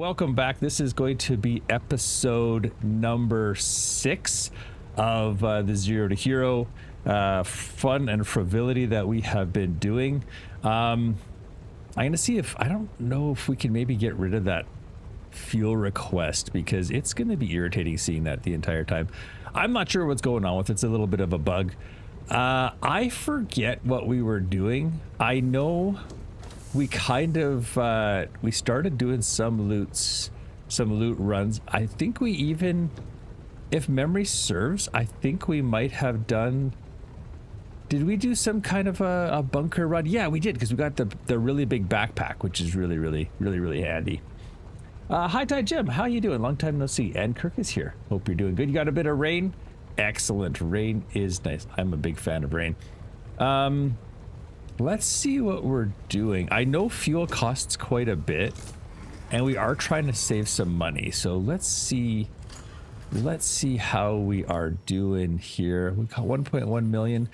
welcome back. This is going to be episode number 6 of the Zero to Hero fun and frivolity that we have been doing. I'm going to see if, I don't know if we can maybe get rid of that fuel request, because it's going to be irritating seeing that the entire time. I'm not sure what's going on with it. It's a little bit of a bug. I forget what we were doing. I know we kind of we started doing some loot runs. I think we even, if memory serves, I think we might have done, did we do some kind of a bunker run? Yeah, we did, because we got the really big backpack, which is really handy. Hi Ty Jim, how you doing? Long time no see. And Kirk is here. Hope you're doing good. You got a bit of rain? Excellent. Rain is nice. I'm a big fan of rain. Let's see what we're doing. I know fuel costs quite a bit, and we are trying to save some money. So let's see how we are doing here. We got 1.1 million.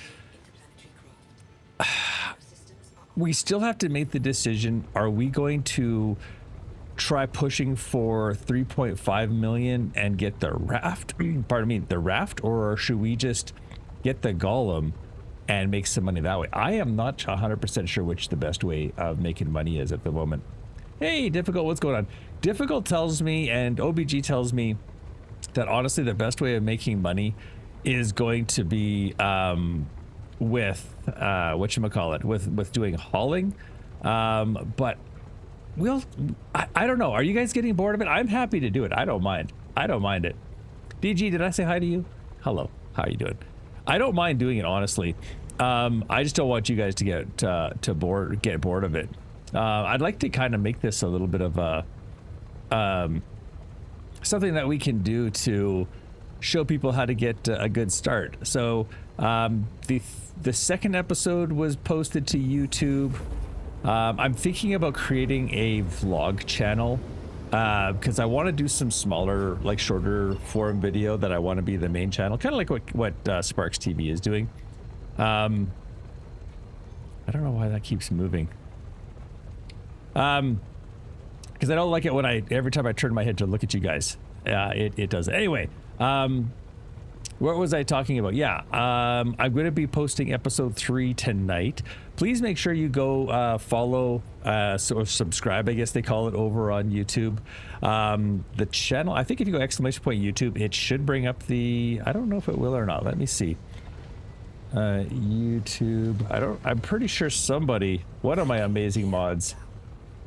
We still have to make the decision. Are we going to try pushing for 3.5 million and get the raft? Pardon me, the raft, or should we just get the golem and make some money that way? I am not 100% sure which the best way of making money is at the moment. Hey, Difficult, what's going on? Difficult tells me, and OBG tells me, that honestly the best way of making money is going to be with whatchamacallit, with doing hauling. But I don't know. Are you guys getting bored of it? I'm happy to do it. I don't mind it. DG, did I say hi to you? Hello, how are you doing? I don't mind doing it, honestly. I just don't want you guys to get bored of it. I'd like to kind of make this a little bit of a something that we can do to show people how to get a good start. So the second episode was posted to YouTube. I'm thinking about creating a vlog channel because I want to do some smaller, like shorter form video that I want to be the main channel, kind of like what Sparks TV is doing. I don't know why that keeps moving. Because I don't like it when every time I turn my head to look at you guys, it does it. Anyway, what was I talking about? Yeah, I'm going to be posting episode 3 tonight. Please make sure you go follow, or subscribe, I guess they call it, over on YouTube. The channel, I think if you go ! YouTube, it should bring up the, I don't know if it will or not. Let me see. YouTube, I'm pretty sure one of my amazing mods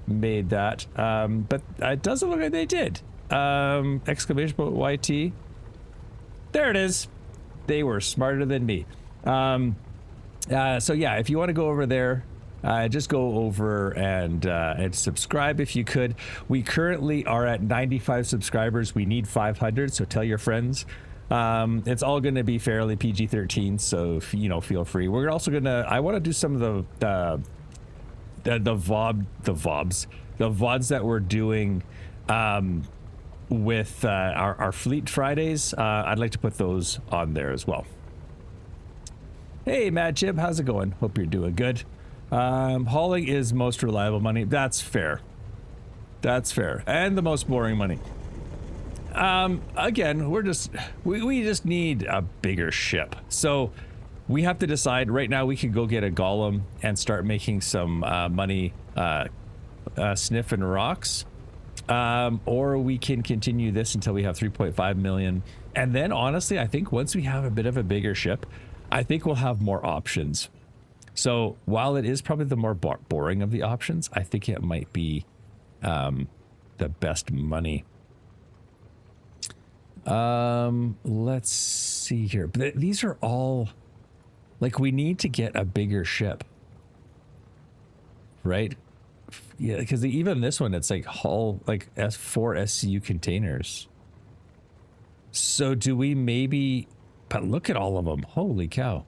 made that, but it doesn't look like they did. ! YT. There it is. They were smarter than me. So yeah, if you want to go over there, just go over and subscribe if you could. We currently are at 95 subscribers. We need 500, so tell your friends. It's all going to be fairly PG-13, so feel free. We're also gonna, I want to do some of the VODs that we're doing with our Fleet Fridays. I'd like to put those on there as well. Hey, Mad Chip, how's it going? Hope you're doing good. Hauling is most reliable money. That's fair. And the most boring money. Again, we just need a bigger ship. So we have to decide right now. We could go get a golem and start making some money sniffing rocks. Or we can continue this until we have 3.5 million. And then honestly, I think once we have a bit of a bigger ship, I think we'll have more options. So while it is probably the more boring of the options, I think it might be the best money. Let's see here. But these are all, like, we need to get a bigger ship, right? Yeah, because even this one, it's like hull, like S4 SCU containers. So do we maybe, but look at all of them. Holy cow.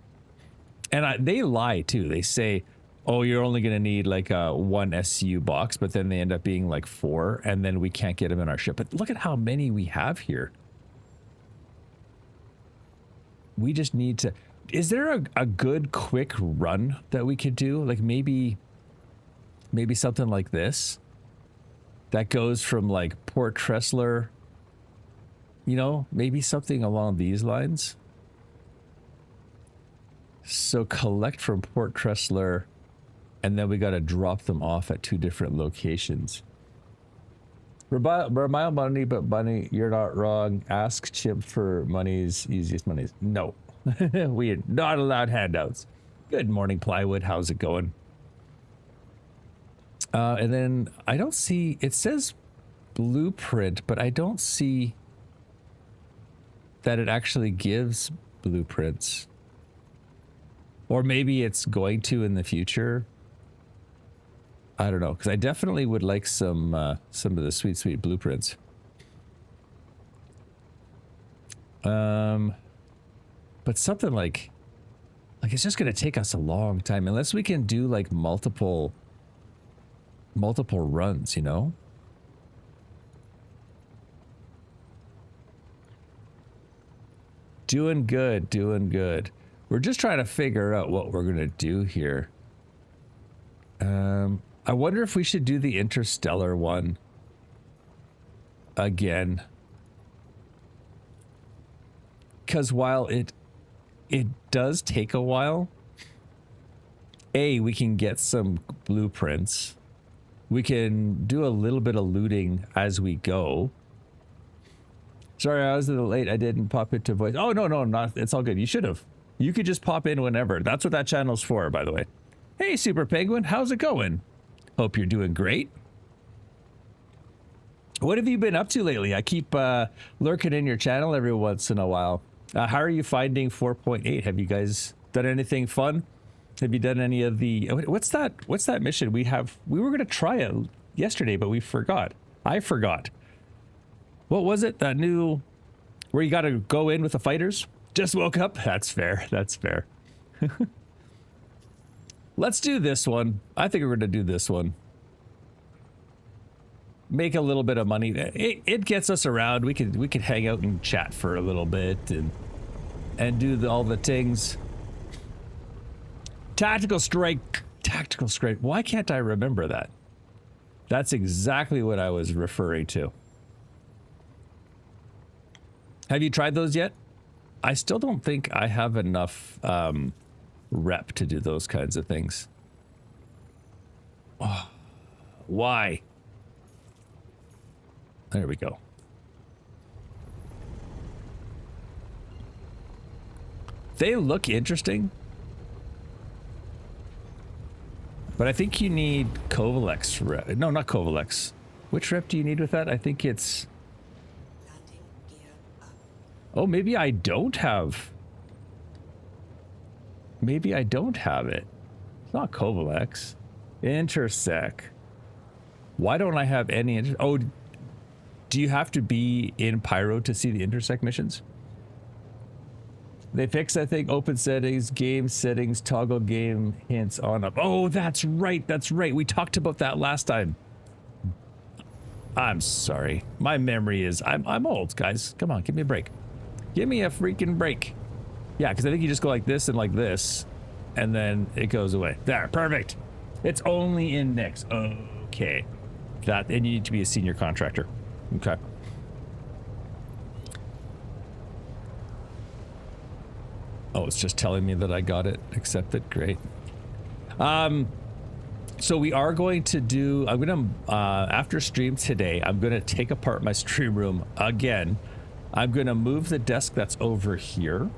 And they lie too. They say, oh, you're only going to need like a 1 SCU box, but then they end up being like 4, and then we can't get them in our ship. But look at how many we have here. We just need to, is there a good quick run that we could do? Like maybe something like this that goes from like Port Tressler, you know, maybe something along these lines. So collect from Port Tressler, and then we got to drop them off at 2 different locations. Remind money, but money, you're not wrong. Ask Chip for money's easiest monies. No, we are not allowed handouts. Good morning, Plywood. How's it going? And then I don't see, it says blueprint, but I don't see that it actually gives blueprints. Or maybe it's going to in the future. I don't know, because I definitely would like some of the sweet blueprints. But something like it's just going to take us a long time unless we can do like multiple runs, you know? Doing good, doing good. We're just trying to figure out what we're going to do here. I wonder if we should do the Interstellar one again. Because while it does take a while, we can get some blueprints. We can do a little bit of looting as we go. Sorry, I was a little late. I didn't pop into voice. Oh, no, not. It's all good. You should have. You could just pop in whenever. That's what that channel's for, by the way. Hey, Super Penguin. How's it going? Hope you're doing great. What have you been up to lately? I keep lurking in your channel every once in a while. How are you finding 4.8? Have you guys done anything fun? Have you done any of the... What's that mission? We were going to try it yesterday, but we forgot. I forgot. What was it? That new... Where you got to go in with the fighters? Just woke up? That's fair. That's fair. Let's do this one. I think we're going to do this one. Make a little bit of money. It gets us around. We could hang out and chat for a little bit and do all the things. Tactical strike. Tactical strike. Why can't I remember that? That's exactly what I was referring to. Have you tried those yet? I still don't think I have enough rep to do those kinds of things. Oh, why? There we go. They look interesting. But I think you need Kovalex rep. No, not Kovalex. Which rep do you need with that? I think it's... Oh, maybe I don't have... Maybe I don't have it. It's not Kovalex. Intersec. Why don't I have any... Oh, do you have to be in Pyro to see the Intersec missions? They fixed, I think, open settings, game settings, toggle game hints on up. Oh, that's right. That's right. We talked about that last time. I'm sorry. My memory is... I'm old, guys. Come on, give me a break. Give me a freaking break. Yeah, because I think you just go like this, and then it goes away. There, perfect. It's only in Nix. Okay. And you need to be a senior contractor. Okay. Oh, it's just telling me that I got it accepted. Great. So we are going to do, I'm going to, after stream today, I'm going to take apart my stream room again. I'm going to move the desk that's over here,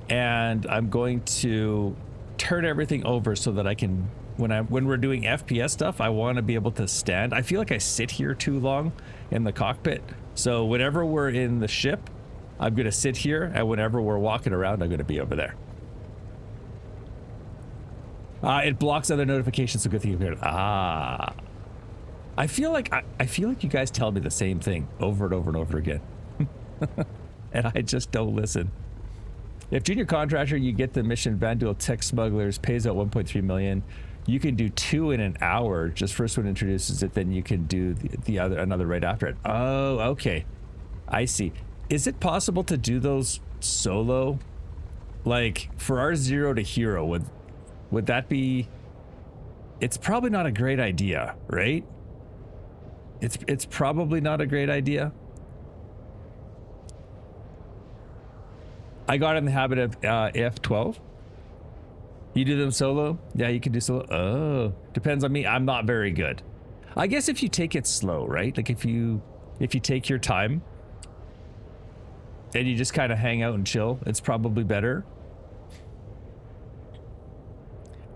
and I'm going to turn everything over so that I can, when we're doing FPS stuff, I want to be able to stand. I feel like I sit here too long in the cockpit. So whenever we're in the ship, I'm going to sit here, and whenever we're walking around, I'm going to be over there. It blocks other notifications, so good thing you heard. I feel like you guys tell me the same thing over and over and over again. And I just don't listen. If junior contractor, you get the mission Vanduul Tech Smugglers, pays out 1.3 million. You can do 2 in an hour. Just first one introduces it, then you can do another right after it. Oh, okay. I see. Is it possible to do those solo? Like for our 0 to hero, would that be... It's probably not a great idea, right? It's probably not a great idea. I got in the habit of F12. You do them solo? Yeah, you can do solo. Oh, depends on me. I'm not very good. I guess if you take it slow, right? Like if you take your time and you just kind of hang out and chill, it's probably better.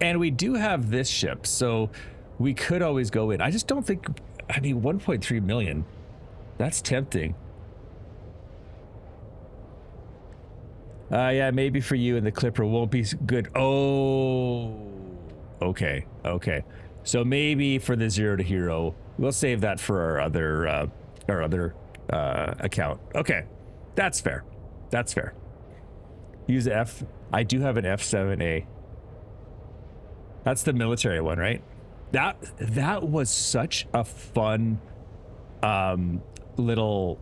And we do have this ship, so we could always go in. I just don't think, I mean, 1.3 million, that's tempting. Yeah, maybe for you and the Clipper won't be good. Oh, okay. So maybe for the Zero to Hero, we'll save that for our other account. Okay, that's fair. Use F. I do have an F7A. That's the military one, right? That was such a fun little.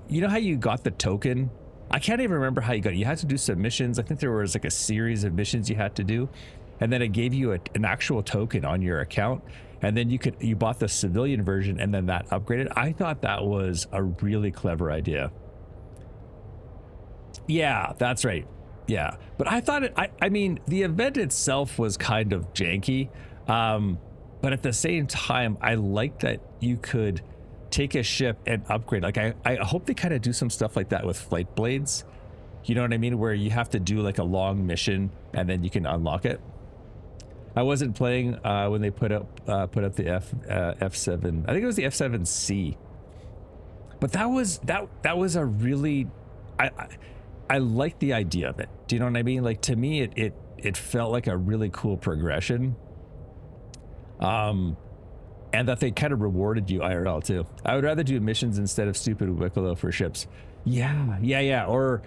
You know how you got the token? I can't even remember how you got it. You had to do some missions. I think there was like a series of missions you had to do, and then it gave you an actual token on your account, and then you bought the civilian version, and then that upgraded. I thought that was a really clever idea. Yeah, that's right. Yeah, but I thought I mean, the event itself was kind of janky, but at the same time, I liked that you could take a ship and upgrade. Like I hope they kind of do some stuff like that with flight blades. You know what I mean? Where you have to do like a long mission and then you can unlock it. I wasn't playing when they put up the F7. I think it was the F7C. But that was a really I like the idea of it. Do you know what I mean? Like, to me, it felt like a really cool progression. And that they kind of rewarded you IRL too. I would rather do missions instead of stupid Wicklow for ships. Yeah. Or,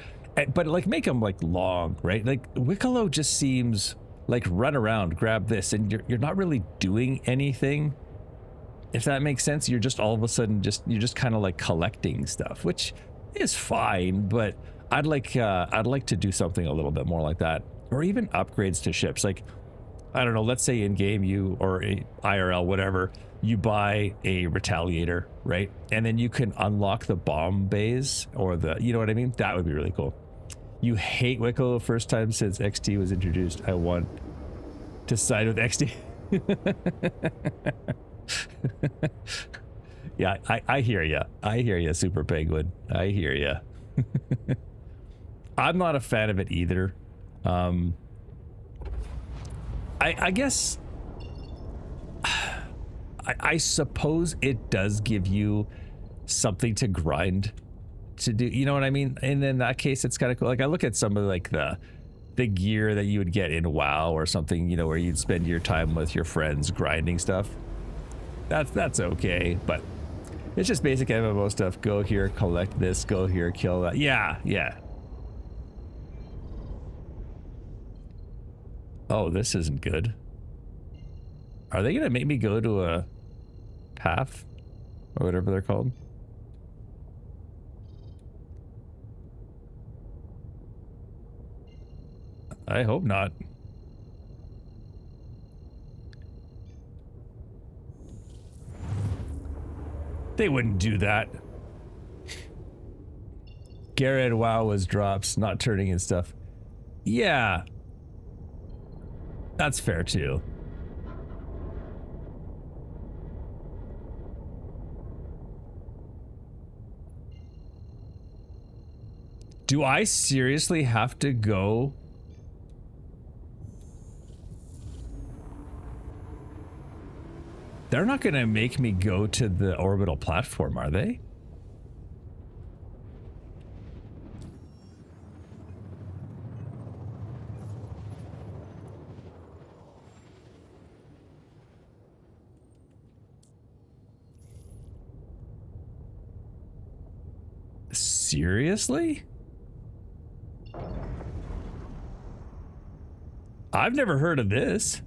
but like make them like long, right? Like Wicklow just seems like run around, grab this, and you're not really doing anything. If that makes sense, you're just all of a sudden you're just kind of like collecting stuff, which is fine. But I'd like to do something a little bit more like that, or even upgrades to ships. Like, I don't know, let's say in game or a IRL, whatever, you buy a Retaliator, right? And then you can unlock the bomb bays or you know what I mean? That would be really cool. You hate Wicklow the first time since XT was introduced. I want to side with XT. Yeah, I hear ya. I hear ya, Super Penguin. I hear ya. I'm not a fan of it either. I guess I suppose it does give you something to grind to do, you know what I mean? And in that case, it's kind of cool. Like I look at some of like the gear that you would get in WoW or something, you know, where you'd spend your time with your friends grinding stuff. That's okay, but it's just basic MMO stuff. Go here, collect this, go here, kill that. Yeah. Oh, this isn't good. Are they gonna make me go to a path or whatever they're called? I hope not. They wouldn't do that. Garrett WoW was drops, not turning in stuff. Yeah. That's fair too. Do I seriously have to go? They're not gonna make me go to the orbital platform, are they? Seriously? I've never heard of this.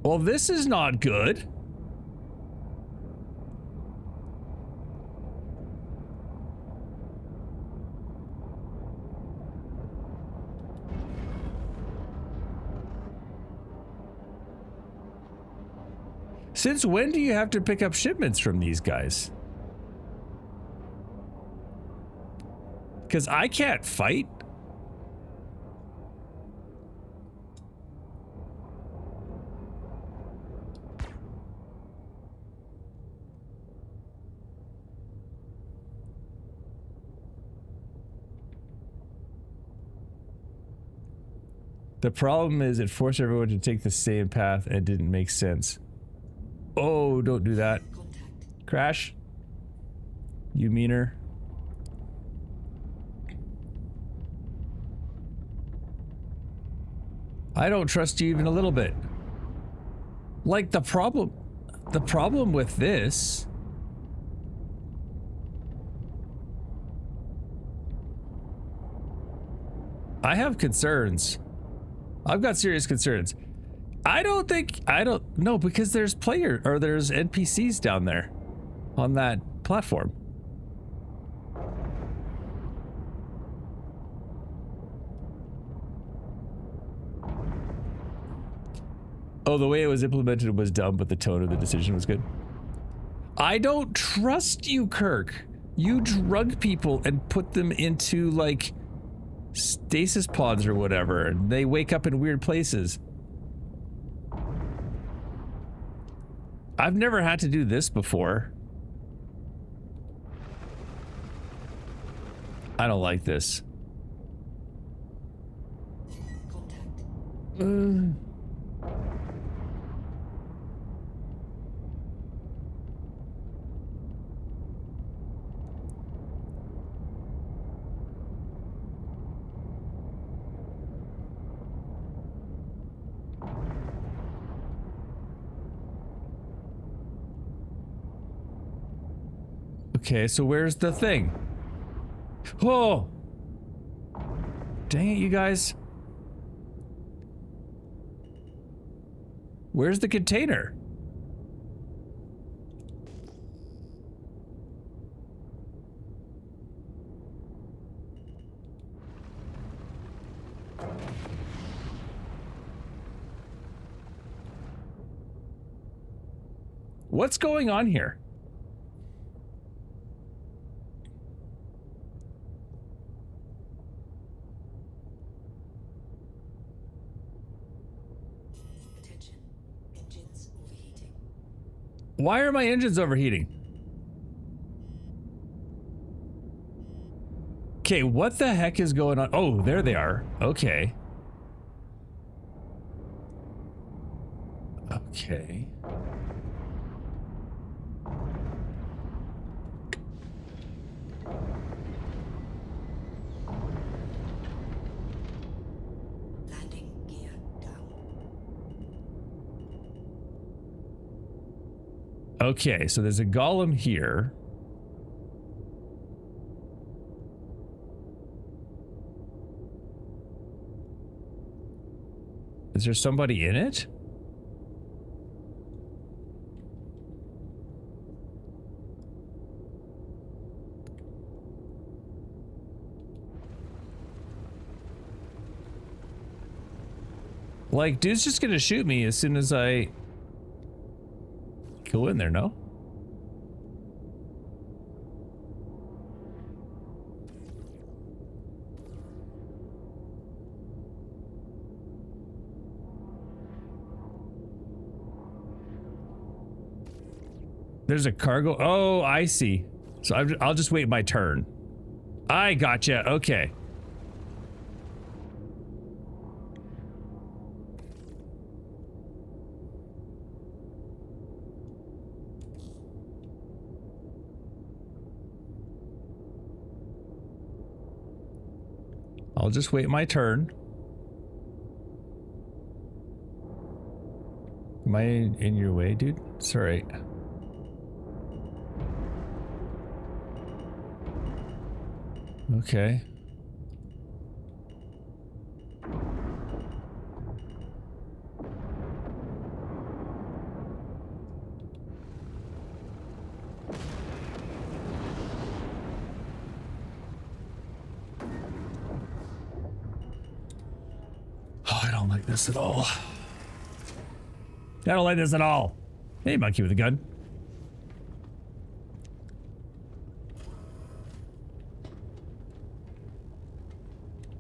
Well, this is not good. Since when do you have to pick up shipments from these guys? Because I can't fight. The problem is it forced everyone to take the same path and didn't make sense. Oh, don't do that. Crash. You meaner. I don't trust you even a little bit. Like the problem with this I have concerns. I've got serious concerns. I don't know, because there's there's NPCs down there on that platform. Oh, the way it was implemented was dumb, but the tone of the decision was good. I don't trust you, Kirk. You drug people and put them into, like, stasis pods or whatever, and they wake up in weird places. I've never had to do this before. I don't like this. Okay, so where's the thing? Oh! Dang it, you guys. Where's the container? What's going on here? Why are my engines overheating? Okay, what the heck is going on? Oh, there they are. Okay. Okay. Landing gear down. Okay, so there's a golem here. Is there somebody in it? Like, dude's just gonna shoot me as soon as I go in there, no? There's a cargo. Oh, I see. So I'll just wait my turn. I gotcha. Okay. I'll just wait my turn. Am I in your way, dude? It's all right. Okay. Oh, I don't like this at all. I don't like this at all. Hey, monkey with a gun.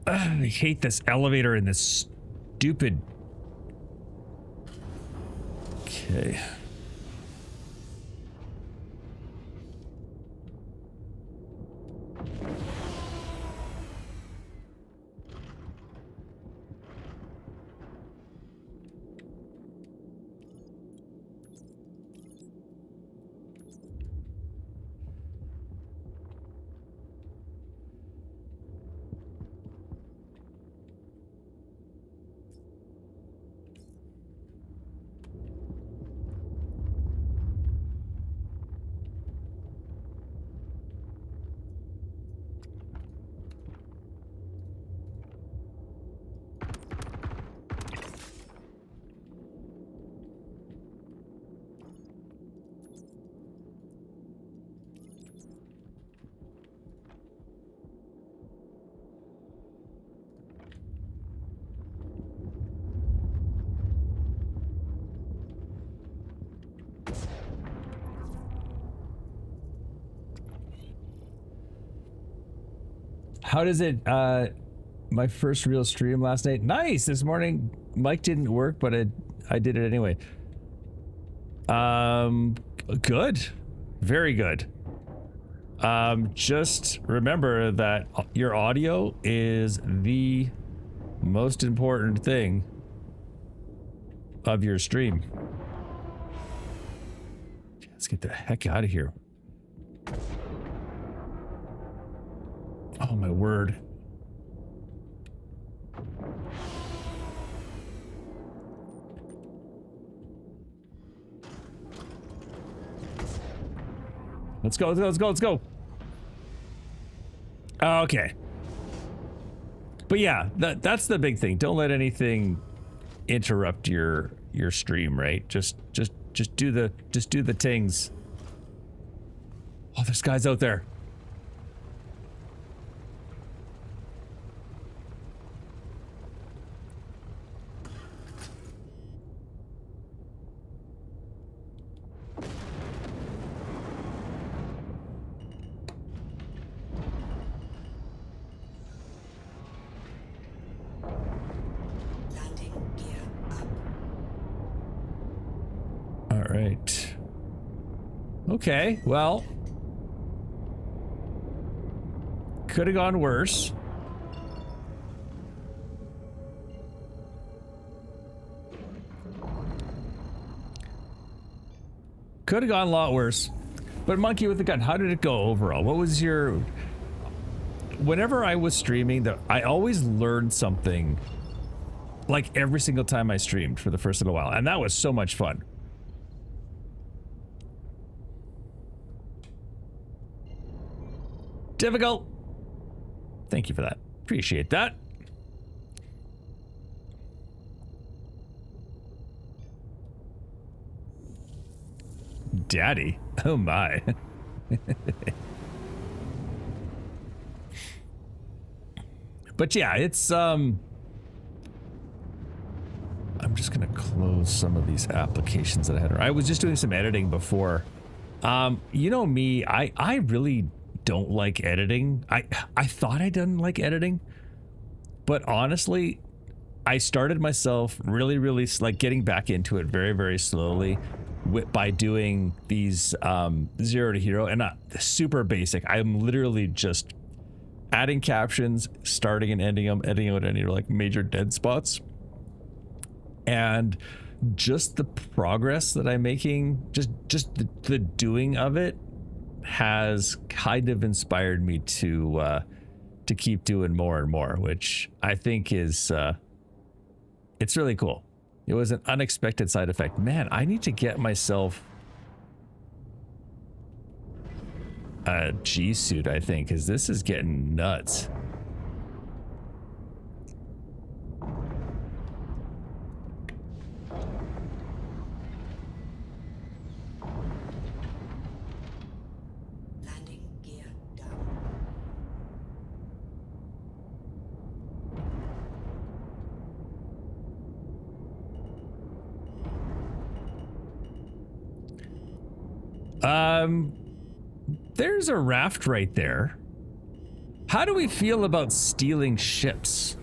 Ugh, I hate this elevator and this stupid... Okay. How does it, my first real stream last night? Nice! This morning, mic didn't work, but I did it anyway. Good. Very good. Just remember that your audio is the most important thing of your stream. Let's get the heck out of here. Oh my word. Let's go, let's go, let's go, let's go. Okay. But yeah, that's the big thing. Don't let anything interrupt your stream, right? Just do the things. Oh, there's guys out there. Right. Okay, well, could have gone worse. Could have gone a lot worse. But monkey with the gun, how did it go overall? What was your... Whenever I was streaming, I always learned something, like every single time I streamed for the first little while, and that was so much fun. Difficult. Thank you for that. Appreciate that. Daddy. Oh my. But yeah, it's I'm just gonna close some of these applications that I had. I was just doing some editing before. You know me, I really don't like editing. I thought I didn't like editing, but honestly, I started myself really like getting back into it very slowly by doing these 0 to hero and super basic. I'm literally just adding captions, starting and ending them, editing out any like major dead spots, and just the progress that I'm making, just the doing of it has kind of inspired me to keep doing more and more, which I think is it's really cool. It was an unexpected side effect. Man, I need to get myself a G suit, I think, because this is getting nuts. There's a raft right there. How do we feel about stealing ships?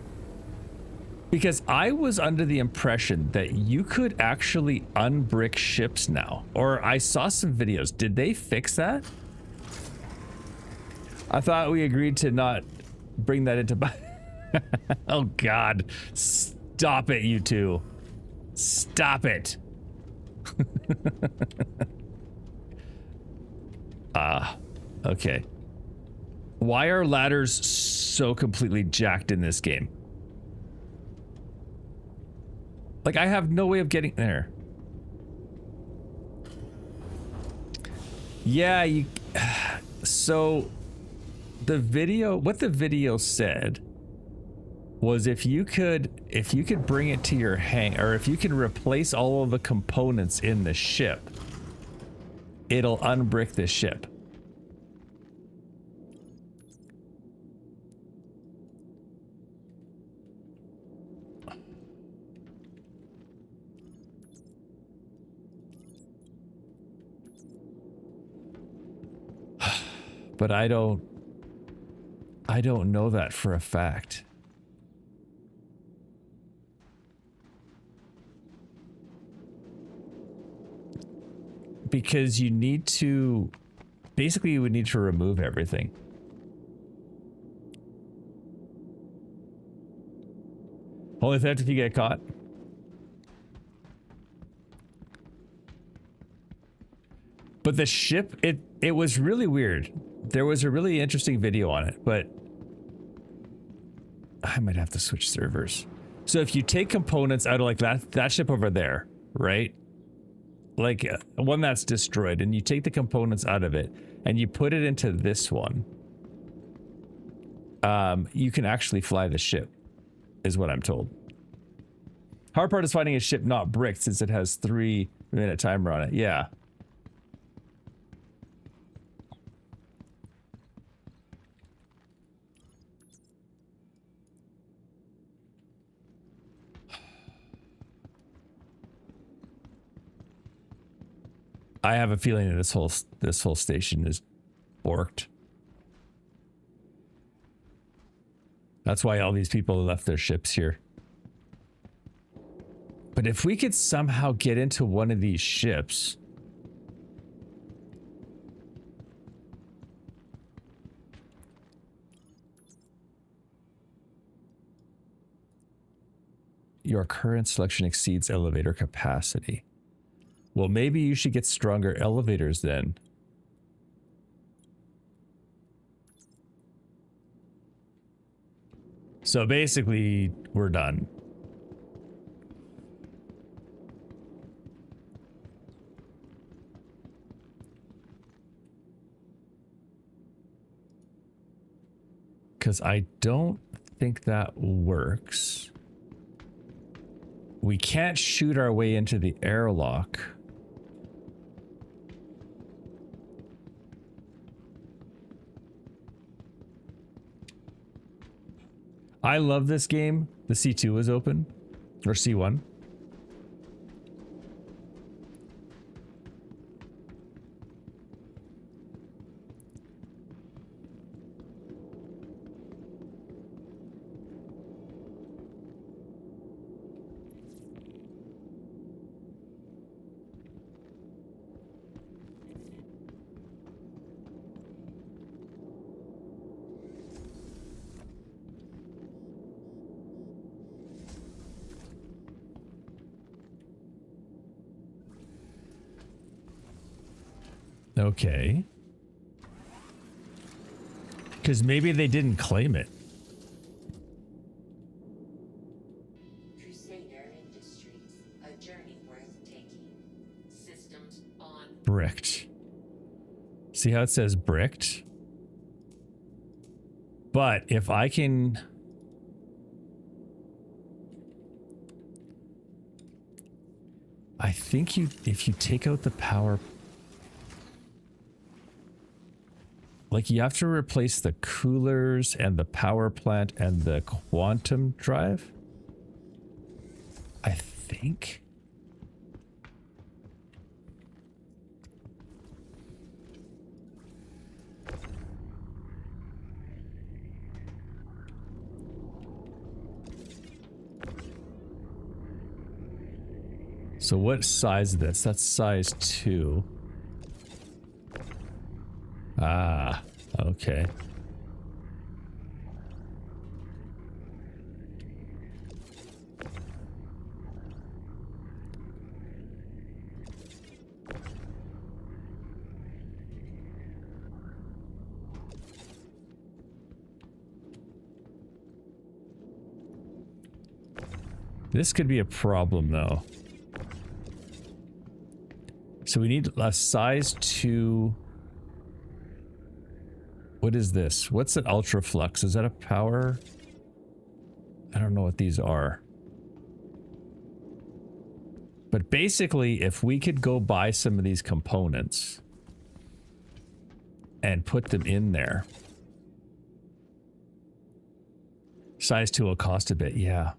Because I was under the impression that you could actually unbrick ships now. Or I saw some videos. Did they fix that? I thought we agreed to not bring that into... Oh, God. Stop it, you two. Stop it. Okay. Why are ladders so completely jacked in this game? Like, I have no way of getting there. Yeah, you... So, what the video said was if you could bring it to your or if you can replace all of the components in the ship, it'll unbrick the ship. But I don't know that for a fact. Because you need to, basically you would need to remove everything. Only theft if you get caught. But the ship, it was really weird. There was a really interesting video on it, but I might have to switch servers. So if you take components out of like that ship over there, right? Like one that's destroyed, and you take the components out of it and you put it into this one, you can actually fly the ship, is what I'm told. Hard part is finding a ship not bricked since it has 3-minute timer on it. Yeah. I have a feeling that this whole station is borked. That's why all these people left their ships here. But if we could somehow get into one of these ships, your current selection exceeds elevator capacity. Well, maybe you should get stronger elevators then. So basically, we're done. Because I don't think that works. We can't shoot our way into the airlock. I love this game. The C2 is open, or C1. Okay. Because maybe they didn't claim it. Crusader Industries, a journey worth taking. Systems on. Bricked. See how it says bricked? But if I can... I think if you take out the power... Like, you have to replace the coolers and the power plant and the quantum drive? I think. So what size is this? That's size 2. Ah, okay. This could be a problem, though. So we need a size 2. What is this? What's an ultra flux? Is that a power? I don't know what these are. But basically, if we could go buy some of these components and put them in there. Size 2 will cost a bit, yeah.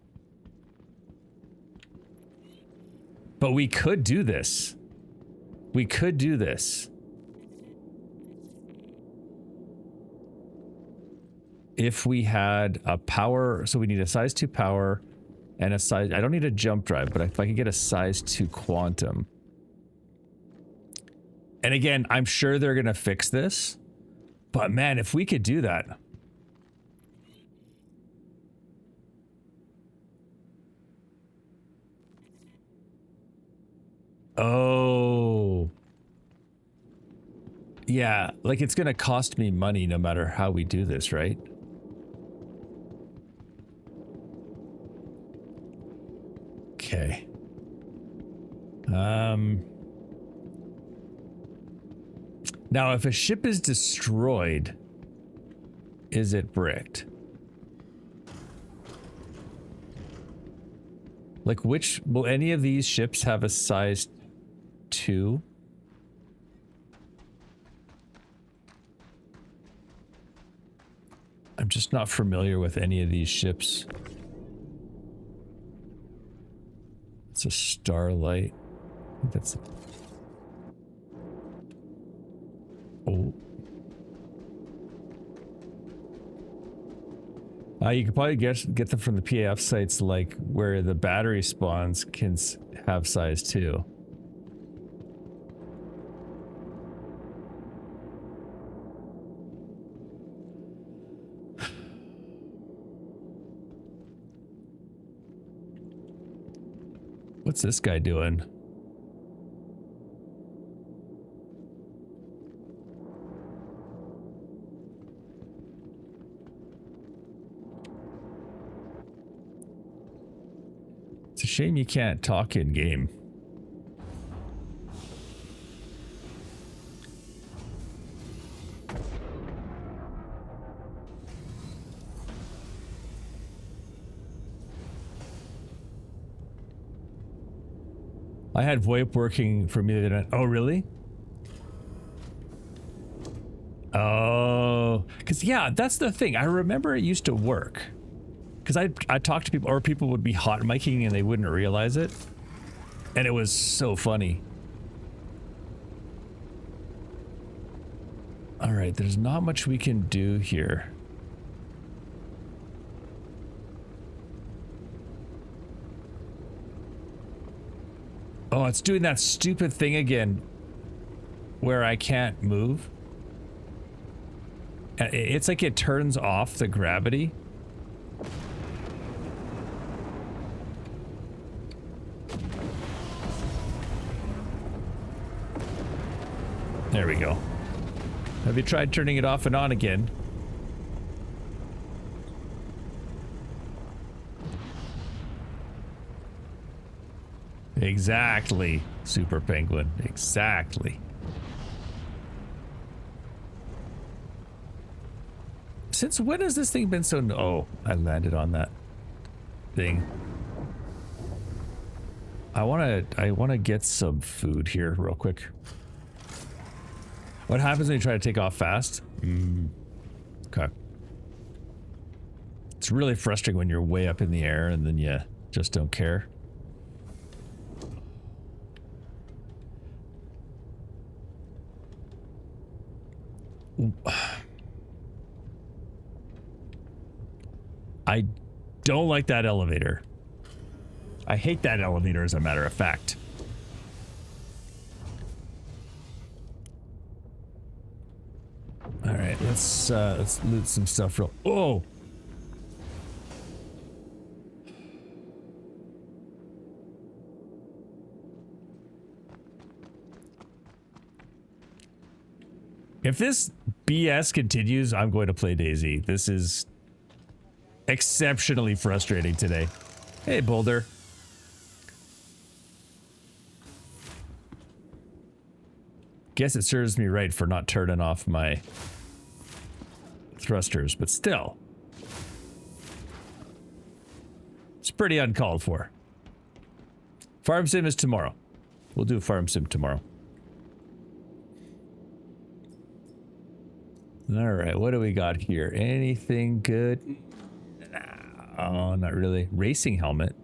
But we could do this. We could do this. If we had a power, so we need a size 2 power and a size, I don't need a jump drive, but if I could get a size 2 quantum. And again, I'm sure they're going to fix this, but man, if we could do that. Oh. Yeah, like it's gonna cost me money no matter how we do this, right? Okay. Now if a ship is destroyed, is it bricked? Like which, will any of these ships have a size 2? I'm just not familiar with any of these ships. It's a Starlight. I think that's... Oh. You could probably get them from the PAF sites, like where the battery spawns can have size 2. What's this guy doing? It's a shame you can't talk in game. I had VoIP working for me the other night. Oh, really? Oh, because yeah, that's the thing. I remember it used to work. Because I talked to people, or people would be hot micing and they wouldn't realize it. And it was so funny. All right, there's not much we can do here. Oh, it's doing that stupid thing again where I can't move. It's like it turns off the gravity. There we go. Have you tried turning it off and on again? Exactly, Super Penguin. Exactly. Since when has this thing been so... Oh, I landed on that thing. I wanna get some food here real quick. What happens when you try to take off fast? Okay. It's really frustrating when you're way up in the air and then you just don't care. I don't like that elevator. I hate that elevator, as a matter of fact. let's loot some stuff real. Oh. If this BS continues, I'm going to play Daisy. This is exceptionally frustrating today. Hey, Boulder. Guess it serves me right for not turning off my thrusters, but still. It's pretty uncalled for. Farm sim is tomorrow. We'll do farm sim tomorrow. All right, what do we got here? Anything good? Oh, not really. Racing helmet.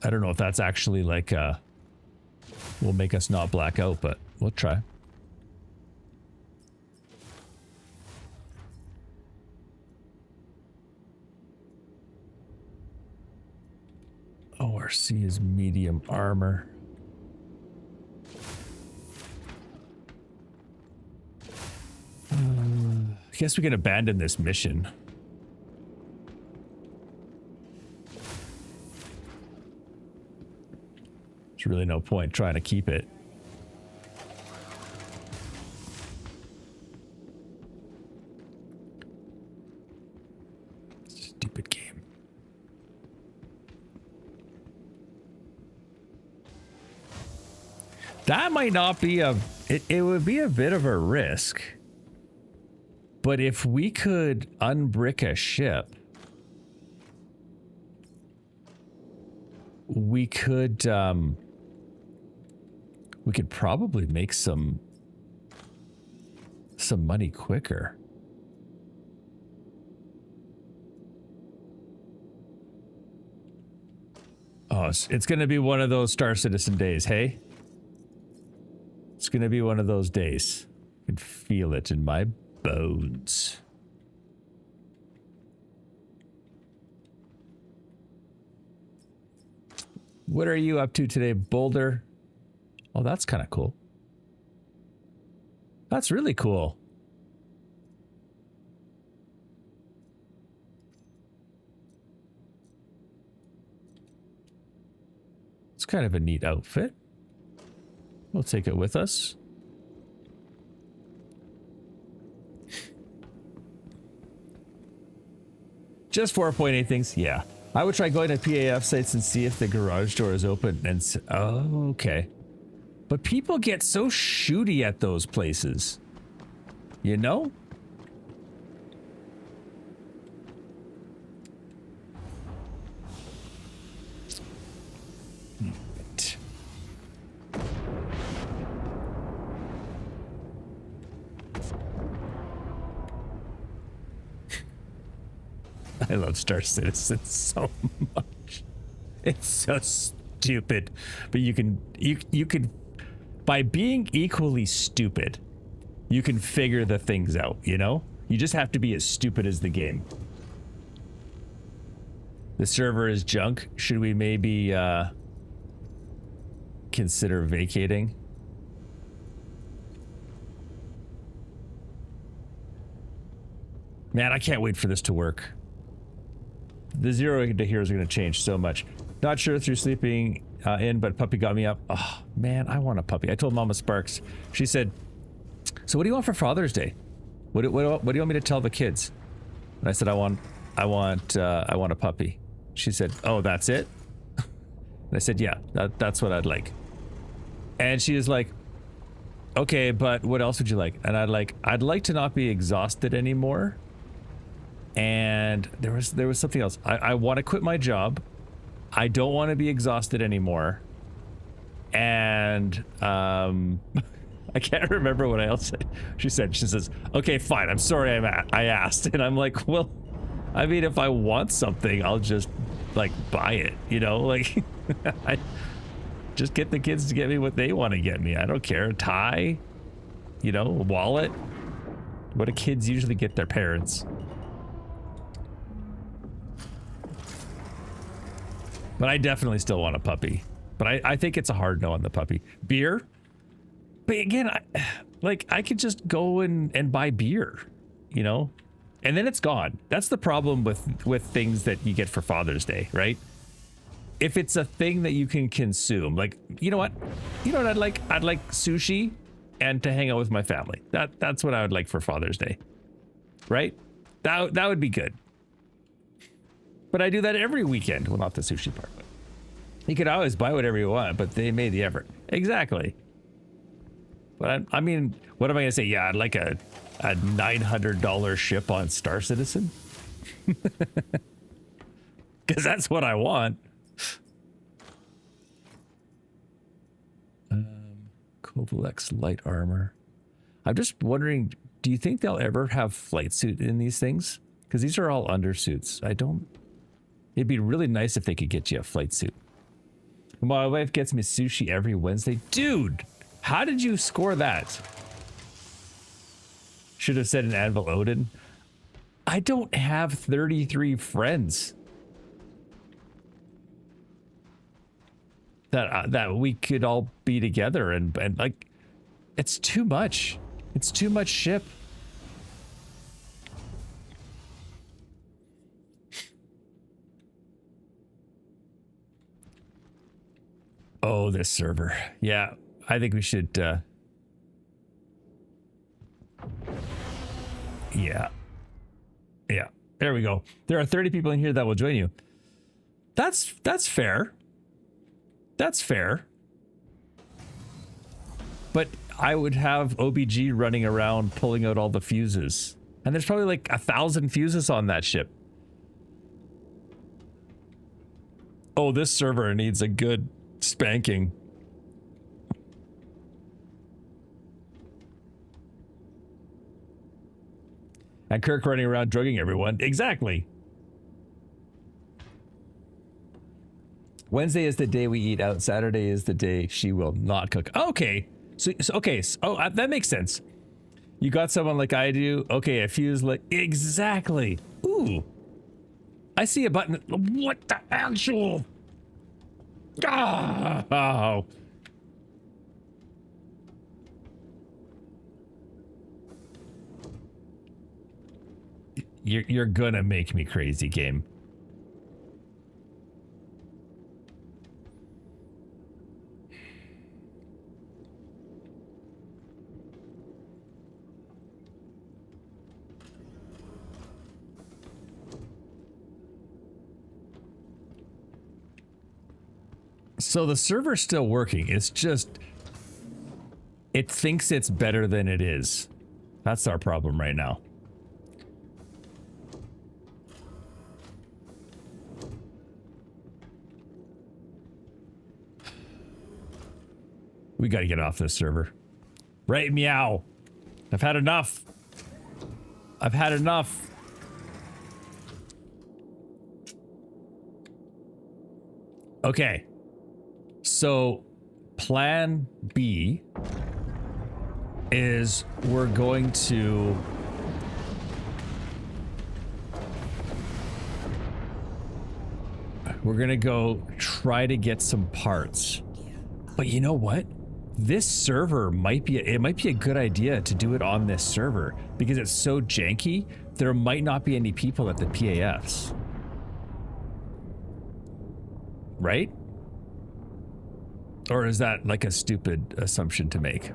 I don't know if that's actually like will make us not black out, but we'll try. ORC is medium armor. I guess we can abandon this mission. There's really no point trying to keep it. Stupid game. That might not be it would be a bit of a risk. But if we could unbrick a ship, we could probably make some money quicker. Oh, it's going to be one of those Star Citizen days, hey? It's going to be one of those days. I can feel it in my bones. What are you up to today, Boulder? Oh, that's kind of cool. That's really cool. It's kind of a neat outfit. We'll take it with us. Just 4.8 things? Yeah. I would try going to PAF sites and see if the garage door is open and... Oh, okay. But people get so shooty at those places. You know? I love Star Citizen so much. It's so stupid, but you can by being equally stupid, you can figure the things out, you know? You just have to be as stupid as the game. The server is junk. Should we maybe consider vacating? Man, I can't wait for this to work. The 0 to here is going to change so much. Not sure through sleeping in, but puppy got me up. Oh, man, I want a puppy. I told Mama Sparks. She said, so what do you want for Father's Day? What do you want me to tell the kids? And I said, I want a puppy. She said, oh, that's it? And I said, yeah, that's what I'd like. And she was like, okay, but what else would you like? And I'd like to not be exhausted anymore. And there was something else. I want to quit my job. I don't want to be exhausted anymore. And I can't remember what else she said. She says, okay, fine. I'm sorry I asked. And I'm like, well, I mean, if I want something, I'll just like buy it, you know, like I just get the kids to get me what they want to get me. I don't care. A tie, you know, a wallet. What do kids usually get their parents? But I definitely still want a puppy. But I think it's a hard no on the puppy. Beer? But again, I could just go and buy beer, you know? And then it's gone. That's the problem with things that you get for Father's Day, right? If it's a thing that you can consume, like, you know what? You know what I'd like? I'd like sushi and to hang out with my family. That's what I would like for Father's Day. Right? That would be good. But I do that every weekend. Well, not the sushi part, but you could always buy whatever you want, but they made the effort. Exactly. But I mean, what am I gonna say? Yeah, I'd like a $900 ship on Star Citizen. Because that's what I want. Kovalex light armor. I'm just wondering, do you think they'll ever have flight suit in these things? Because these are all undersuits. It'd be really nice if they could get you a flight suit. My wife gets me sushi every Wednesday. Dude, how did you score that? Should have said an Anvil Odin. I don't have 33 friends that we could all be together and like, it's too much. It's too much ship. Oh, this server. Yeah, I think we should, yeah. Yeah, there we go. There are 30 people in here that will join you. That's fair. That's fair. But I would have OBG running around pulling out all the fuses. And there's probably like 1,000 fuses on that ship. Oh, this server needs a good spanking. And Kirk running around drugging everyone. Exactly. Wednesday is the day we eat out. Saturday is the day she will not cook. Okay. So that makes sense. You got someone like I do. Okay, a fuse like exactly. Ooh. I see a button. What the actual? Oh. You're gonna make me crazy, game. So the server's still working. It's just, it thinks it's better than it is. That's our problem right now. We gotta get off this server. Right, meow. I've had enough. I've had enough. Okay. So, plan B is we're going to go try to get some parts. But you know what? This server might be a good idea to do it on this server because it's so janky. There might not be any people at the PAFs. Right? Or is that like a stupid assumption to make?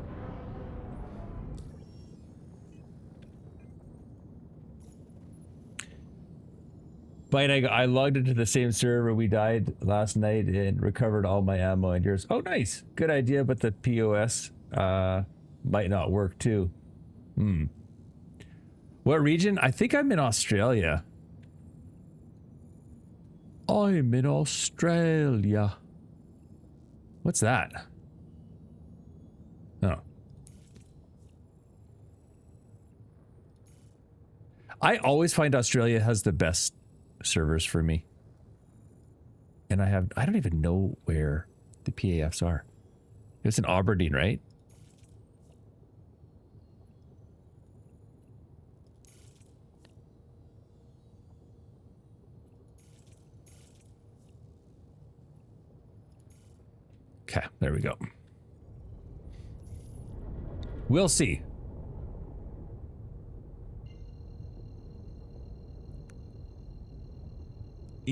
But I logged into the same server we died last night and recovered all my ammo and yours. Oh, nice. Good idea, but the POS might not work too. What region? I think I'm in Australia. I'm in Australia. What's that? Oh. I always find Australia has the best servers for me. And I don't even know where the PAFs are. It's in Aberdeen, right? Okay, there we go. We'll see.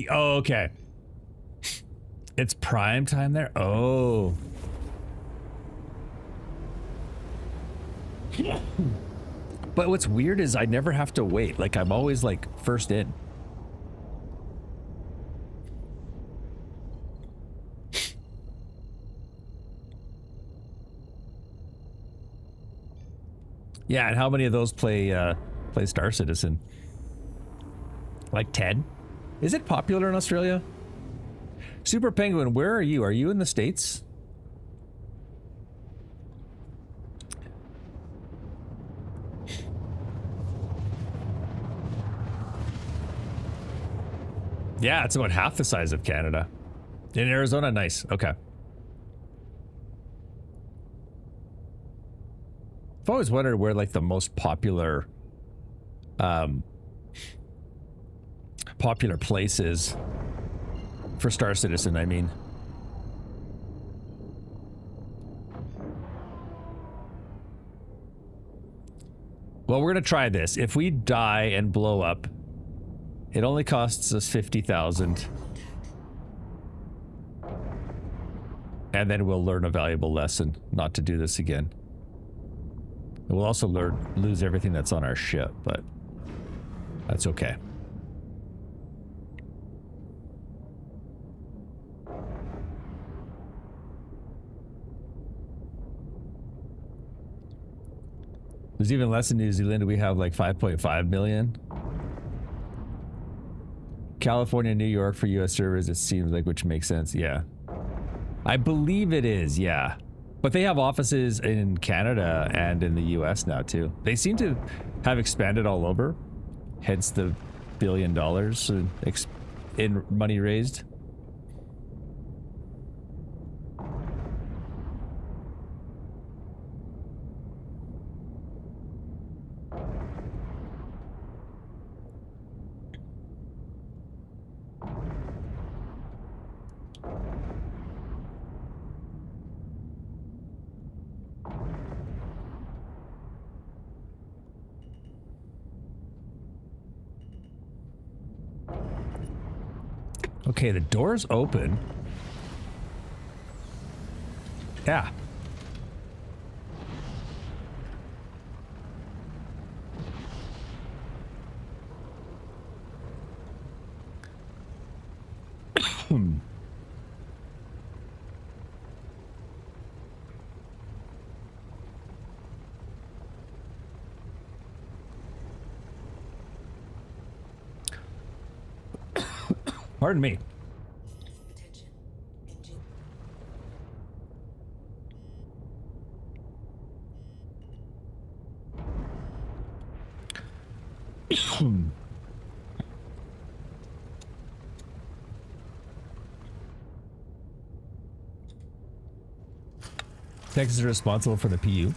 Oh, okay. It's prime time there? Oh. But what's weird is I never have to wait. Like, I'm always, like, first in. Yeah, and how many of those play Star Citizen? Like 10? Is it popular in Australia? Super Penguin, where are you? Are you in the States? Yeah, it's about half the size of Canada. In Arizona, nice. Okay. I've always wondered where, like, the most popular place is for Star Citizen, I mean. Well, we're gonna try this. If we die and blow up, it only costs us 50,000. And then we'll learn a valuable lesson not to do this again. We'll also lose everything that's on our ship, but that's okay. There's even less in New Zealand. We have like 5.5 million. California, New York for US servers, it seems like, which makes sense. Yeah. I believe it is, yeah. But they have offices in Canada and in the US now too. They seem to have expanded all over. Hence the $1 billion in money raised. Okay, the door's open. Yeah. Pardon me. Attention. Engine. Texas is responsible for the PU.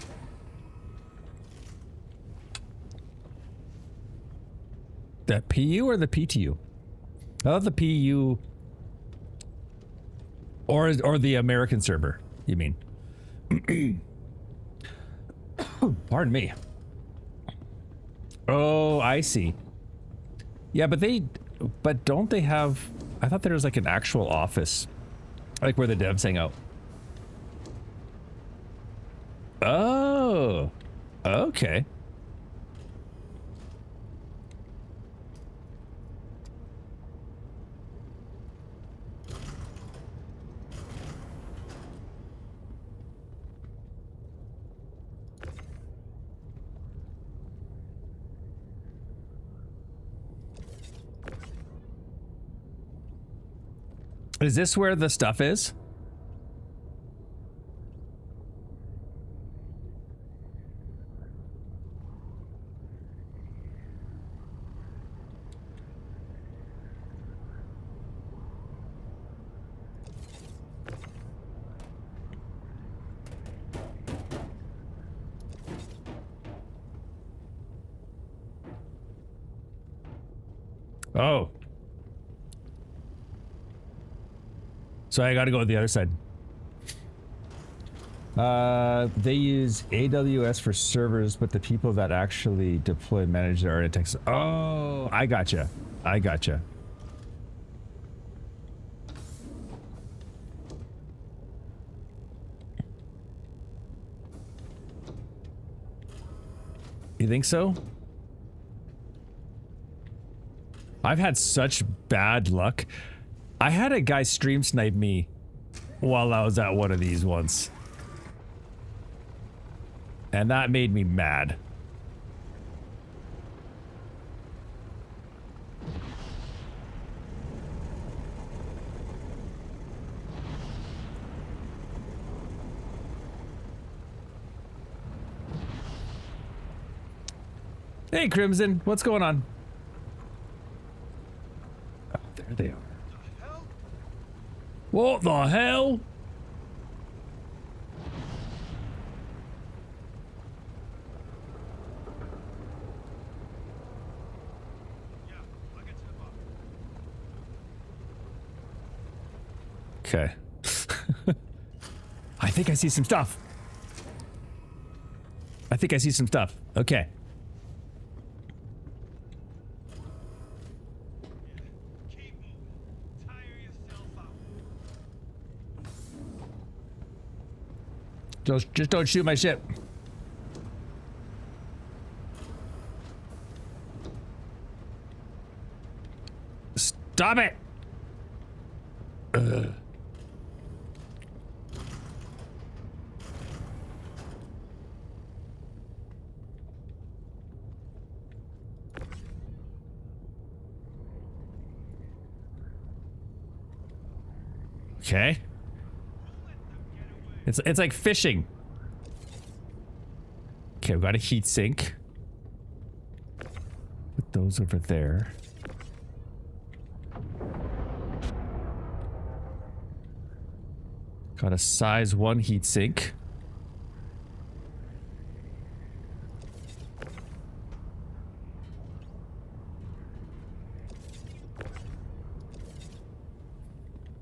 The PU or the PTU? I thought the PU or the American server, you mean? Pardon me. Oh, I see. Yeah, but don't they have, I thought there was like an actual office, like where the devs hang out. Oh, okay. Is this where the stuff is? Oh. So I gotta go to the other side. They use AWS for servers, but the people that actually deploy and manage their architects. Oh, I gotcha. I gotcha. You think so? I've had such bad luck. I had a guy stream snipe me while I was at one of these once. And that made me mad. Hey, Crimson, what's going on? Oh, there they are. What the hell? Okay. I think I see some stuff. I think I see some stuff. Okay. Just don't shoot my ship. Stop it! Ugh. Okay. It's like fishing. Okay, we've got a heat sink. Put those over there. Got a size 1 heat sink.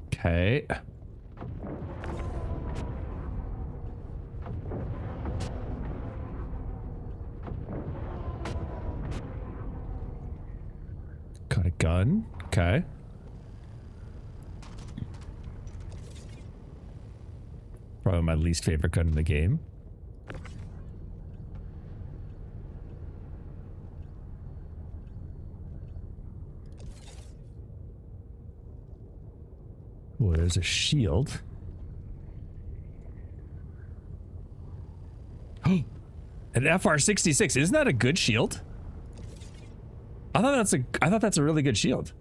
Okay. Got a gun. Okay. Probably my least favorite gun in the game. Oh, there's a shield. An FR-66. Isn't that a good shield? I thought that's a really good shield.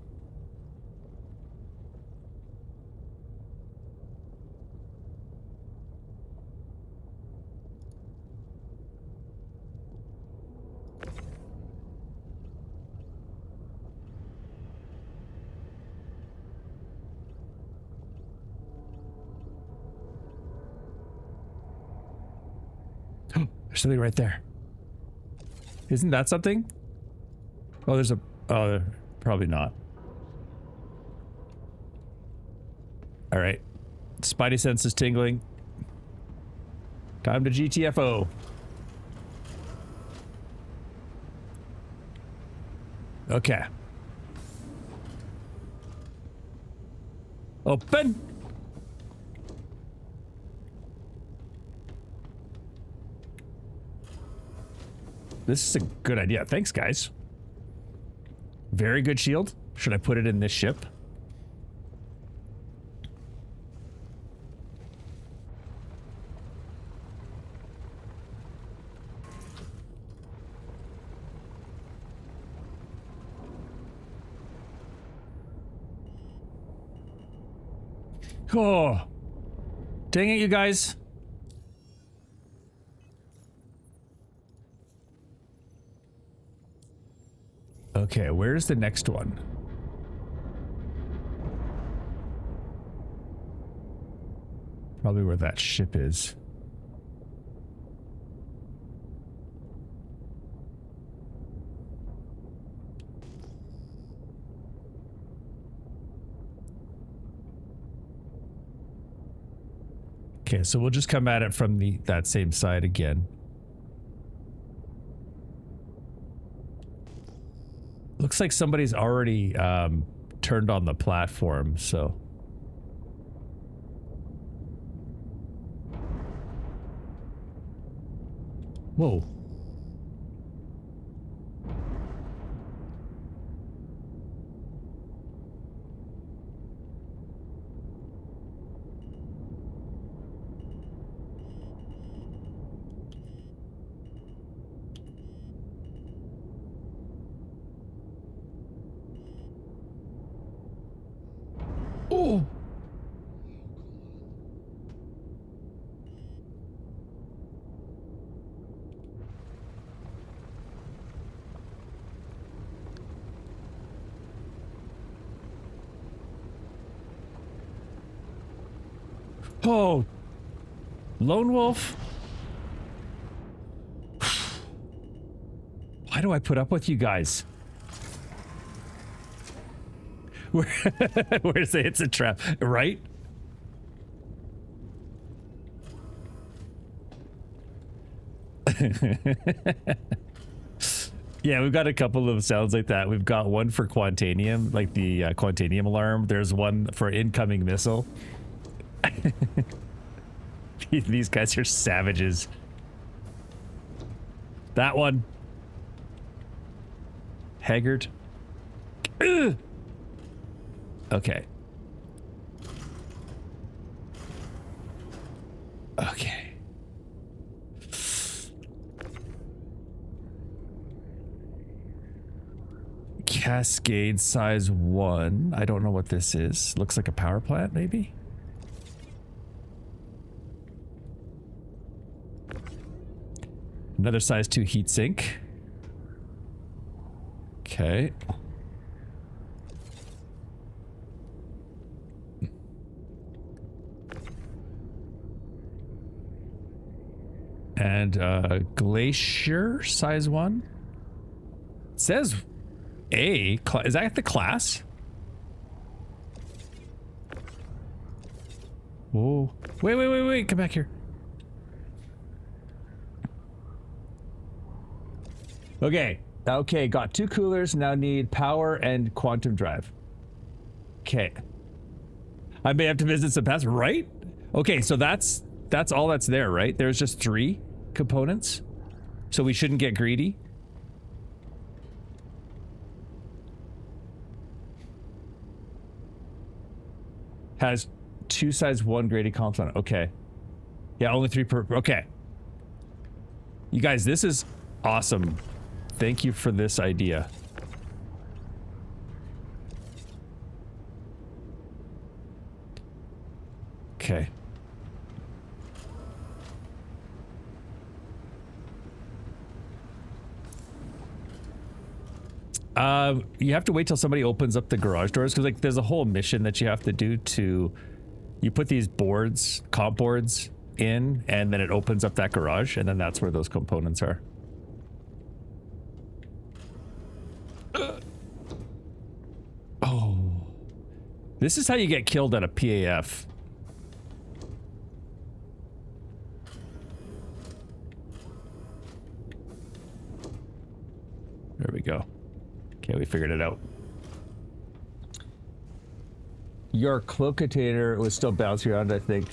There's something right there. Isn't that something? Oh, there's a... Oh, probably not. Alright. Spidey sense is tingling. Time to GTFO. Okay. Open! This is a good idea. Thanks, guys. Very good shield. Should I put it in this ship? Oh. Dang it, you guys. Okay, where's the next one? Probably where that ship is. Okay, so we'll just come at it from that same side again. Looks like somebody's already turned on the platform, so. Whoa. Oh. Oh. Lone Wolf. Why do I put up with you guys? Where say it's a trap, right? Yeah, we've got a couple of sounds like that. We've got one for Quantanium, like the Quantanium alarm. There's one for incoming missile. These guys are savages. That one. Haggard. Ugh. Okay. Okay. Cascade size 1. I don't know what this is. Looks like a power plant, maybe? Another size 2 heat sink. Okay. And Glacier size 1. It says A. Is that the class? Whoa. Wait. Come back here. Okay. Okay, got 2 coolers. Now need power and quantum drive. Okay. I may have to visit some paths, right? Okay, so that's all that's there, right? There's just 3 components. So we shouldn't get greedy. Has 2 size 1 graded columns on it. Okay. Yeah, only 3 per. Okay. You guys, this is awesome. Thank you for this idea. Okay. You have to wait till somebody opens up the garage doors, because like there's a whole mission that you have to do to, you put these boards, comp boards in, and then it opens up that garage, and then that's where those components are. Oh. This is how you get killed at a PAF. There we go. Okay, we figured it out. Your cloak container was still bouncing around, I think.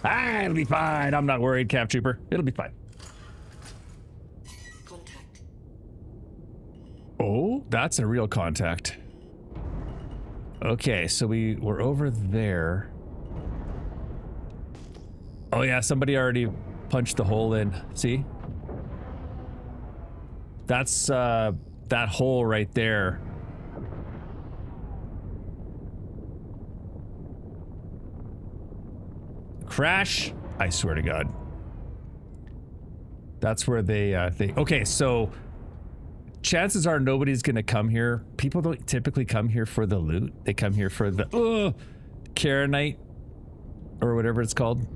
Ah, it'll be fine. I'm not worried, Cap Trooper. It'll be fine. Contact. Oh, that's a real contact. Okay, so we're over there. Oh yeah, somebody already punched the hole in. See? That's that hole right there. Crash! I swear to God. That's where they okay, so chances are nobody's gonna come here. People don't typically come here for the loot. They come here for the Karenite or whatever it's called.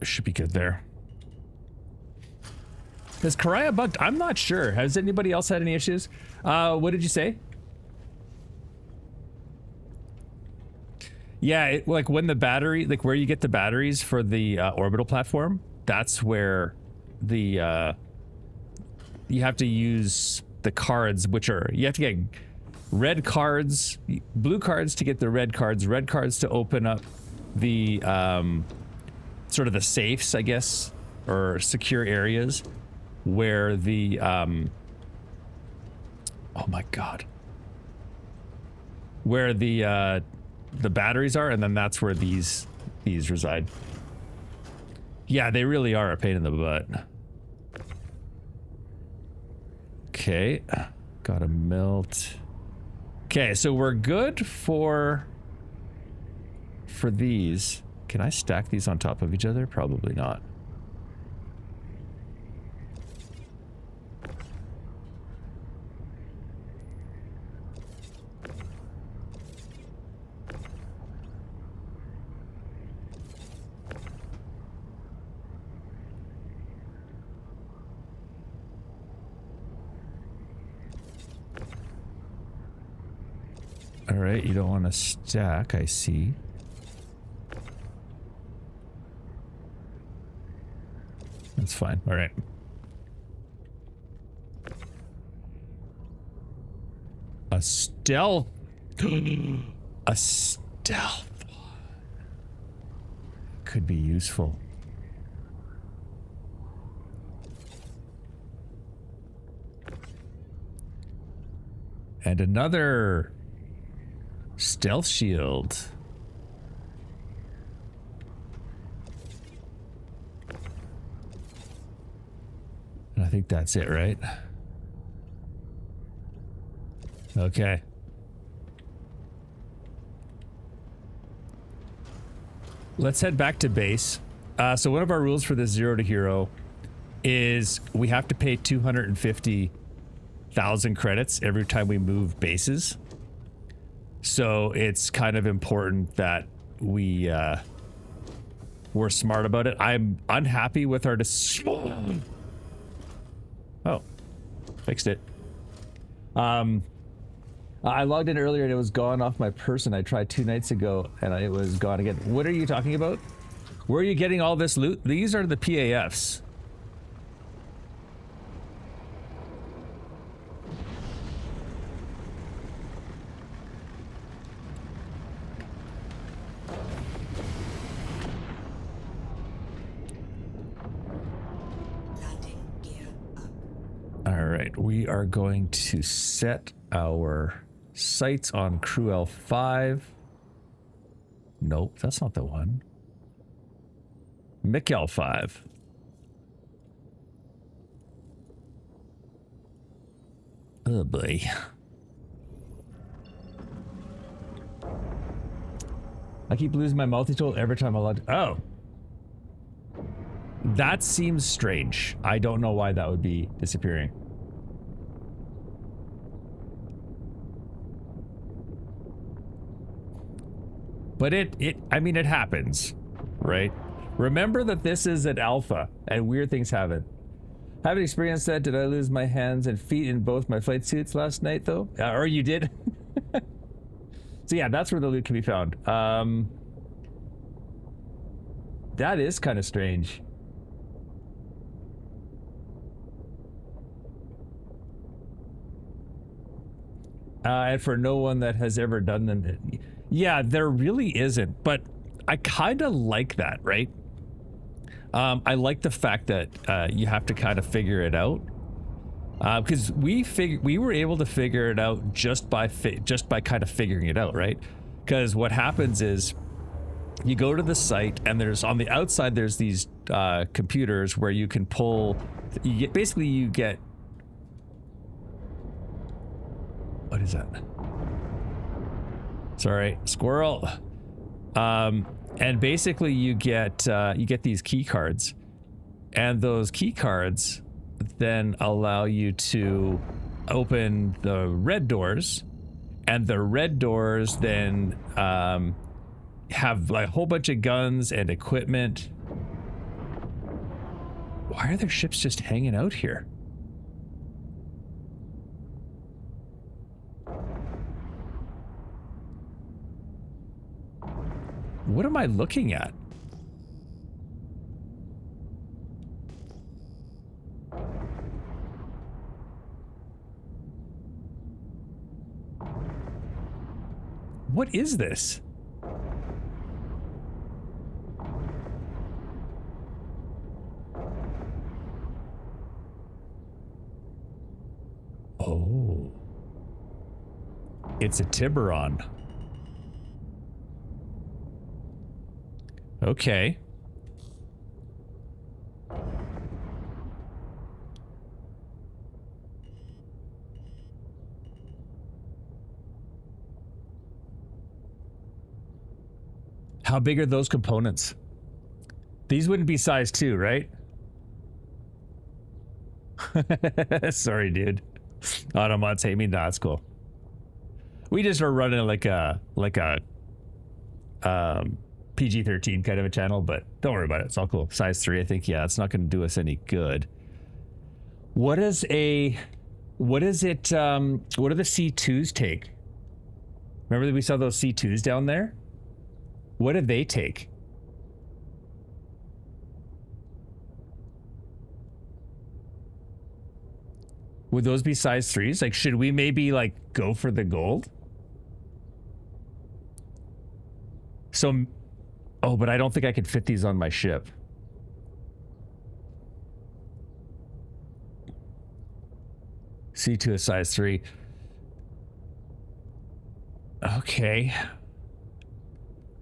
Should be good there. Is Karaya bugged? I'm not sure. Has anybody else had any issues? What did you say? Yeah, like when the battery, like where you get the batteries for the orbital platform, that's where the you have to use the cards, which are, you have to get red cards, blue cards to get the red cards to open up the sort of the safes, I guess, or secure areas where the oh my god, where the batteries are, and then that's where these reside. Yeah, they really are a pain in the butt. Okay, gotta melt. Okay, so we're good for these. Can I stack these on top of each other? Probably not. All right, you don't want to stack, I see. That's fine. All right. A stealth. A stealth. Could be useful. And another stealth shield. And I think that's it, right? Okay. Let's head back to base. So one of our rules for this Zero to Hero is we have to pay 250,000 credits every time we move bases. So it's kind of important that we're smart about it. I'm unhappy with our Oh, fixed it. I logged in earlier and it was gone off my person. I tried 2 nights ago and it was gone again. What are you talking about? Where are you getting all this loot? These are the PAFs. We are going to set our sights on Crew L5. Nope, that's not the one. Mick L5. Oh boy. I keep losing my multi-tool every time I log. Oh. That seems strange. I don't know why that would be disappearing. But I mean, it happens, right? Remember that this is an alpha and weird things happen. Haven't experienced that. Did I lose my hands and feet in both my flight suits last night though? Or you did? So yeah, that's where the loot can be found. That is kind of strange. And for no one that has ever done them. Yeah, there really isn't, but I kind of like that, right? I like the fact that you have to kind of figure it out, because we were able to figure it out just by kind of figuring it out, right? Because what happens is you go to the site and there's on the outside there's these computers where you can pull. You get what is that? Sorry, squirrel. And basically you get these key cards, and those key cards then allow you to open the red doors, and the red doors then have like a whole bunch of guns and equipment. Why are their ships just hanging out here? What am I looking at? What is this? Oh. It's a Tiburon. Okay. How big are those components? These wouldn't be size 2, right? Sorry, dude. Automods hate me. Nah, it's cool. We just are running like a PG-13 kind of a channel, but don't worry about it. It's all cool. Size 3, I think. Yeah, it's not going to do us any good. What do the C2s take? Remember that we saw those C2s down there? What did they take? Would those be size 3s? Like, should we maybe like go for the gold? So, oh, but I don't think I could fit these on my ship. C2 is size 3. Okay.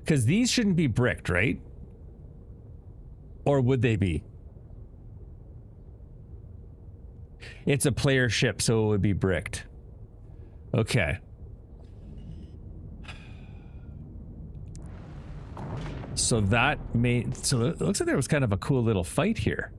Because these shouldn't be bricked, right? Or would they be? It's a player ship, so it would be bricked. Okay. So that made... So it looks like there was kind of a cool little fight here.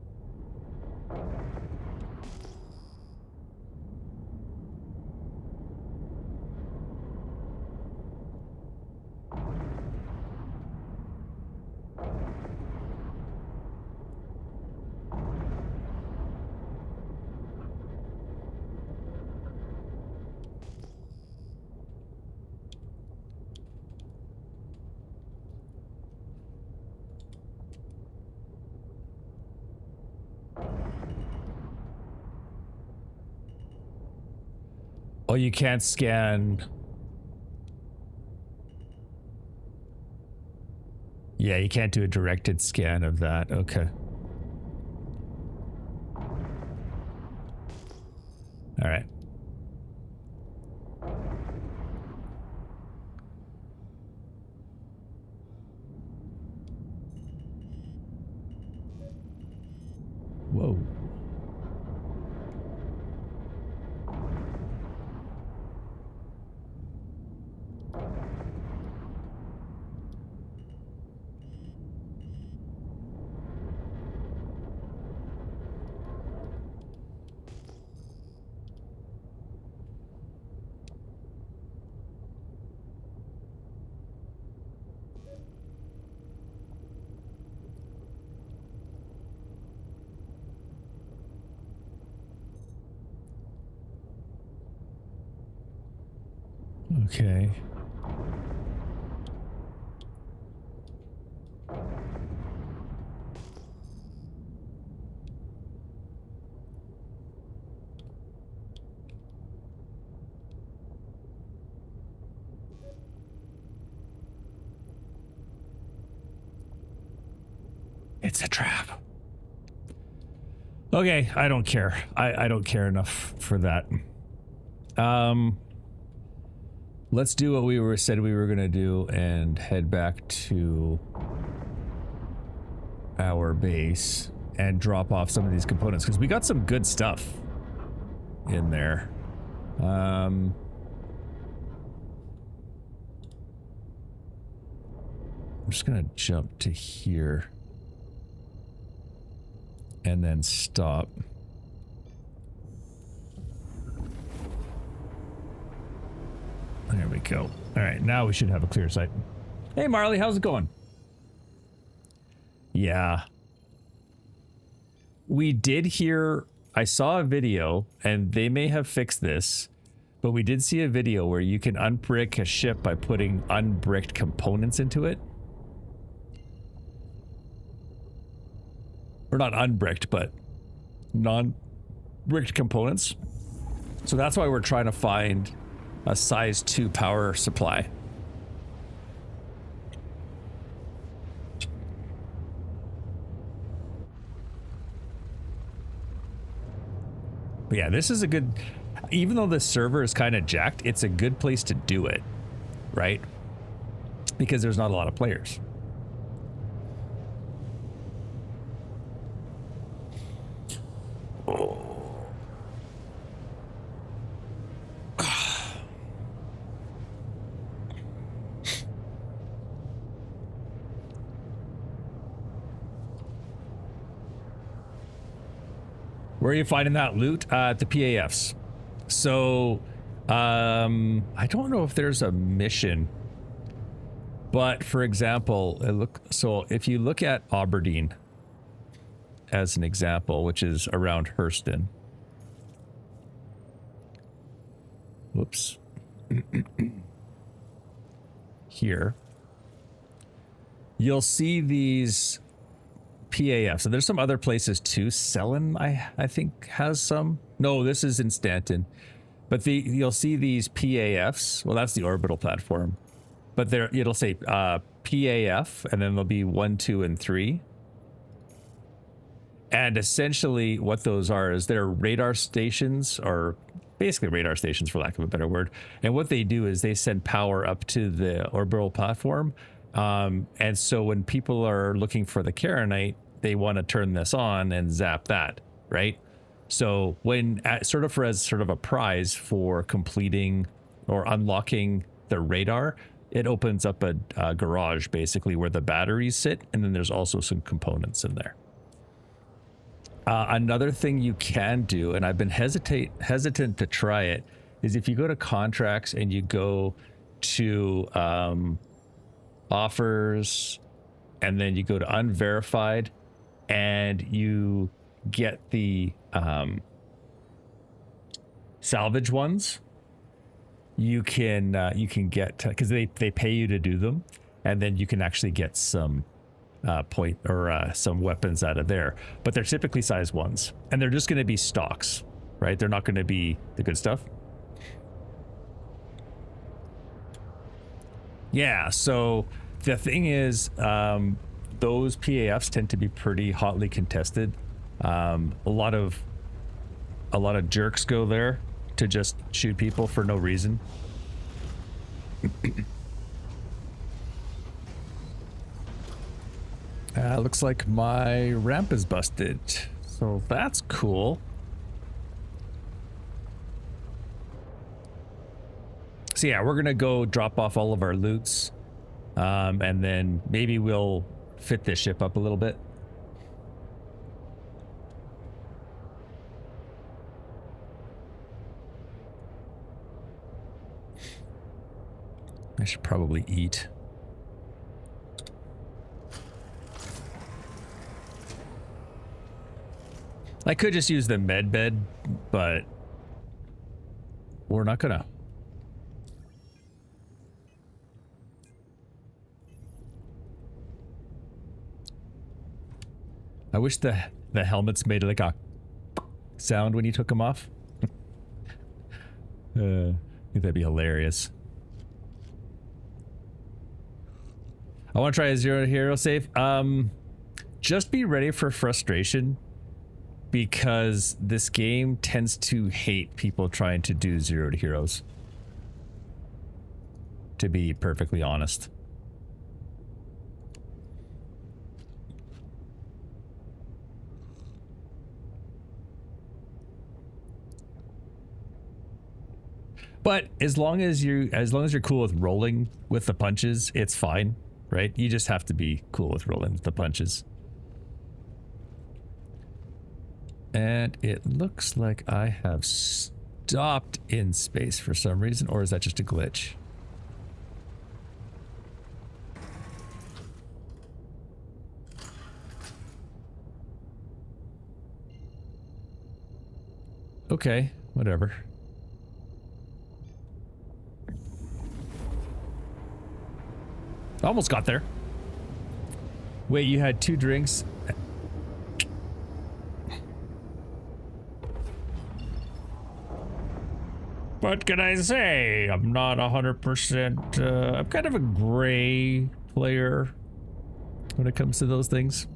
Oh, you can't scan. Yeah, you can't do a directed scan of that. Okay. All right. Whoa. Okay. It's a trap. Okay, I don't care. I don't care enough for that. Let's do what we said we were gonna do and head back to our base and drop off some of these components because we got some good stuff in there. I'm just gonna jump to here and then stop. There we go. All right, now we should have a clear sight. Hey, Marley, how's it going? Yeah. We did hear, I saw a video, and they may have fixed this, but we did see a video where you can unbrick a ship by putting unbricked components into it. Or not unbricked, but non-bricked components. So that's why we're trying to find a size 2 power supply. But yeah, this is a good, even though the server is kind of jacked, it's a good place to do it, right? Because there's not a lot of players. Where are you finding that loot? At the PAFs. So, I don't know if there's a mission, but for example, so if you look at Aberdeen as an example, which is around Hurston. Whoops. Here. You'll see these PAF. So there's some other places too. Selen, I think, has some. No, this is in Stanton. But you'll see these PAFs. Well, that's the orbital platform. But there, it'll say PAF, and then there'll be 1, 2, and 3. And essentially, what those are is they're radar stations, or basically radar stations, for lack of a better word. And what they do is they send power up to the orbital platform. And so when people are looking for the Karenite, they want to turn this on and zap that, right? So when sort of a prize for completing or unlocking the radar, it opens up a garage basically where the batteries sit, and then there's also some components in there. Another thing you can do, and I've been hesitant to try it, is if you go to contracts and you go to offers, and then you go to unverified, and you get the salvage ones. You can get, because they pay you to do them, and then you can actually get some point or some weapons out of there. But they're typically size 1s, and they're just going to be stocks, right? They're not going to be the good stuff. Yeah, so the thing is, those PAFs tend to be pretty hotly contested. A lot of jerks go there to just shoot people for no reason. Looks like my ramp is busted, so that's cool. So yeah, we're gonna go drop off all of our loots, and then maybe we'll fit this ship up a little bit. I should probably eat. I could just use the med bed, but we're not gonna. I wish the helmets made like a sound when you took them off. I think that'd be hilarious. I want to try a zero hero save. Just be ready for frustration, because this game tends to hate people trying to do 0 to heroes, to be perfectly honest. But as long as you're cool with rolling with the punches, it's fine, right? You just have to be cool with rolling with the punches. And it looks like I have stopped in space for some reason, or is that just a glitch? Okay, whatever. Almost got there. Wait, you had 2 drinks? What can I say? I'm not 100%. I'm kind of a gray player when it comes to those things.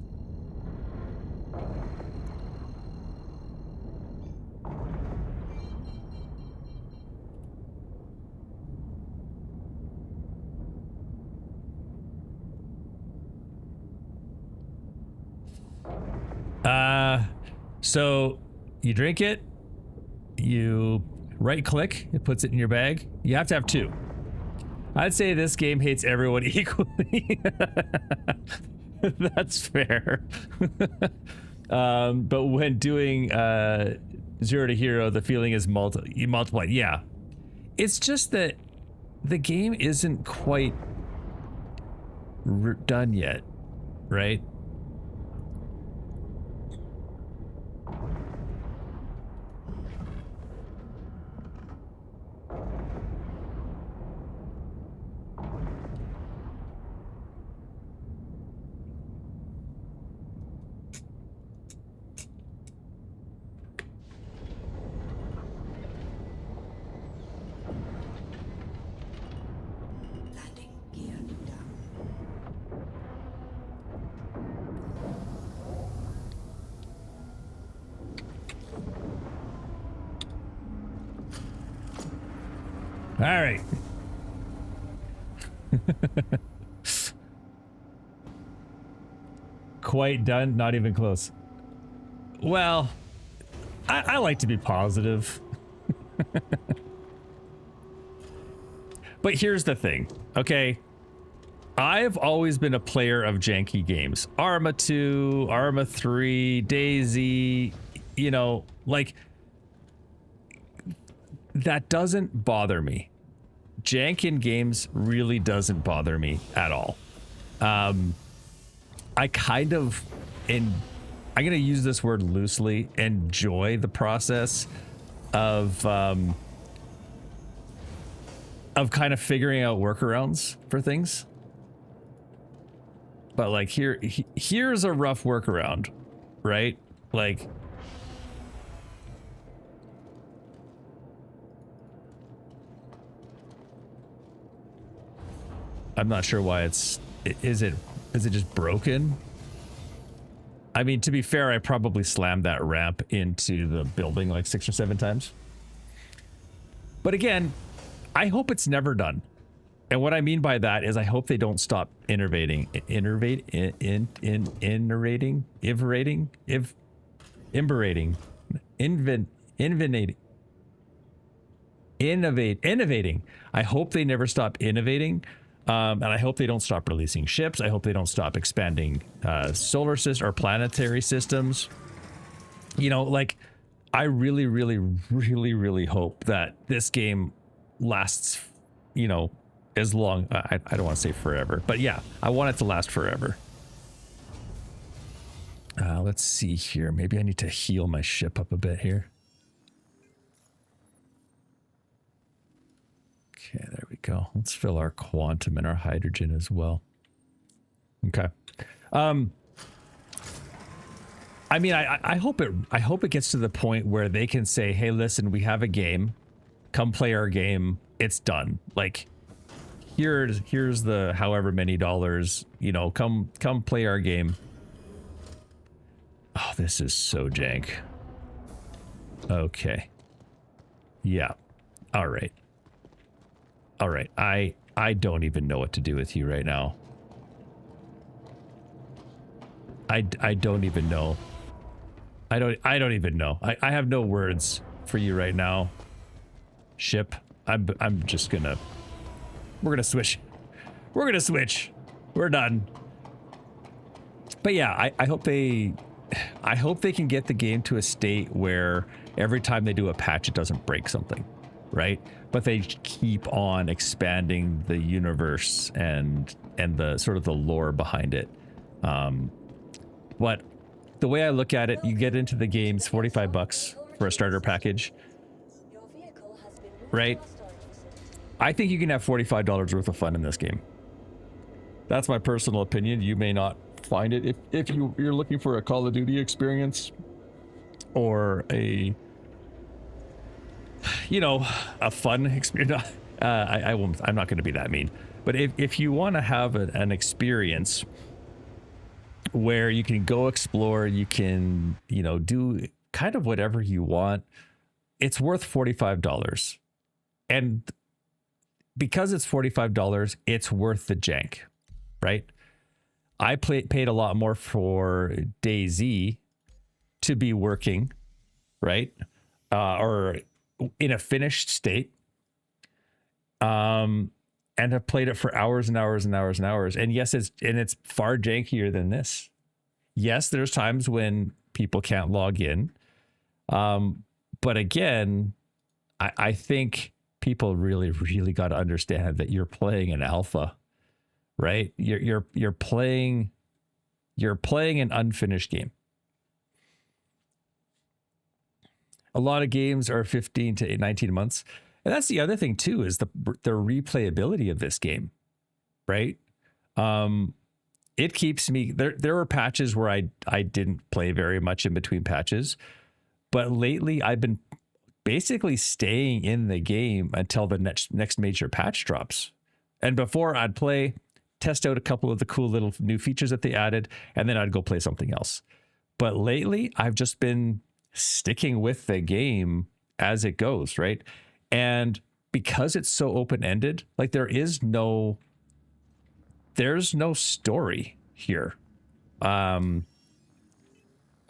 So you drink it, you right click, it puts it in your bag. You have to have 2. I'd say this game hates everyone equally. That's fair. But when doing 0 to hero, the feeling is multiplied. Yeah. It's just that the game isn't quite done yet, right? Landing gear down. All right. Quite done, not even close. Well, I like to be positive. But here's the thing, okay? I've always been a player of janky games. Arma 2, Arma 3, DayZ, you know, like, that doesn't bother me. Jank in games really doesn't bother me at all. I kind of, I'm going to use this word loosely, enjoy the process of kind of figuring out workarounds for things. But like here's a rough workaround, right? Like, I'm not sure why is it just broken? I mean, to be fair, I probably slammed that ramp into the building like 6 or 7 times. But again, I hope it's never done. And what I mean by that is I hope they don't stop innovating, innovating. I hope they never stop innovating. And I hope they don't stop releasing ships. I hope they don't stop expanding solar system or planetary systems. You know, like, I really, really, really, really hope that this game lasts, you know, as long. I don't want to say forever, but yeah, I want it to last forever. Let's see here. Maybe I need to heal my ship up a bit here. Okay, there we go. Let's fill our quantum and our hydrogen as well. Okay. I mean, I hope it gets to the point where they can say, "Hey, listen, we have a game. Come play our game. It's done. Like, here's the however many dollars, you know, come play our game." Oh, this is so jank. Okay. Yeah. All right. All right. I don't even know what to do with you right now. I don't even know. I don't even know. I have no words for you right now. Ship. I'm just gonna. We're gonna switch. We're gonna switch. We're done. But yeah, I hope they can get the game to a state where every time they do a patch, it doesn't break something, right? But they keep on expanding the universe and the sort of the lore behind it. But the way I look at it, you get into the game's $45 for a starter package, right? I think you can have $45 worth of fun in this game. That's my personal opinion. You may not find it if you're looking for a Call of Duty experience or a, you know, a fun experience. I won't. I'm not going to be that mean. But if you want to have an experience where you can go explore, you can, you know, do kind of whatever you want, it's worth $45. And because it's $45, it's worth the jank, right? I paid a lot more for DayZ to be working, right? Or in a finished state. And have played it for hours and hours and hours and hours. And yes, it's far jankier than this. Yes, there's times when people can't log in. But again, I think people really, really got to understand that you're playing an alpha, right? You're playing an unfinished game. A lot of games are 15 to 19 months. And that's the other thing too, is the replayability of this game, right? It keeps me, there were patches where I didn't play very much in between patches, but lately I've been basically staying in the game until the next major patch drops. And before I'd play, test out a couple of the cool little new features that they added, and then I'd go play something else. But lately I've just been sticking with the game as it goes, right? And because it's so open-ended, like there's no story here. I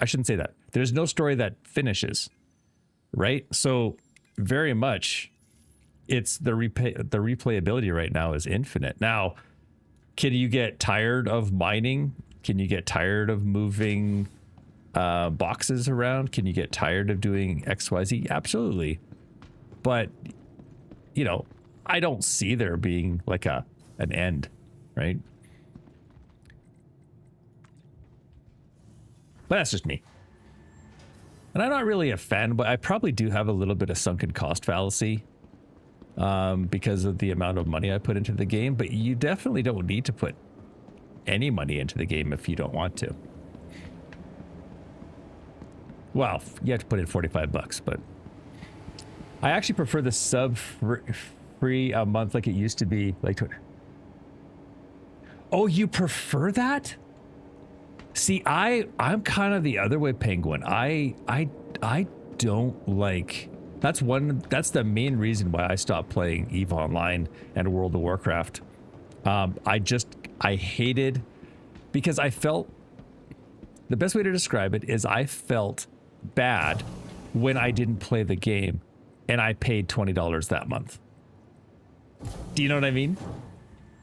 shouldn't say that. There's no story that finishes, right? So very much it's the replayability right now is infinite. Now, can you get tired of mining? Can you get tired of moving boxes around? Can you get tired of doing XYZ? Absolutely. But, you know, I don't see there being like an end, right? But that's just me. And I'm not really a fan, but I probably do have a little bit of sunken cost fallacy because of the amount of money I put into the game. But you definitely don't need to put any money into the game if you don't want to. Well, you have to put in $45, but I actually prefer the sub free a month like it used to be. Like, oh, you prefer that? See, I'm kind of the other way, Penguin. I don't like. That's the main reason why I stopped playing EVE Online and World of Warcraft. I hated, because I felt, the best way to describe it is I felt bad when I didn't play the game and I paid $20 that month. Do you know what I mean?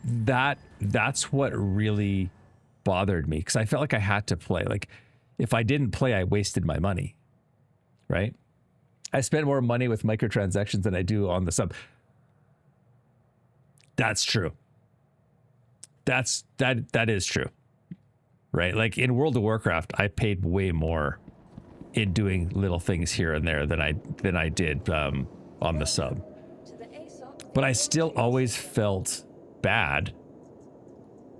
That's what really bothered me, because I felt like I had to play. Like, if I didn't play, I wasted my money, right? I spent more money with microtransactions than I do on the sub. That's true. That is true, right? Like in World of Warcraft, I paid way more in doing little things here and there than I did on the sub. But I still always felt bad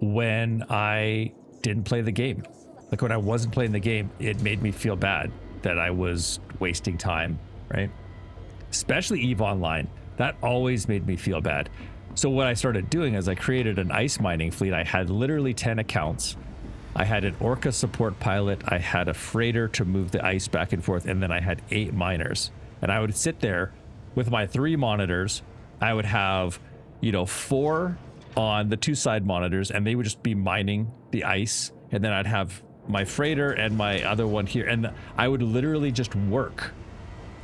when I didn't play the game. Like when I wasn't playing the game, it made me feel bad that I was wasting time, right? Especially EVE Online. That always made me feel bad. So what I started doing is I created an ice mining fleet. I had literally 10 accounts. I had an Orca support pilot. I had a freighter to move the ice back and forth. And then I had 8 miners. And I would sit there with my 3 monitors. I would have, 4 on the 2 side monitors, and they would just be mining the ice. And then I'd have my freighter and my other one here. And I would literally just work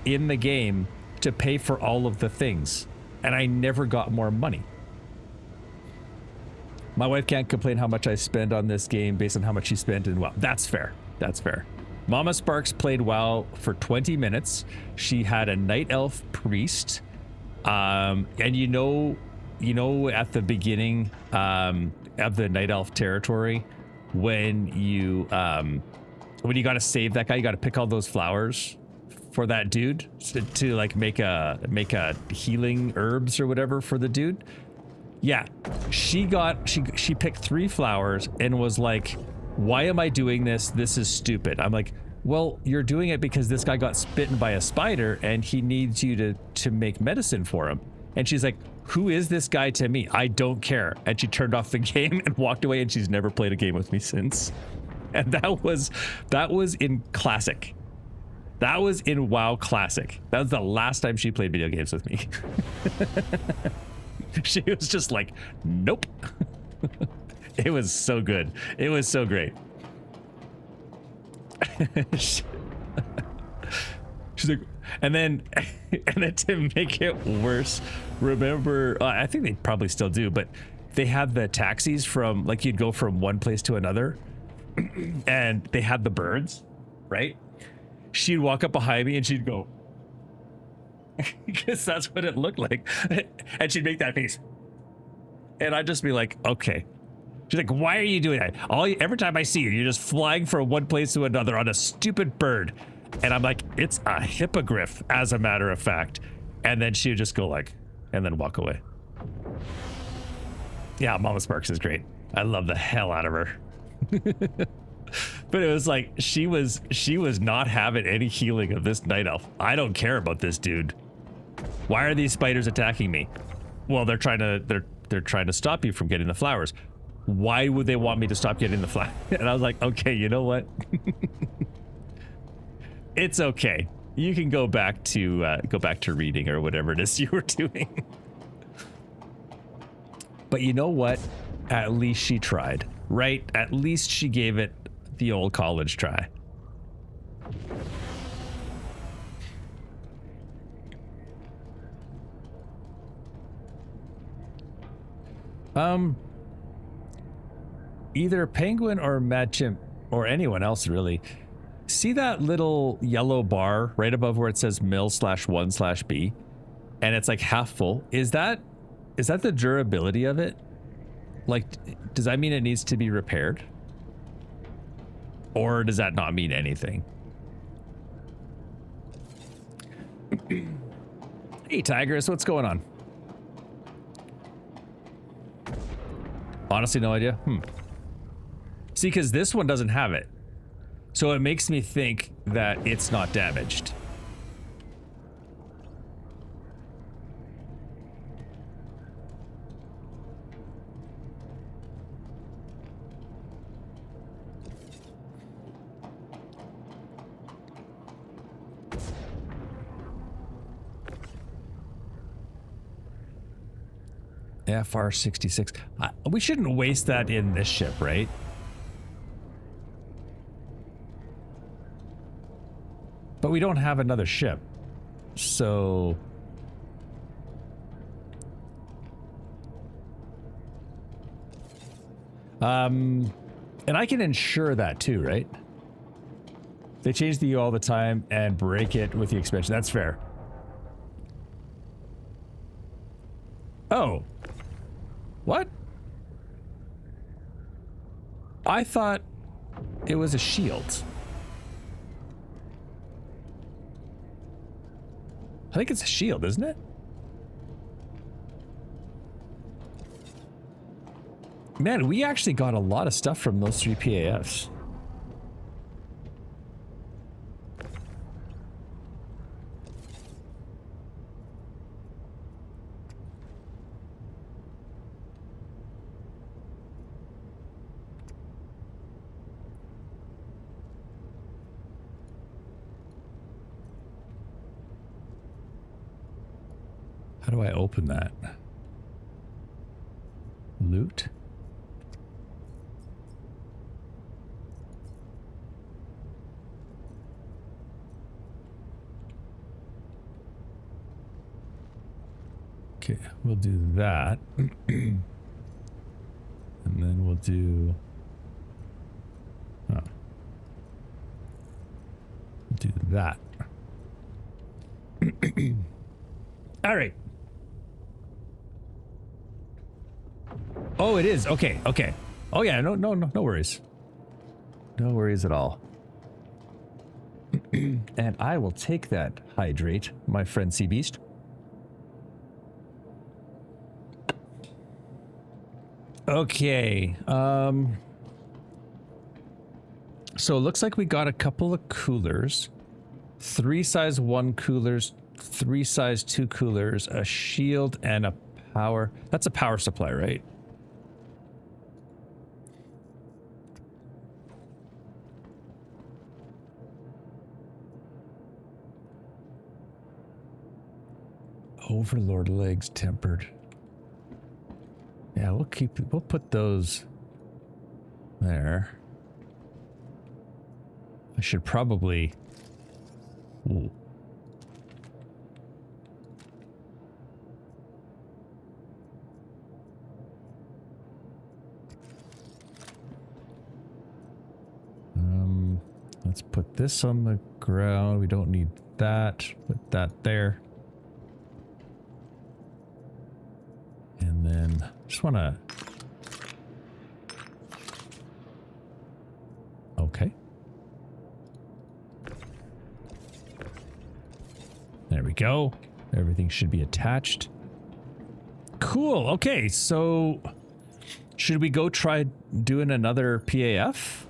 in the game to pay for all of the things. And I never got more money. My wife can't complain how much I spend on this game based on how much she spent in WoW. That's fair. That's fair. Mama Sparks played WoW for 20 minutes. She had a Night Elf priest. And at the beginning of the Night Elf territory, when you got to save that guy, you got to pick all those flowers for that dude to like make a healing herbs or whatever for the dude. Yeah, she picked 3 flowers and was like, why am I doing this? This is stupid. I'm like, well, you're doing it because this guy got bitten by a spider and he needs you to make medicine for him. And she's like, who is this guy to me? I don't care. And she turned off the game and walked away, and she's never played a game with me since. And that was in Classic. That was in WoW Classic. That was the last time she played video games with me. She was just like, nope. It was so good. It was so great. She's like, and then to make it worse, remember, I think they probably still do, but they had the taxis from, like, you'd go from one place to another, and they had the birds, right? She'd walk up behind me and she'd go, because that's what it looked like. And she'd make that face. And I'd just be like, okay. She's like, why are you doing that? Every time I see you, you're just flying from one place to another on a stupid bird. And I'm like, it's a hippogriff, as a matter of fact. And then she would just go like, and then walk away. Yeah, Mama Sparks is great. I love the hell out of her. But it was like, she was not having any healing of this night elf. I don't care about this dude. Why are these spiders attacking me? Well, they're trying to stop you from getting the flowers. Why would they want me to stop getting the flowers? And I was like, okay, you know what? It's okay. You can go back to reading or whatever it is you were doing. But you know what? At least she tried, right? At least she gave it the old college try. Either Penguin or Mad Chimp or anyone else really. See that little yellow bar right above where it says mill/1/B, and it's like half full. Is that the durability of it? Like, does that mean it needs to be repaired? Or does that not mean anything? Hey, Tigress, what's going on? Honestly, no idea. See, because this one doesn't have it. So it makes me think that it's not damaged. FR66. We shouldn't waste that in this ship, right? But we don't have another ship. So... and I can insure that too, right? They change the U all the time and break it with the expansion. That's fair. Oh. What? I thought it was a shield. I think it's a shield, isn't it? Man, we actually got a lot of stuff from those 3 PAFs. How do I open that? Loot? Okay, we'll do that. And then we'll do... Oh. Do that. All right. Oh, it is. Okay, okay. Oh yeah, no worries. No worries at all. And I will take that hydrate, my friend Sea Beast. Okay. So it looks like we got a couple of coolers. 3 size 1 coolers, 3 size 2 coolers, a shield, and a power. That's a power supply, right? Overlord legs tempered. Yeah, we'll put those there. I should probably... Ooh. Let's put this on the ground. We don't need that. Put that there. And then just want to... Okay. There we go. Everything should be attached. Cool. Okay, so should we go try doing another PAF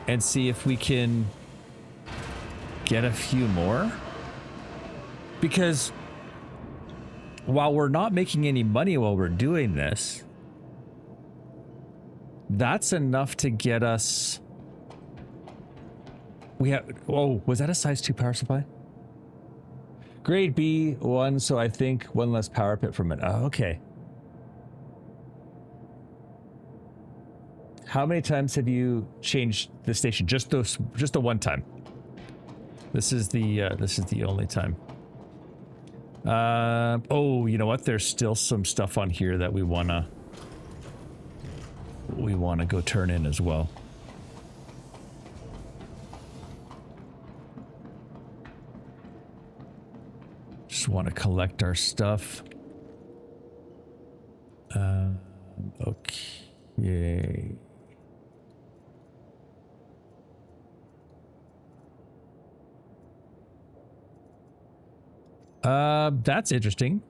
and see if we can get a few more? Because while we're not making any money while we're doing this, that's enough to get us... We have... Oh, was that a size 2 power supply? Grade B1, so I think 1 less power pit from it. Oh, okay. How many times have you changed the station? Just the one time. This is the only time. Oh, you know what? There's still some stuff on here that we wanna go turn in as well. Just want to collect our stuff. Okay. That's interesting.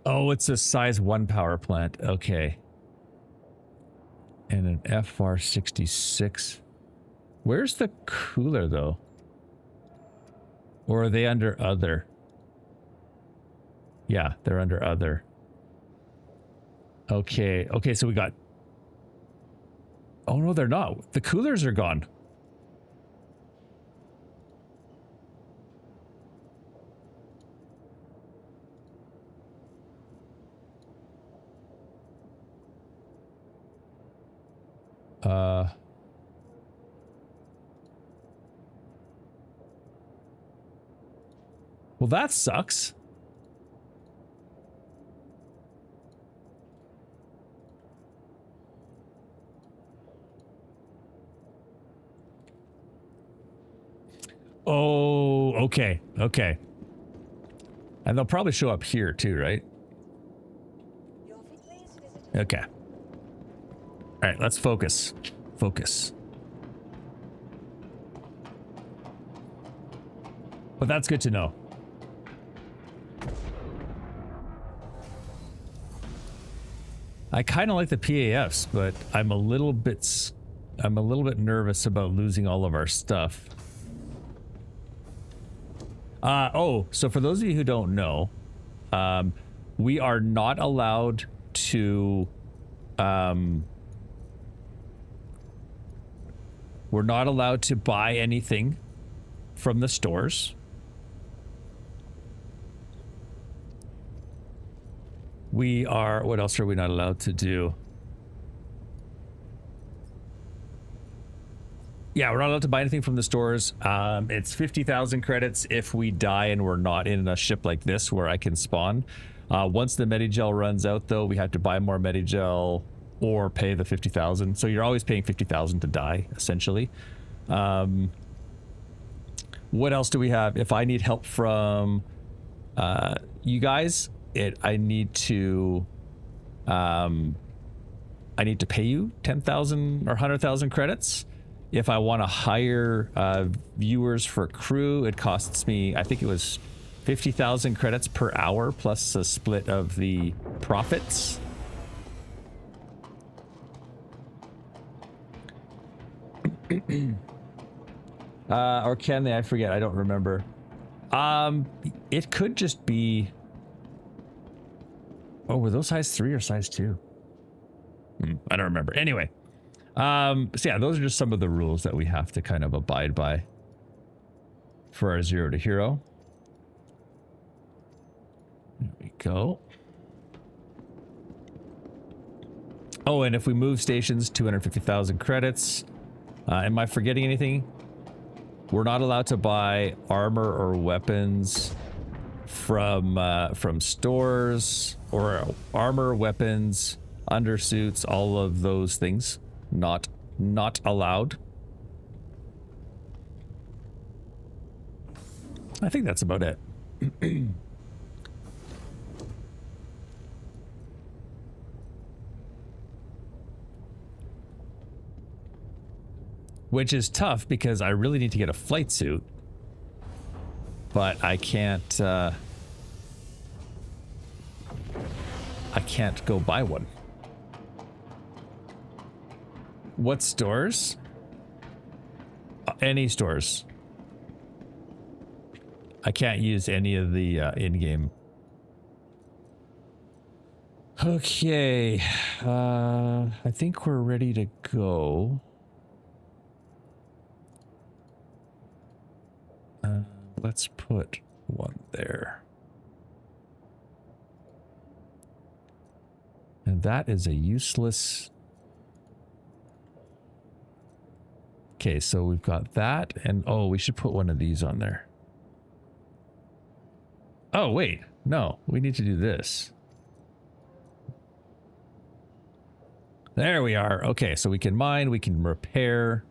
Oh, it's a size 1 power plant. Okay. And an FR66. Where's the cooler, though? Or are they under other? Yeah, they're under other. Okay. Okay, so we got... Oh, no, they're not. The coolers are gone. Well, that sucks. Oh, okay. Okay. And they'll probably show up here too, right? Okay. All right, let's focus. Focus. But that's good to know. I kind of like the PAFs, but I'm a little bit nervous about losing all of our stuff. Oh, so for those of you who don't know, we are not allowed to, we're not allowed to buy anything from the stores. We are, what else are we not allowed to do? Yeah, we're not allowed to buy anything from the stores. It's 50,000 credits if we die and we're not in a ship like this where I can spawn. Once the Medigel runs out, though, we have to buy more Medigel or pay the 50,000. So you're always paying 50,000 to die, essentially. What else do we have? If I need help from you guys, I need to pay you 10,000 or 100,000 credits. If I want to hire viewers for crew, it costs me, I think it was 50,000 credits per hour plus a split of the profits. Or can they? I forget. I don't remember. It could just be. Oh, were those size 3 or size 2? I don't remember. Anyway, so yeah, those are just some of the rules that we have to kind of abide by for our 0 to hero. There we go. Oh, and if we move stations, 250,000 credits. Am I forgetting anything? We're not allowed to buy armor or weapons from stores, or armor, weapons, undersuits, all of those things. Not allowed. I think that's about it. Which is tough because I really need to get a flight suit, but I can't go buy one. What stores? Any stores. I can't use any of the in-game. Okay, I think we're ready to go. Let's put one there. And that is a useless... Okay, so we've got that, and oh, we should put one of these on there. Oh, wait. No, we need to do this. There we are. Okay, so we can mine, we can repair.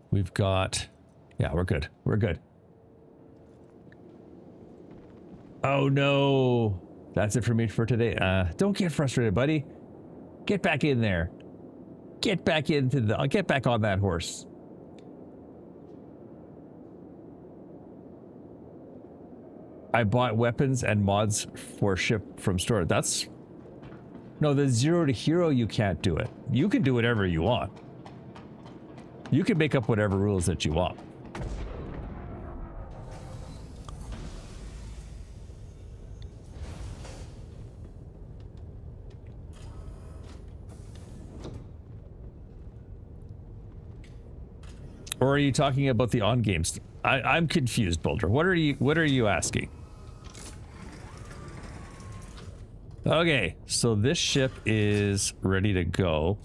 We've got... Yeah, we're good. We're good. Oh no. That's it for me for today. Don't get frustrated, buddy. Get back in there. Get back into the... get back on that horse. I bought weapons and mods for ship from store. That's... No, the 0 to hero, you can't do it. You can do whatever you want. You can make up whatever rules that you want. Or are you talking about the on-game stuff? I'm confused, Boulder. What are you asking? Okay, so this ship is ready to go.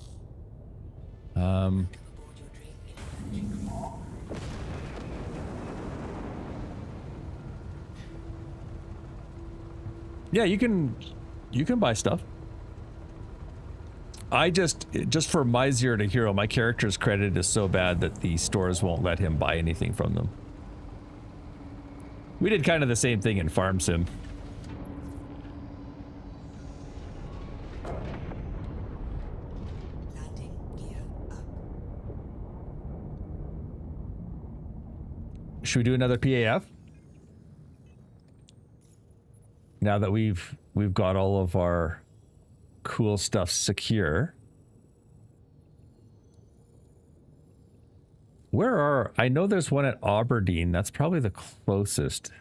Yeah, you can buy stuff. I just for my 0 to hero, my character's credit is so bad that the stores won't let him buy anything from them. We did kind of the same thing in Farm Sim. Landing gear up. Should we do another PAF? Now that we've got all of our cool stuff secure. I know there's one at Aberdeen. That's probably the closest.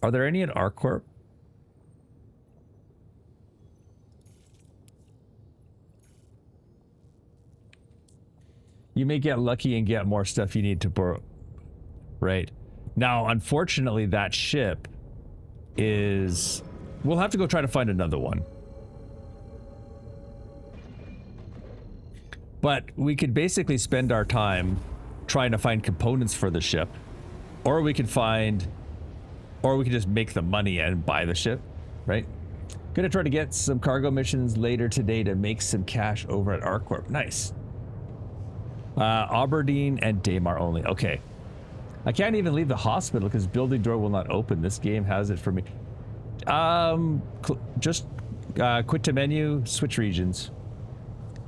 Are there any at ArcCorp? You may get lucky and get more stuff you need to borrow. Right. Now, unfortunately, that ship is... We'll have to go try to find another one. But we could basically spend our time trying to find components for the ship. Or we could just make the money and buy the ship, right? Gonna try to get some cargo missions later today to make some cash over at ArcCorp. Nice. Aberdeen and Daymar only. Okay. I can't even leave the hospital because building door will not open. This game has it for me. Just quit to menu, switch regions.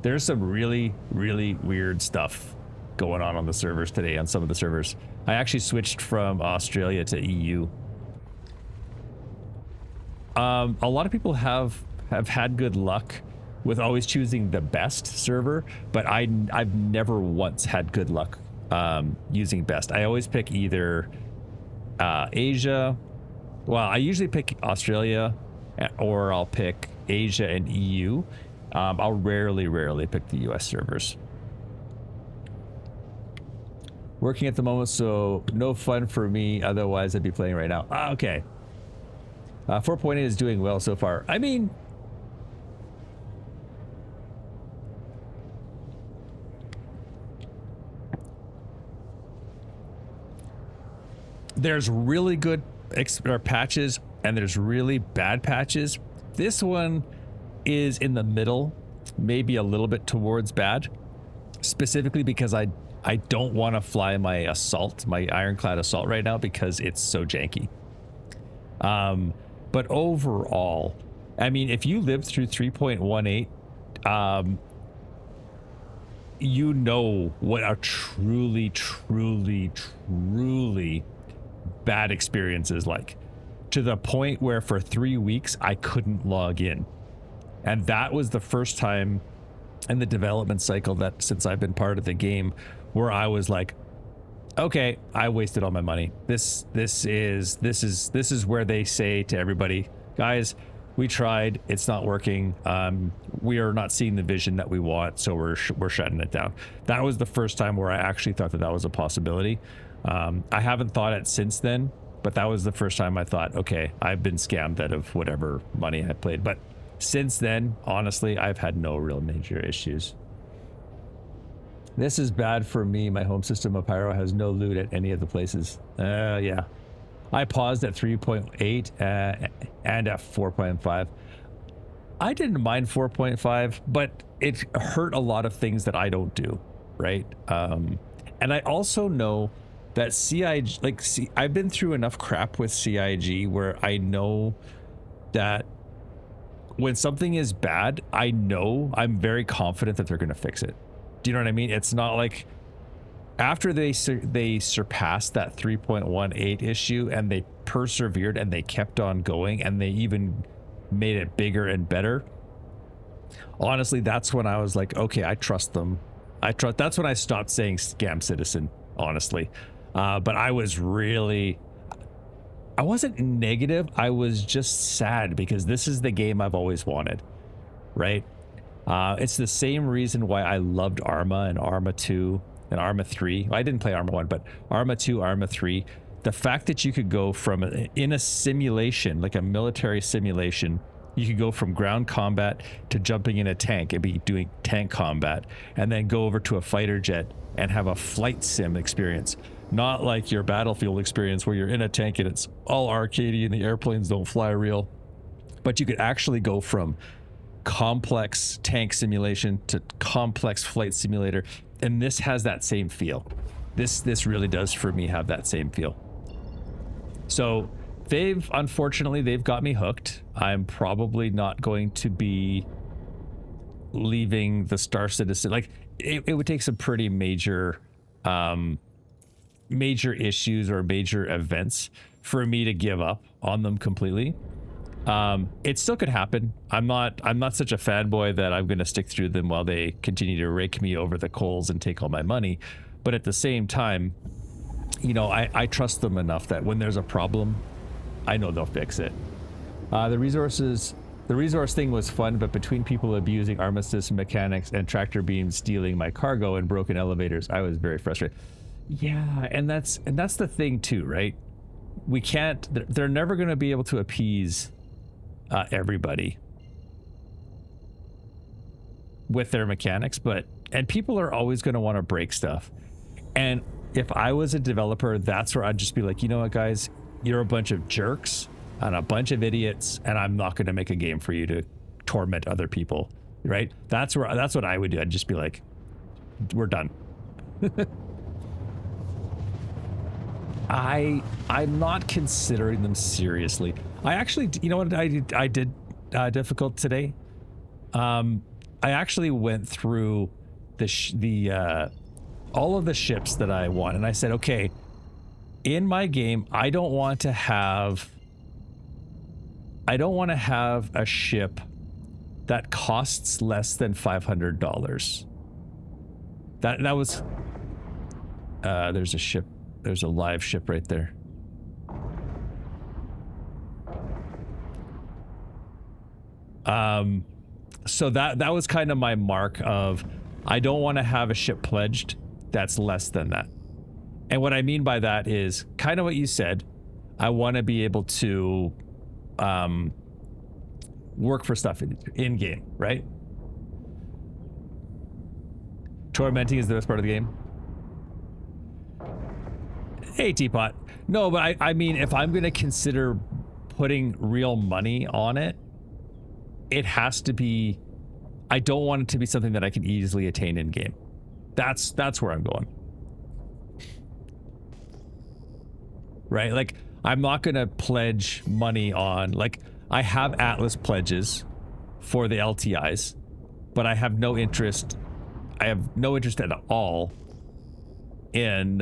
There's some really, really weird stuff going on the servers today on some of the servers. I actually switched from Australia to EU. A lot of people have had good luck with always choosing the best server, but I've never once had good luck using best. I always pick either Asia. Well, I usually pick Australia, or I'll pick Asia and EU. I'll rarely pick the US servers. Working at the moment, so no fun for me. Otherwise, I'd be playing right now. Okay. 4.8 is doing well so far. I mean, there's really good patches and there's really bad patches. This one is in the middle, maybe a little bit towards bad, specifically because I don't want to fly my assault, my ironclad assault right now because it's so janky. But overall, I mean, if you lived through 3.18, you know what a truly bad experience is like, to the point where for 3 weeks I couldn't log in. And that was the first time in the development cycle that since I've been part of the game where I was like, okay, I wasted all my money. This is where they say to everybody, guys, we tried, it's not working. We are not seeing the vision that we want, so we're shutting it down. That was the first time where I actually thought that was a possibility. I haven't thought it since then, but that was the first time I thought, okay, I've been scammed out of whatever money I played. But since then, honestly, I've had no real major issues. This is bad for me. My home system of Pyro has no loot at any of the places. Yeah. I paused at 3.8 and at 4.5. I didn't mind 4.5, but it hurt a lot of things that I don't do, right? And I also know that CIG, I've been through enough crap with CIG where I know that when something is bad, I'm very confident that they're going to fix it. Do you know what I mean? It's not like after they surpassed that 3.18 issue and they persevered and they kept on going and they even made it bigger and better. Honestly, that's when I was like, okay, I trust them. That's when I stopped saying scam citizen, honestly. But I wasn't negative. I was just sad because this is the game I've always wanted, right? It's the same reason why I loved Arma and Arma 2 and Arma 3. Well, I didn't play Arma 1, but Arma 2, Arma 3. The fact that you could go from, in a simulation, like a military simulation, you could go from ground combat to jumping in a tank and be doing tank combat, and then go over to a fighter jet and have a flight sim experience. Not like your Battlefield experience where you're in a tank and it's all arcadey and the airplanes don't fly real. But you could actually go from complex tank simulation to complex flight simulator, and this has that same feel. This really does for me have that same feel. So unfortunately they've got me hooked. I'm probably not going to be leaving the Star Citizen. Like it would take some pretty major issues or major events for me to give up on them completely. It still could happen. I'm not such a fanboy that I'm going to stick through them while they continue to rake me over the coals and take all my money. But at the same time, you know, I trust them enough that when there's a problem, I know they'll fix it. The resource thing was fun, but between people abusing Armistice mechanics and tractor beams stealing my cargo and broken elevators, I was very frustrated. Yeah, and that's the thing too, right? We can't. They're never going to be able to appease everybody with their mechanics, and people are always going to want to break stuff. And if I was a developer, that's where I'd just be like, you know what, guys, you're a bunch of jerks and a bunch of idiots, and I'm not going to make a game for you to torment other people, right? That's what I would do. I'd just be like, we're done. I'm not considering them seriously. I actually, you know what I did difficult today? I actually went through all of the ships that I want, and I said, okay, in my game, I don't want to have a ship that costs less than $500. That was there's a ship, there's a live ship right there. So that was kind of my mark of, I don't want to have a ship pledged that's less than that. And what I mean by that is kind of what you said. I want to be able to work for stuff in game, right? Tormenting is the best part of the game. Hey, Teapot. No, but I mean, if I'm going to consider putting real money on it, it has to be, I don't want it to be something that I can easily attain in game. That's where I'm going. Right? Like, I'm not going to pledge money on, like, I have Atlas pledges for the LTIs, but I have no interest at all in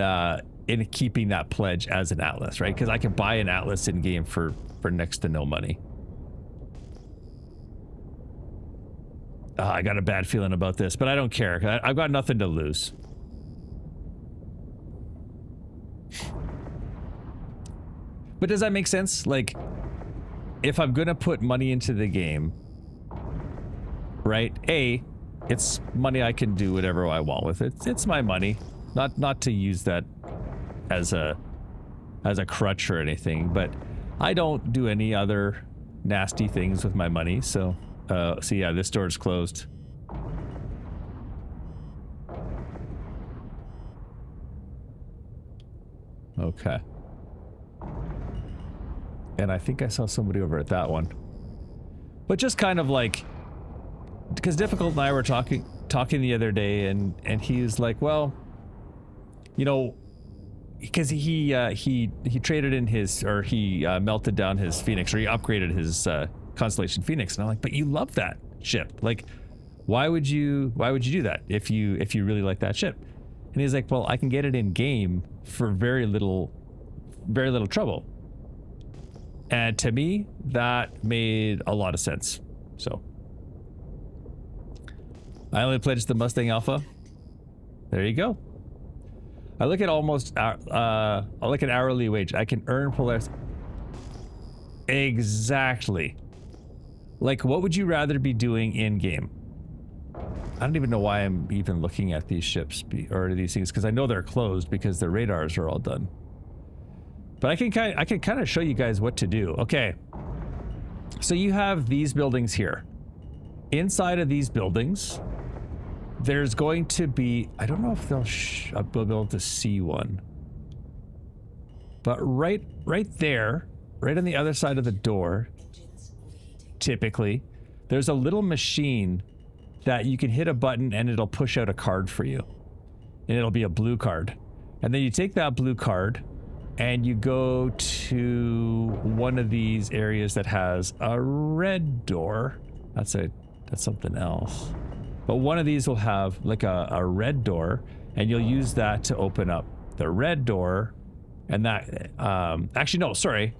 keeping that pledge as an Atlas, right? Because I can buy an Atlas in game for next to no money. I got a bad feeling about this, but I don't care. I've got nothing to lose. But does that make sense? Like, if I'm gonna put money into the game, right? It's money I can do whatever I want with it. It's my money, not to use that as a crutch or anything. But I don't do any other nasty things with my money. So yeah, this door is closed. Okay. And I think I saw somebody over at that one. But just kind of like, because Difficult and I were talking the other day, and he's like, well, you know, because he traded in his, or he melted down his Phoenix, or he upgraded his Constellation Phoenix, and I'm like, but you love that ship. Like, why would you do that if you really like that ship? And he's like, well, I can get it in game for very little trouble. And to me, that made a lot of sense. So I only pledged the Mustang Alpha. There you go. I look at I look at hourly wage. I can earn Polaris. Exactly. Like, what would you rather be doing in game? I don't even know why I'm even looking at these ships or these things, because I know they're closed because their radars are all done. But I can kind of show you guys what to do. Okay. So you have these buildings here. Inside of these buildings, there's going to be, I don't know if I'll be able to see one. But right there, right on the other side of the door, typically, there's a little machine that you can hit a button and it'll push out a card for you. And it'll be a blue card. And then you take that blue card and you go to one of these areas that has a red door. That's something else. But one of these will have like a red door, and you'll use that to open up the red door. And that, actually, no, sorry.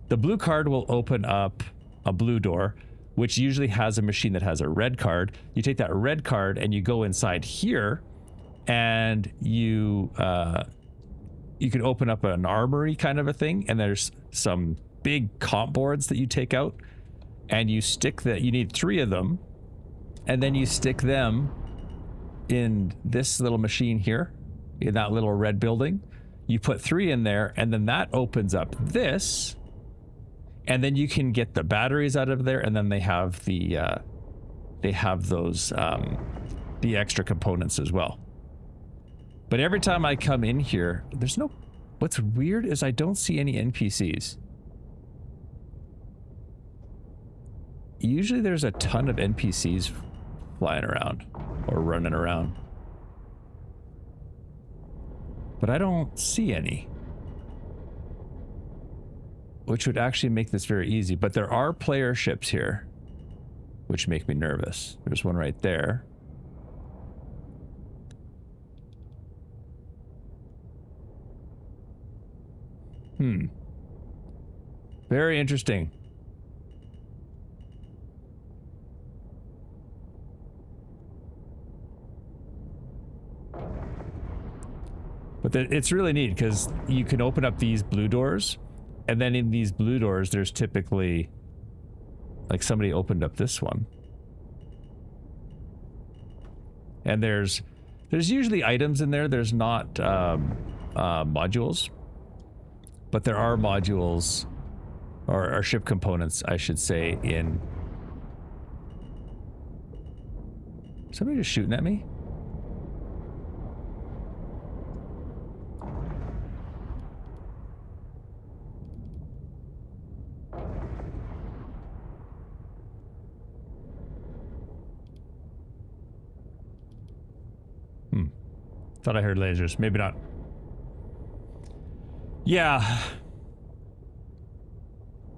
The blue card will open up a blue door, which usually has a machine that has a red card. You take that red card and you go inside here, and you can open up an armory kind of a thing, and there's some big comp boards that you take out, and you stick that, you need 3 of them, and then you stick them in this little machine here, in that little red building. You put 3 in there, and then that opens up this, and then you can get the batteries out of there, and then they have those the extra components as well. But every time I come in here, what's weird is I don't see any NPCs. Usually there's a ton of NPCs flying around or running around. But I don't see any. Which would actually make this very easy. But there are player ships here, which make me nervous. There's one right there. Very interesting. But it's really neat because you can open up these blue doors, and then in these blue doors, there's typically, like, somebody opened up this one. And there's usually items in there. There's not modules, but there are modules, or ship components, I should say, in... Somebody just shooting at me? Thought I heard lasers. Maybe not. Yeah.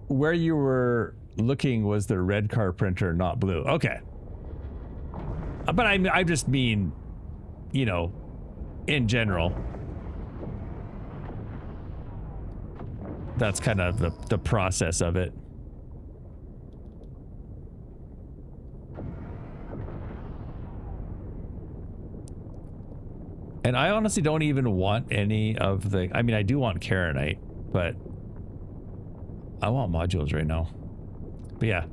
Where you were looking was the red car printer, not blue. Okay. But I just mean, you know, in general. That's kind of the process of it. And I honestly don't even want any of the... I mean, I do want Karenite, but I want modules right now. But yeah,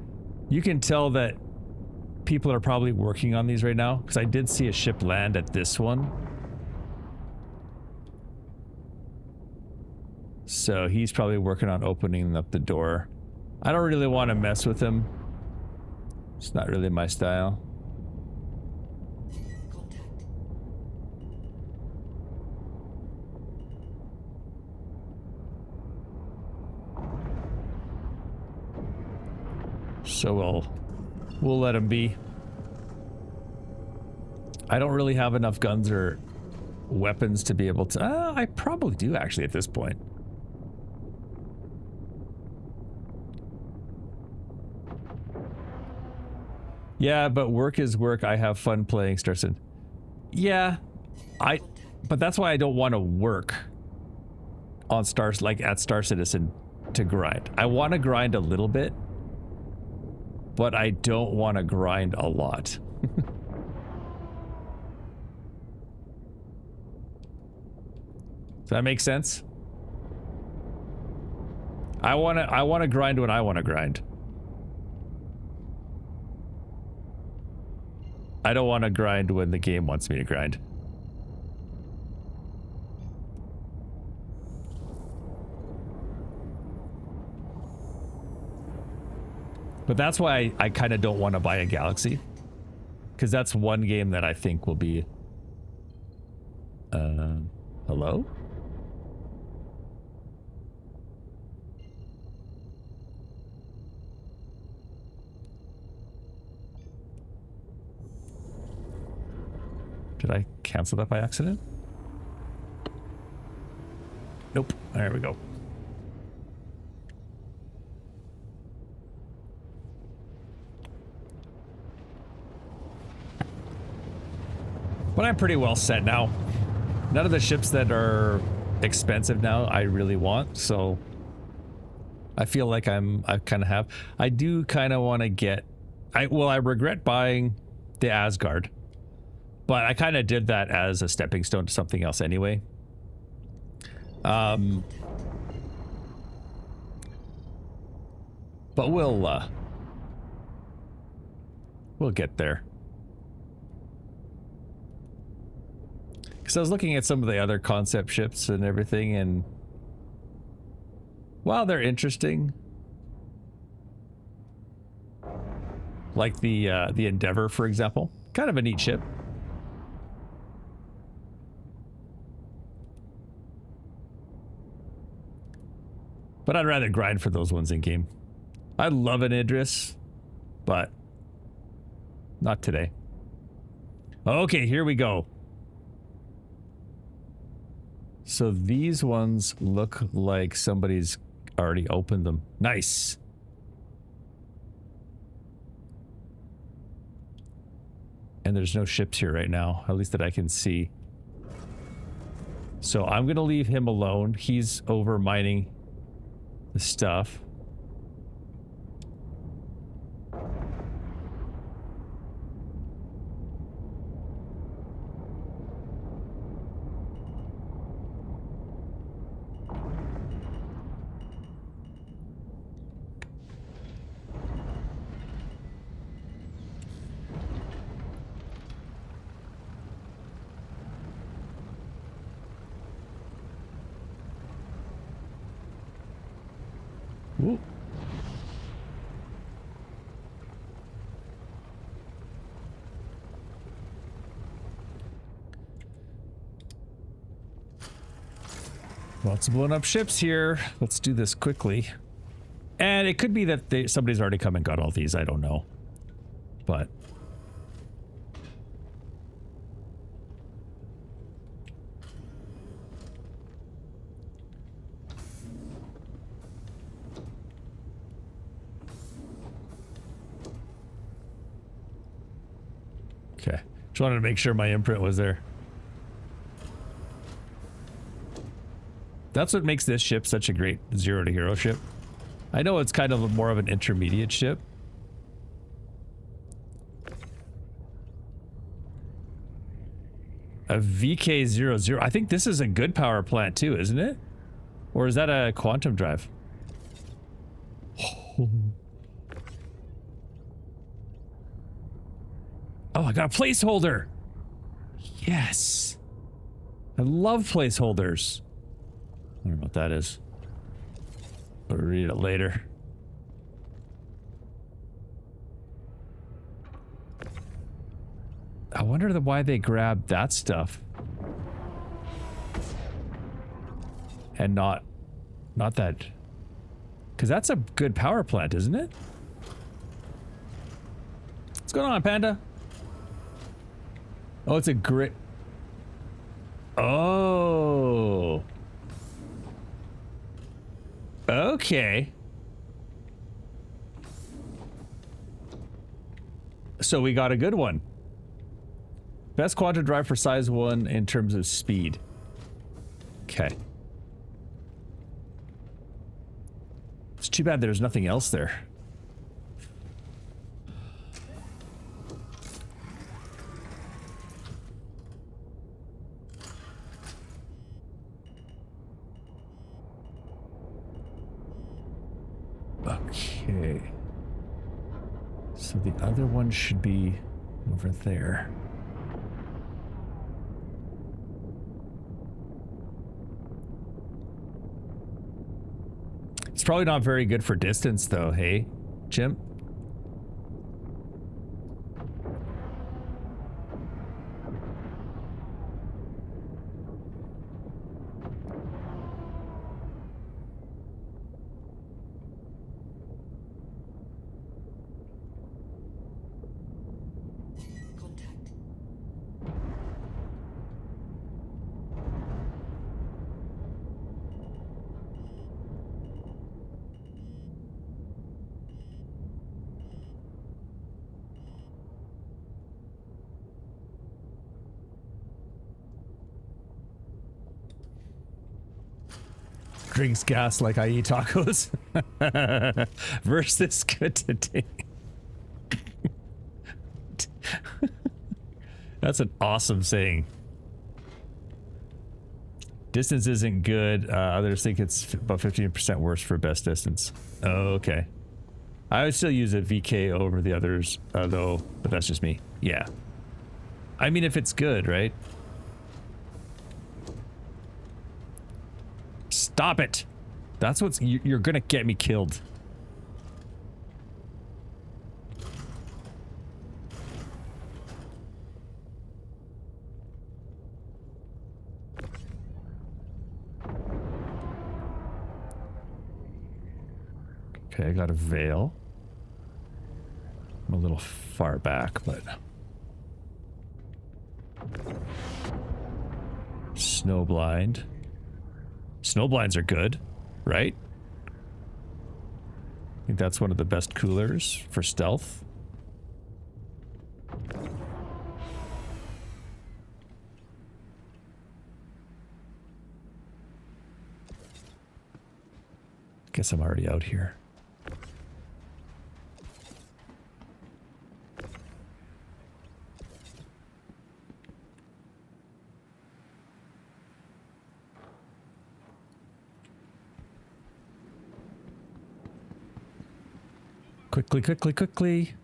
you can tell that people are probably working on these right now, because I did see a ship land at this one. So he's probably working on opening up the door. I don't really want to mess with him. It's not really my style. So we'll let him be. I don't really have enough guns or weapons to be able to... I probably do actually at this point. Yeah, but work is work. I have fun playing Star Citizen. Yeah, but that's why I don't want to work on at Star Citizen to grind. I want to grind a little bit, but I don't want to grind a lot. Does that make sense? I want to grind when I want to grind. I don't want to grind when the game wants me to grind. But that's why I kind of don't want to buy a Galaxy. Because that's one game that I think will be... hello? Did I cancel that by accident? Nope. There we go. But I'm pretty well set now. None of the ships that are expensive now I really want, so I feel like I kind of have. I do kind of want to get... I regret buying the Asgard. But I kind of did that as a stepping stone to something else anyway. But we'll get there. Because I was looking at some of the other concept ships and everything, and while they're interesting, like the Endeavor, for example, kind of a neat ship. But I'd rather grind for those ones in game. I love an Idris, but not today. Okay, here we go. So these ones look like somebody's already opened them. Nice. And there's no ships here right now, at least that I can see. So I'm gonna leave him alone. He's over mining the stuff. Ooh. Lots of blown up ships here. Let's do this quickly. And it could be that somebody's already come and got all these. I don't know. But... okay. Just wanted to make sure my imprint was there. That's what makes this ship such a great zero to hero ship. I know it's kind of more of an intermediate ship. A VK00. I think this is a good power plant too, isn't it? Or is that a quantum drive? Oh, I got a placeholder. Yes. I love placeholders. I don't know what that is. I'll read it later. I wonder why they grabbed that stuff. And not that. Because that's a good power plant, isn't it? What's going on, Panda? Oh, it's a grit. Oh. Okay. So we got a good one. Best quantum drive for size 1 in terms of speed. Okay. It's too bad there's nothing else there. Okay. So the other one should be over there. It's probably not very good for distance though, hey, Jim? Drinks gas like I eat tacos. Versus good today. That's an awesome saying. Distance isn't good. Others think it's about 15% worse for best distance. Oh, okay. I would still use a VK over the others, though, but that's just me. Yeah. I mean, if it's good, right? Stop it! That's what's... You're gonna get me killed. Okay, I got a veil. I'm a little far back, but... Snowblind. Snowblinds are good, right? I think that's one of the best coolers for stealth. Guess I'm already out here. Quickly, quickly, quickly.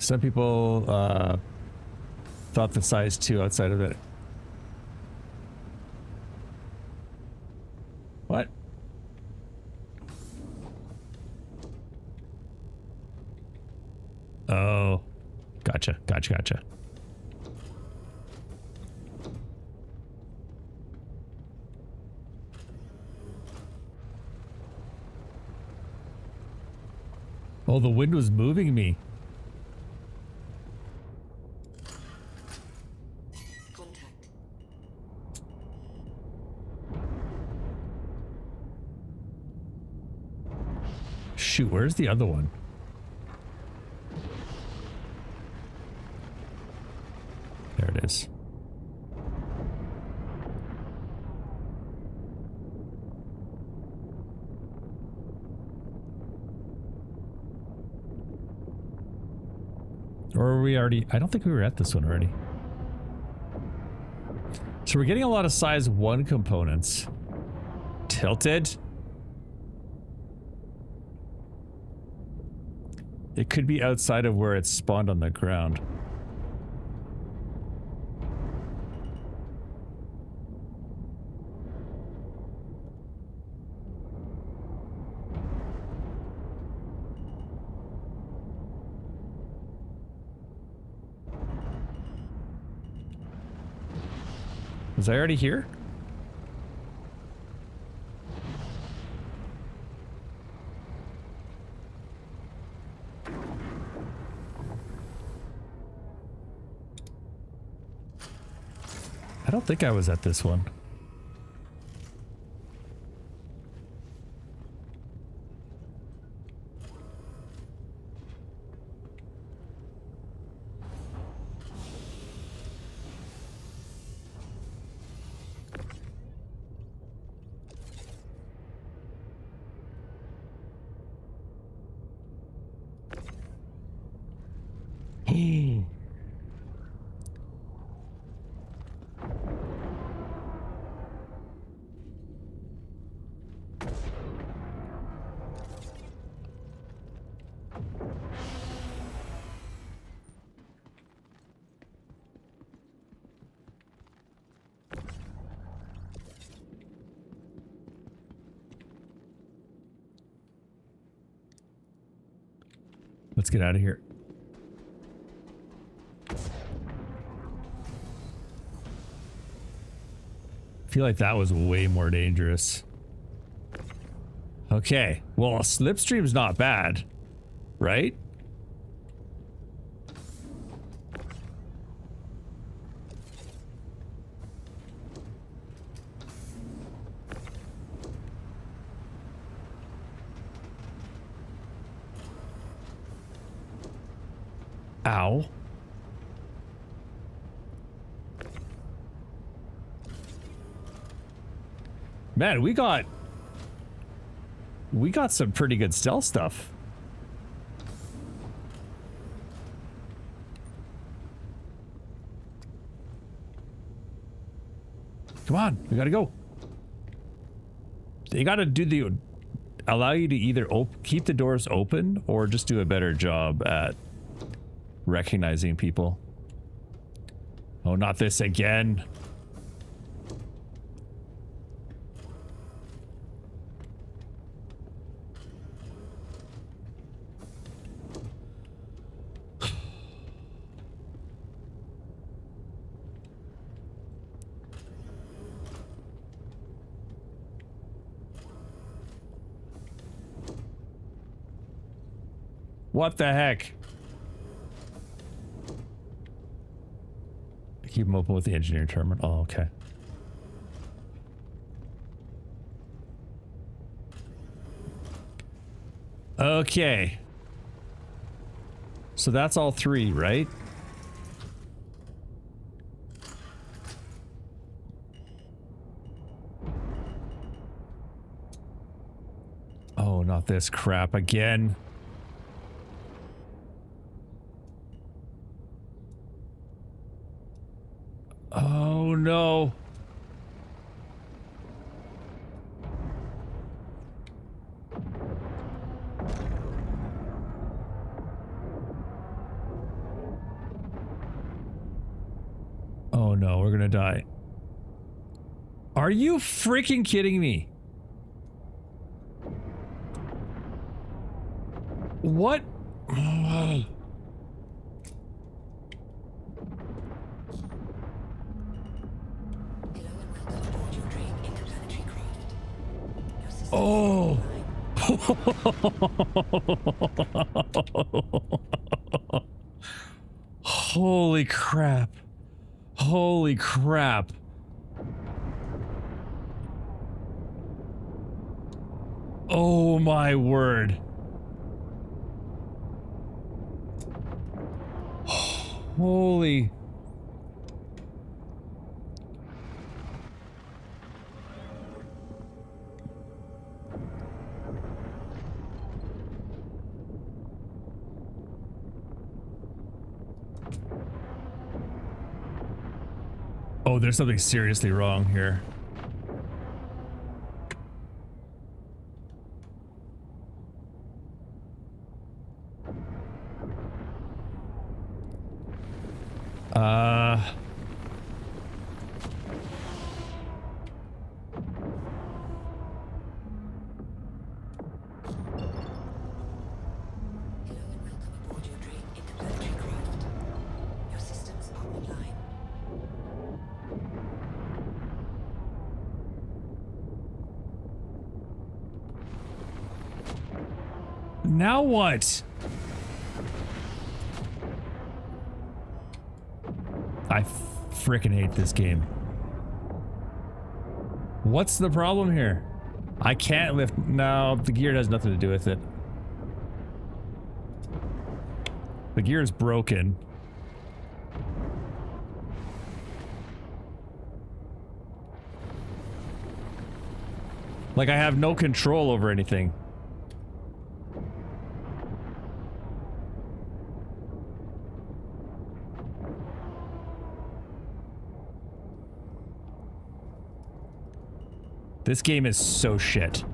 Some people thought the size 2 outside of it. What? Oh, gotcha, gotcha, gotcha. Oh, the wind was moving me. Contact. Shoot, where's the other one? There it is. Or are we already? I don't think we were at this one already. So we're getting a lot of size 1 components. Tilted? It could be outside of where it's spawned on the ground. Was I already here? I don't think I was at this one. Let's get out of here. I feel like that was way more dangerous. Okay, well, a slipstream's not bad, right? Ow. Man, we got some pretty good stealth stuff. Come on, we gotta go. They gotta do the allow you to either keep the doors open or just do a better job at recognizing people. Oh, not this again. What the heck? Keep them open with the engineer terminal. Oh, okay. Okay. So that's all three, right? Oh, not this crap again. Oh, no. Oh, no, we're gonna die. Are you freaking kidding me? What? Oh. Holy crap. Holy crap. Oh my word. Holy. Oh, there's something seriously wrong here. Now what? I frickin' hate this game. What's the problem here? I can't lift. No, the gear has nothing to do with it. The gear is broken. Like I have no control over anything. This game is so shit.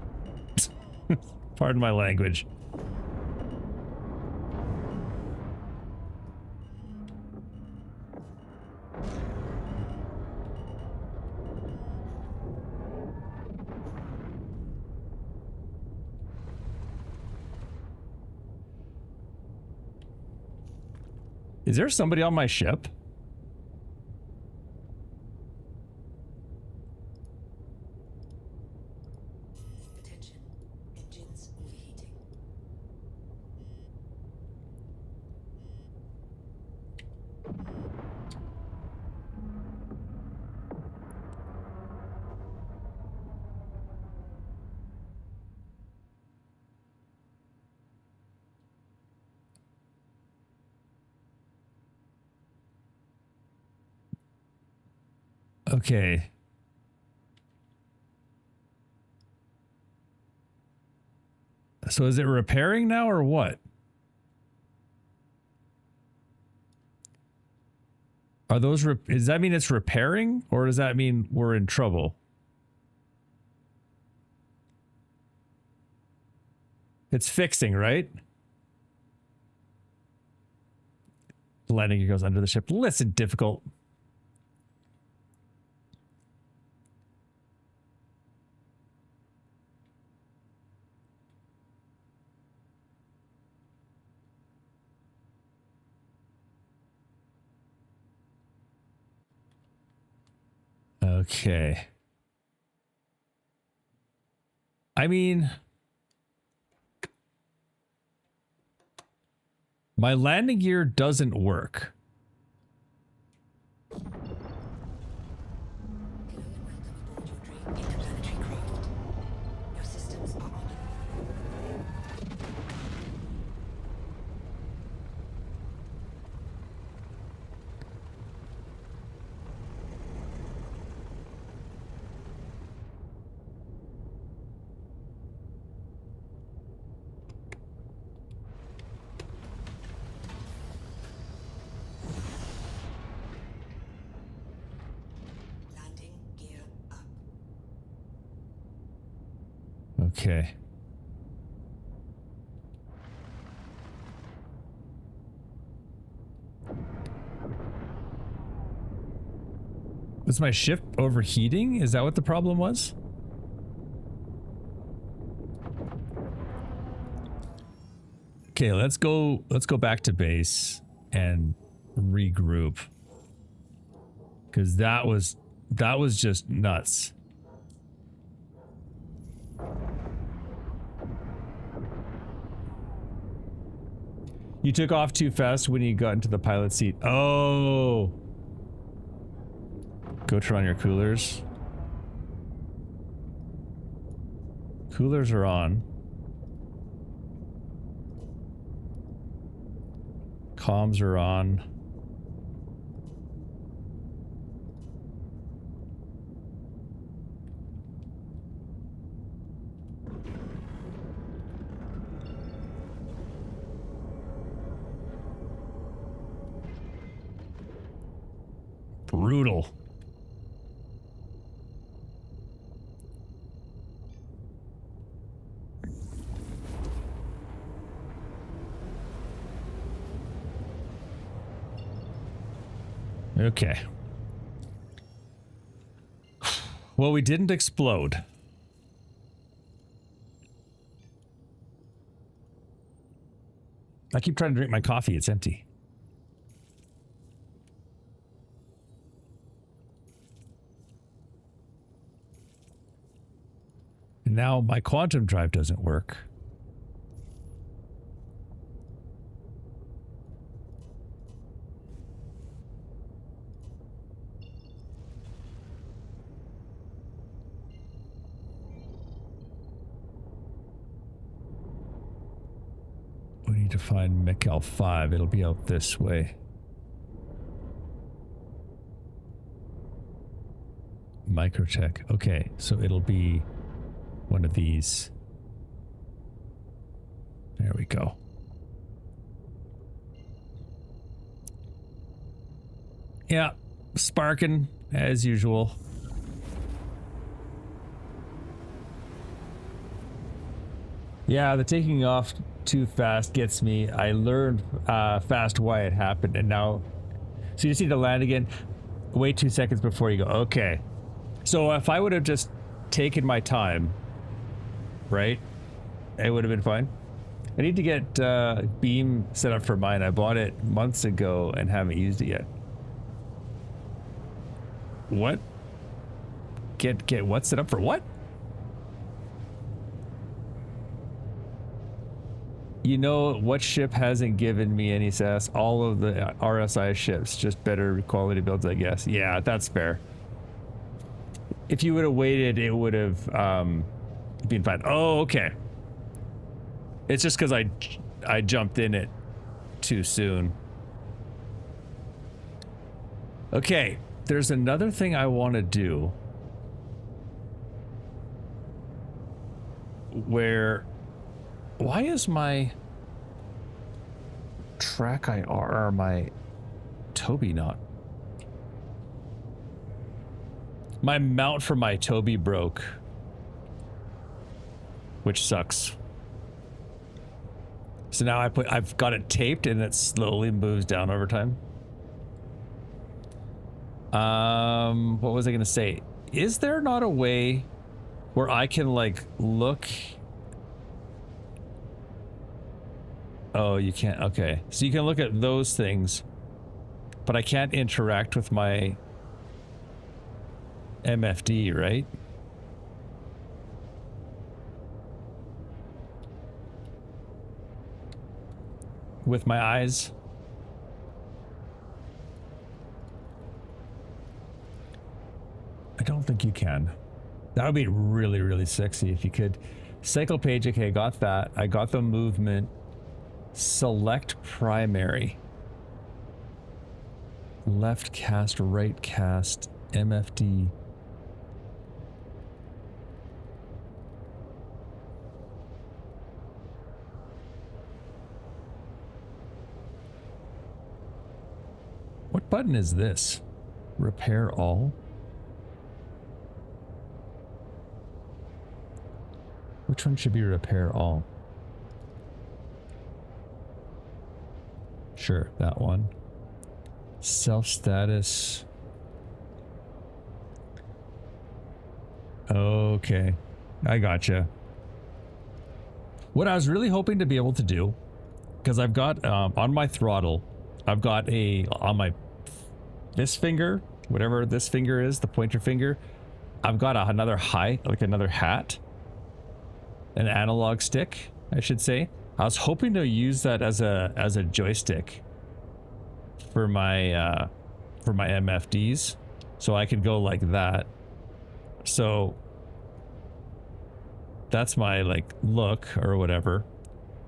Pardon my language. Is there somebody on my ship? Attention. Engines overheating. Okay. So is it repairing now or what? Are those does that mean it's repairing or does that mean we're in trouble? It's fixing, right? Landing gear goes under the ship. Listen, difficult. Okay. I mean, my landing gear doesn't work. Okay. Was my ship overheating? Is that what the problem was? Okay, let's go back to base and regroup. Cuz that was just nuts. You took off too fast when you got into the pilot seat. Oh. Go turn on your coolers. Coolers are on. Comms are on. Brutal. Okay. Well, we didn't explode. I keep trying to drink my coffee. It's empty. And now my quantum drive doesn't work. We need to find Meccal 5. It'll be out this way. Microtech. Okay, so it'll be one of these. There we go. Yeah, sparking as usual. Yeah, the taking off too fast gets me. I learned fast why it happened, and now... So you just need to land again. Wait 2 seconds before you go. Okay. So if I would have just taken my time, right, it would have been fine. I need to get Beam set up for mine. I bought it months ago and haven't used it yet. What? Get what set up for what? You know what ship hasn't given me any sass? All of the RSI ships, just better quality builds, I guess. Yeah, that's fair. If you would have waited, it would have been fine. Oh, okay. It's just because I jumped in it too soon. Okay, there's another thing I want to do where... Why is my track IR or my Toby not? My mount for my Toby broke, which sucks. So now I've got it taped and it slowly moves down over time. What was I gonna say? Is there not a way where I can like look? Oh, you can't. Okay. So you can look at those things, but I can't interact with my MFD, right? With my eyes. I don't think you can. That would be really, really sexy if you could. Cycle page, okay, got that. I got the movement. Select primary. Left cast, right cast, MFD. What button is this? Repair all? Which one should be repair all? Sure, that one. Self status. Okay, I gotcha. What I was really hoping to be able to do, because I've got on my throttle, I've got on my this finger, whatever this finger is, the pointer finger, I've got another another hat, an analog stick, I should say. I was hoping to use that as a joystick for my MFDs, so I could go like that. So that's my like look or whatever.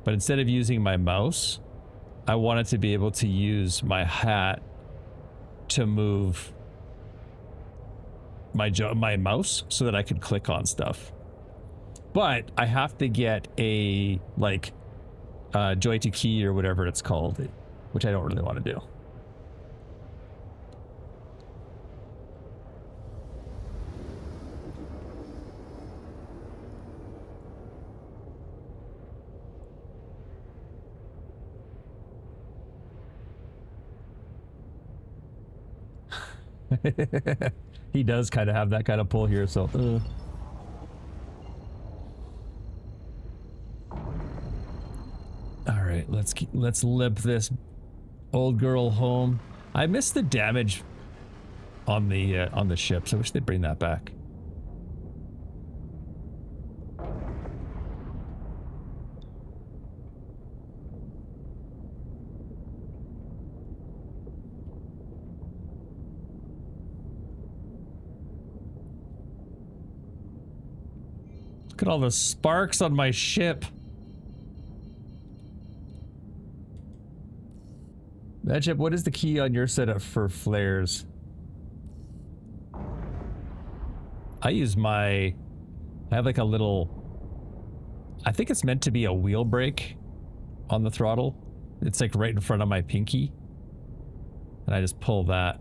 But instead of using my mouse, I wanted to be able to use my hat to move my mouse so that I could click on stuff. But I have to get a like joy to key or whatever it's called, which I don't really want to do. He does kind of have that kind of pull here, so all right, let's limp this old girl home. I missed the damage on the ship, so I wish they'd bring that back. Look at all the sparks on my ship. Matchup, what is the key on your setup for flares? I have like a little, I think it's meant to be a wheel brake on the throttle. It's like right in front of my pinky. And I just pull that.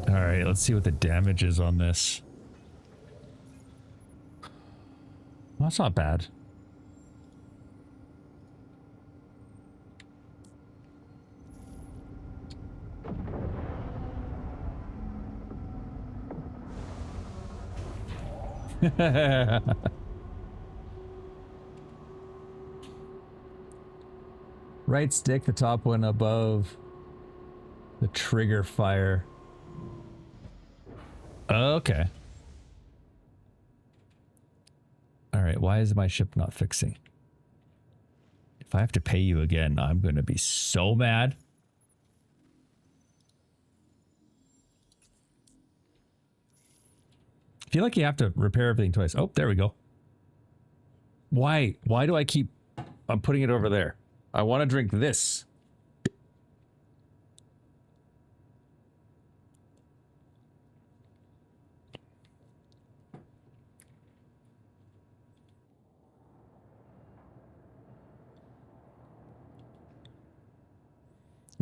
Alright, let's see what the damage is on this. Well, that's not bad. Right stick, the top one above the trigger fire. Okay. All right, why is my ship not fixing? If I have to pay you again, I'm going to be so mad. I feel like you have to repair everything twice. Oh, there we go. Why? Why do I keep... I'm putting it over there. I want to drink this.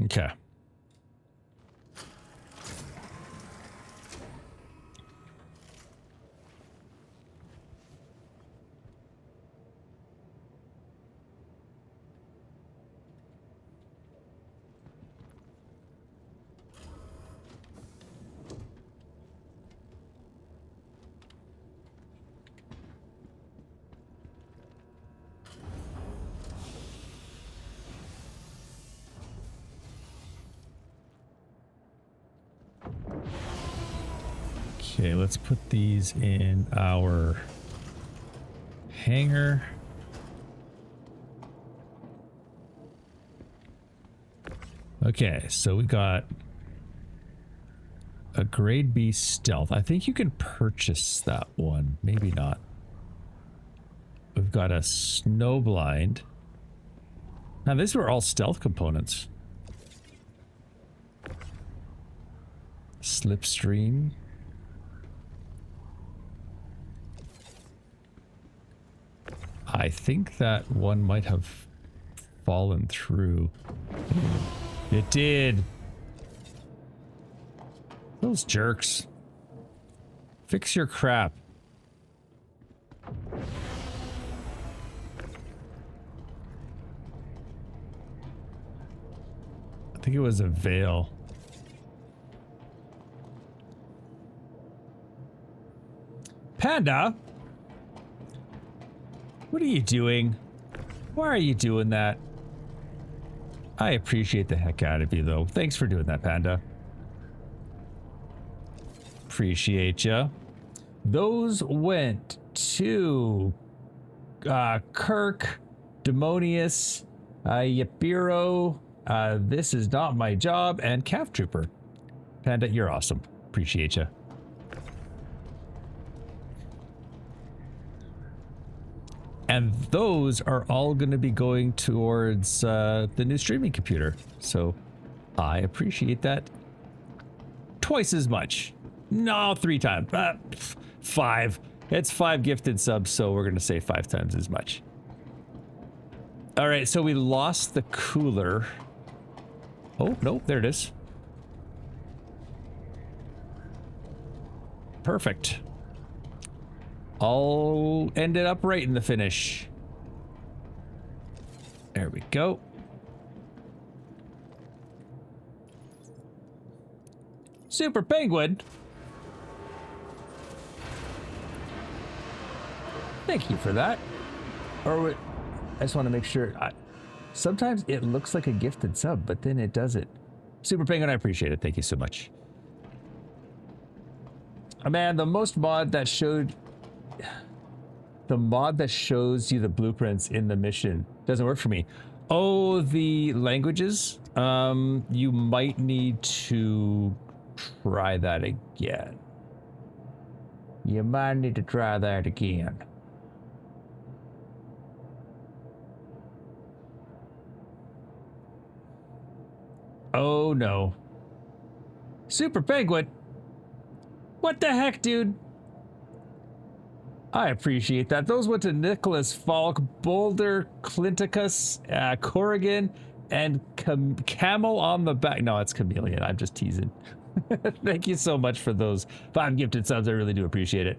Okay. Okay, let's put these in our hangar. Okay, so we got a grade B stealth. I think you can purchase that one. Maybe not. got a snowblind. Now these were all stealth components. Slipstream. I think that one might have fallen through. It did. Those jerks. Fix your crap. I think it was a veil. Panda? What are you doing? Why are you doing that? I appreciate the heck out of you, though. Thanks for doing that, Panda. Appreciate ya. Those went to Kirk, Demonius, Yapiro, This Is Not My Job, and Calf Trooper. Panda, you're awesome. Appreciate ya. And those are all going to be going towards the new streaming computer. So I appreciate that twice as much. No, 3 times. 5. It's 5 gifted subs, so we're going to say 5 times as much. All right, so we lost the cooler. Oh, no, there it is. Perfect. All ended up right in the finish. There we go. Super Penguin. Thank you for that. Or I just want to make sure. Sometimes it looks like a gifted sub, but then it doesn't. Super Penguin, I appreciate it. Thank you so much. Oh, man, the mod that shows you the blueprints in the mission doesn't work for me. Oh, the languages? You might need to try that again. You might need to try that again. Oh no. Super Penguin. What the heck, dude? I appreciate that. Those went to Nicholas Falk, Boulder, Clinticus, Corrigan, and Camel on the back. No, it's Chameleon. I'm just teasing. Thank you so much for those 5 gifted subs. I really do appreciate it.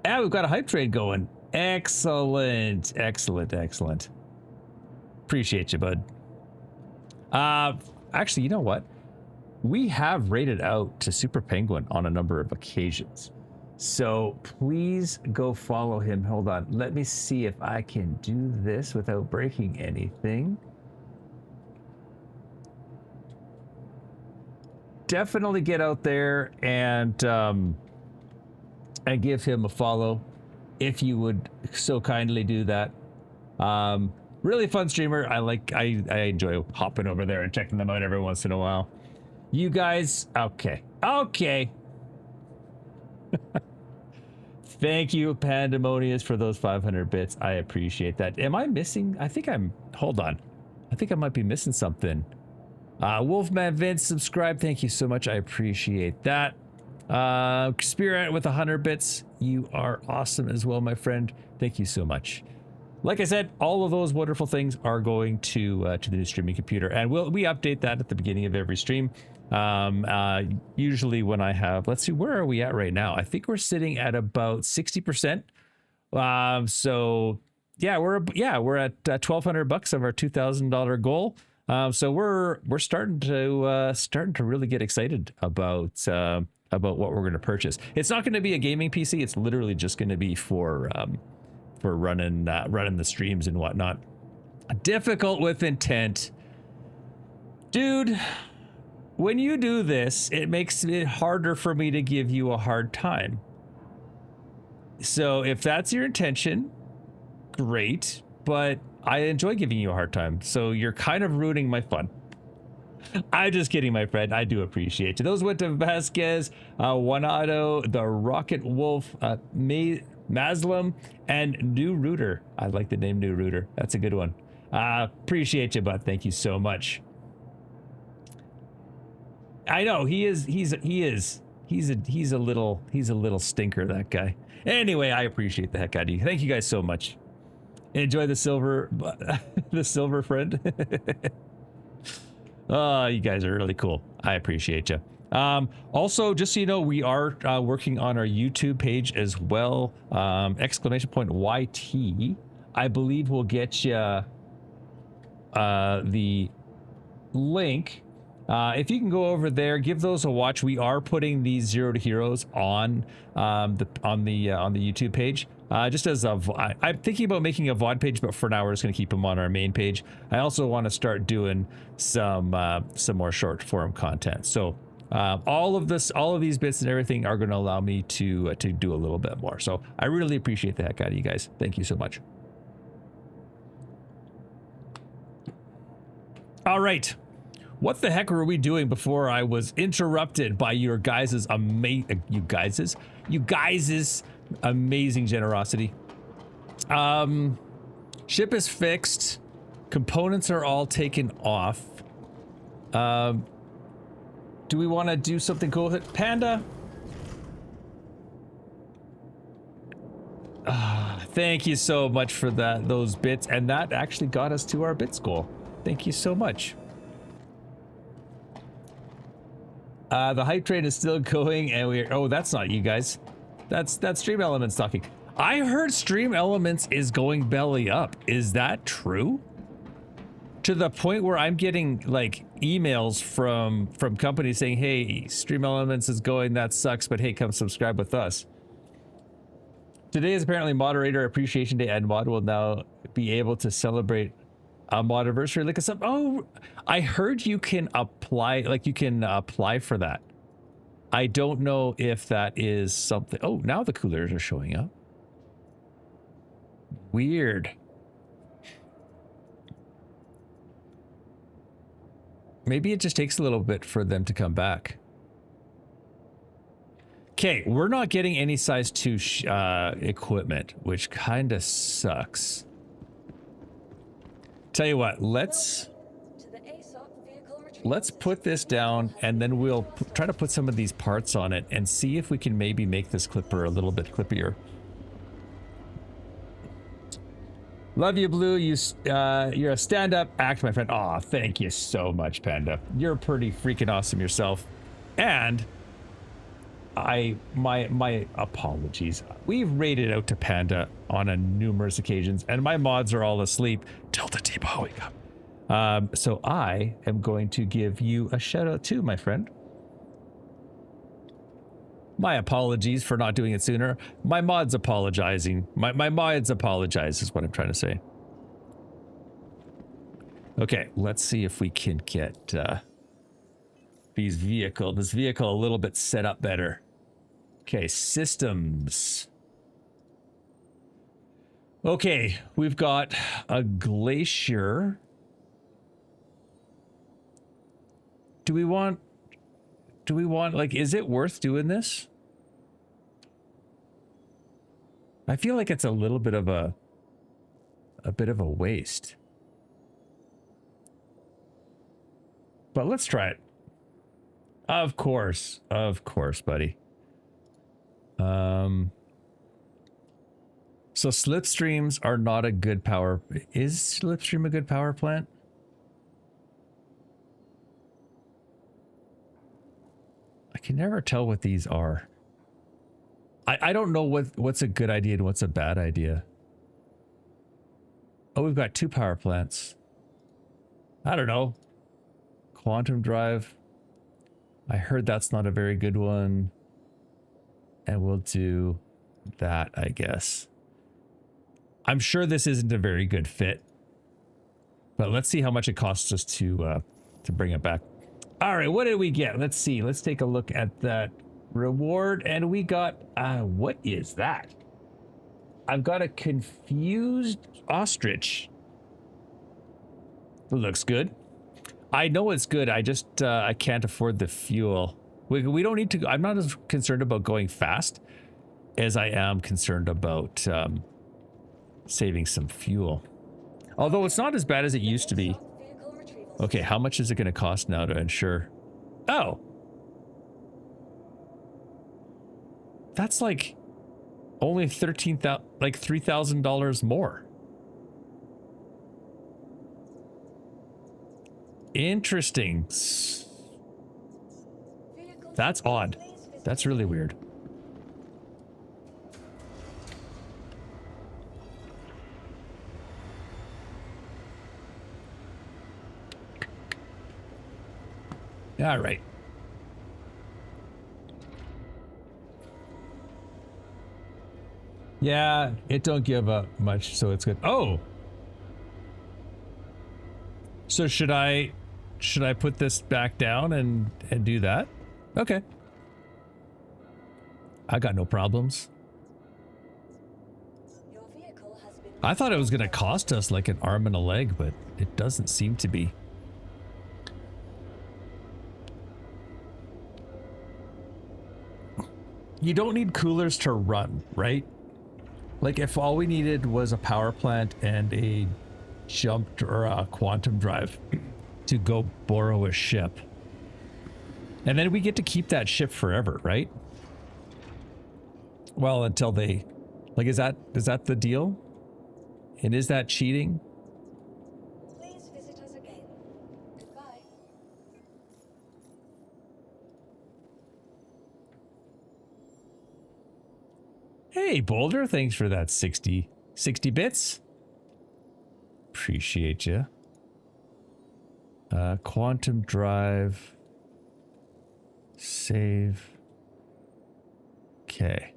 And we've got a hype trade going. Excellent. Excellent. Excellent. Appreciate you, bud. Actually, you know what? We have rated out to Super Penguin on a number of occasions. So please go follow him. Hold on. Let me see if I can do this without breaking anything. Definitely get out there and give him a follow if you would so kindly do that. Really fun streamer. I enjoy hopping over there and checking them out every once in a while. You guys, okay. Thank you, Pandemonious, for those 500 bits. I appreciate that. Am I missing? Hold on. I think I might be missing something. Wolfman Vince, subscribe. Thank you so much. I appreciate that. Spirit with 100 bits. You are awesome as well, my friend. Thank you so much. Like I said, all of those wonderful things are going to the new streaming computer, and we update that at the beginning of every stream. Usually when I have, let's see, where are we at right now? I think we're sitting at about 60%. So yeah, we're at $1,200 of our $2,000 goal. So we're starting to really get excited about what we're going to purchase. It's not going to be a gaming PC. It's literally just going to be for running the streams and whatnot. Difficult with intent, dude. When you do this, it makes it harder for me to give you a hard time. So if that's your intention, great, but I enjoy giving you a hard time. So you're kind of ruining my fun. I'm just kidding, my friend. I do appreciate you. Those went to Vasquez, Juanado, the Rocket Wolf, Maslam, and New Rooter. I like the name New Rooter. That's a good one. Appreciate you, bud. Thank you so much. I know he's a little stinker, that guy. Anyway, I appreciate the heck out of you. Thank you guys so much. Enjoy the silver, the silver friend. Oh, you guys are really cool. I appreciate you. Also, just so you know, we are working on our YouTube page as well. Exclamation point YT. I believe we'll get you the link. If you can go over there, give those a watch. We are putting these Zero to Heroes on the YouTube page. Just as I'm thinking about making a VOD page, but for now we're just going to keep them on our main page. I also want to start doing some more short form content. So all of these bits and everything are going to allow me to do a little bit more. So I really appreciate the heck out of you guys. Thank you so much. All right. What the heck were we doing before I was interrupted by your guys' amazing generosity? Ship is fixed. Components are all taken off. Do we want to do something cool with it? Panda? Thank you so much for those bits. And that actually got us to our bits goal. Thank you so much. The hype train is still going, and oh, that's not you guys. That's Stream Elements talking. I heard Stream Elements is going belly up. Is that true? To the point where I'm getting like emails from companies saying, "Hey, Stream Elements is going. That sucks, but hey, come subscribe with us." Today is apparently Moderator Appreciation Day, and Mod will now be able to celebrate a Modiversary like a sub. Oh, I heard you can apply, apply for that. I don't know if that is something. Oh, now the coolers are showing up. Weird. Maybe it just takes a little bit for them to come back. Okay, we're not getting any size 2 equipment, which kind of sucks. Tell you what, let's put this down, and then we'll try to put some of these parts on it and see if we can maybe make this clipper a little bit clippier. Love you, Blue. You're a stand-up act, my friend. Aw, thank you so much, Panda. You're pretty freaking awesome yourself. And my apologies. We've raided out to Panda on numerous occasions, and my mods are all asleep. Delta T-Ball, wake up. So I am going to give you a shout out too, my friend. My apologies for not doing it sooner. My mod's apologizing. My mods apologize is what I'm trying to say. Okay, let's see if we can get this vehicle a little bit set up better. Okay, systems. Okay, we've got a glacier. Do we want, like, is it worth doing this? I feel like it's a little bit of a waste. But let's try it. Of course, buddy. So slipstreams are not a good power. Is slipstream a good power plant? I can never tell what these are. I don't know what's a good idea and what's a bad idea. Oh, we've got 2 power plants. I don't know. Quantum drive. I heard that's not a very good one. And we'll do that, I guess. I'm sure this isn't a very good fit. But let's see how much it costs us to bring it back. All right, what did we get? Let's see. Let's take a look at that reward. And we got, what is that? I've got a confused ostrich. It looks good. I know it's good. I just, I can't afford the fuel. We don't need to, I'm not as concerned about going fast. as I am concerned about saving some fuel. Although it's not as bad as it used to be. Vehicle retrieval. Okay, how much is it going to cost now to insure? Oh. That's like only $13,000, like $3,000 more. Interesting. Vehicle That's odd. please visit That's really weird. All right. Yeah, it don't give up much, so it's good. Oh. So should I put this back down and do that? Okay. I got no problems. Your vehicle has been I thought it was going to cost us like an arm and a leg, but it doesn't seem to be. You don't need coolers to run, right? Like if all we needed was a power plant and a jumped or a quantum drive to go borrow a ship. And then we get to keep that ship forever, right? Well, until they, like, is that the deal? And is that cheating? Please visit us again. Goodbye. Hey, Boulder, thanks for that 60 bits. Appreciate you. Quantum drive. Save. Okay.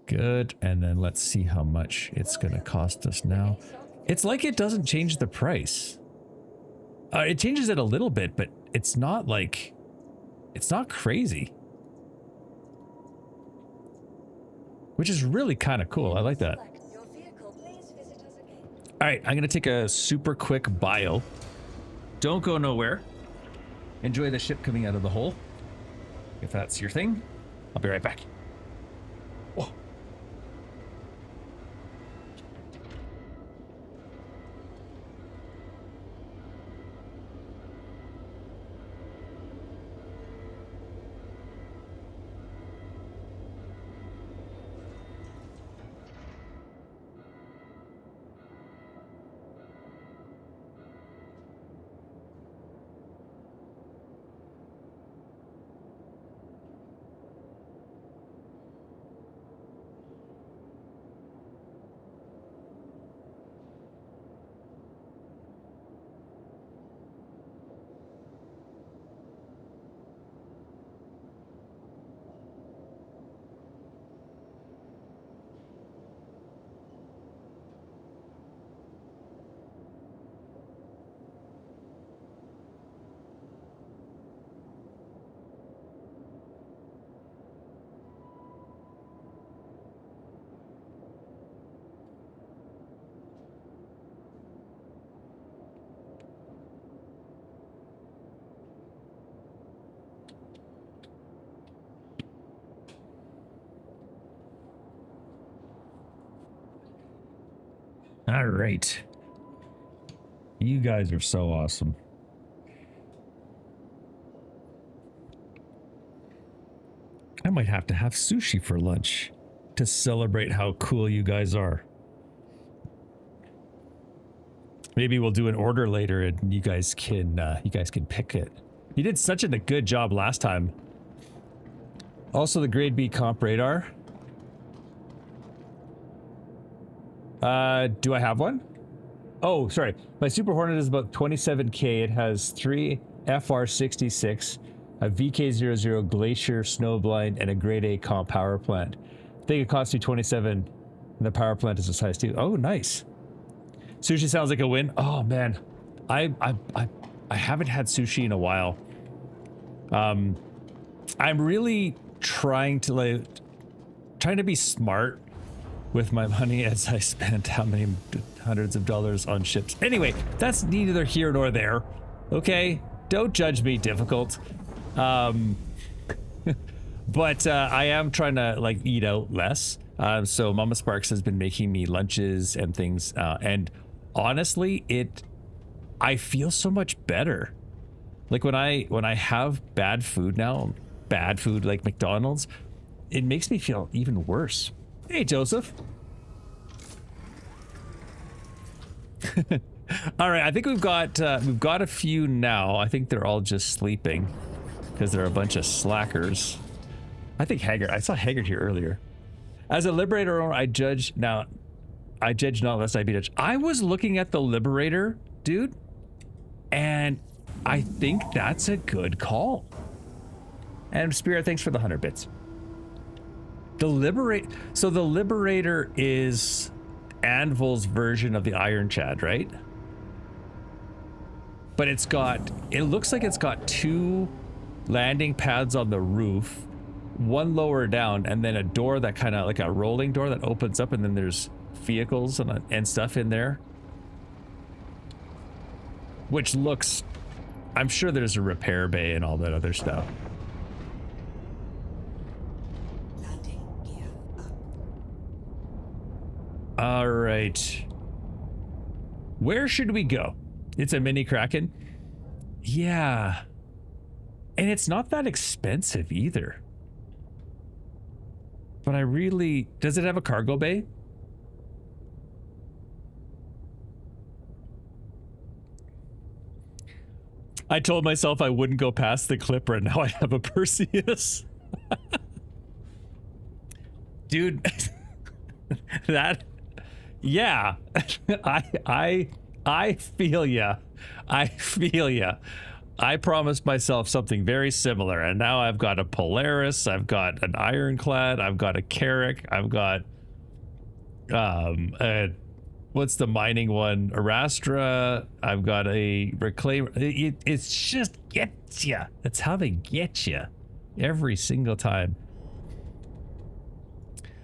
Good. And then let's see how much it's going to cost us now. It's like it doesn't change the price. It changes it a little bit, but it's not like, it's not crazy. Which is really kind of cool. I like that. Select your vehicle. Please visit us again. All right, I'm going to take a super quick bio. Don't go nowhere. Enjoy the ship coming out of the hole. If that's your thing, I'll be right back. Oh. All right. You guys are so awesome. I might have to have sushi for lunch to celebrate how cool you guys are. Maybe we'll do an order later and you guys can pick it. You did such a good job last time. Also the grade B comp radar. Do I have one? Oh, sorry. My Super Hornet is about 27K. It has 3 FR66, a VK00 Glacier Snowblind, and a grade A comp power plant. I think it costs you 27, and the power plant is a size 2. Oh, nice. Sushi sounds like a win. Oh man, I haven't had sushi in a while. I'm really trying to be smart with my money as I spent how many hundreds of dollars on ships. Anyway, that's neither here nor there. Okay, don't judge me difficult. But But I am trying to like eat out less. So Mama Sparks has been making me lunches and things. And honestly, I feel so much better. Like when I have bad food now, bad food like McDonald's, it makes me feel even worse. Hey, Joseph. All right, I think we've got a few now. I think they're all just sleeping because they're a bunch of slackers. I think Haggard. I saw Haggard here earlier. As a Liberator owner, I judge not lest I be judged. I was looking at the Liberator, dude, and I think that's a good call. And Spirit, thanks for the 100 bits. The Liberator is Anvil's version of the Iron Chad, right? But it looks like it's got 2 landing pads on the roof, 1 lower down, and then a door that kind of like a rolling door that opens up, and then there's vehicles and stuff in there. Which looks, I'm sure there's a repair bay and all that other stuff. Landing gear up. All right. Where should we go? It's a mini Kraken. Yeah. And it's not that expensive either. But does it have a cargo bay? I told myself I wouldn't go past the Clipper, and now I have a Perseus. Dude, yeah, I feel ya. I feel ya. I promised myself something very similar, and now I've got a Polaris, I've got an Ironclad, I've got a Carrack, I've got what's the mining one? Arastra, I've got a Reclaimer. It's just gets ya. That's how they get ya every single time.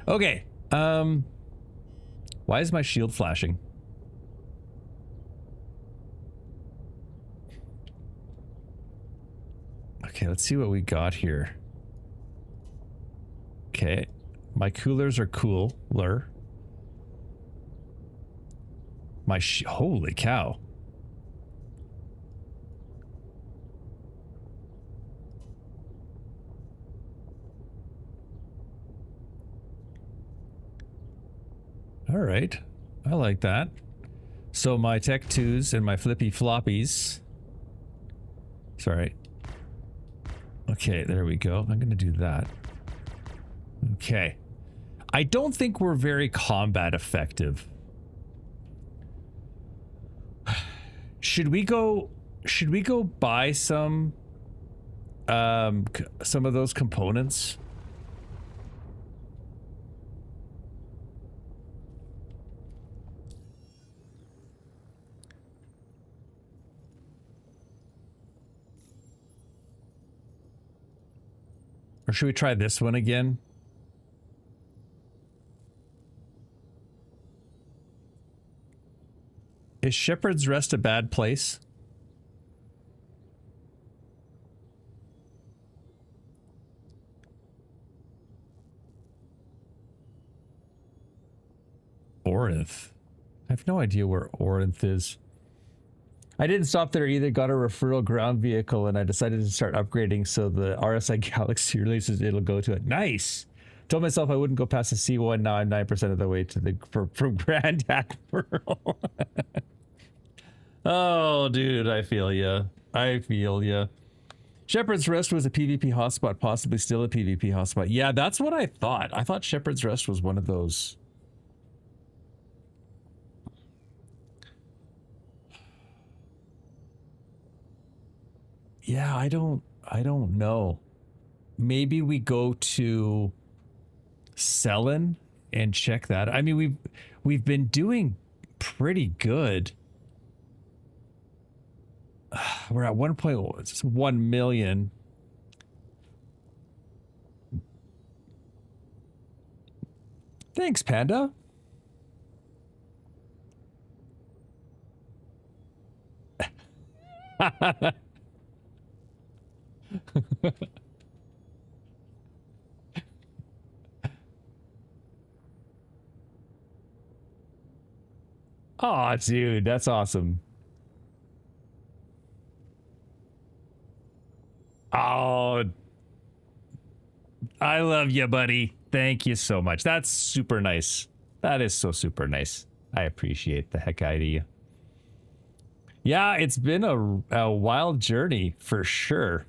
Okay. Why is my shield flashing? Okay, let's see what we got here. Okay, my coolers are cooler. Holy cow. All right, I like that. So my Tech 2s and my flippy floppies. Sorry. Okay, there we go. I'm gonna do that. Okay. I don't think we're very combat effective. Should we go buy some of those components? Or should we try this one again? Is Shepherd's Rest a bad place? Orinth. I have no idea where Orinth is. I didn't stop there either. Got a referral ground vehicle, and I decided to start upgrading so the RSI Galaxy releases it'll go to it. Nice. Told myself I wouldn't go past the C1. Now I'm 9% of the way to the from Grand Admiral. Oh, dude, I feel ya. I feel ya. Shepherd's Rest was a PvP hotspot, possibly still a PvP hotspot. Yeah, that's what I thought. I thought Shepherd's Rest was one of those. Yeah, I don't know. Maybe we go to Selen and check that. I mean, we've been doing pretty good. We're at 1.1 million. Thanks, Panda. Oh, dude, that's awesome. Oh, I love you, buddy. Thank you so much. That's super nice. That is so super nice. I appreciate the heck out of you. Yeah, it's been a wild journey for sure.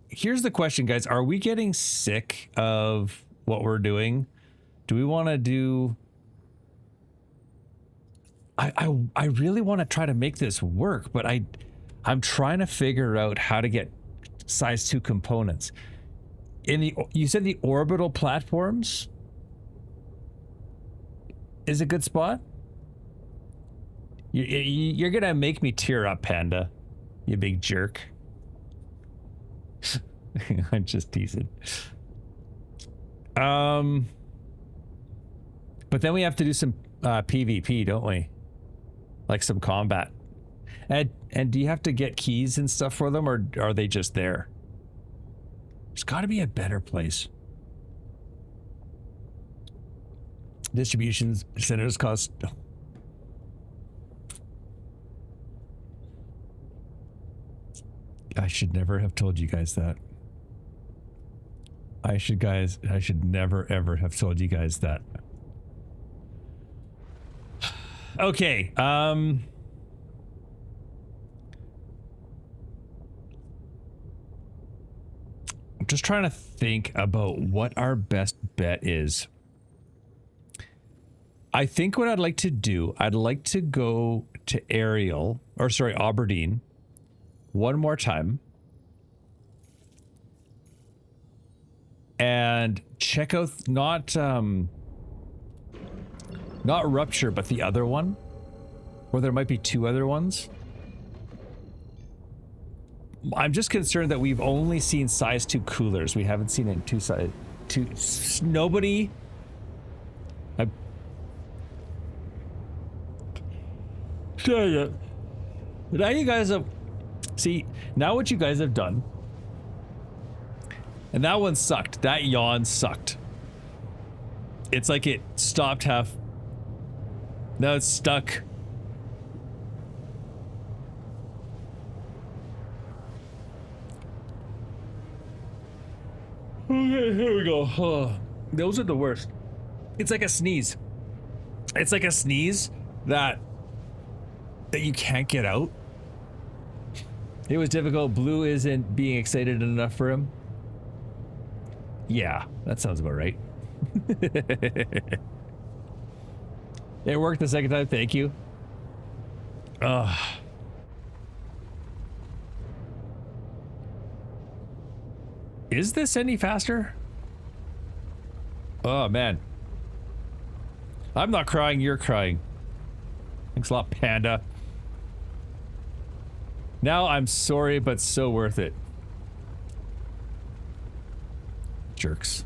Here's the question, guys. Are we getting sick of what we're doing? Do we want to do... I really want to try to make this work, but I'm trying to figure out how to get size 2 components. You said the orbital platforms is a good spot? You're gonna make me tear up, Panda. You big jerk. I'm just teasing. But then we have to do some PvP, don't we? Like some combat. And do you have to get keys and stuff for them, or are they just there? There's got to be a better place. Distribution centers cost... I should never have told you guys that. I should never ever have told you guys that. Okay, I'm just trying to think about what our best bet is. I think what I'd like to do, I'd like to go to Aberdeen one more time and check out not Rupture, but the other one, or there might be 2 other ones. I'm just concerned that we've only seen size 2 coolers. We haven't seen it in 2 size 2. Nobody. Tell you. Now you guys have... See, now what you guys have done... And that one sucked. That yawn sucked. It's like it stopped half... Now it's stuck. Okay, here we go. Oh, those are the worst. It's like a sneeze. It's like a sneeze that you can't get out. It was difficult. Blue isn't being excited enough for him. Yeah, that sounds about right. It worked the second time. Thank you. Is this any faster? Oh, man. I'm not crying. You're crying. Thanks a lot, Panda. Now I'm sorry, but so worth it. Jerks.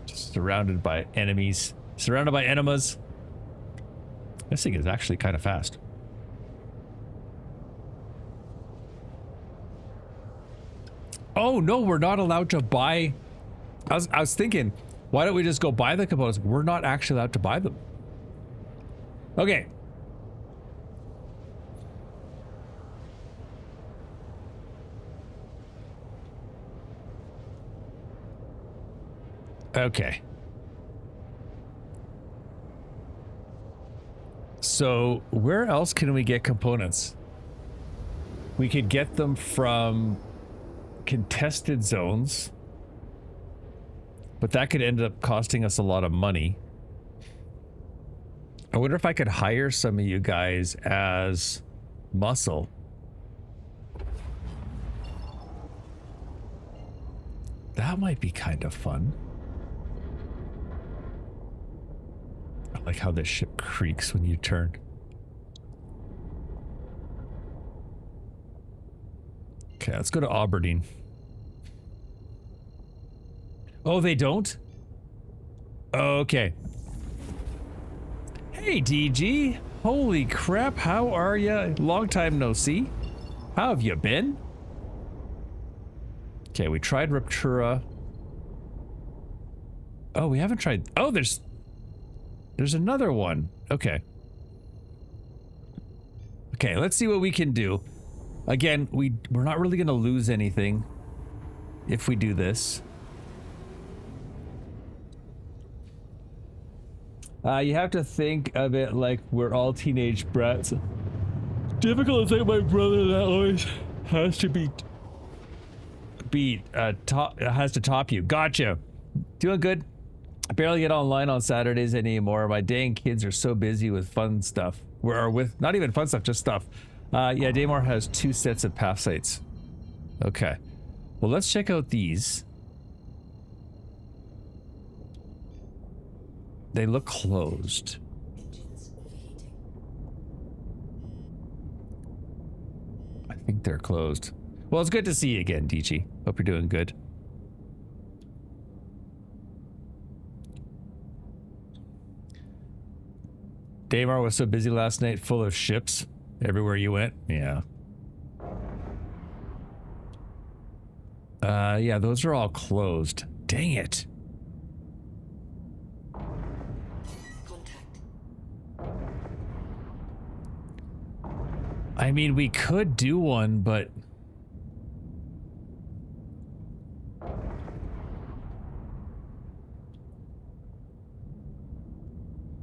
Just surrounded by enemies. Surrounded by enemas. This thing is actually kind of fast. Oh no, we're not allowed to buy. I was thinking, why don't we just go buy the components? We're not actually allowed to buy them. Okay. Okay. So where else can we get components? We could get them from contested zones, but that could end up costing us a lot of money. I wonder if I could hire some of you guys as muscle. That might be kind of fun. I like how this ship creaks when you turn. Okay, let's go to Aberdeen. Oh, they don't? Okay. Hey, DG. Holy crap, how are ya? Long time no see. How have you been? Okay, we tried Ruptura. Oh, we haven't tried. Oh, there's another one. Okay. Okay, let's see what we can do. Again, we're not really going to lose anything if we do this. You have to think of it like we're all teenage brats. Difficult to think my brother that always has to has to top you. Gotcha. Doing good. I barely get online on Saturdays anymore. My dang kids are so busy with fun stuff. Or with not even fun stuff, just stuff. Yeah, Daymore has 2 sets of path sites. Okay. Well, let's check out these. They look closed. Engines overheating. I think they're closed. Well, it's good to see you again, Dichi. Hope you're doing good. Daymar was so busy last night, full of ships everywhere you went. Yeah. Yeah, those are all closed. Dang it. Contact. I mean, we could do one, but...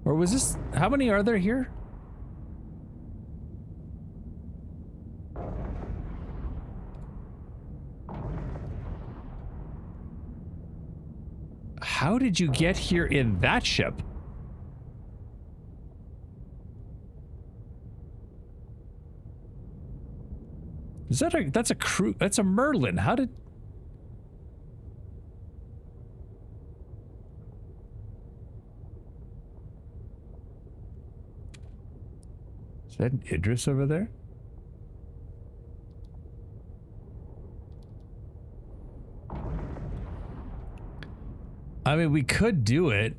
Or was this... How many are there here? How did you get here in that ship? Is that a... That's a crew... That's a Merlin. How did... Is that an Idris over there? I mean, we could do it.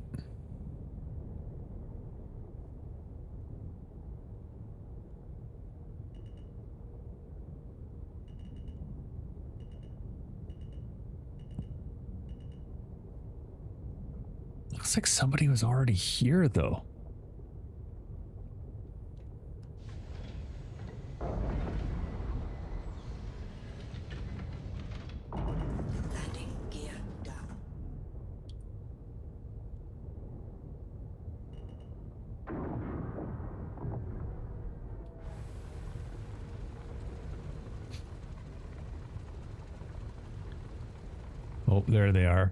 Looks like somebody was already here, though. Landing gear down. Oh, there they are.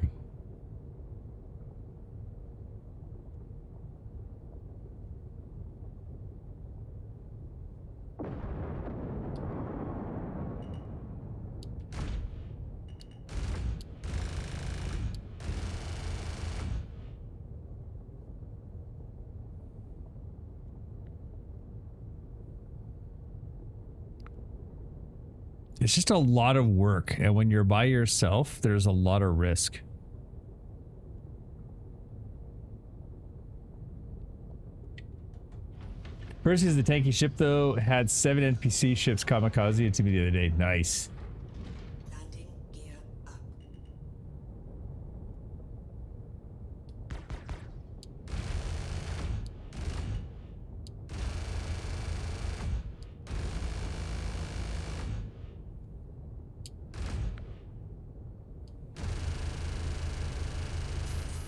It's just a lot of work, and when you're by yourself, there's a lot of risk. Perseus, the tanky ship, though, had 7 NPC ships kamikaze it to me the other day. Nice. Landing gear up.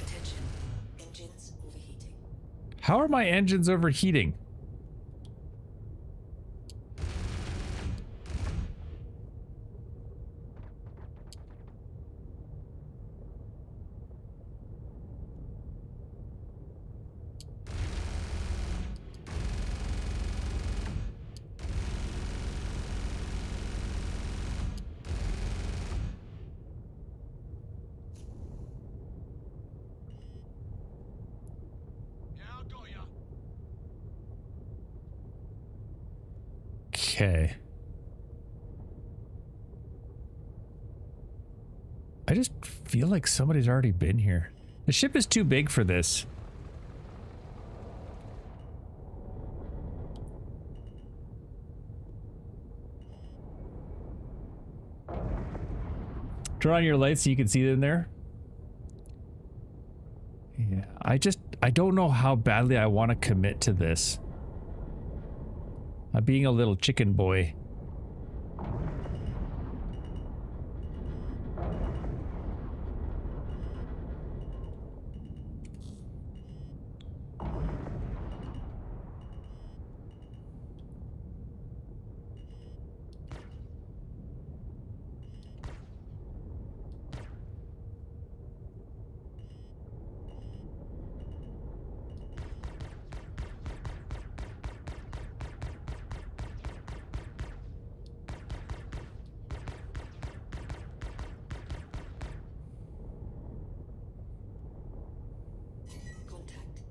Attention. Engines overheating. How are my engines overheating? Okay. I just feel like somebody's already been here. The ship is too big for this. Turn on your lights so you can see it in there. Yeah, I don't know how badly I want to commit to this. I'm being a little chicken boy. Contact.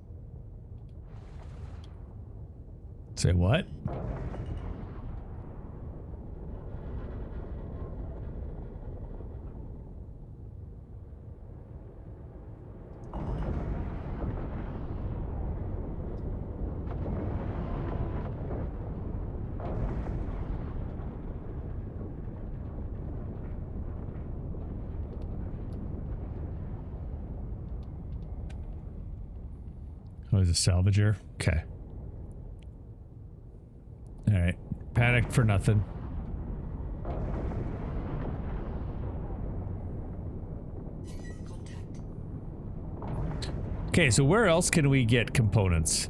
Say what? Oh, he's a salvager? Okay. Alright. Panicked for nothing. Contact. Okay, so where else can we get components?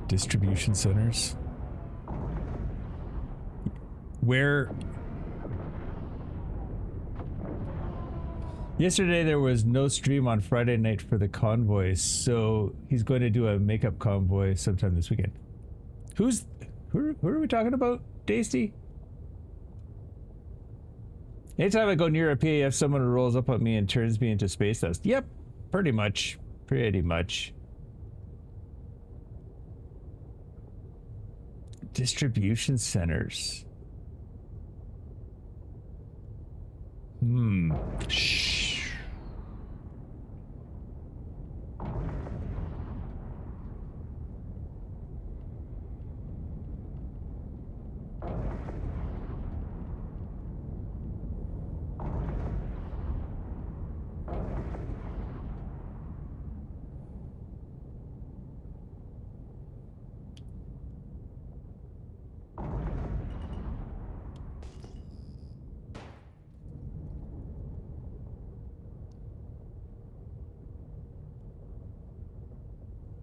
Distribution centers. Where... Yesterday there was no stream on Friday night for the convoy, so he's going to do a makeup convoy sometime this weekend. Who are we talking about, Tasty? Anytime I go near a PAF, someone rolls up on me and turns me into space dust. Yep, pretty much. Pretty much. Distribution centers. Shh.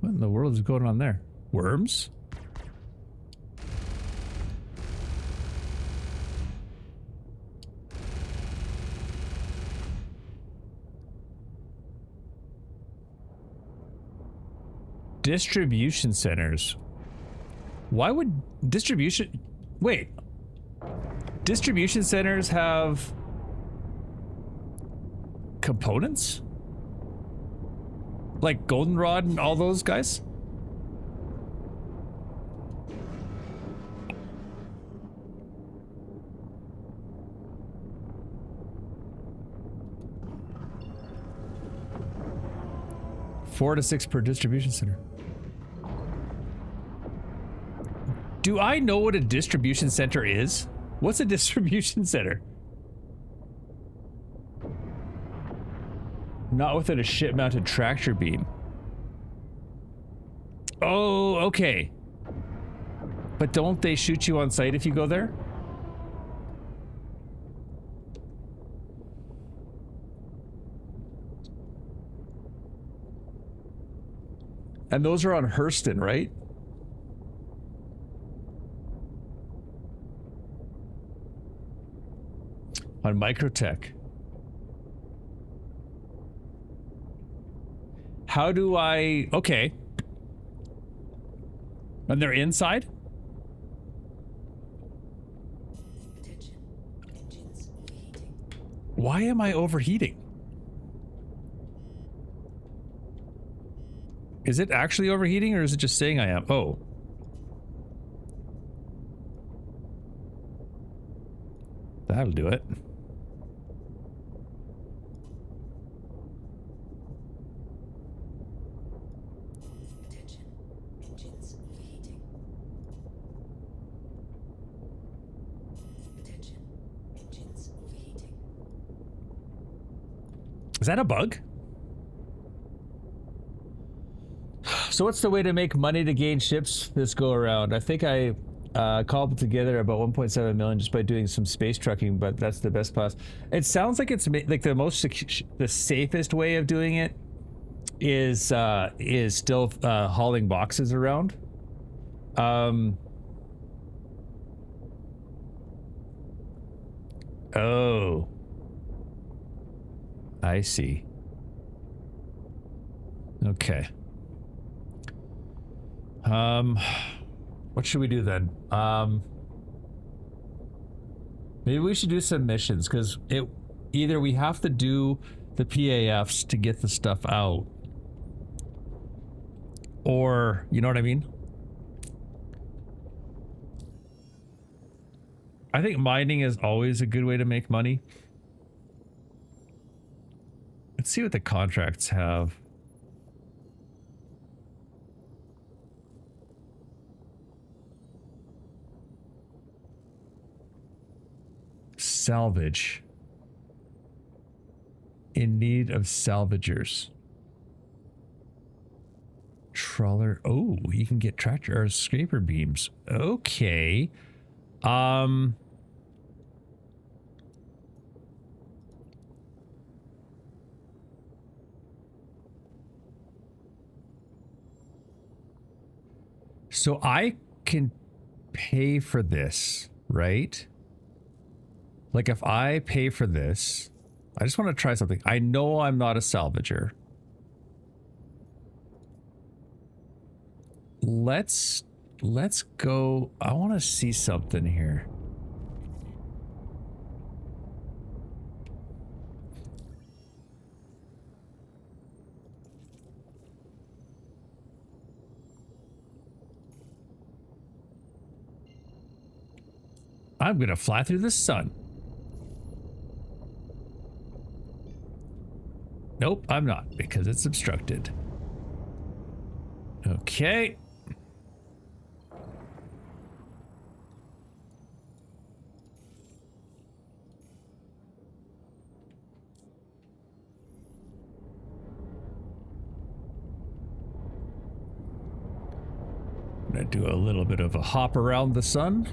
What in the world is going on there? Worms? Distribution centers. Why would distribution... Wait. Distribution centers have components? Like Goldenrod and all those guys? Four to six per distribution center. Do I know what a distribution center is? What's a distribution center? Not within a ship-mounted tractor beam. Oh, okay. But don't they shoot you on sight if you go there? And those are on Hurston, right? On Microtech. How do I... Okay. And they're inside? Attention. Engines overheating. Why am I overheating? Is it actually overheating or is it just saying I am? Oh. That'll do it. Is that a bug? So what's the way to make money to gain ships this go around? I think I cobbled together about 1.7 million just by doing some space trucking, but that's the best class. It sounds like it's like the safest way of doing it is still hauling boxes around. Oh, I see. Okay. What should we do then? Maybe we should do some missions, because either we have to do the PAFs to get the stuff out, or you know what I mean? I think mining is always a good way to make money. Let's see what the contracts have. Salvage. In need of salvagers. Trawler. Oh, you can get tractor or scraper beams. Okay. So I can pay for this, right? Like if I pay for this, I just want to try something. I know I'm not a salvager. Let's go. I want to see something here. I'm gonna fly through the sun. Nope, I'm not, because it's obstructed. Okay. I'm gonna do a little bit of a hop around the sun.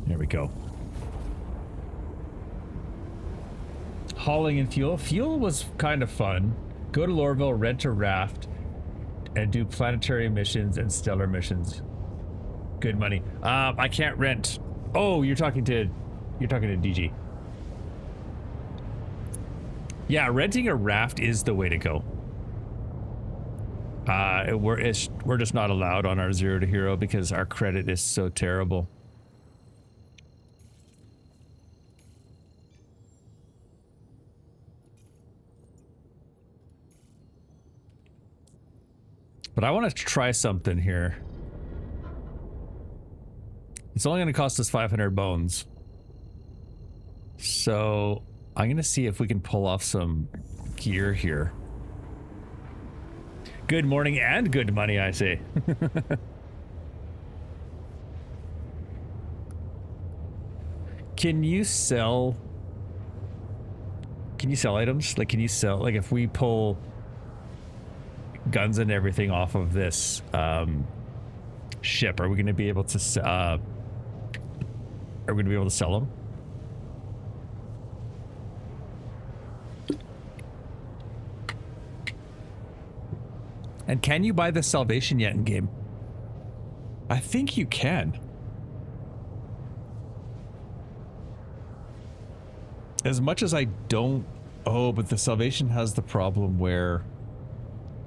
There we go. Hauling and fuel. Fuel was kind of fun. Go to Lorville, rent a raft, and do planetary missions and stellar missions. Good money. I can't rent. Oh, you're talking to DG. Yeah, renting a raft is the way to go. We're just not allowed on our Zero to Hero because our credit is so terrible. But I want to try something here. It's only going to cost us 500 bones. So I'm going to see if we can pull off some gear here. Good morning and good money, I say. Can you sell items? Like, can you sell, like, if we pull guns and everything off of this ship, are we going to be able to sell them? And can you buy the salvation yet in game? I think you can. As much as I don't... Oh, but the salvation has the problem where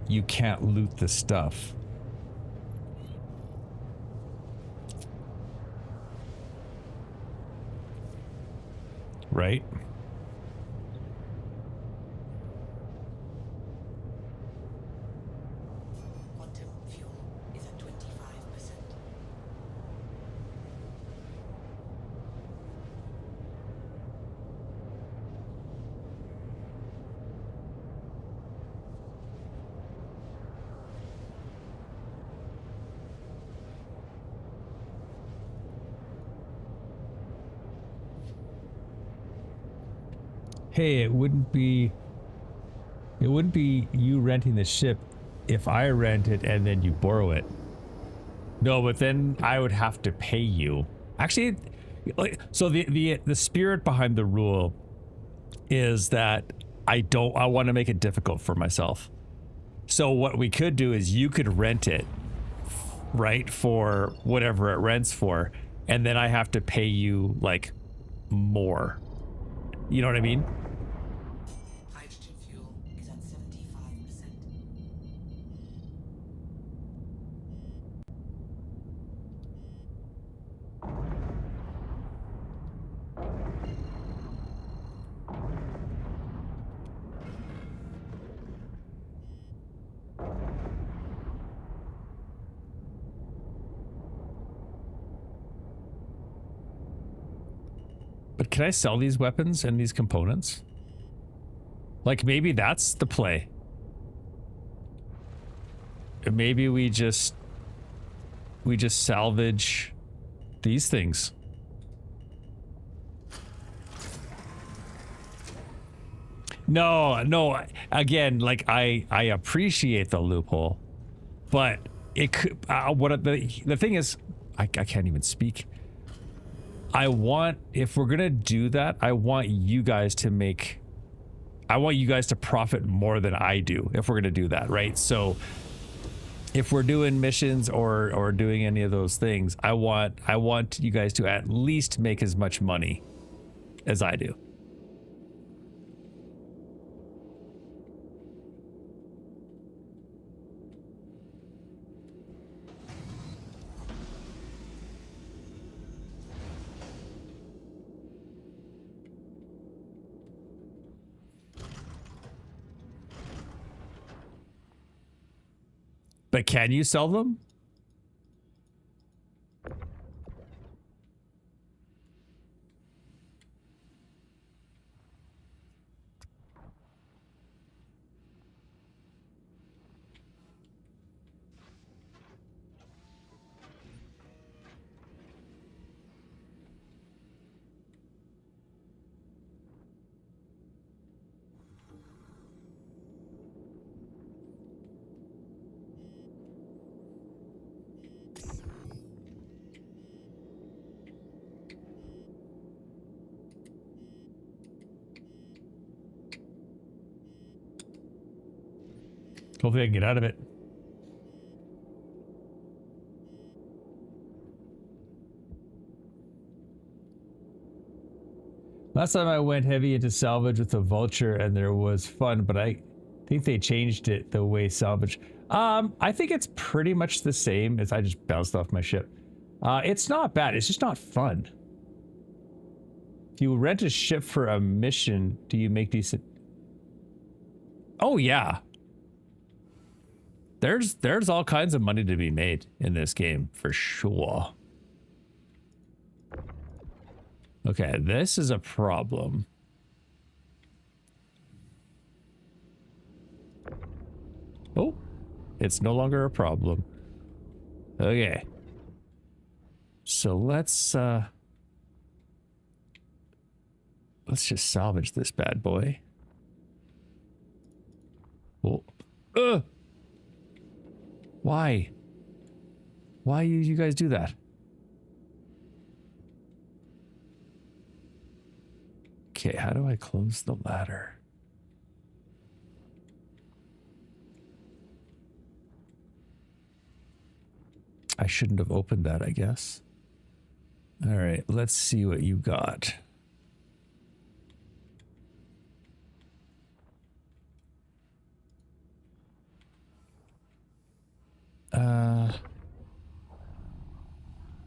you can't loot the stuff. Right? Quantum fuel is at 25%. hey, it wouldn't be you renting the ship if I rent it and then you borrow it. No, but then I would have to pay you. Actually, like, so the spirit behind the rule is that I want to make it difficult for myself. So what we could do is you could rent it, right, for whatever it rents for, and then I have to pay you like more. You know what I mean? Hydrogen fuel is at 75%. But can I sell these weapons and these components? Like maybe that's the play. Maybe we just salvage these things. No, again, like I appreciate the loophole, but it could the thing is I can't even speak. If we're gonna do that, I want you guys to profit more than I do if we're gonna do that, right? So if we're doing missions or doing any of those things, I want you guys to at least make as much money as I do. But can you sell them? Hopefully I can get out of it. Last time I went heavy into salvage with the Vulture and there was fun, but I think they changed it the way salvage. I think it's pretty much the same as I just bounced off my ship. It's not bad. It's just not fun. If you rent a ship for a mission, do you make decent? Oh yeah. There's all kinds of money to be made in this game for sure. Okay, this is a problem. Oh, it's no longer a problem. Okay. So let's just salvage this bad boy. Oh. Why? Why you guys do that? Okay, how do I close the ladder? I shouldn't have opened that, I guess. All right, let's see what you got.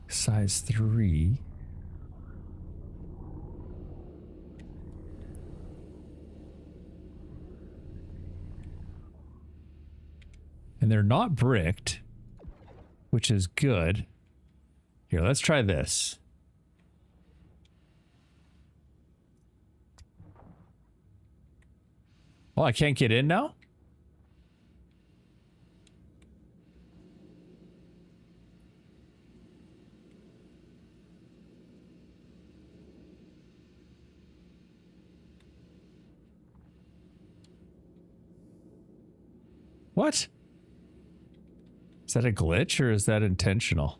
Size 3. And they're not bricked, which is good. Here, let's try this. Oh, I can't get in now? What? Is that a glitch or is that intentional?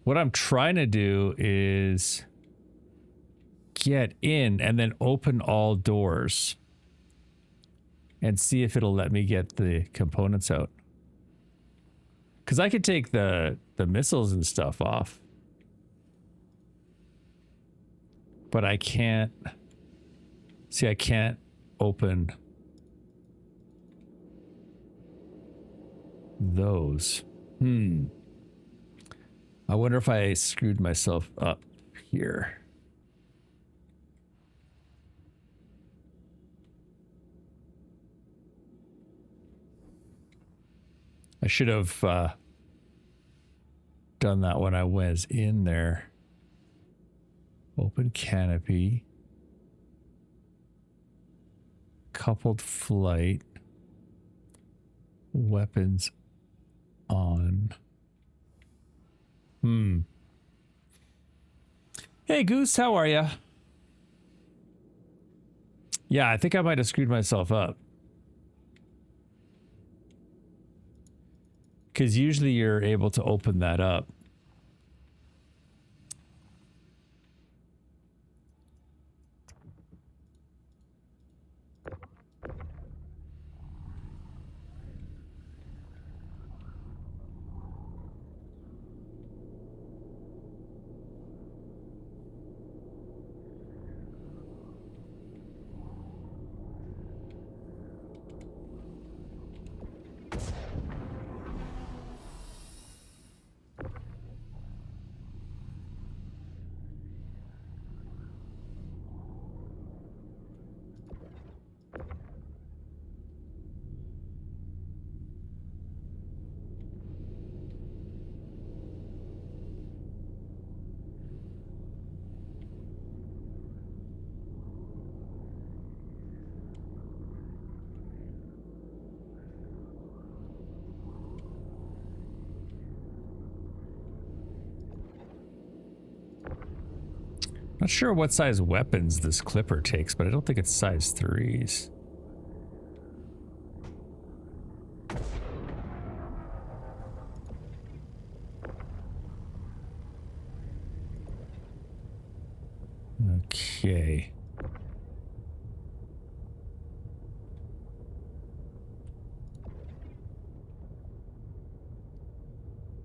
What I'm trying to do is get in and then open all doors and see if it'll let me get the components out. Because I could take the missiles and stuff off. But I can't... See, I can't open those. I wonder if I screwed myself up here. I should have done that when I was in there. Open canopy. Coupled flight. Weapons on. Hey Goose, how are ya? Yeah, I think I might have screwed myself up. Because usually you're able to open that up. Not sure what size weapons this clipper takes, but I don't think it's size 3s. Okay.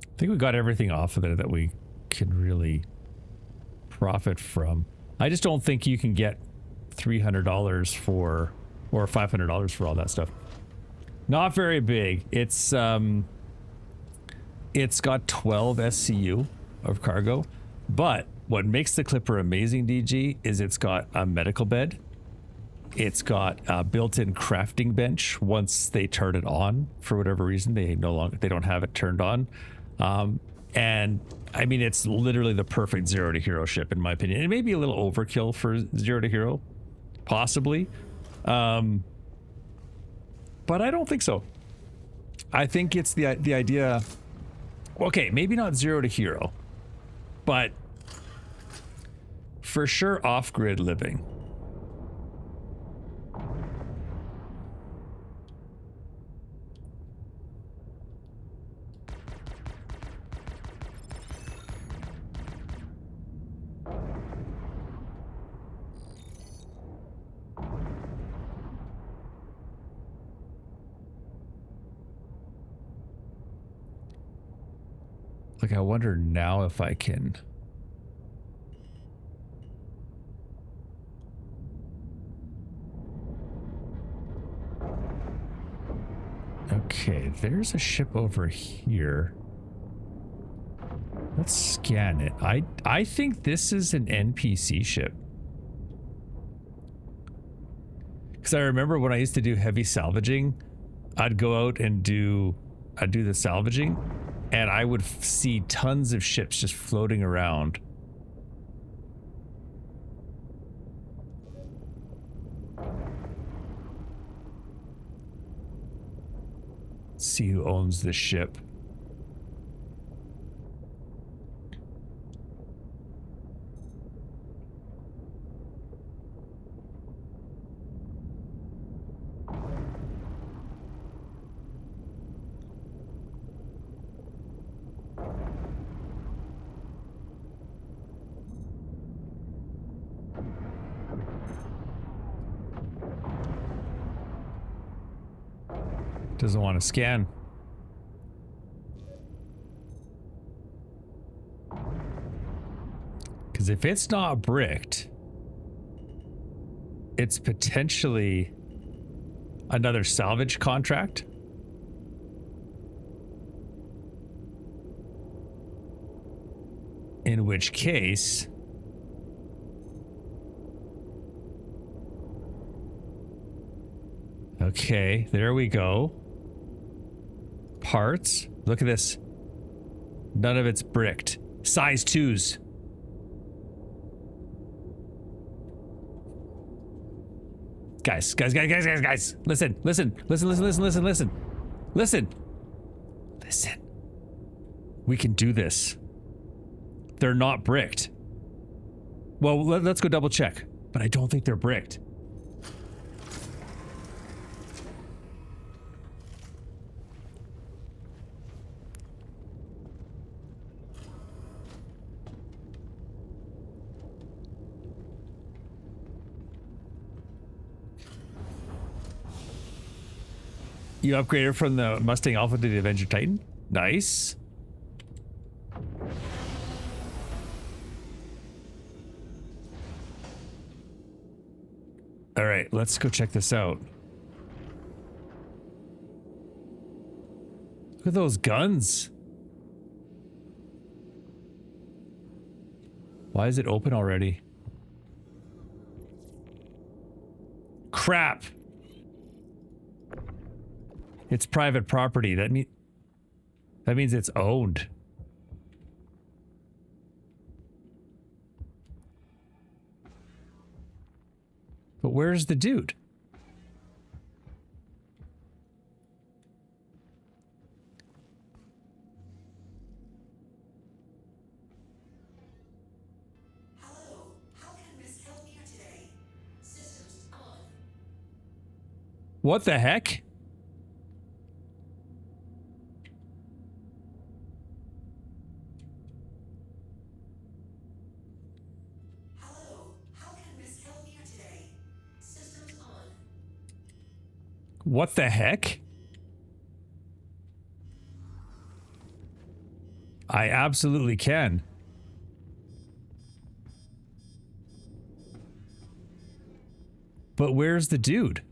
I think we got everything off of there that we can really profit from. I just don't think you can get $300 for, or $500 for all that stuff. Not very big. It's got 12 SCU of cargo, but what makes the Clipper amazing, DG, is it's got a medical bed. It's got a built-in crafting bench. Once they turn it on, for whatever reason, they don't have it turned on. And I mean, it's literally the perfect Zero to Hero ship, in my opinion. It may be a little overkill for Zero to Hero, possibly. But I don't think so. I think it's the idea... Okay, maybe not Zero to Hero, but for sure off-grid living. Like, I wonder now if I can... Okay, there's a ship over here. Let's scan it. I think this is an NPC ship. Because I remember when I used to do heavy salvaging, I'd go out and I'd do the salvaging, and I would see tons of ships just floating around. Let's see who owns this ship. Doesn't want to scan. Because if it's not bricked, it's potentially another salvage contract. In which case, okay, there we go. Parts. Look at this. None of it's bricked. Size 2s. Guys. Listen. We can do this. They're not bricked. Well, let's go double check. But I don't think they're bricked. You upgraded from the Mustang Alpha to the Avenger Titan? Nice. All right, let's go check this out. Look at those guns. Why is it open already? Crap. It's private property. That means it's owned. But where's the dude? Hello, how can Miss help you today? Systems on. What the heck? Hello, how can Miss help you today? Systems on. What the heck? I absolutely can. But where's the dude?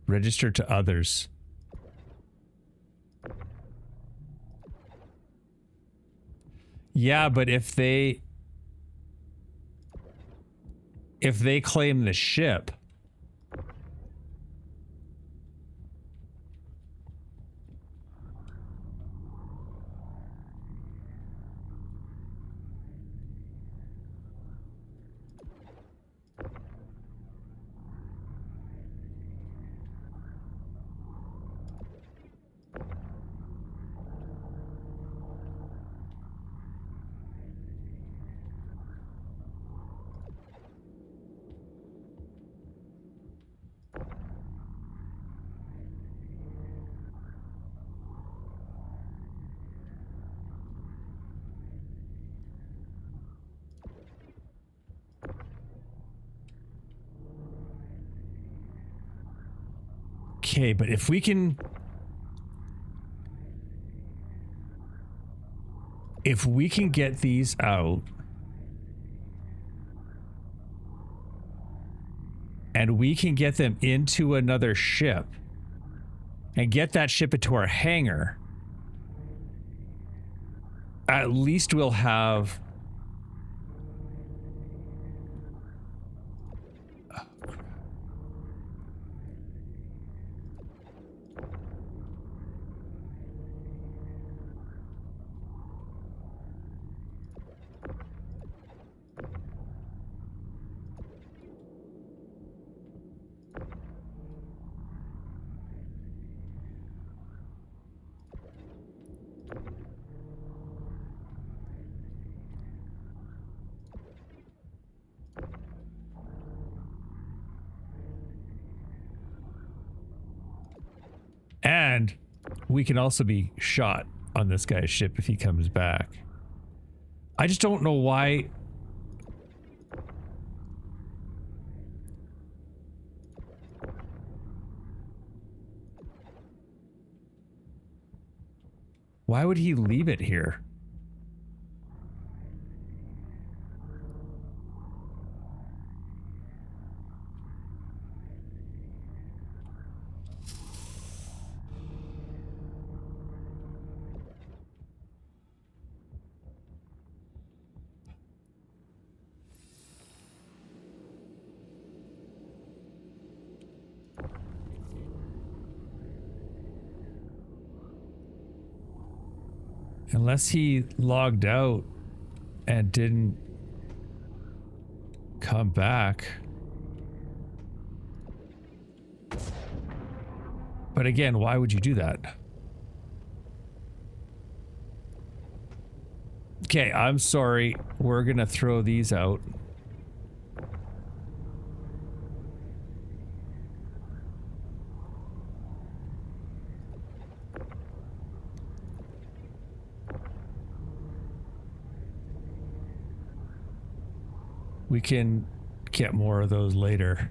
Register to others. Yeah, but if they claim the ship, okay, but if we can get these out and we can get them into another ship and get that ship into our hangar, at least we'll have and we can also be shot on this guy's ship if he comes back. I just don't know why. Why would he leave it here? Unless he logged out and didn't come back. But again, why would you do that? Okay, I'm sorry. We're gonna throw these out. We can get more of those later.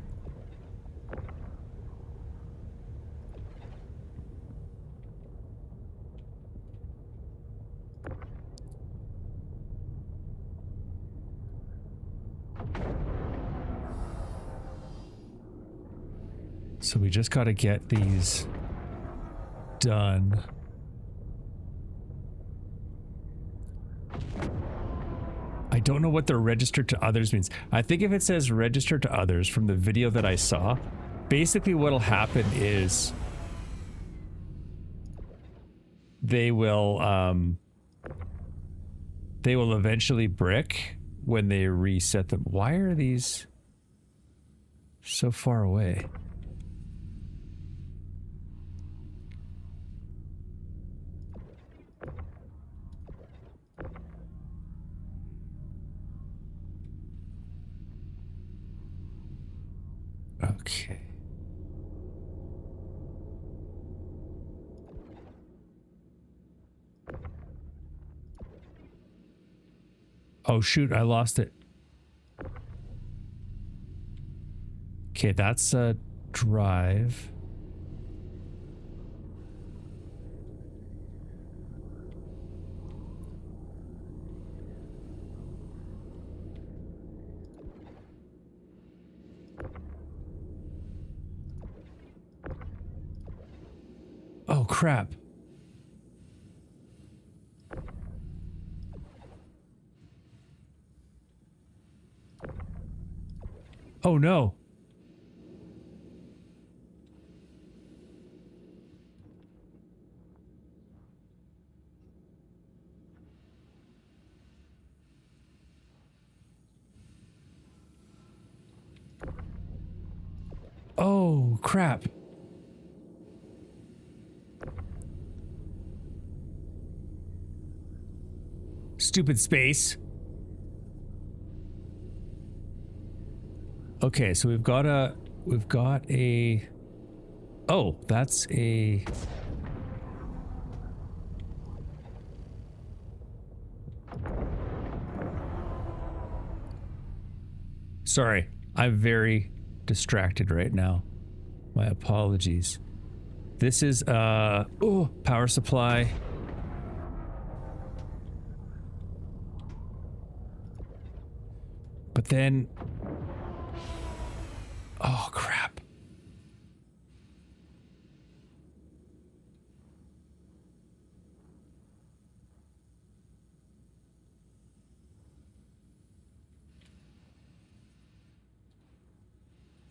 So we just got to get these done. I don't know what the register to others means. I think if it says register to others from the video that I saw, basically what'll happen is they will eventually brick when they reset them. Why are these so far away? Okay. Oh shoot, I lost it. Okay, that's a drive. Oh crap. Oh no. Oh crap. Stupid space. Okay, so we've got a oh, that's a sorry, I'm very distracted right now. My apologies. This is oh, power supply. But then oh crap.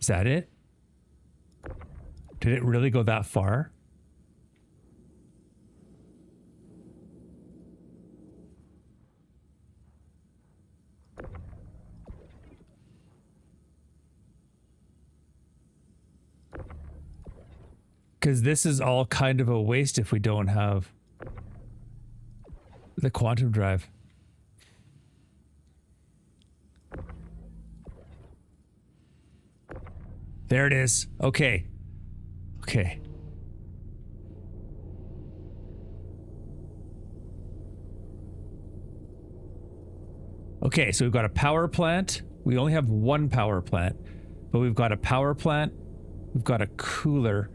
Is that it? Did it really go that far? Because this is all kind of a waste if we don't have the quantum drive. There it is. Okay. Okay. Okay, so we've got a power plant. We only have one power plant, but we've got a power plant. We've got a cooler.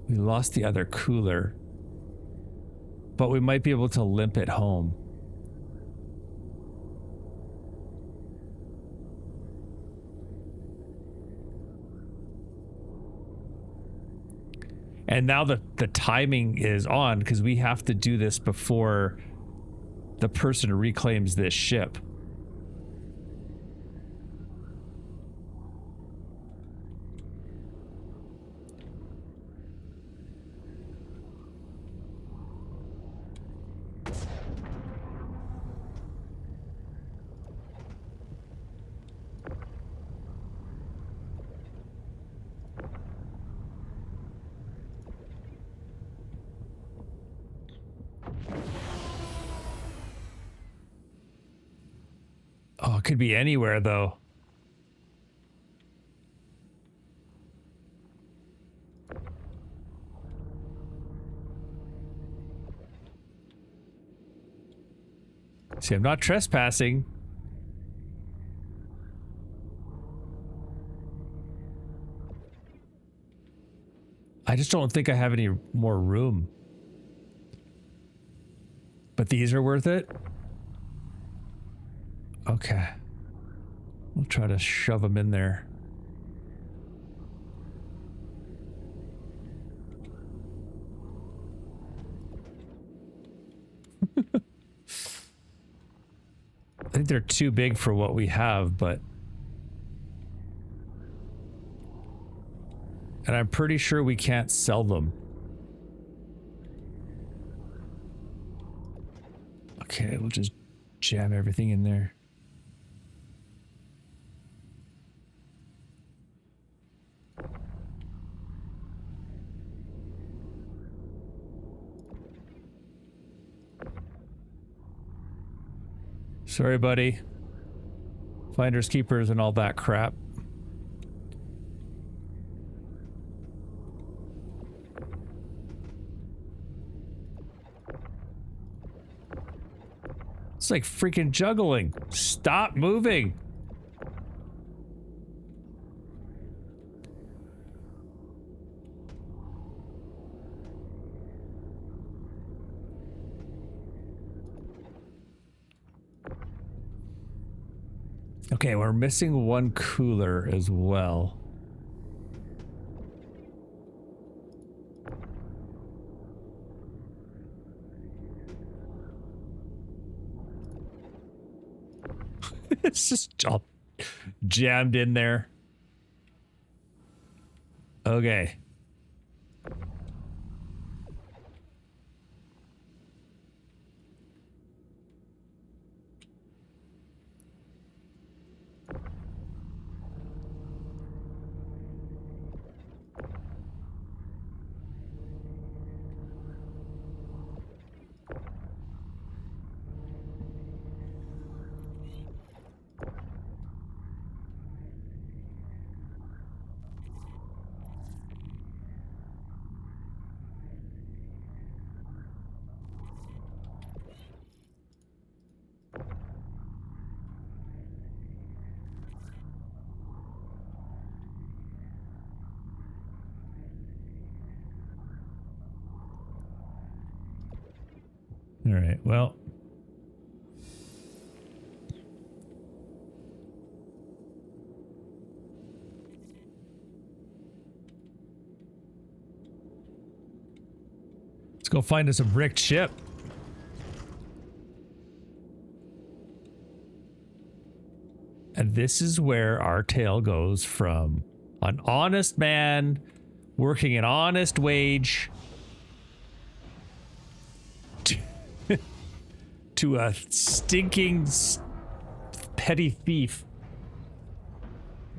We lost the other cooler, but we might be able to limp it home. And now the timing is on because we have to do this before the person reclaims this ship. Oh, it could be anywhere, though. See, I'm not trespassing. I just don't think I have any more room. But these are worth it? Okay. We'll try to shove them in there. I think they're too big for what we have, but... And I'm pretty sure we can't sell them. Okay, we'll just jam everything in there. Sorry, buddy. Finders, keepers, and all that crap. It's like freaking juggling. Stop moving. Okay, we're missing one cooler as well. It's just all jammed in there. Okay. All right, well. Let's go find us a bricked ship. And this is where our tale goes from an honest man working an honest wage to a stinking petty thief.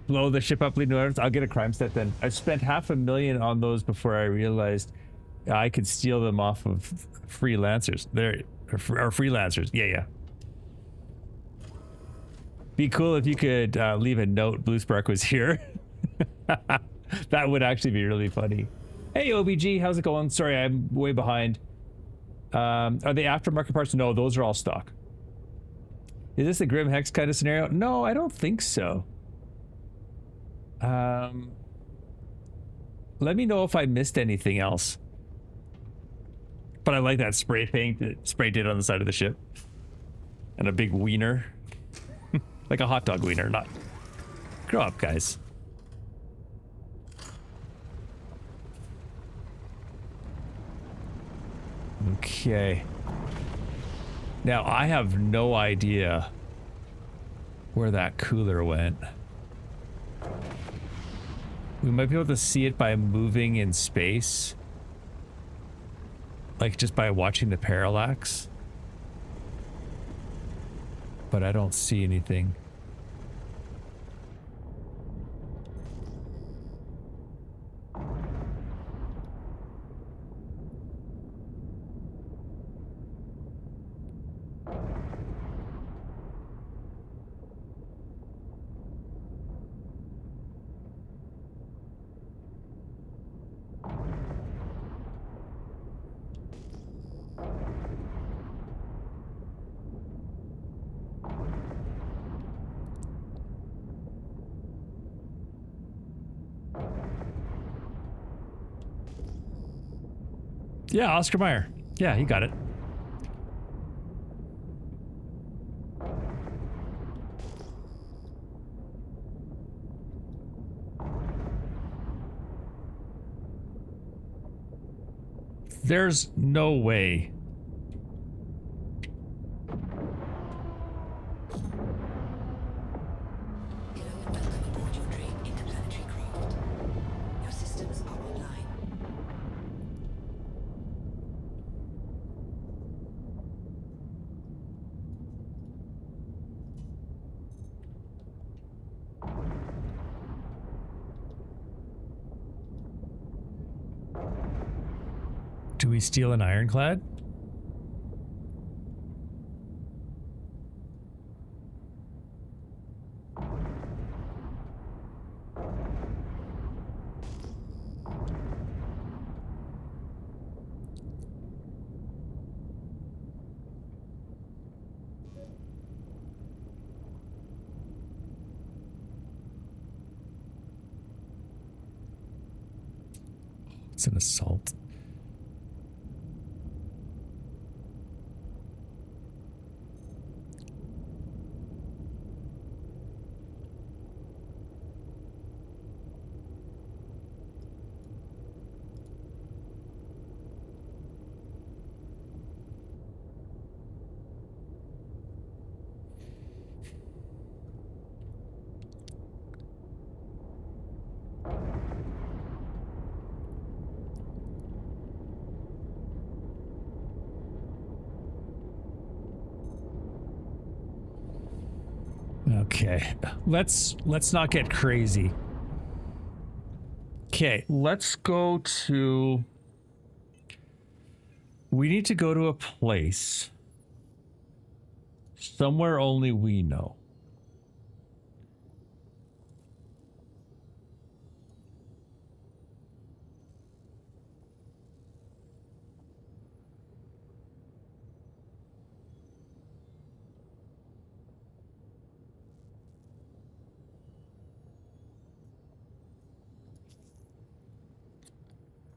Blow the ship up, lead north. I'll get a crime set then. I spent $500,000 on those before I realized I could steal them off of freelancers. There, or freelancers. Yeah. Be cool if you could leave a note. Blue Spark was here. That would actually be really funny. Hey, OBG, how's it going? Sorry, I'm way behind. Are they aftermarket parts? No, those are all stock. Is this a Grim Hex kind of scenario? No, I don't think so. Let me know if I missed anything else. But I like that spray paint that Spray did on the side of the ship. And a big wiener. Like a hot dog wiener, not... Grow up, guys. Okay. Now, I have no idea where that cooler went. We might be able to see it by moving in space. Like, just by watching the parallax. But I don't see anything. Yeah, Oscar Mayer. Yeah, he got it. There's no way. Hello and welcome aboard your Drake interplanetary craft. Your systems are online. Do we steal an ironclad? It's an assault. Okay, let's not get crazy. Okay, let's go to... We need to go to a place somewhere only we know.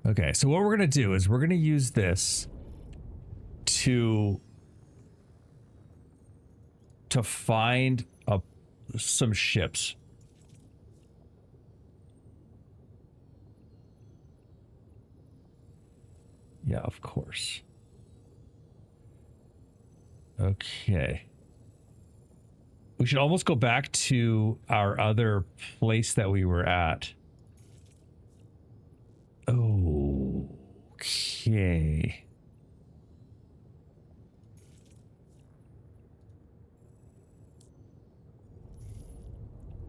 Okay, so what we're going to do is we're going to use this to find some ships. Yeah, of course. Okay. We should almost go back to our other place that we were at. Okay.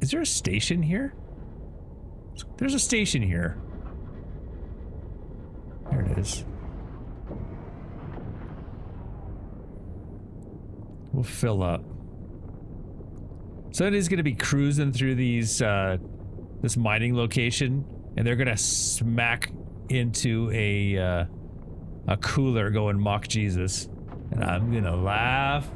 Is there a station here? There's a station here. There it is. We'll fill up. So it is going to be cruising through these this mining location, and they're going to smack into a cooler going mock Jesus, and I'm going to laugh.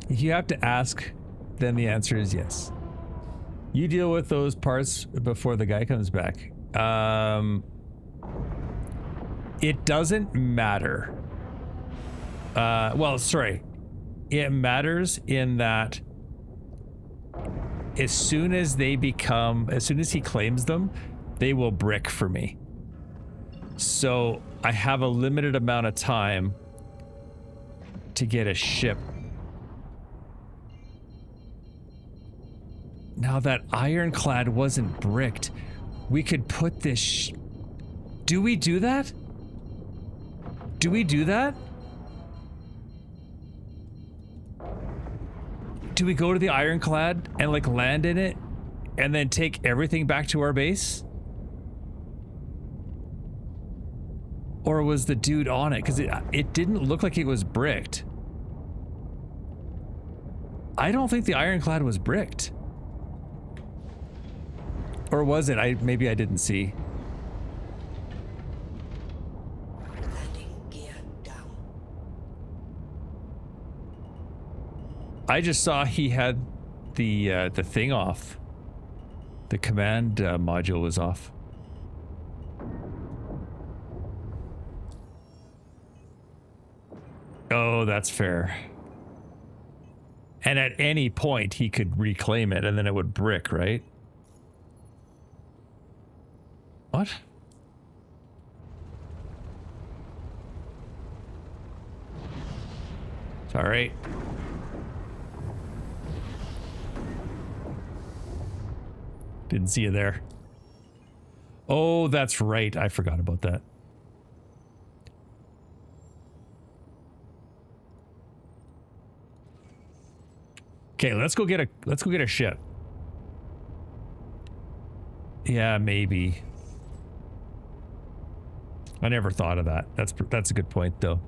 If you have to ask, then the answer is yes. You deal with those parts before the guy comes back. It doesn't matter. Well, sorry. It matters in that as soon as he claims them, they will brick for me. So I have a limited amount of time to get a ship. Now that ironclad wasn't bricked, we could put this. Do we do that? Do we do that? Do we go to the ironclad and like land in it and then take everything back to our base? Or was the dude on it? Because it didn't look like it was bricked. I don't think the ironclad was bricked. Or was it? Maybe I didn't see. Landing gear down. I just saw he had the thing off. The command module was off. Oh, that's fair. And at any point he could reclaim it and then it would brick, right? What? It's all right. Didn't see you there. Oh, that's right. I forgot about that. Okay, let's go get a ship. Yeah, maybe. I never thought of that. That's a good point, though.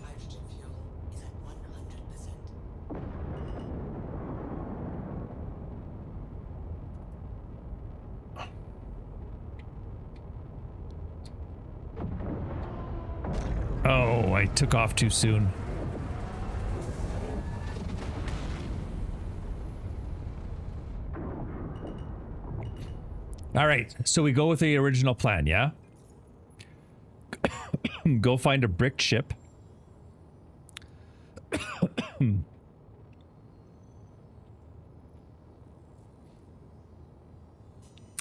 Hydrogen fuel is at 100%. Oh, I took off too soon. All right, so we go with the original plan, yeah? Go find a bricked ship.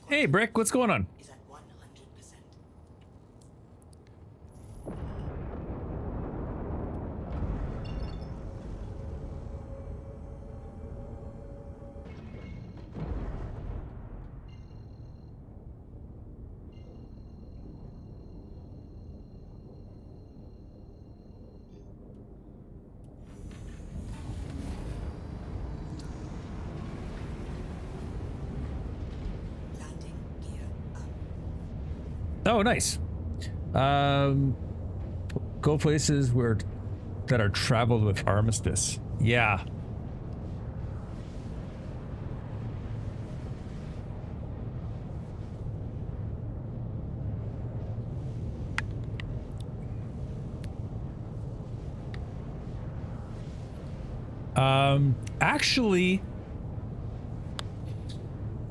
Hey, Brick, what's going on? Is at 100%. Landing gear up. Oh, nice. Go places that are traveled with Armistice. Yeah.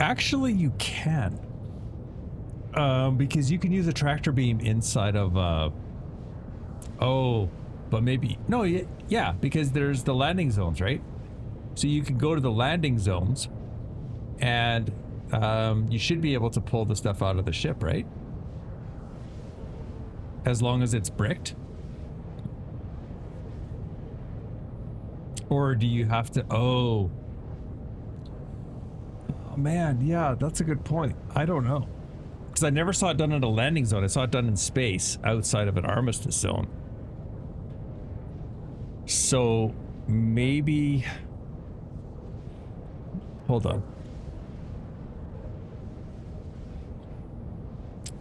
Actually you can. Because you can use a tractor beam inside of, oh, but maybe, no, yeah, because there's the landing zones, right? So you can go to the landing zones and, you should be able to pull the stuff out of the ship, right? As long as it's bricked. Or do you have to, oh man, yeah, that's a good point. I don't know. Because I never saw it done in a landing zone. I saw it done in space outside of an armistice zone. So maybe... Hold on.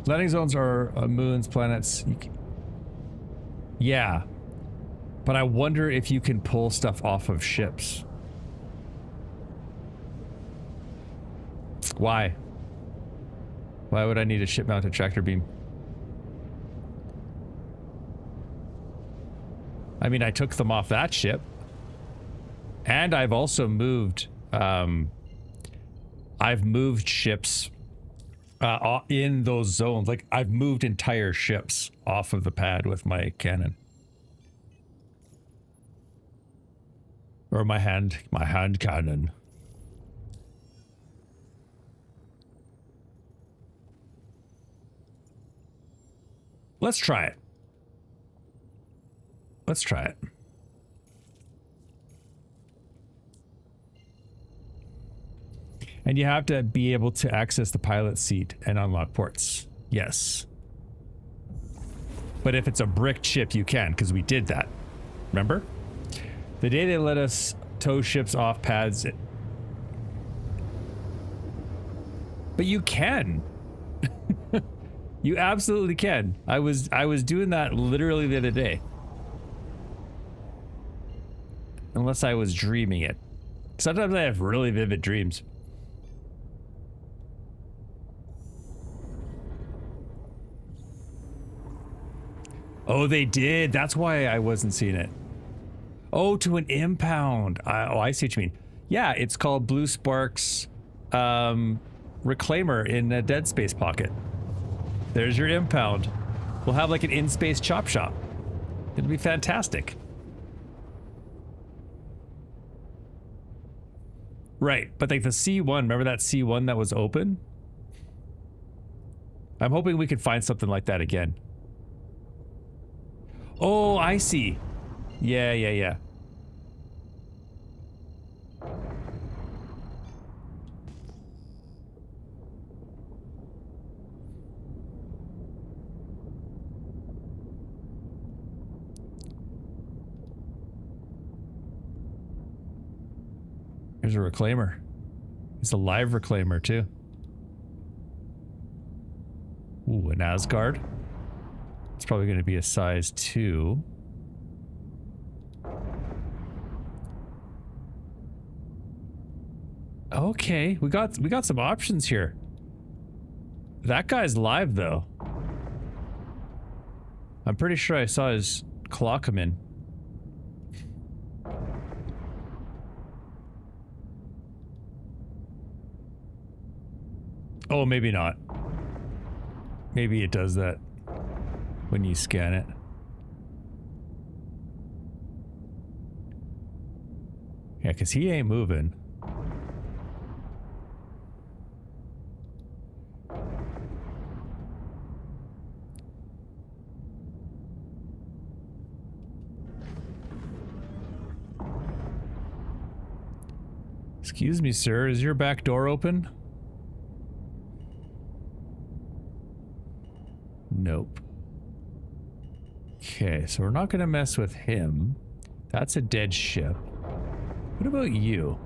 Landing zones are moons, planets. Yeah. But I wonder if you can pull stuff off of ships. Why? Why would I need a ship-mounted tractor beam? I mean, I took them off that ship. And I've also moved, I've moved ships in those zones. Like, I've moved entire ships off of the pad with my cannon. Or my hand cannon. Let's try it. Let's try it. And you have to be able to access the pilot seat and unlock ports. Yes. But if it's a bricked ship, you can, because we did that. Remember? The day they let us tow ships off pads. But you can. You absolutely can. I was doing that literally the other day. Unless I was dreaming it. Sometimes I have really vivid dreams. Oh, they did. That's why I wasn't seeing it. Oh, to an impound. I see what you mean. Yeah, it's called Blue Spark's Reclaimer in a Dead Space pocket. There's your impound. We'll have like an in-space chop shop. It'll be fantastic. Right, but like the C1, remember that C1 that was open? I'm hoping we could find something like that again. Oh, I see. Yeah. Here's a reclaimer. It's a live reclaimer too. Ooh, an Asgard. It's probably going to be a size 2. Okay, we got some options here. That guy's live though. I'm pretty sure I saw his claw come in. Oh, maybe not. Maybe it does that when you scan it. Yeah, because he ain't moving. Excuse me, sir. Is your back door open? Nope. Okay, so we're not going to mess with him. That's a dead ship. What about you?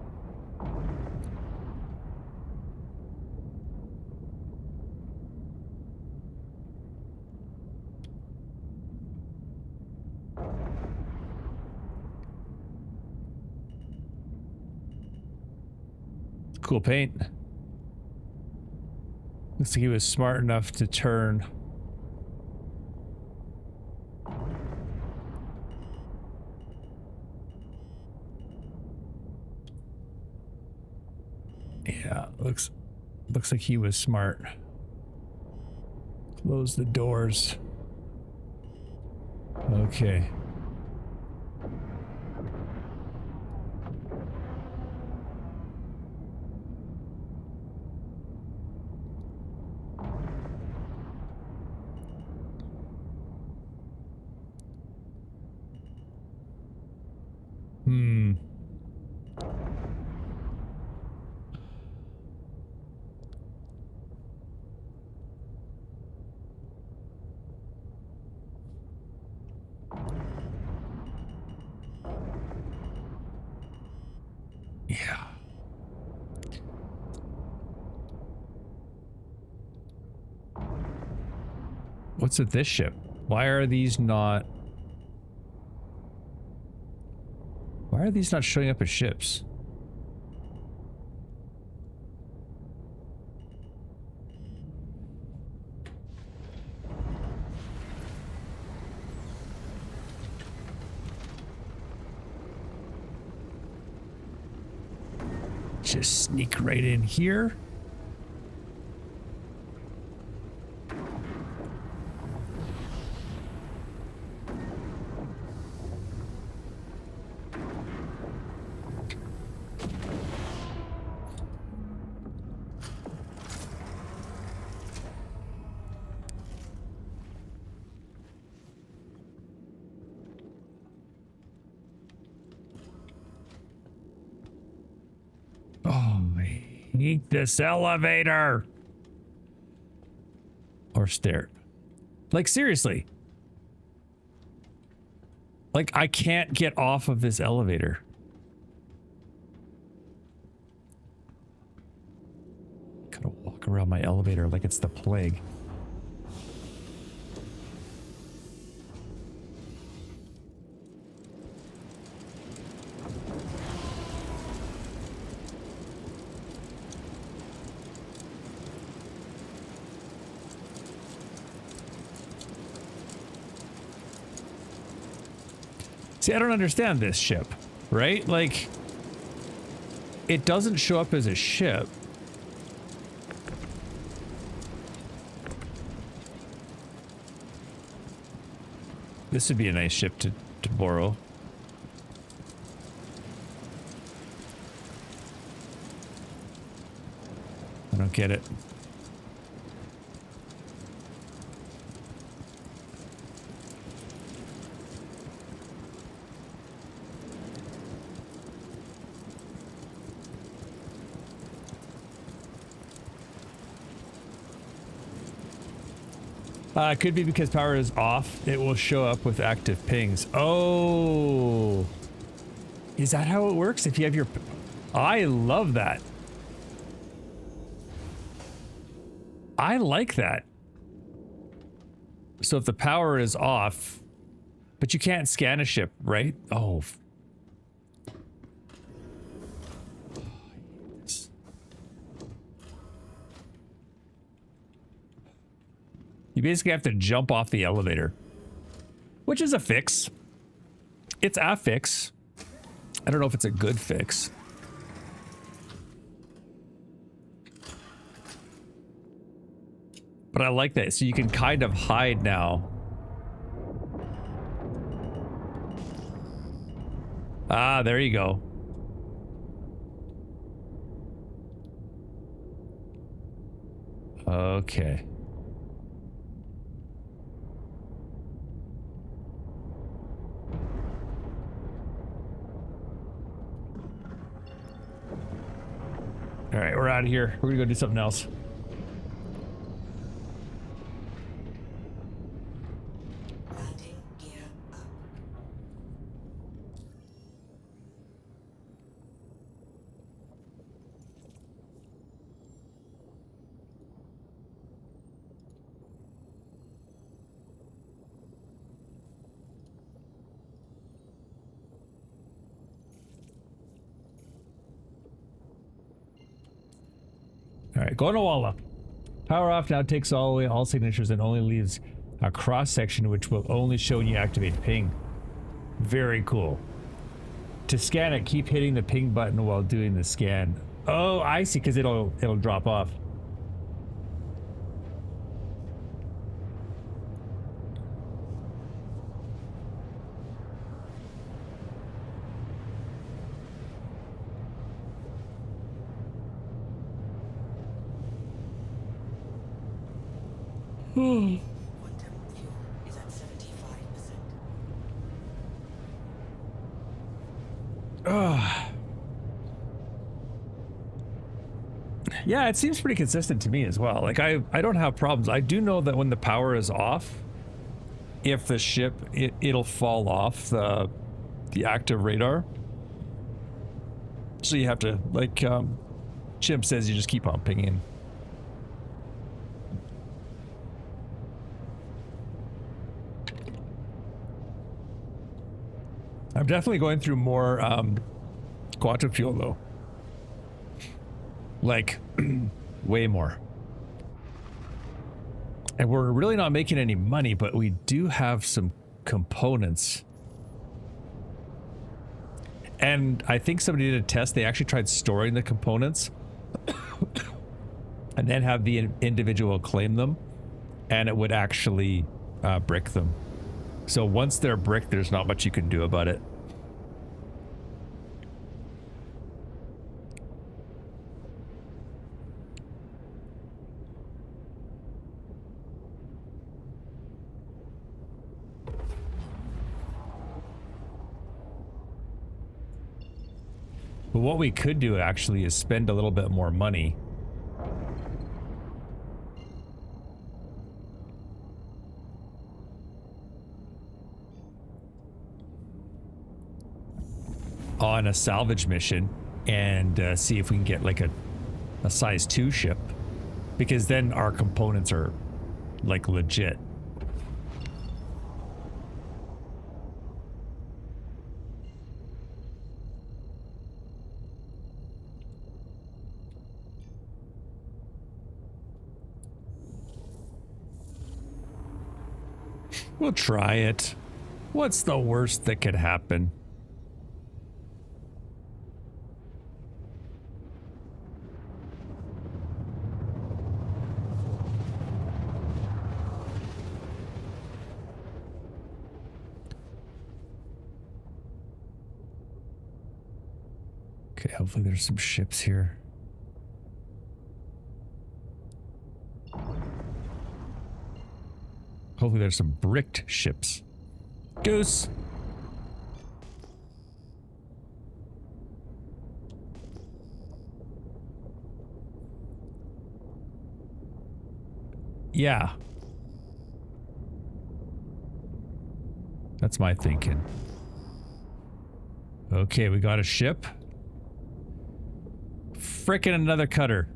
Cool paint. Looks like he was smart enough to turn. Yeah, looks like he was smart. Close the doors. Okay. Yeah. What's with this ship? Why are these not showing up as ships? Just sneak right in here. Oh, I hate this elevator. Or stair. Like, seriously. Like, I can't get off of this elevator. Gotta walk around my elevator like it's the plague. See, I don't understand this ship, right? Like, it doesn't show up as a ship. This would be a nice ship to borrow. I don't get it. It could be because power is off. It will show up with active pings. Oh, is that how it works? If you have your, I love that. I like that. So if the power is off, but you can't scan a ship, right? Oh. You basically have to jump off the elevator, which is a fix. It's a fix. I don't know if it's a good fix. But I like that. So you can kind of hide now. Ah, there you go. Okay. All right, we're out of here. We're gonna go do something else. Landing gear up. All right, going to Walla. Power off now takes away all signatures and only leaves a cross section which will only show when you activate ping. Very cool. To scan it, keep hitting the ping button while doing the scan. Oh, I see, because it'll drop off. Quantum fuel is at 75%. Yeah, it seems pretty consistent to me as well. Like, I don't have problems. I do know that when the power is off, if the ship, it'll fall off the active radar. So you have to, like, Chimp says, you just keep on pinging. I'm definitely going through more quantum fuel though. Like, way more. And we're really not making any money, but we do have some components. And I think somebody did a test. They actually tried storing the components and then have the individual claim them, and it would actually brick them. So once they're bricked, there's not much you can do about it. But what we could do actually is spend a little bit more money on a salvage mission and see if we can get like a size 2 ship, because then our components are like legit. We'll try it. What's the worst that could happen? Okay, hopefully there's some ships here. Hopefully there's some bricked ships. Goose! Yeah. That's my thinking. Okay, we got a ship. Frickin' another cutter.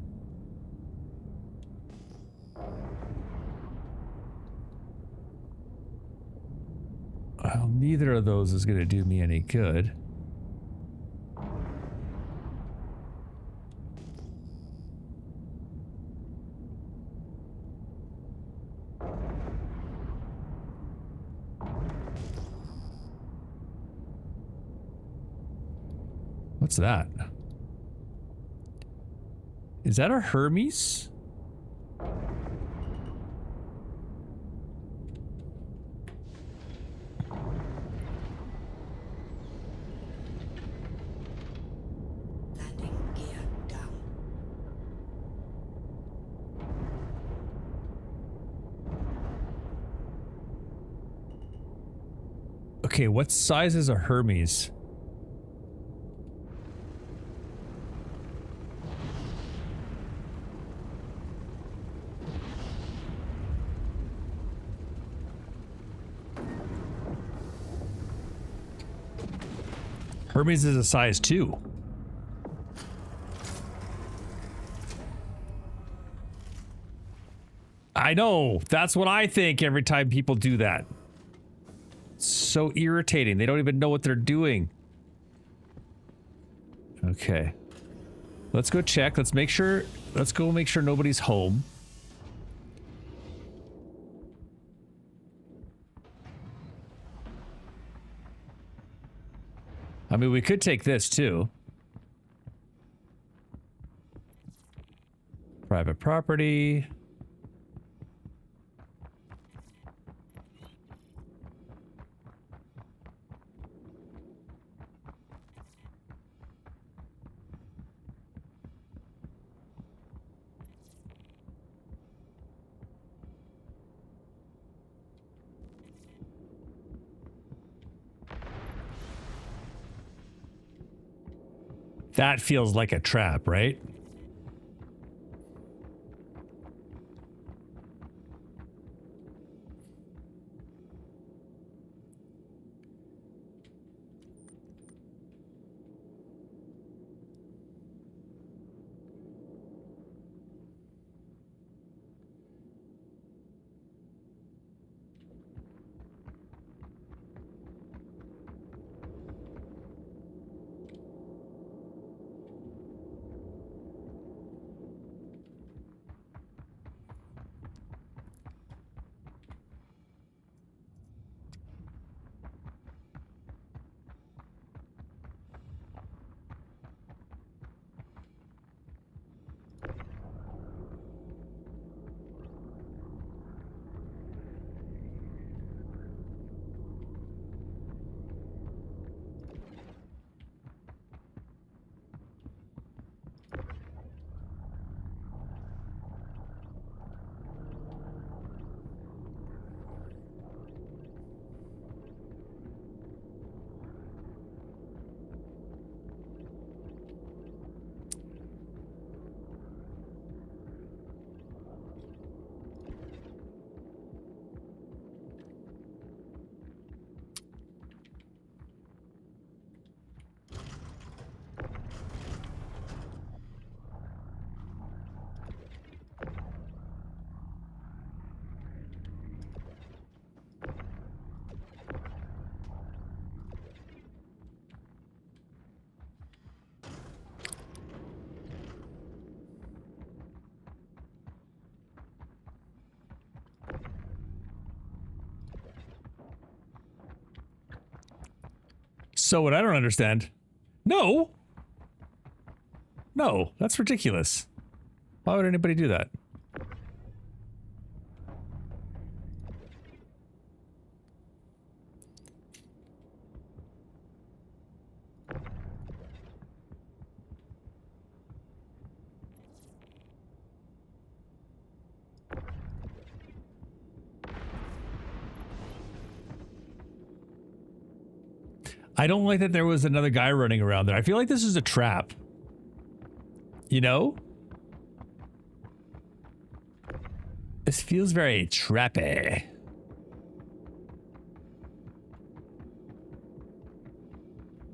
Well, neither of those is going to do me any good. What's that? Is that a Hermes? Landing gear down. Okay, what size is a Hermes? Hermes is a size 2. I know. That's what I think every time people do that. It's so irritating. They don't even know what they're doing. Okay. Let's go check. Let's make sure. Let's go make sure nobody's home. I mean, we could take this too. Private property. That feels like a trap, right? So what I don't understand. No. No, that's ridiculous. Why would anybody do that? I don't like that there was another guy running around there. I feel like this is a trap. You know? This feels very trappy.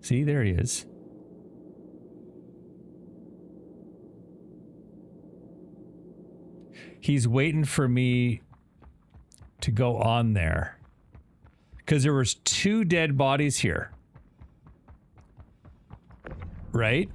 See, there he is. He's waiting for me to go on there. Because there was 2 dead bodies here. Right?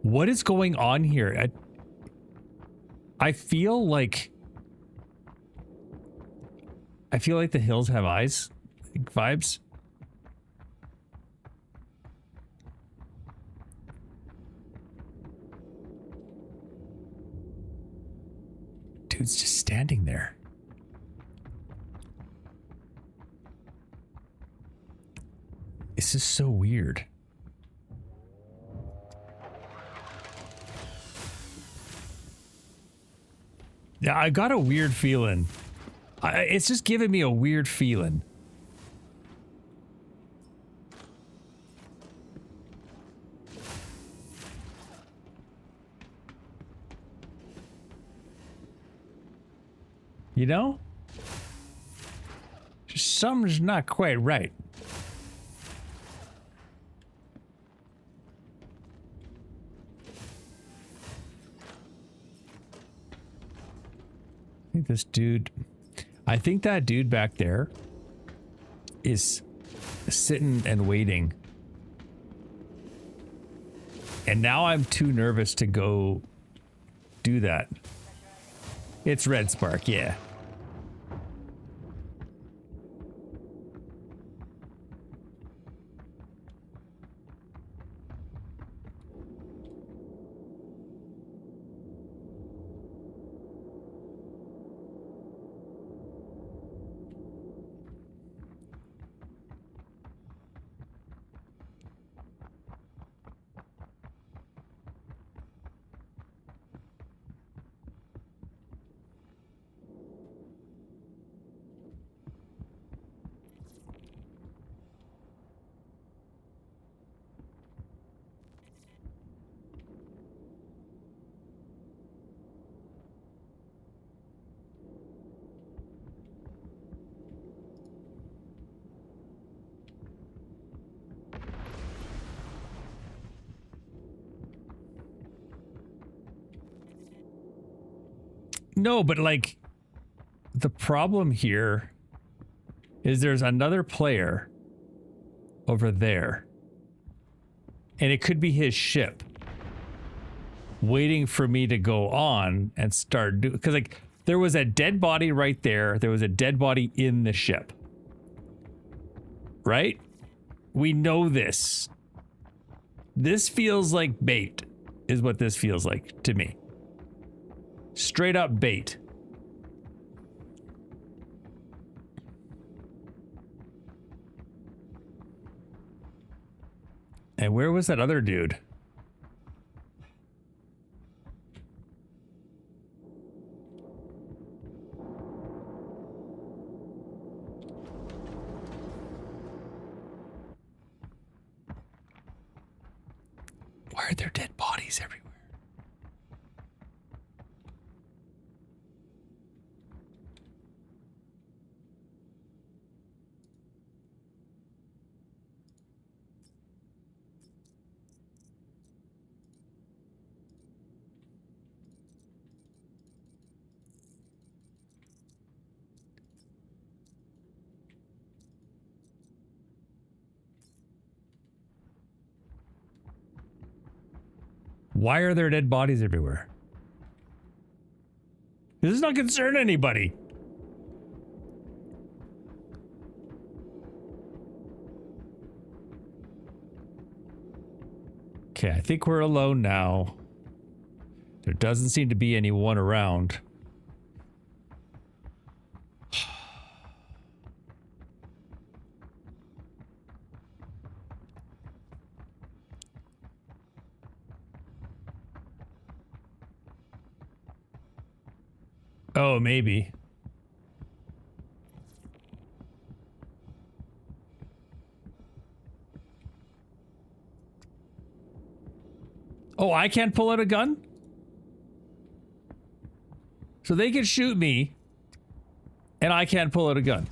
What is going on here? I feel like the hills have eyes vibes. Dude's just standing there. This is so weird. Yeah, I got a weird feeling. It's just giving me a weird feeling. You know? Something's not quite right. This dude, I think that dude back there is sitting and waiting. And now I'm too nervous to go do that. It's Red Spark, yeah. No, but like the problem here is there's another player over there. And it could be his ship waiting for me to go on and start doing, because like there was a dead body right there. There was a dead body in the ship. Right? We know this. This feels like bait is what this feels like to me. Straight up bait. And where was that other dude? Why are there dead bodies everywhere? Why are there dead bodies everywhere? This does not concern anybody. Okay, I think we're alone now. There doesn't seem to be anyone around. Oh, maybe. Oh, I can't pull out a gun? So they can shoot me, and I can't pull out a gun.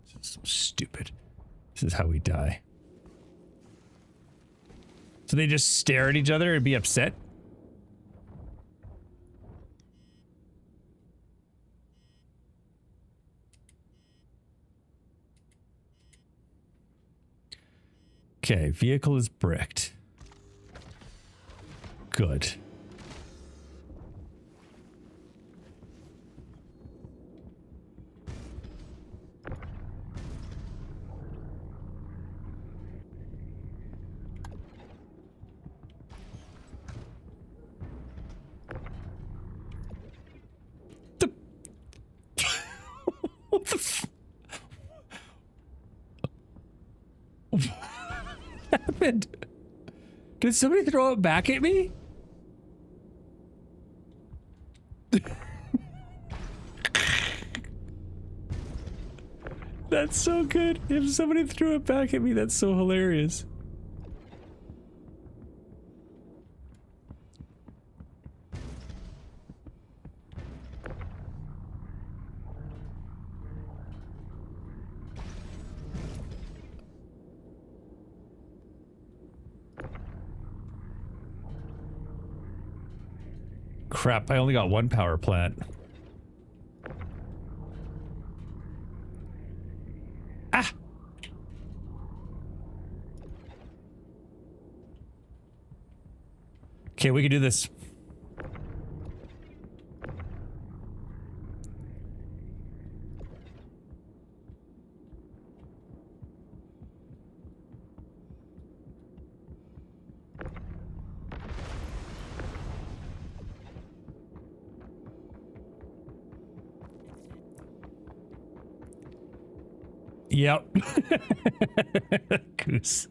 This is so stupid. This is how we die. So they just stare at each other and be upset? Okay, vehicle is bricked. Good. What the f- What happened? Did somebody throw it back at me? That's so good. If somebody threw it back at me, that's so hilarious. Crap, I only got one power plant. Ah! Okay, we can do this. Yep. Goose.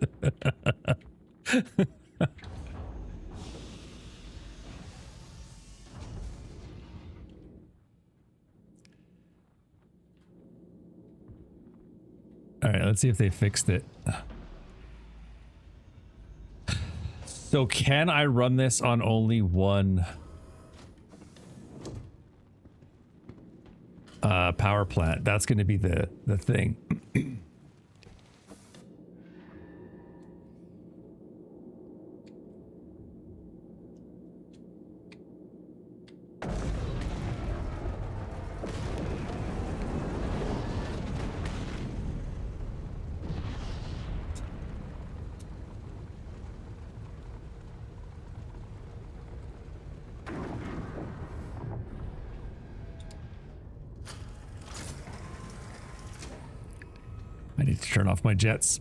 All right, let's see if they fixed it. So can I run this on only one power plant? That's going to be the thing. I need to turn off my jets.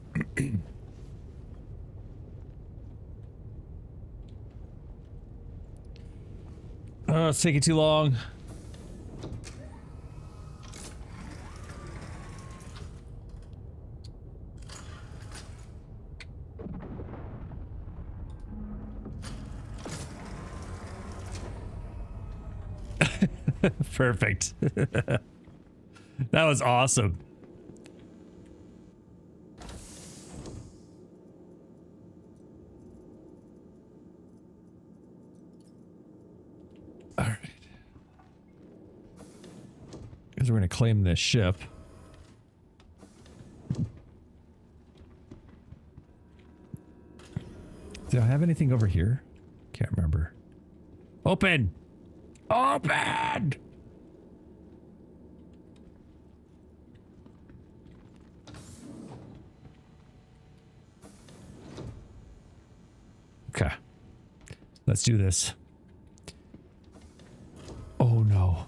Oh, it's taking too long. Perfect. That was awesome. All right. Because we're going to claim this ship. Do I have anything over here? Can't remember. Open! Open! Okay. Let's do this. Oh no.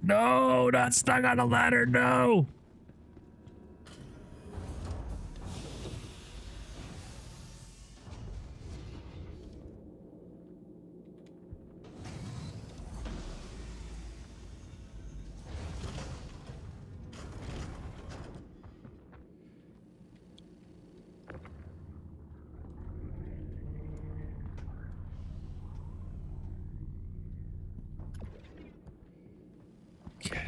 No, not stuck on a ladder, no! Okay.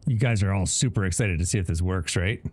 You guys are all super excited to see if this works, right?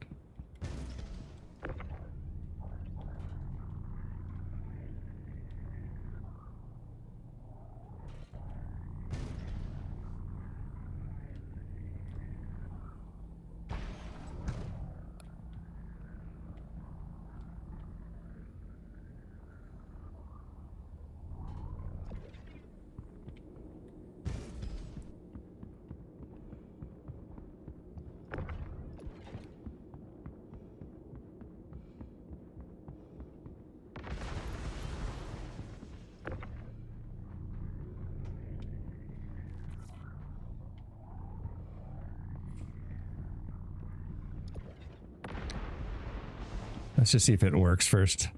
Let's just see if it works first.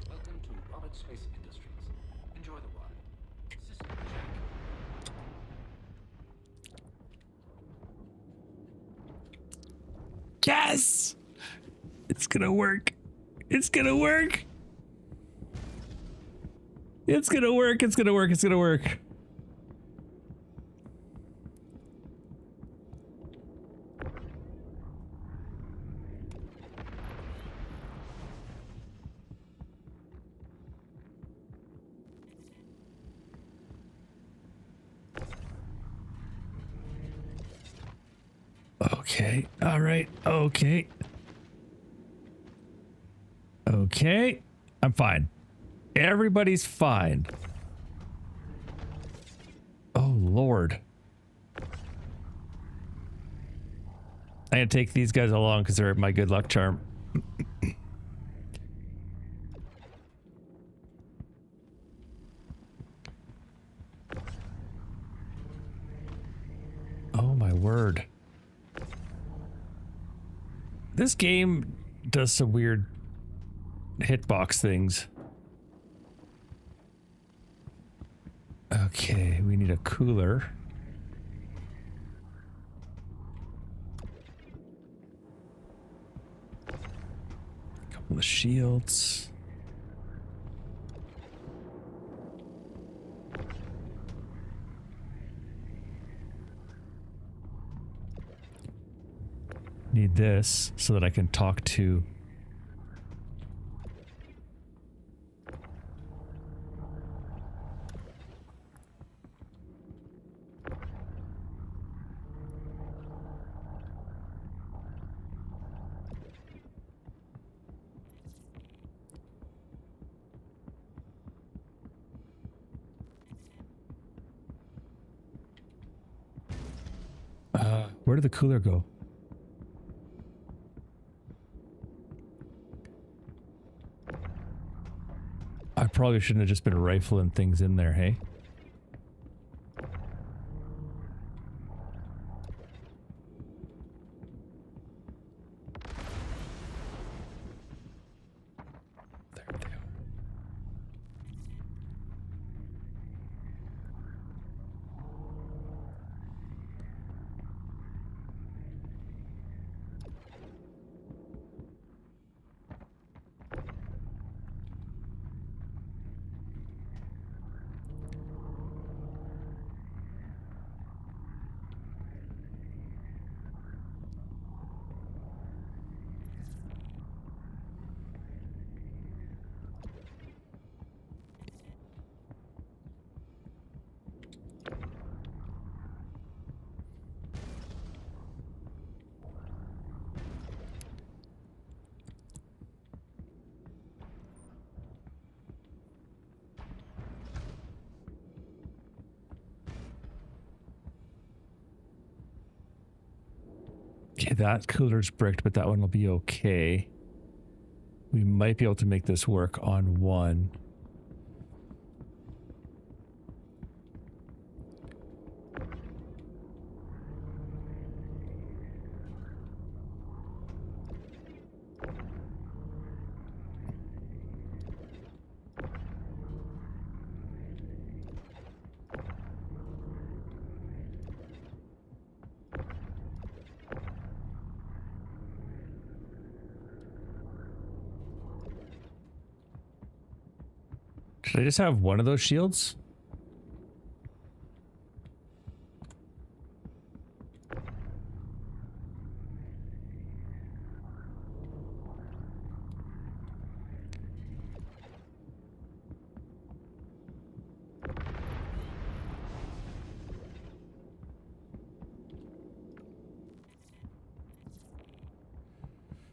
Welcome to Robert Space Industries. Enjoy the ride. System check. Yes! It's gonna work. It's gonna work. It's gonna work. It's gonna work. It's gonna work. Okay. All right. Okay. Okay. I'm fine. Everybody's fine. Oh, Lord. I gotta take these guys along because they're my good luck charm. Oh, my word. This game does some weird hitbox things. Okay, we need a cooler. A couple of shields. Need this so that I can talk to where did the cooler go? I probably shouldn't have just been rifling things in there, hey? There they are. Okay, that cooler's bricked, but that one will be okay. We might be able to make this work on one. Should I just have one of those shields?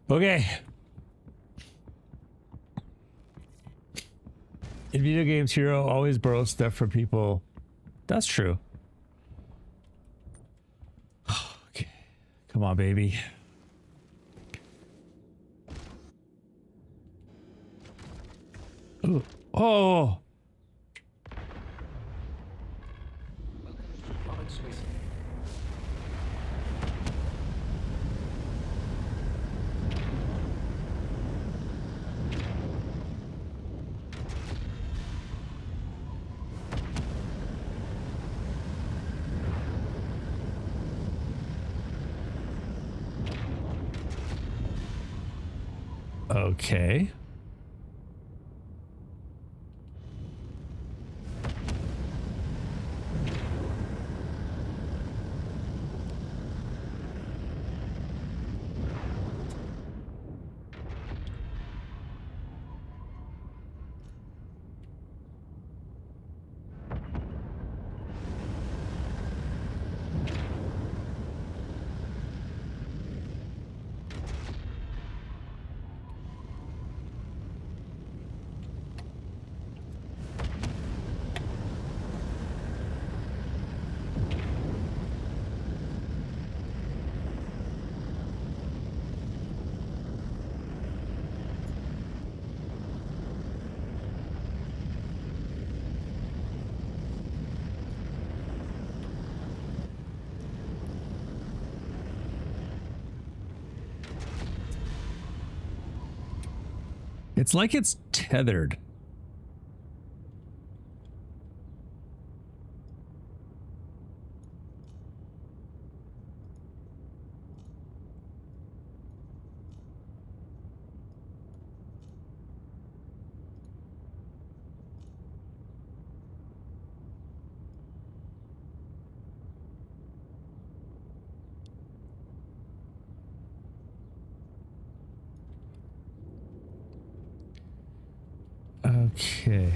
Okay. In video games, hero always borrows stuff from people. That's true. Okay. Come on, baby. Ooh. Oh! Welcome to Product Space. Okay. It's like it's tethered. Okay.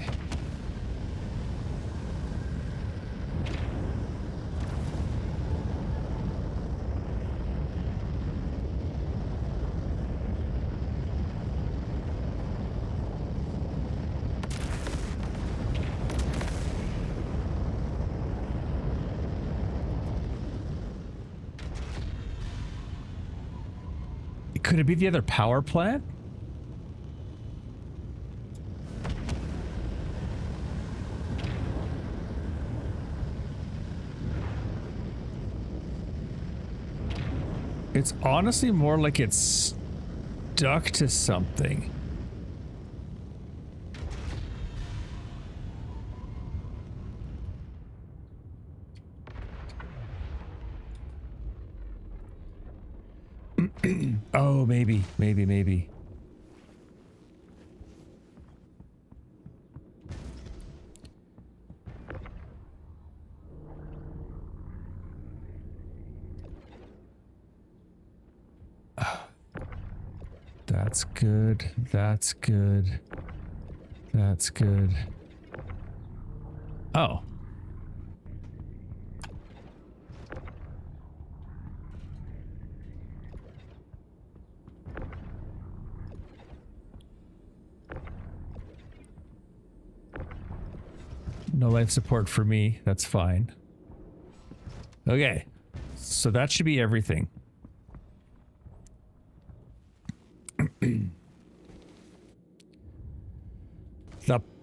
Could it be the other power plant? It's honestly more like it's stuck to something. Oh, maybe. That's good. That's good. That's good. Oh. No life support for me. That's fine. Okay. So that should be everything.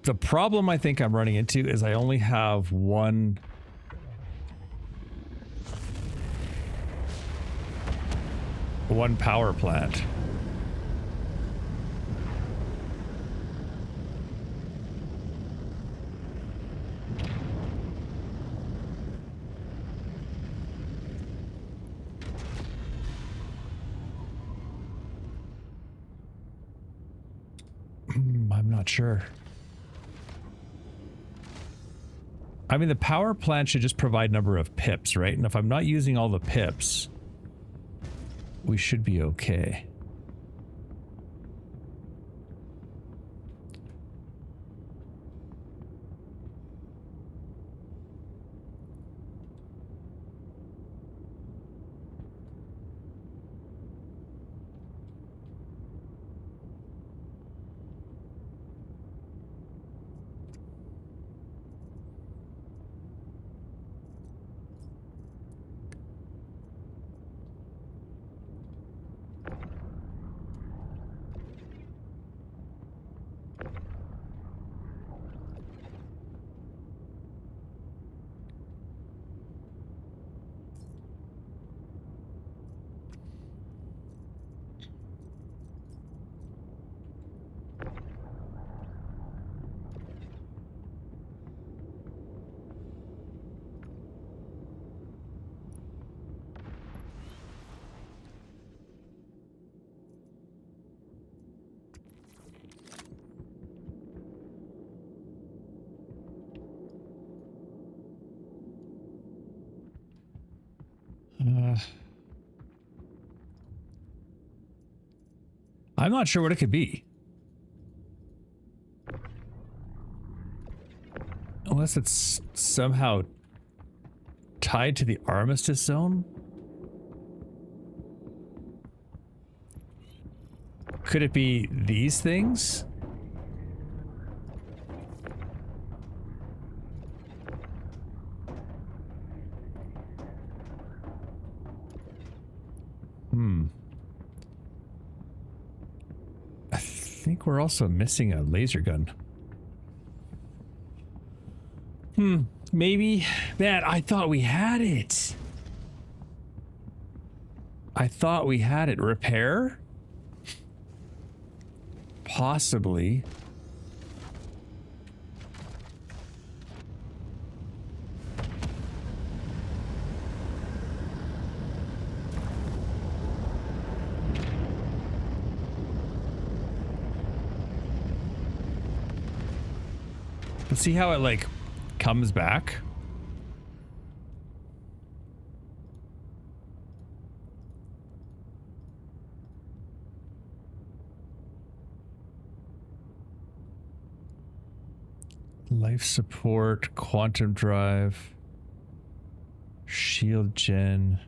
The problem I think I'm running into is I only have one power plant. I'm not sure. I mean, the power plant should just provide number of pips, right? And if I'm not using all the pips, we should be okay. I'm not sure what it could be. Unless it's somehow tied to the Armistice Zone? Could it be these things? I think we're also missing a laser gun. Maybe. Man, I thought we had it. I thought we had it. Repair? Possibly. Let's see how it like comes back. Life support, quantum drive, shield gen,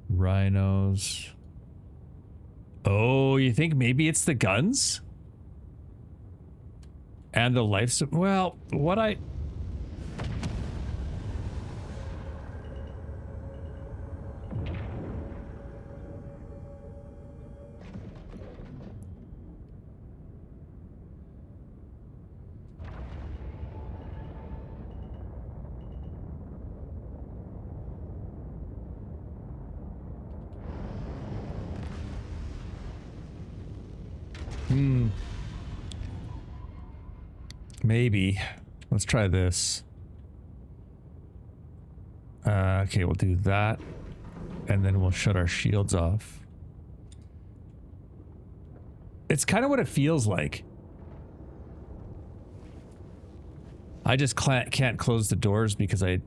rhinos. Oh, you think maybe it's the guns? And the life support? Well, what I... Maybe. Let's try this. Okay, we'll do that. And then we'll shut our shields off. It's kind of what it feels like. I just can't close the doors because I...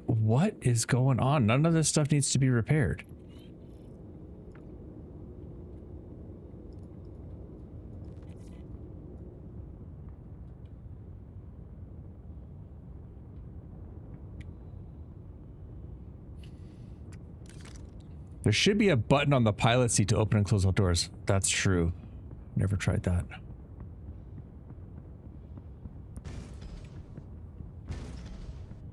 What is going on? None of this stuff needs to be repaired. There should be a button on the pilot seat to open and close all doors. That's true. Never tried that.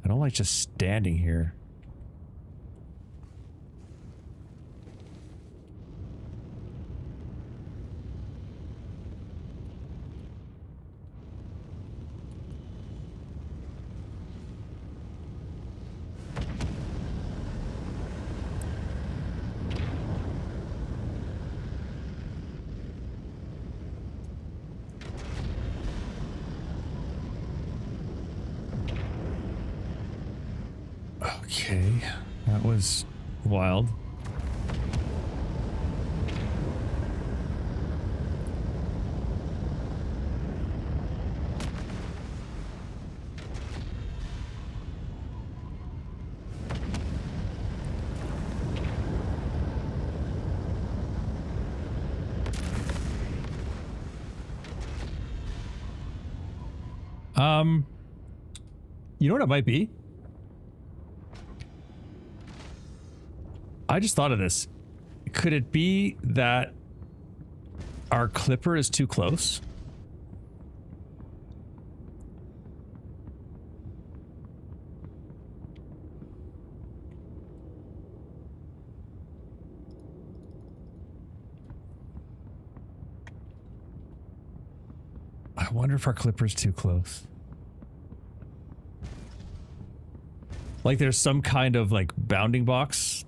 I don't like just standing here. Okay, that was wild. You know what it might be? I just thought of this. Could it be that our clipper is too close? I wonder if our clipper is too close. Like there's some kind of like bounding box.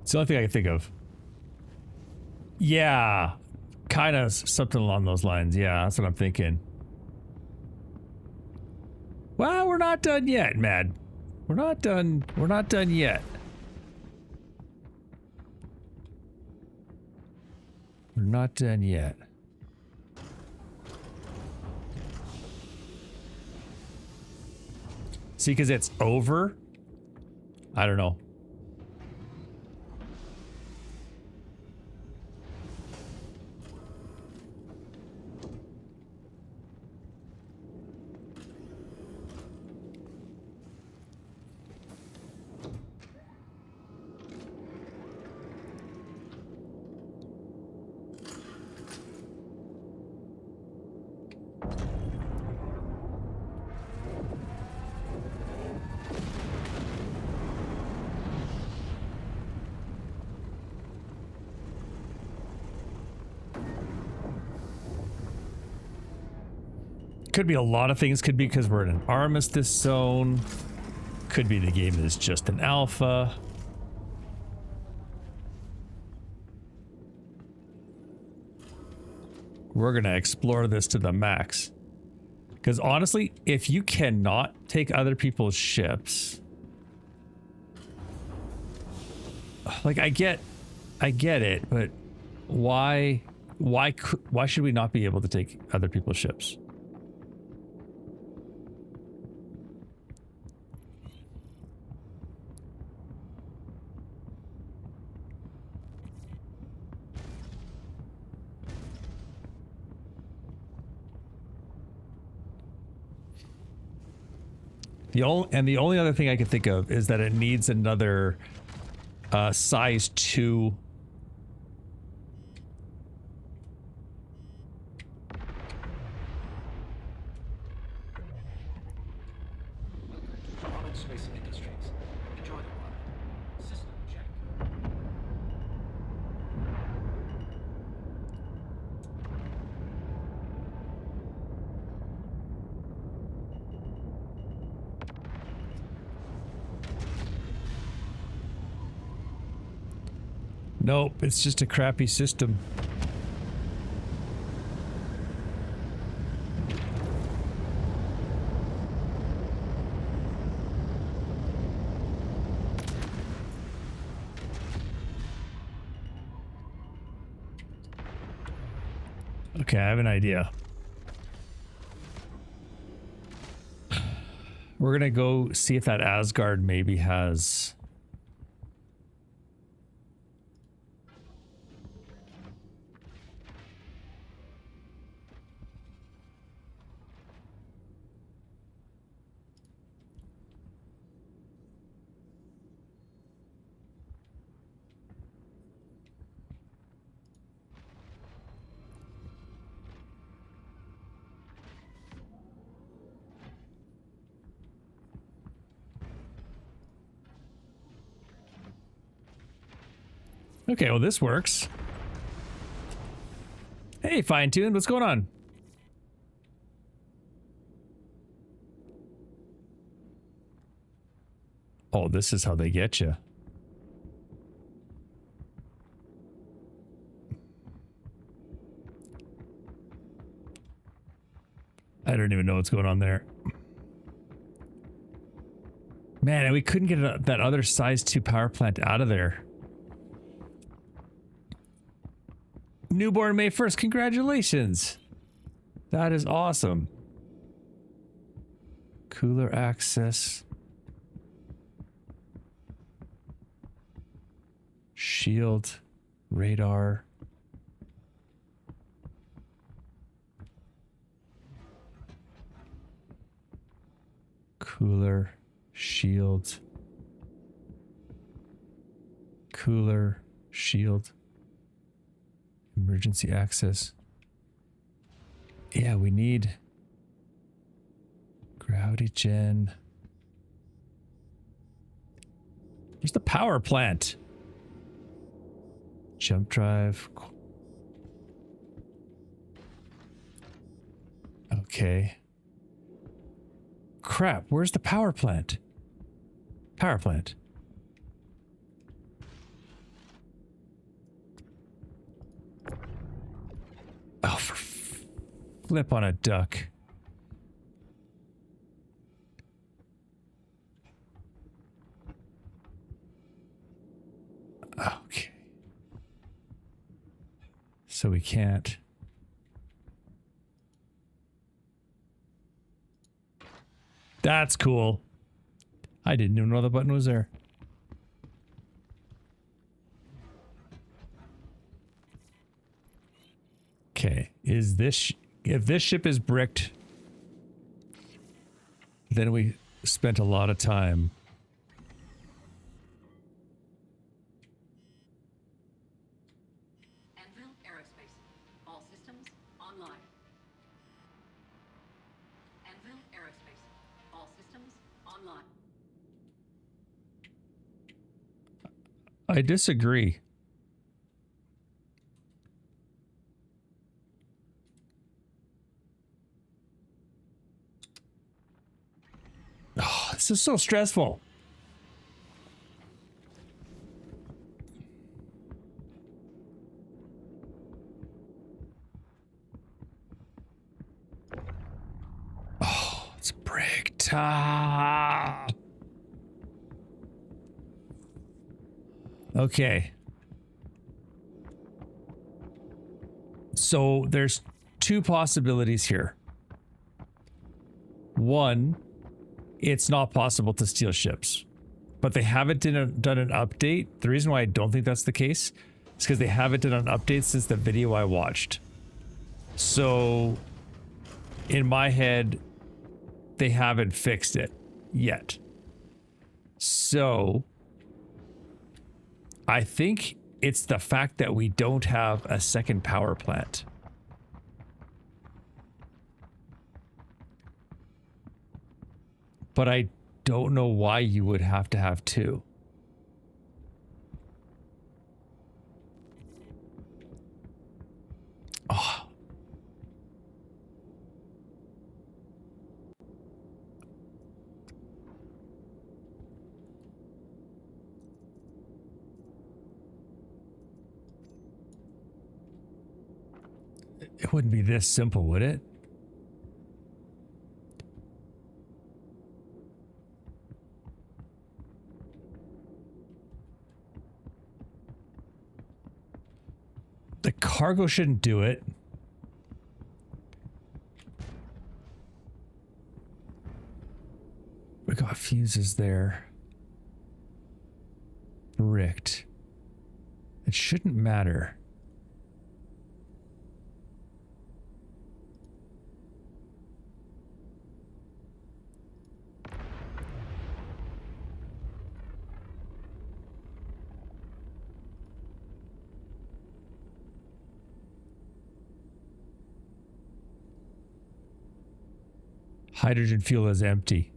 It's the only thing I can think of. Yeah, kind of something along those lines. Yeah, that's what I'm thinking. Well, we're not done yet, Mad. We're not done. We're not done yet. We're not done yet. See, because it's over. I don't know. Could be a lot of things. Could be because we're in an armistice zone. Could be the game is just an alpha. We're gonna explore this to the max. Because honestly, if you cannot take other people's ships, like I get it, but why should we not be able to take other people's ships? The only other thing I can think of is that it needs another size 2. Welcome to Pollard Space Industries. Enjoy the ride. System check. Nope, it's just a crappy system. Okay, I have an idea. We're gonna go see if that Asgard maybe has... Okay, well this works. Hey, Fine-Tuned, what's going on? Oh, this is how they get you. I don't even know what's going on there. Man, and we couldn't get that other size 2 power plant out of there. Newborn May 1st, congratulations! That is awesome. Cooler access. Shield. Radar. Cooler. Shield. Cooler. Shield. Emergency access. Yeah, we need gravity gen. Where's the power plant? Jump drive. Okay. Crap, where's the power plant? Power plant. Oh, for flip on a duck. Okay. So we can't. That's cool. I didn't even know the button was there. Okay, is this... if this ship is bricked, then we spent a lot of time. Anvil Aerospace. All systems online. Anvil Aerospace. All systems online. I disagree. Oh, this is so stressful. Oh, it's bricked. Ah. Okay. So there's two possibilities here. One, it's not possible to steal ships, but they haven't done an update. The reason why I don't think that's the case is because they haven't done an update since the video I watched. So in my head, they haven't fixed it. yet. So I think it's the fact that we don't have a second power plant. But I don't know why you would have to have two. Oh. It wouldn't be this simple, would it? The cargo shouldn't do it. We got fuses there. Bricked. It shouldn't matter. Hydrogen fuel is empty.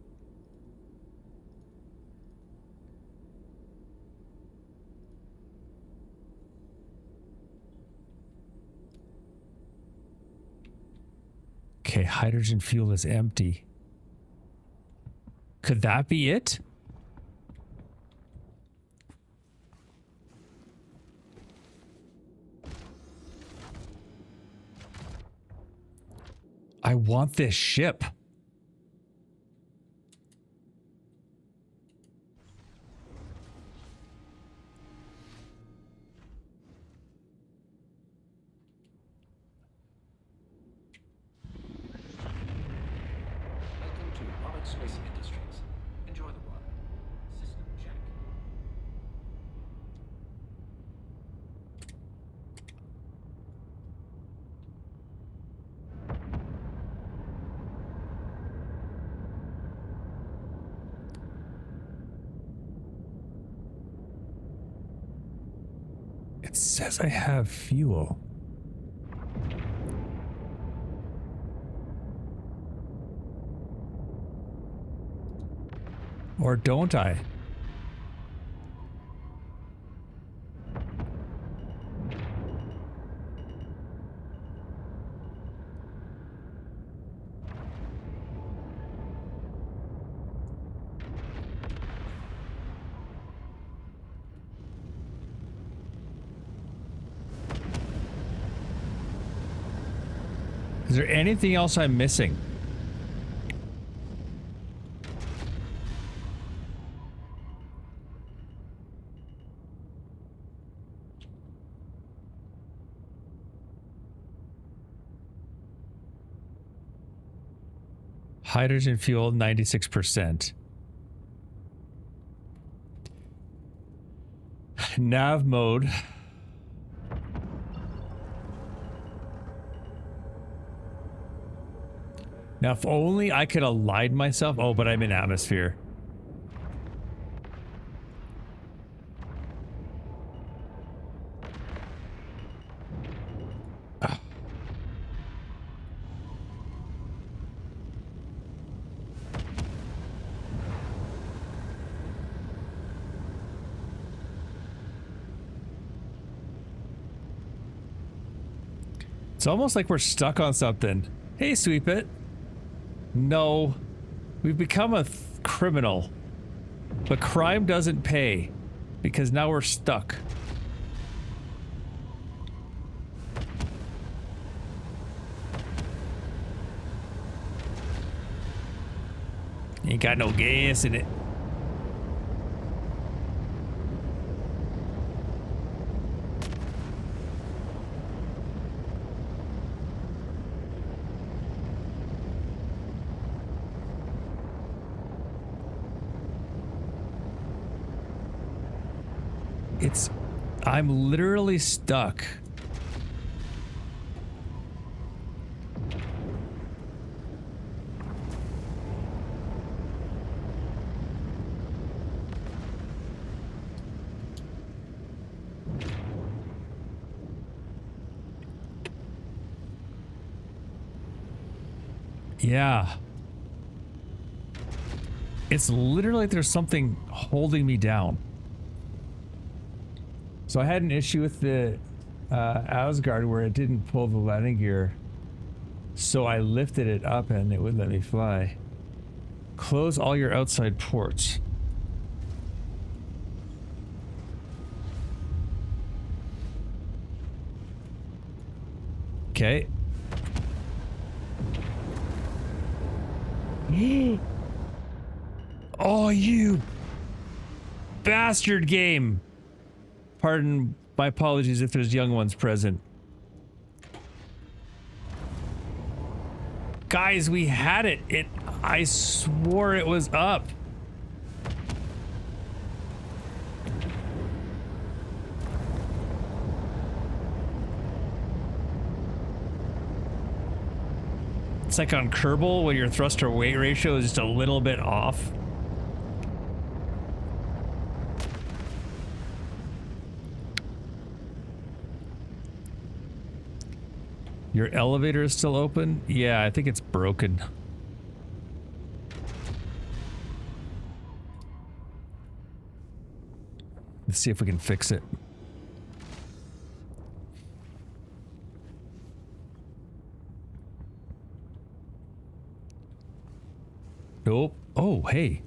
Okay, hydrogen fuel is empty. Could that be it? I want this ship. Welcome to Roberts Space Industries. Enjoy the ride. System check. It says I have fuel. Or don't I? Is there anything else I'm missing? Hydrogen fuel, 96%. Nav mode. Now, if only I could align myself. Oh, but I'm in atmosphere. It's almost like we're stuck on something. Hey, Sweep It. No. We've become a criminal. But crime doesn't pay. Because now we're stuck. Ain't got no gas in it. I'm literally stuck. Yeah. It's literally like there's something holding me down. So I had an issue with the Asgard where it didn't pull the landing gear. So I lifted it up and it wouldn't let me fly. Close all your outside ports. Okay. Oh, you bastard game. Pardon my apologies if there's young ones present. Guys, we had it. I swore it was up. It's like on Kerbal when your thruster weight ratio is just a little bit off. Your elevator is still open? Yeah, I think it's broken. Let's see if we can fix it. Nope. Oh, hey.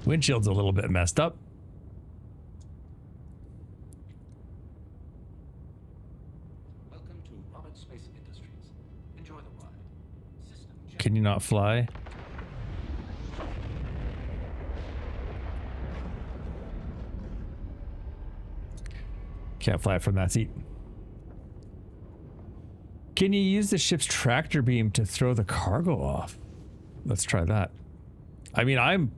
Windshield's a little bit messed up. Welcome to Roberts Space Industries. Enjoy the ride. System check. Can you not fly? Can't fly from that seat. Can you use the ship's tractor beam to throw the cargo off? Let's try that. I mean, I'm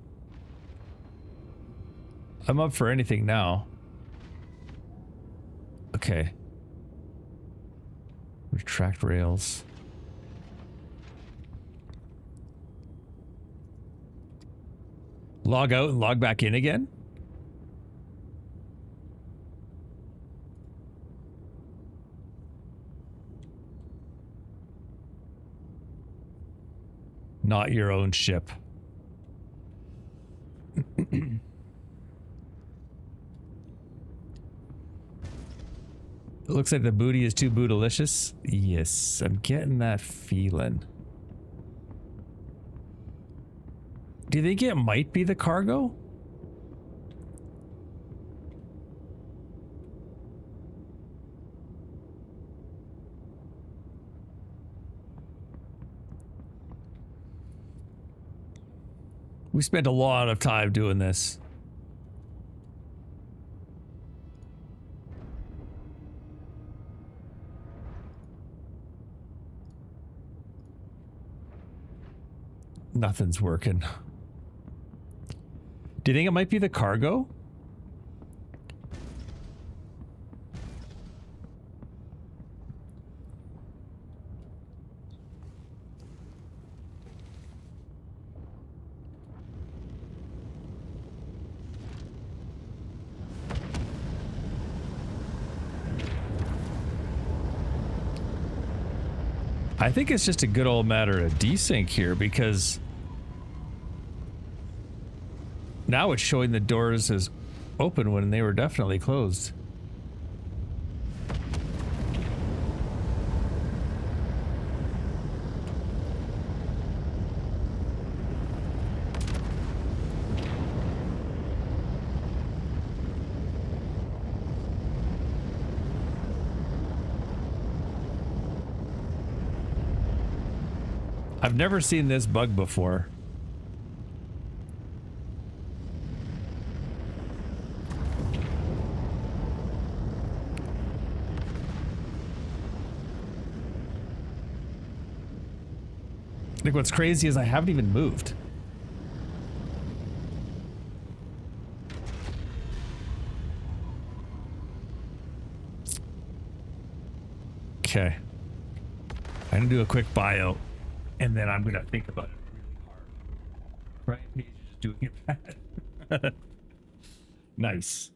up for anything now. Okay. Retract rails. Log out and log back in again? Not your own ship. It looks like the booty is too bootylicious. Yes, I'm getting that feeling. Do you think it might be the cargo? We spent a lot of time doing this. Nothing's working. Do you think it might be the cargo? I think it's just a good old matter of desync here because now it's showing the doors as open when they were definitely closed. I've never seen this bug before. I think what's crazy is I haven't even moved. Okay. I'm gonna do a quick bio. And then I'm gonna think about it really hard. Right? He's just doing it bad. Nice.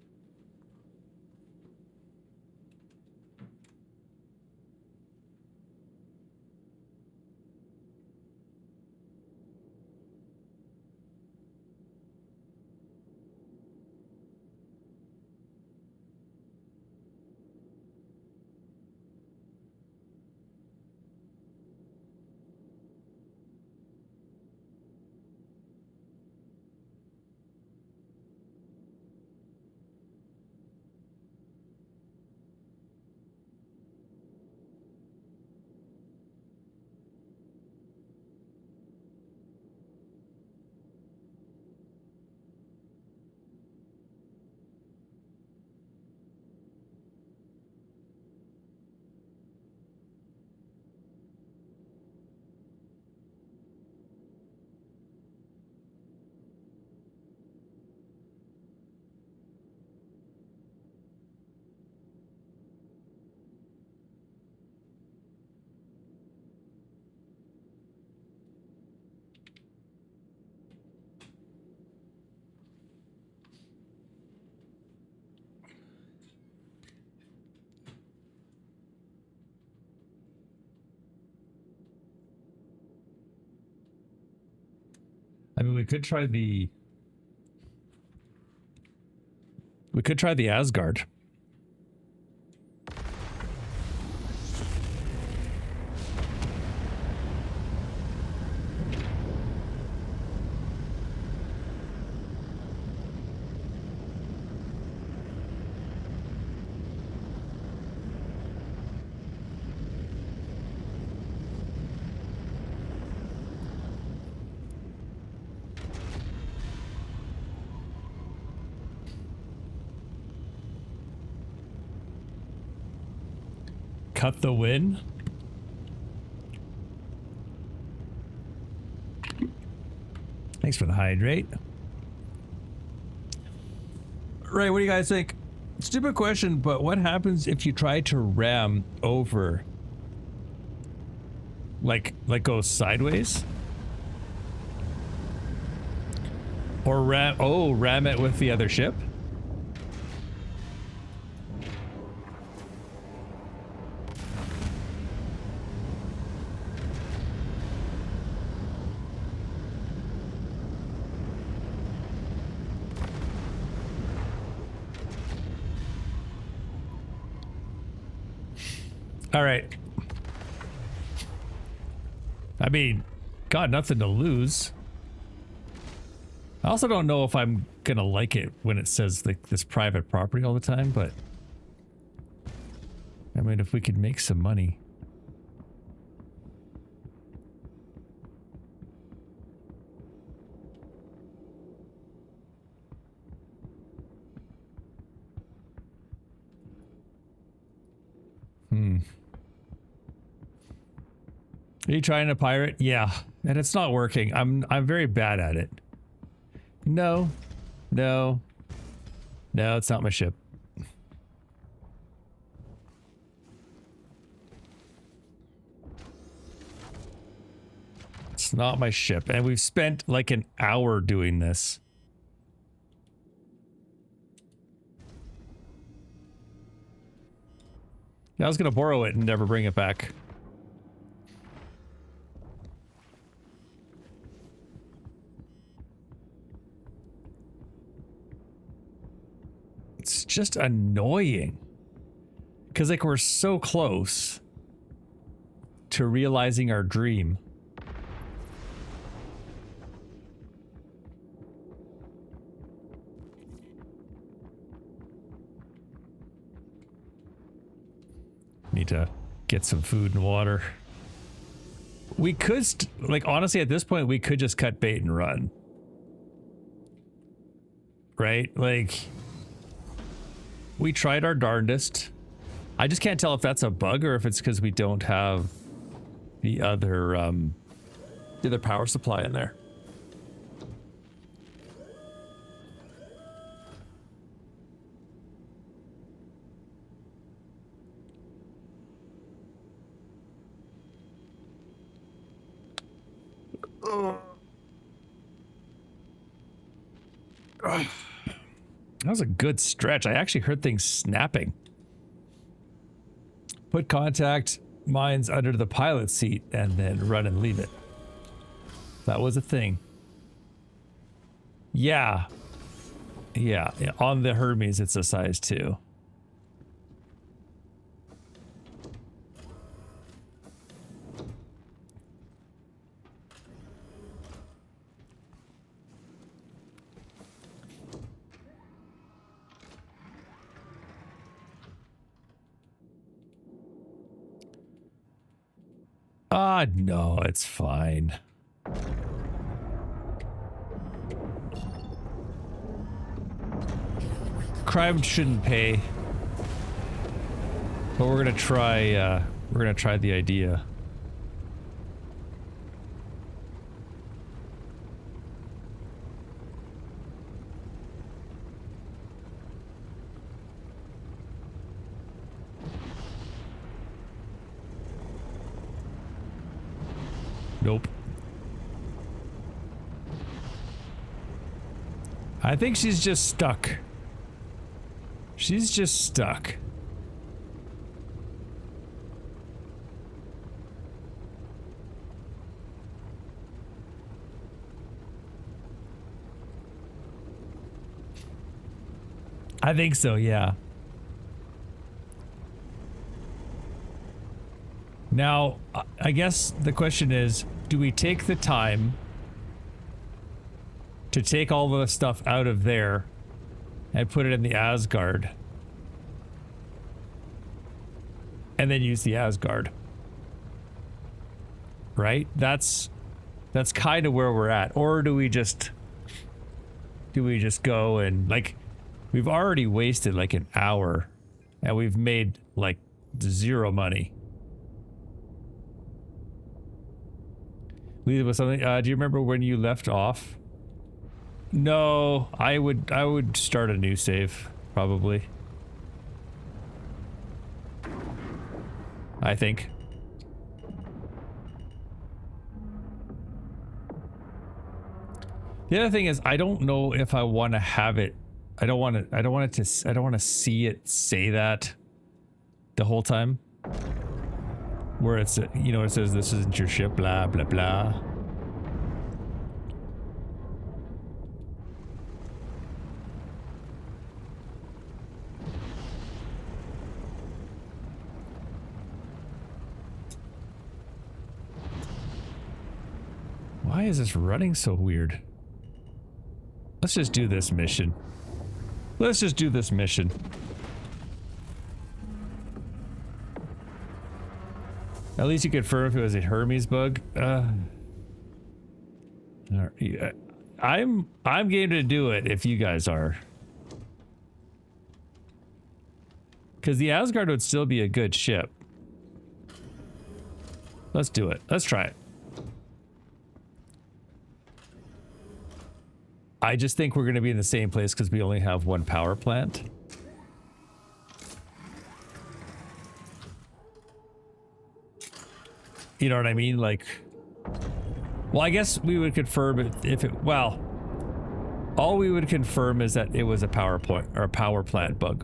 we could try the... We could try the Asgard. Cut the win. Thanks for the hydrate. Right, what do you guys think? Stupid question, but what happens if you try to ram over? Like go sideways? Or ram it with the other ship? All right. I mean, got nothing to lose. I also don't know if I'm gonna like it when it says like this private property all the time, but I mean, if we could make some money. Are you trying to pirate? Yeah, and it's not working. I'm very bad at it. No, it's not my ship. It's not my ship, and we've spent like an hour doing this. I was gonna borrow it and never bring it back. It's just annoying. Because, like, we're so close to realizing our dream. Need to get some food and water. We could, like, honestly, at this point, we could just cut bait and run. Right? Like... We tried our darndest. I just can't tell if that's a bug or if it's because we don't have the other power supply in there. That was a good stretch. I actually heard things snapping. Put contact mines under the pilot seat and then run and leave it. That was a thing. Yeah. Yeah. On the Hermes, it's a size 2. No, it's fine. Crime shouldn't pay. But we're gonna try the idea. Nope. I think she's just stuck. She's just stuck. I think so, yeah. Now, I guess the question is, do we take the time to take all the stuff out of there and put it in the Asgard? And then use the Asgard. Right? That's kind of where we're at. Or do we just go and, like, we've already wasted like an hour and we've made like 0 money. Leave with something. Do you remember when you left off? No, I would start a new save, probably. I think. The other thing is, I don't know if I want to have it. I don't want to see it say that the whole time. Where it's, you know, it says this isn't your ship, blah, blah, blah. Why is this running so weird? Let's just do this mission. Let's just do this mission. At least you confirm if it was a Hermes bug. I'm game to do it if you guys are. Because the Asgard would still be a good ship. Let's do it. Let's try it. I just think we're going to be in the same place because we only have one power plant. You know what I mean? Like, well, I guess we would confirm it if it, well, all we would confirm is that it was a power point or a power plant bug.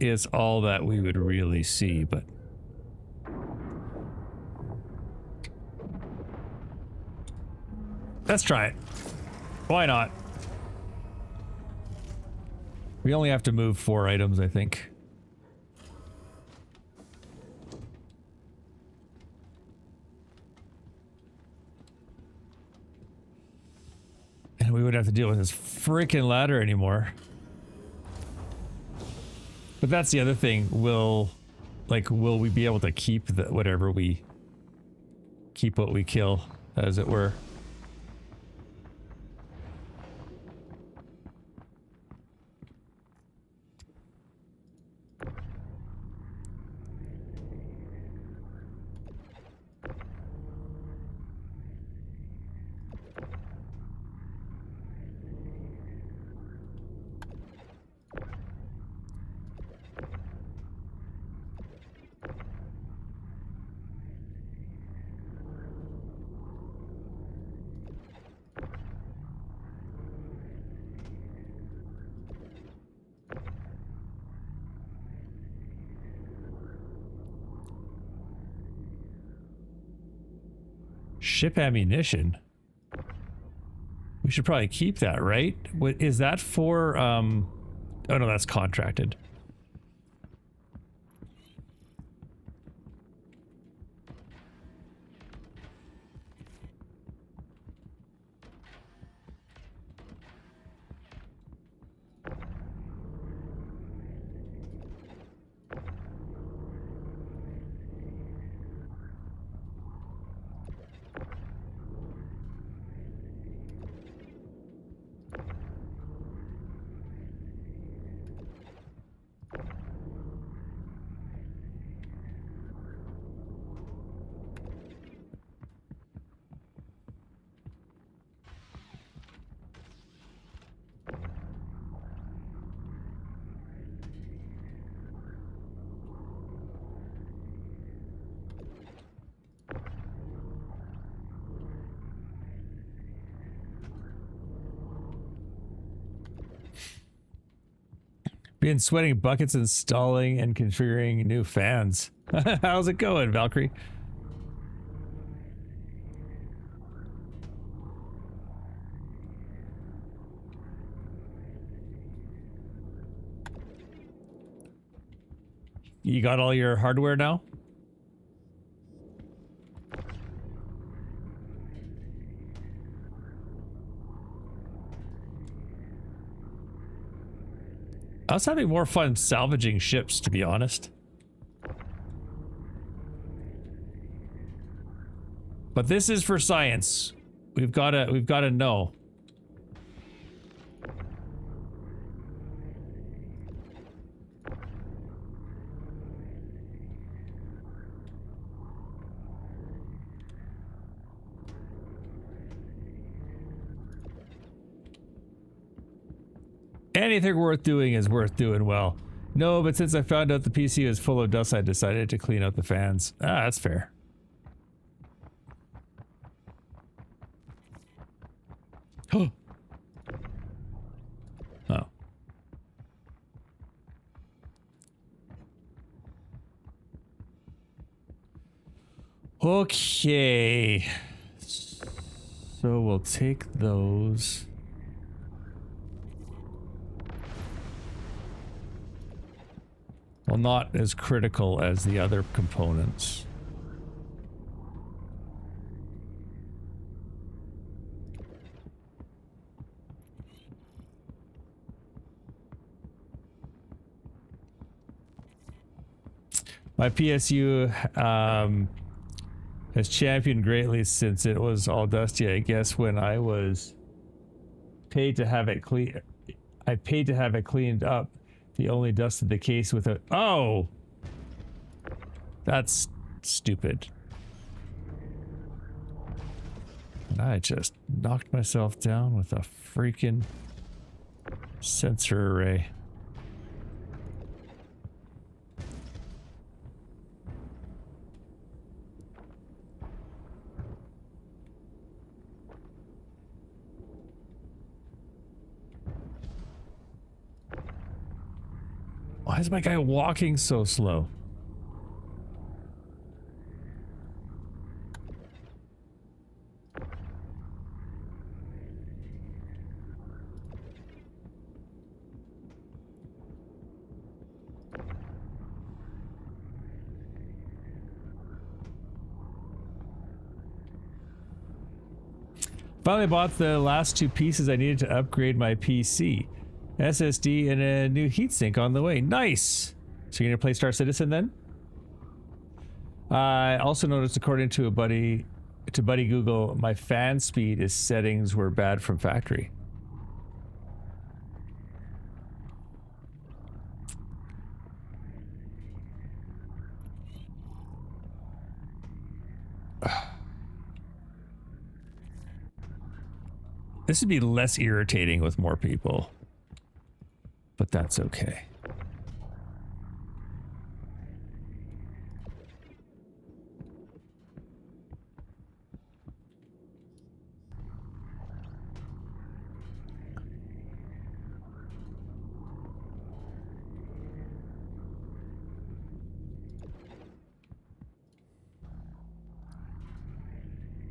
Is all that we would really see, but let's try it. Why not? We only have to move 4 items, I think. And we wouldn't have to deal with this freaking ladder anymore. But that's the other thing. Will we be able to keep the whatever we keep what we kill, as it were? Ship ammunition. We should probably keep that, right? What is that for? Oh no, that's contracted. Been sweating buckets installing and configuring new fans. How's it going, Valkyrie? You got all your hardware now? I was having more fun salvaging ships, to be honest. But this is for science. We've gotta know. Anything worth doing is worth doing well. No, but since I found out the PC was full of dust, I decided to clean out the fans. Ah, that's fair. Oh. Okay. So we'll take those. Well, not as critical as the other components. My PSU has championed greatly since it was all dusty. I guess when I was paid to have it clean, I paid to have it cleaned up. The only dusted the case with a... Oh! That's stupid. And I just knocked myself down with a freaking sensor array. Why is my guy walking so slow? Finally bought the last two pieces I needed to upgrade my PC. SSD and a new heatsink on the way. Nice! So you're gonna play Star Citizen then? I also noticed, according to Buddy Google, my fan speed is settings were bad from factory. This would be less irritating with more people. But that's okay.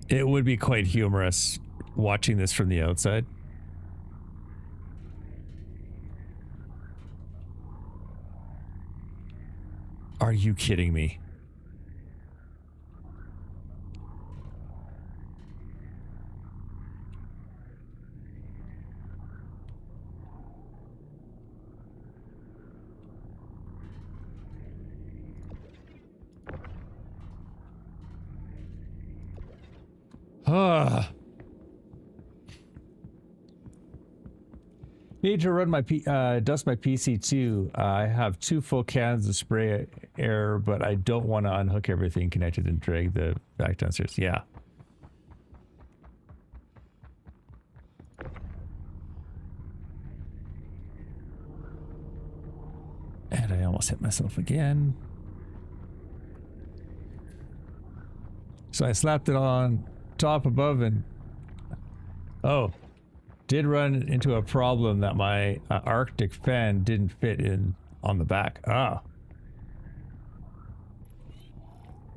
It would be quite humorous watching this from the outside. Are you kidding me? Ah. Need to run my dust my PC too. I have 2 full cans of spray air, but I don't want to unhook everything connected and drag the back downstairs. Yeah. And I almost hit myself again. So I slapped it on top above and... Oh. Did run into a problem that my Arctic fan didn't fit in on the back. Ah.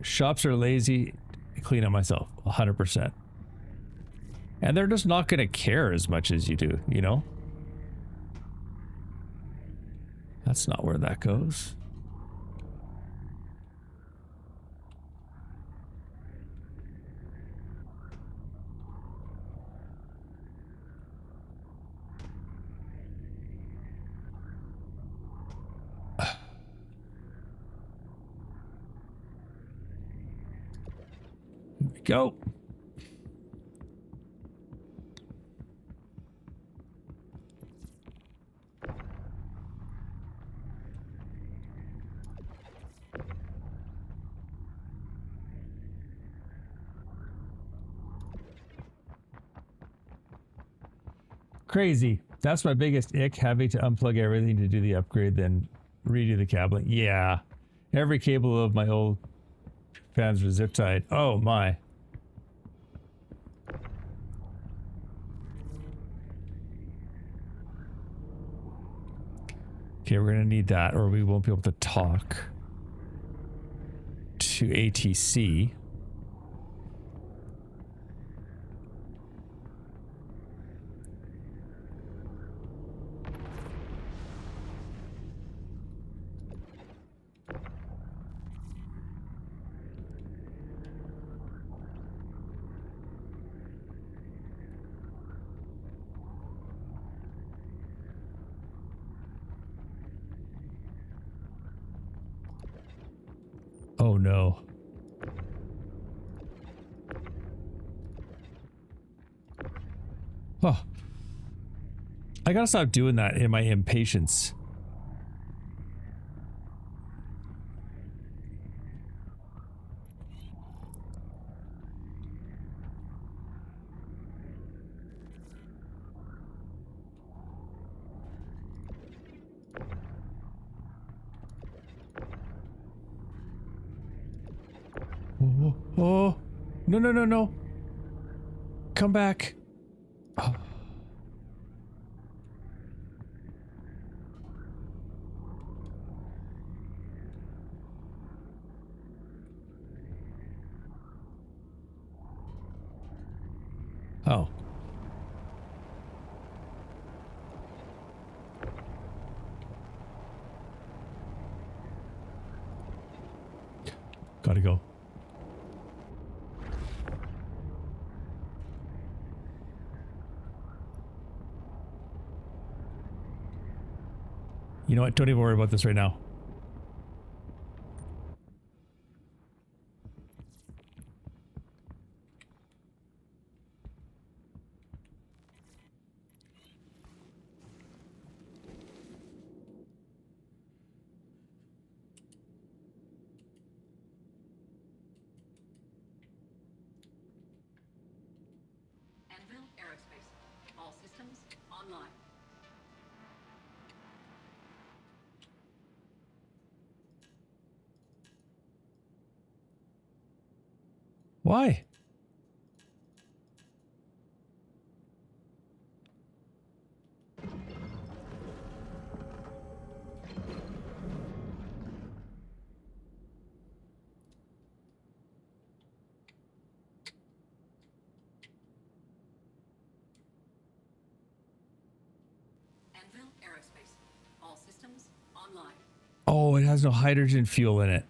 Shops are lazy. Clean it myself. 100%. And they're just not going to care as much as you do, you know? That's not where that goes. Go. Crazy. That's my biggest ick, having to unplug everything to do the upgrade, then redo the cabling. Yeah. Every cable of my old fans were zip tied. Oh my. Okay, we're gonna need that or we won't be able to talk to ATC. Oh no. Oh. I gotta stop doing that in my impatience. Oh, oh, no, no, no, no. Come back. Oh. Oh. Gotta go. You know what? Don't even worry about this right now. Anvil Aerospace. All systems online. Why? Anvil Aerospace. All systems online. Oh, it has no hydrogen fuel in it.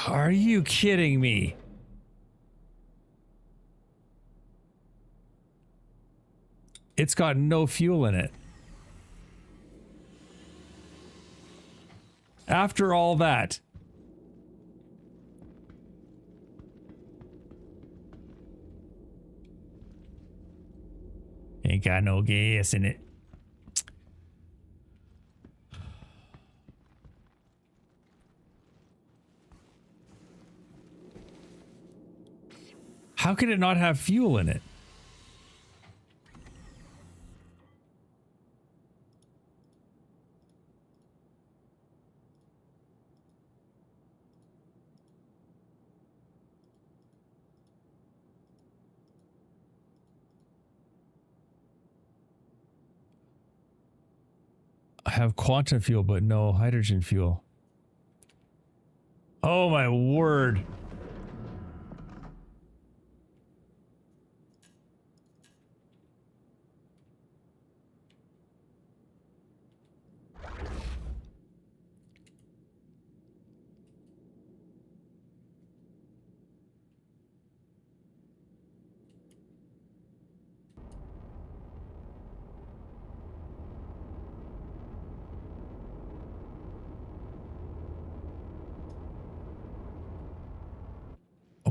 Are you kidding me? It's got no fuel in it. After all that. Ain't got no gas in it. How could it not have fuel in it? I have quantum fuel, but no hydrogen fuel. Oh my word.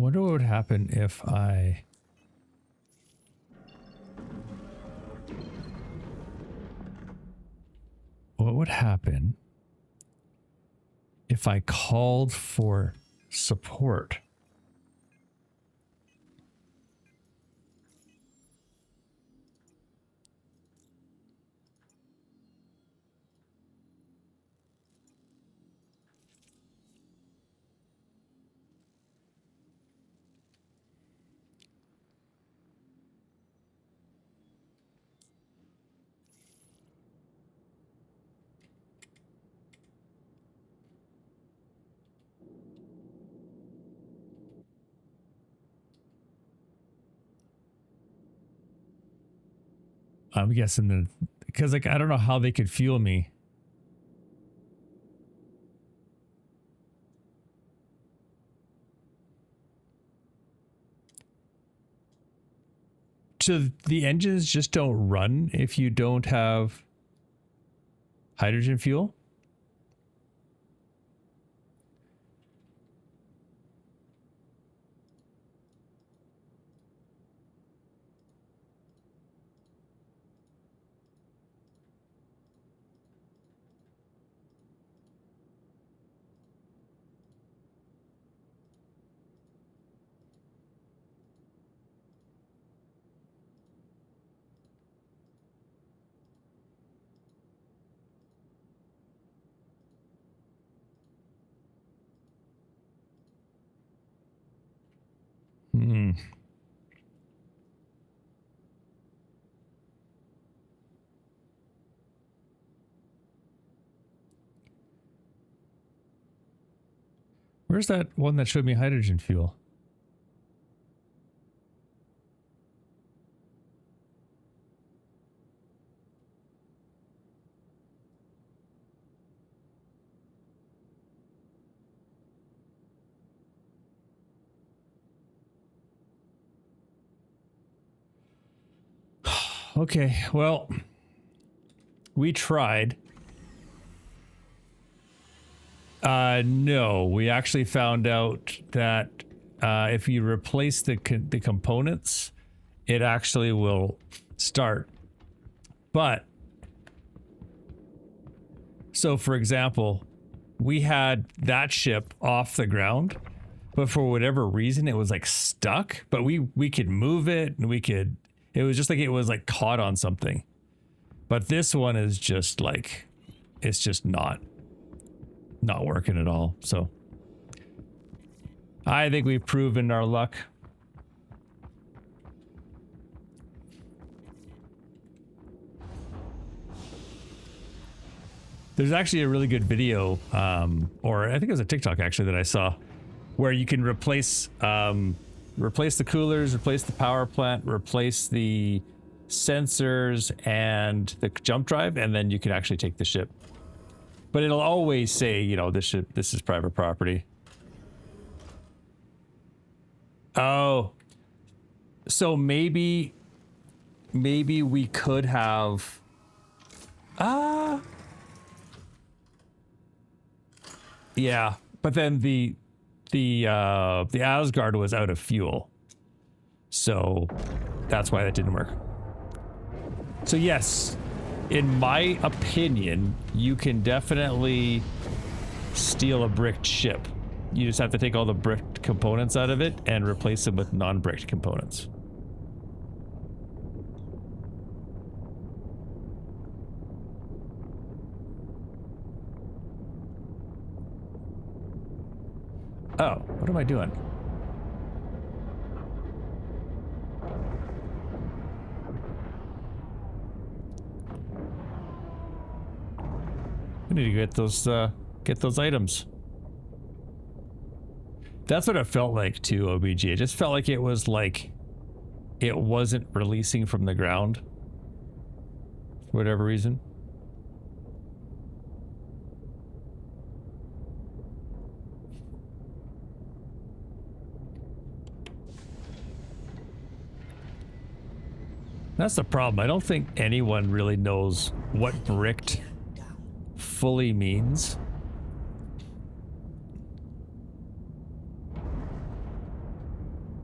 wonder what would happen if I... What would happen if I called for support? I'm guessing that because like I don't know how they could fuel me. So the engines just don't run if you don't have hydrogen fuel? Hmm. Where's that one that showed me hydrogen fuel? Okay, well, we tried. No, we actually found out that if you replace the components, it actually will start. But, so for example, we had that ship off the ground, but for whatever reason, it was like stuck, but we could move it and we could, it was just like it was like caught on something. But this one is just like, it's just not working at all. So I think we've proven our luck. There's actually a really good video, or I think it was a TikTok actually that I saw, where you can replace the coolers, replace the power plant, replace the sensors and the jump drive, and then you can actually take the ship. But it'll always say, you know, this is private property. Oh, so maybe we could have. Yeah, but then the Asgard was out of fuel, so that's why that didn't work. So yes, in my opinion, you can definitely steal a bricked ship. You just have to take all the bricked components out of it and replace them with non-bricked components. Oh, what am I doing? I need to get those items. That's what it felt like too, OBG. It just felt like it was like it wasn't releasing from the ground for whatever reason. That's the problem. I don't think anyone really knows what bricked fully means.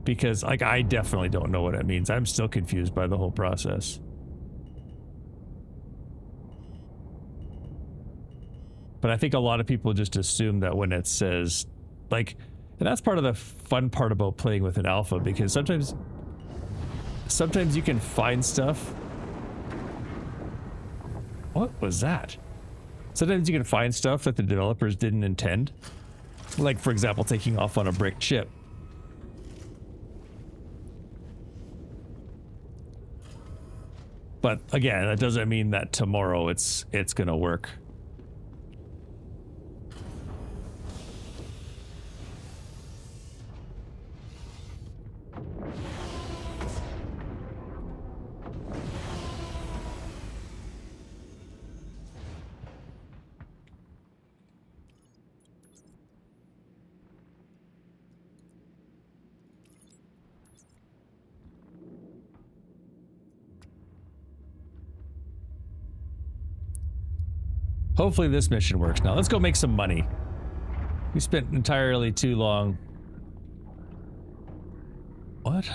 because like I definitely don't know what it means. I'm still confused by the whole process. But I think a lot of people just assume that when it says like, and that's part of the fun part about playing with an alpha, because sometimes you can find stuff. What was that? Sometimes you can find stuff that the developers didn't intend. Like, for example, taking off on a brick chip. But again, that doesn't mean that tomorrow it's gonna work. Hopefully this mission works now. Let's go make some money. We spent entirely too long. What?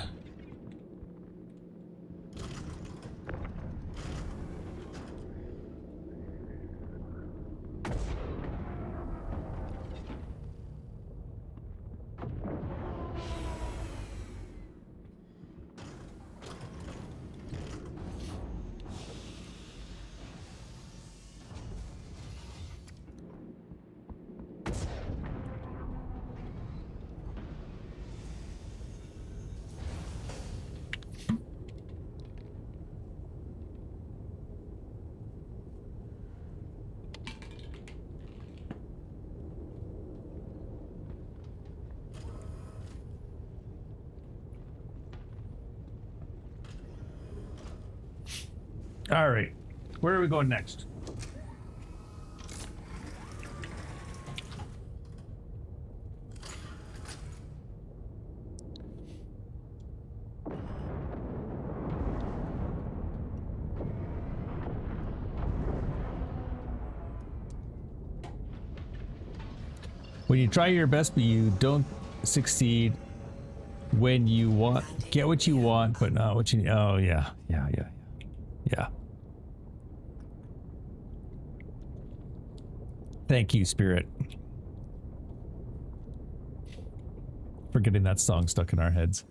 All right, where are we going next? When you try your best, but you don't succeed. When you get what you want, but not what you need. Oh yeah. Thank you, Spirit, for getting that song stuck in our heads.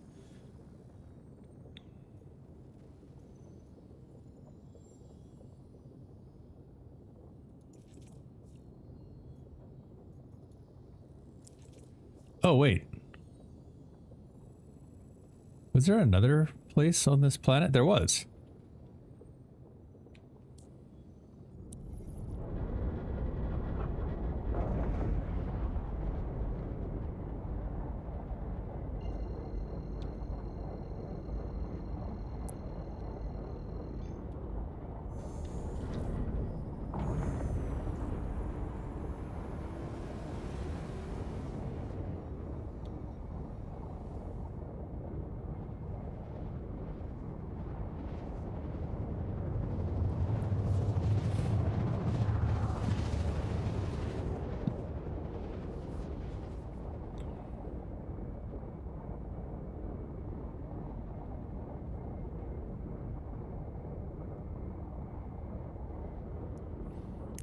Oh, wait. Was there another place on this planet? There was.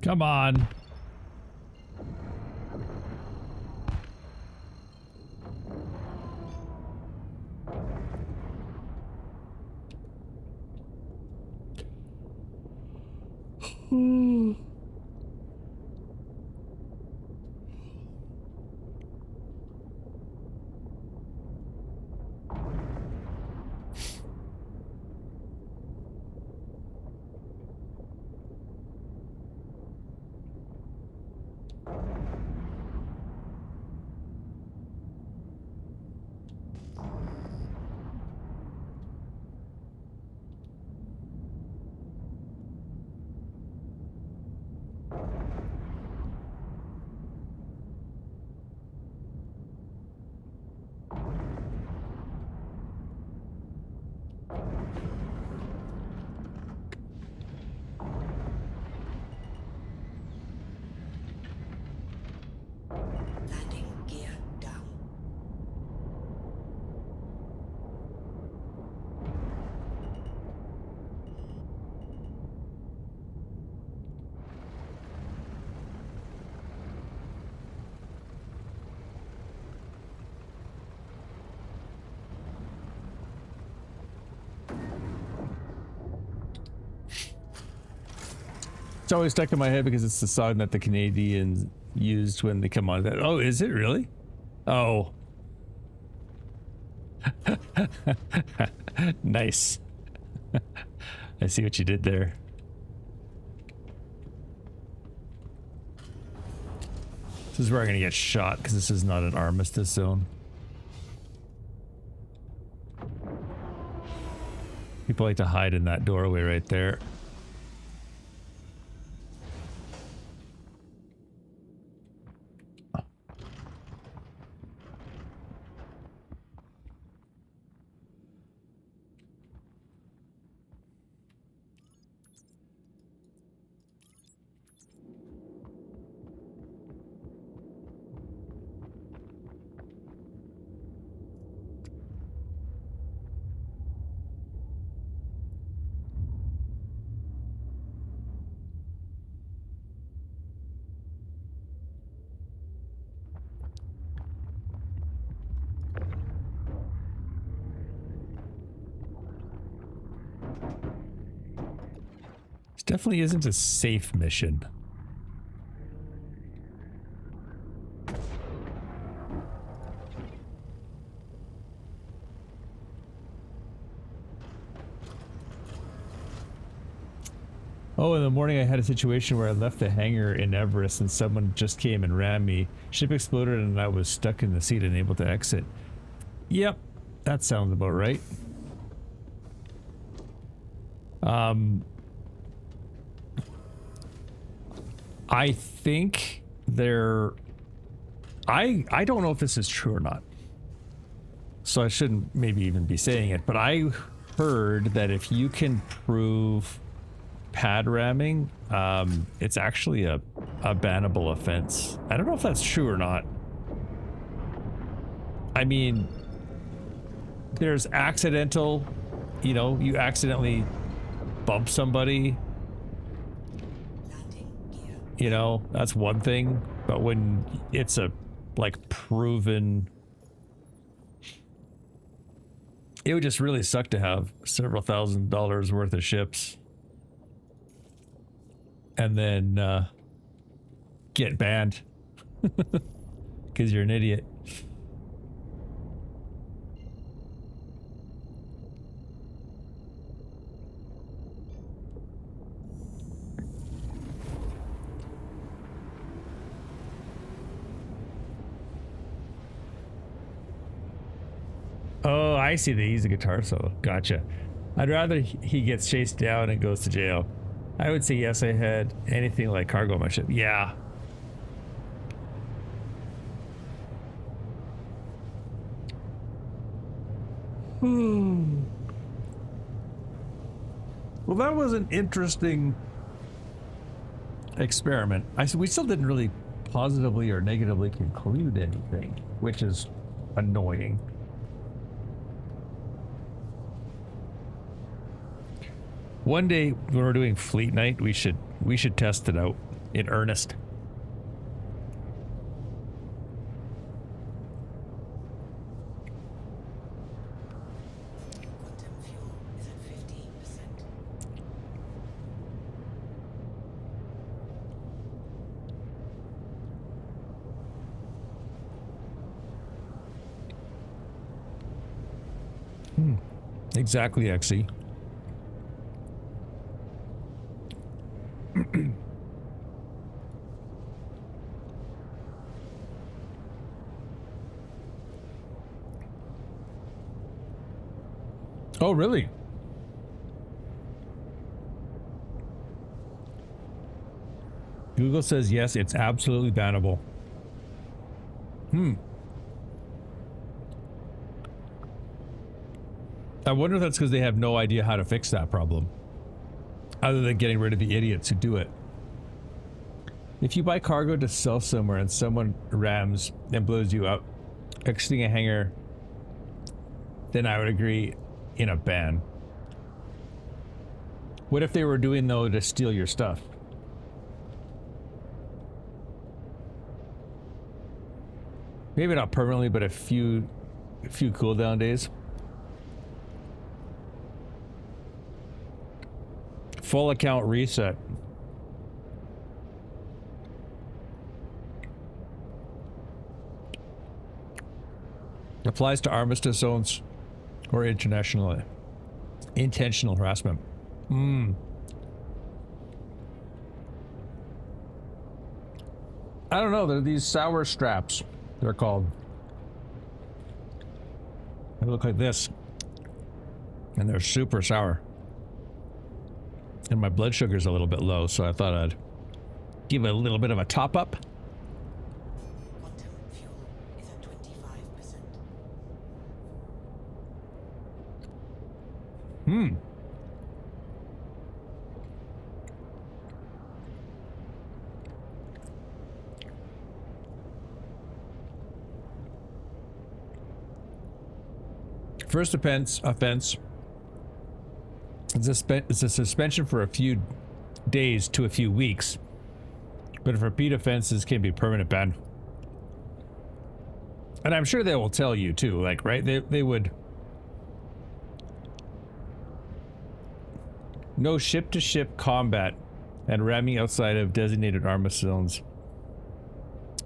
Come on. It's always stuck in my head because it's the song that the Canadians used when they come on. That oh, is it really? Oh, nice. I see what you did there. This is where I'm gonna get shot because this is not an armistice zone. People like to hide in that doorway right there. Definitely isn't a safe mission. Oh, in the morning I had a situation where I left the hangar in Everest and someone just came and rammed me. Ship exploded and I was stuck in the seat and unable to exit. Yep, that sounds about right. I think I don't know if this is true or not, so I shouldn't maybe even be saying it, but I heard that if you can prove pad ramming, it's actually a bannable offense. I don't know if that's true or not. I mean, there's accidental, you know, you accidentally bump somebody, you know, that's one thing, but when it's a like proven, it would just really suck to have several $1,000s worth of ships and then get banned because you're an idiot. Oh, I see that he's a guitar solo. Gotcha. I'd rather he gets chased down and goes to jail. I would say yes, I had anything like cargo on my ship. Yeah. Well, that was an interesting experiment. We still didn't really positively or negatively conclude anything, which is annoying. One day when we're doing fleet night, we should test it out in earnest. Quantum fuel is at 15%. Exactly, XE. Oh, really? Google says yes, it's absolutely bannable. I wonder if that's because they have no idea how to fix that problem, other than getting rid of the idiots who do it. If you buy cargo to sell somewhere and someone rams and blows you up, exiting a hangar, then I would agree in a ban. What if they were doing though to steal your stuff? Maybe not permanently, but a few cooldown days. Full account reset. applies to armistice zones or intentional harassment. I don't know. They're these sour straps. They're called. They look like this. And they're super sour. And my blood sugar's a little bit low, so I thought I'd give it a little bit of a top up. Quantum fuel is at 25%. First offense it's a suspension for a few days to a few weeks, but for repeat offenses can be permanent ban. And I'm sure they will tell you too, like, right? They would. No ship-to-ship combat and ramming outside of designated armistice zones.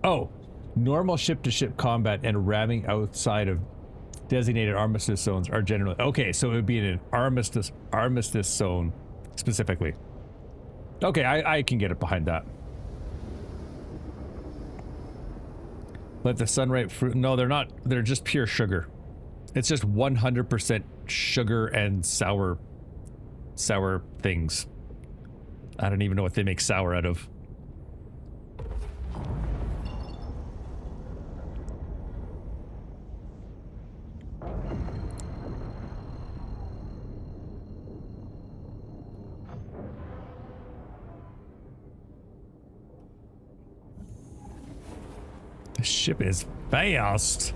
Oh, normal ship-to-ship combat and ramming outside of designated armistice zones are generally okay. So it would be in an armistice zone specifically. Okay, I can get it behind that. Let the sunripe fruit. No, they're not. They're just pure sugar. It's just 100% sugar and sour things. I don't even know what they make sour out of. The ship is fast.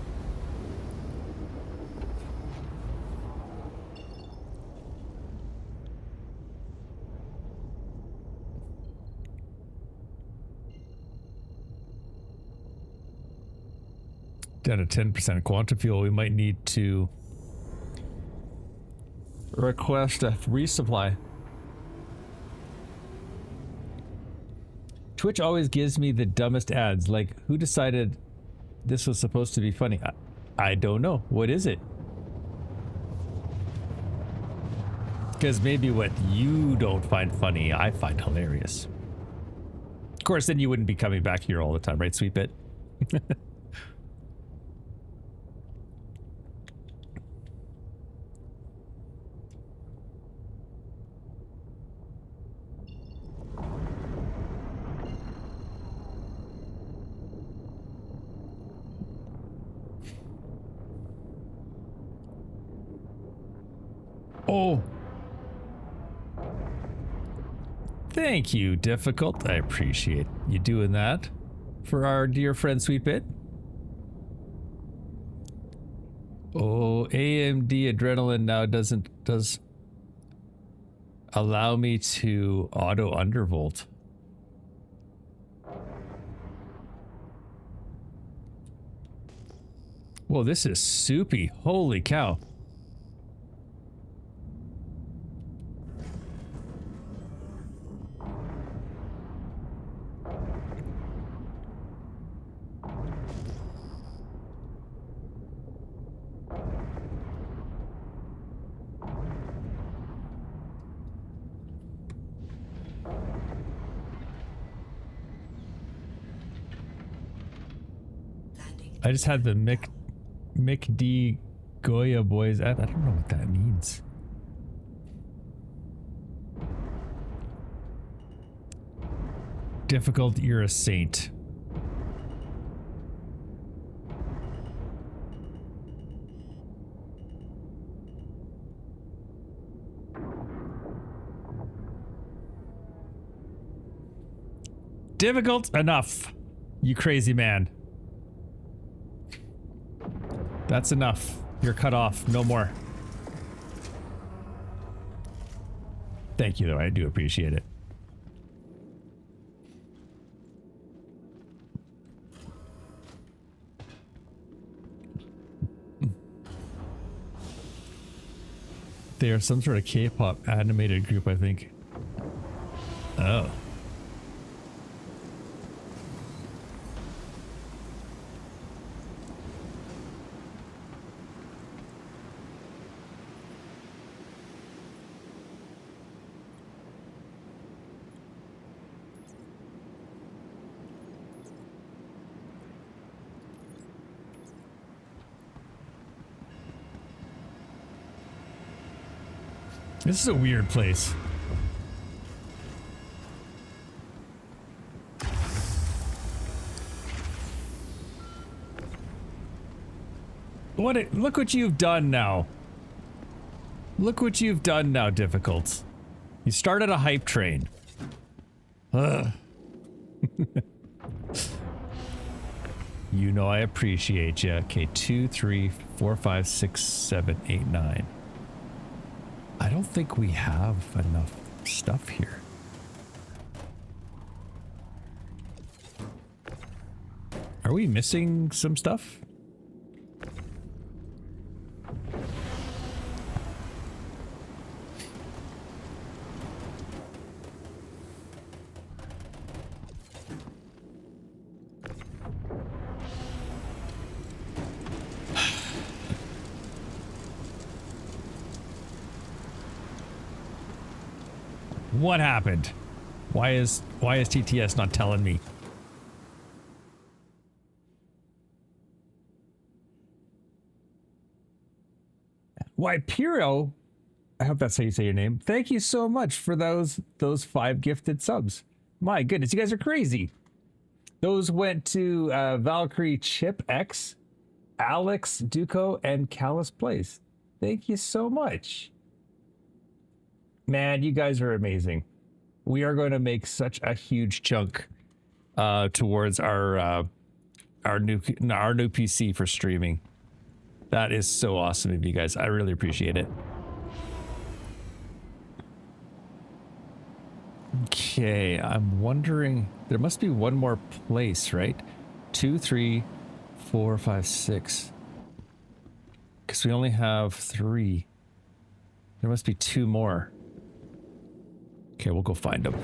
Down to 10% quantum fuel. We might need to request a resupply. Twitch always gives me the dumbest ads. Like, who decided this was supposed to be funny? I don't know. What is it? Because maybe what you don't find funny, I find hilarious. Of course, then you wouldn't be coming back here all the time, right, Sweet Bit? Oh. Thank you, Difficult. I appreciate you doing that for our dear friend Sweetbit. Oh, AMD Adrenaline now does allow me to auto undervolt. Whoa, this is soupy. Holy cow. I just had the Mick D Goya boys. I don't know what that means. Difficult, you're a saint. Difficult enough, you crazy man. That's enough. You're cut off. No more. Thank you, though. I do appreciate it. They are some sort of K-pop animated group, I think. Oh. This is a weird place. Look what you've done now. Look what you've done now, Difficult. You started a hype train. Ugh. You know I appreciate you. Okay, 2, 3, 4, 5, 6, 7, 8, 9. I don't think we have enough stuff here. Are we missing some stuff? What happened? Why is TTS not telling me? Why, Piro? I hope that's how you say your name. Thank you so much for those 5 gifted subs. My goodness, you guys are crazy. Those went to Valkyrie Chip X, Alex Duco, and Callus Plays. Thank you so much. Man, you guys are amazing. We are going to make such a huge chunk towards our new PC for streaming. That is so awesome of you guys. I really appreciate it. Okay, I'm wondering, there must be one more place, right? 2, 3, 4, 5, 6. Because we only have 3. There must be 2 more. Okay, we'll go find them.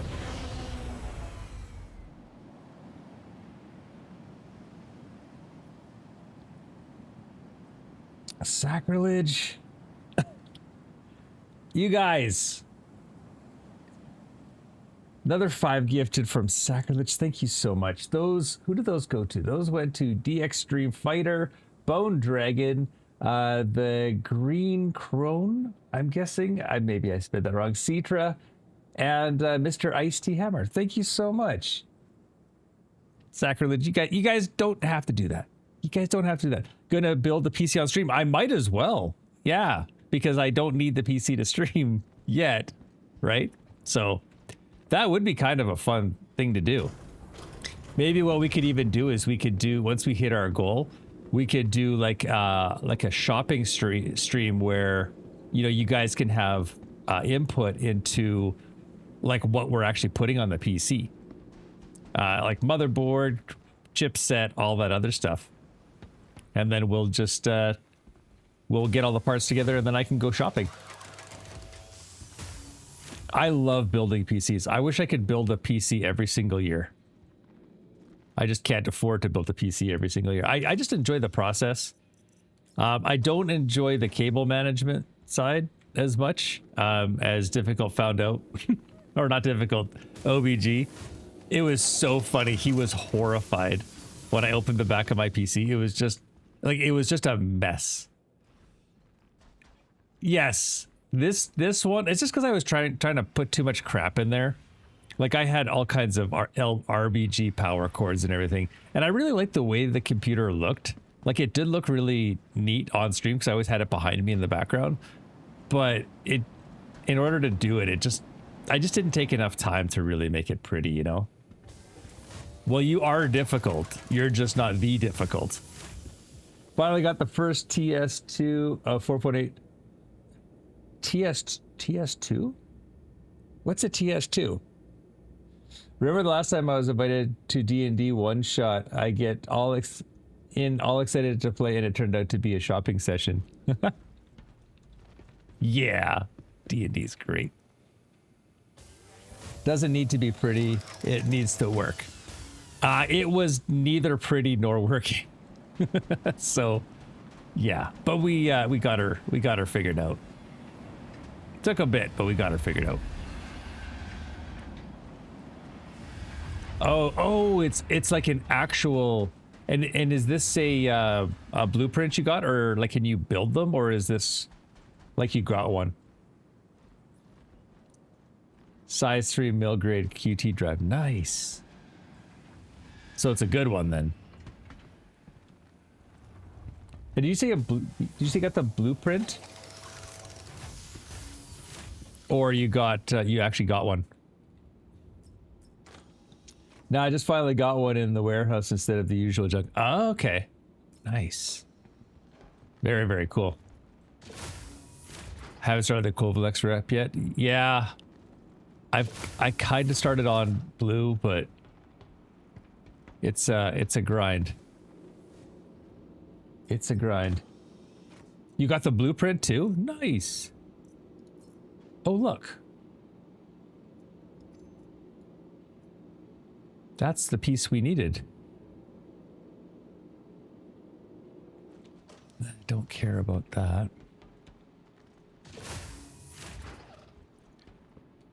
Sacrilege. You guys. Another 5 gifted from Sacrilege. Thank you so much. Who did those go to? Those went to DX Dream Fighter, Bone Dragon, the Green Crone, I'm guessing. Maybe I spelled that wrong. Citra, and Mr. Ice T Hammer. Thank you so much. Sacrilege, you guys don't have to do that. You guys don't have to do that. Gonna build the PC on stream. I might as well. Yeah, because I don't need the PC to stream yet, right? So that would be kind of a fun thing to do. Maybe what we could even do is we could do, once we hit our goal, we could do like a shopping stream where, you know, you guys can have input into like what we're actually putting on the PC. Like motherboard, chipset, all that other stuff. And then we'll just, we'll get all the parts together and then I can go shopping. I love building PCs. I wish I could build a PC every single year. I just can't afford to build a PC every single year. I just enjoy the process. I don't enjoy the cable management side as much as Difficult found out. Or not Difficult, OBG. It was so funny. He was horrified when I opened the back of my PC. It was just a mess. Yes, this one, it's just because I was trying to put too much crap in there. Like I had all kinds of RBG power cords and everything. And I really liked the way the computer looked. Like it did look really neat on stream because I always had it behind me in the background. But in order to do it, I just didn't take enough time to really make it pretty, you know? Well, you are difficult. You're just not the difficult. Finally got the first TS2 4.8. TS2? What's a TS2? Remember the last time I was invited to D&D one shot, I get all excited to play and it turned out to be a shopping session. Yeah, D&D's great. Doesn't need to be pretty, it needs to work. It was neither pretty nor working. So, yeah, but we got her figured out. Took a bit, but we got her figured out. Oh, it's like an actual, and is this a blueprint you got, or like can you build them, or is this like you got one? Size 3 mill grade QT drive. Nice. So it's a good one then. And did you say did you say you got the blueprint? Or you got you actually got one? No, I just finally got one in the warehouse instead of the usual junk. Oh, okay. Nice. Very, very cool. Haven't started the Kovalex rep yet. Yeah. I kind of started on blue, but it's a grind. It's a grind. You got the blueprint too? Nice. Oh, look. That's the piece we needed. I don't care about that.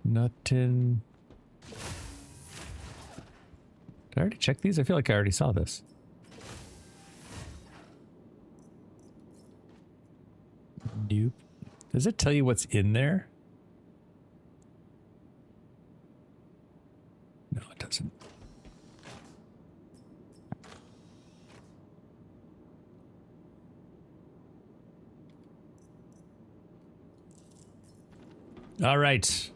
Nothing. Did I already check these? I feel like I already saw this. Nope. Does it tell you what's in there? No, it doesn't. All right.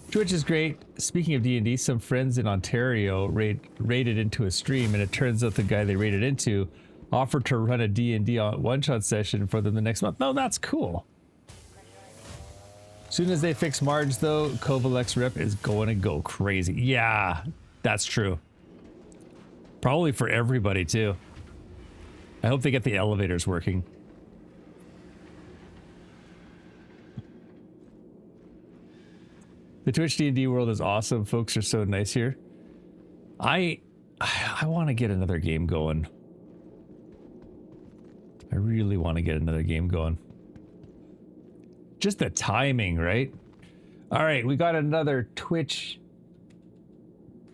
Twitch is great. Speaking of D&D, some friends in Ontario raided into a stream, and it turns out the guy they raided into offered to run a D&D one-shot session for them the next month. No, that's cool. Soon as they fix Marge, though, Kovalex rep is going to go crazy. Yeah, that's true. Probably for everybody, too. I hope they get the elevators working. The Twitch D&D world is awesome. Folks are so nice here. I want to get another game going. I really want to get another game going. Just the timing, right? All right, we got another Twitch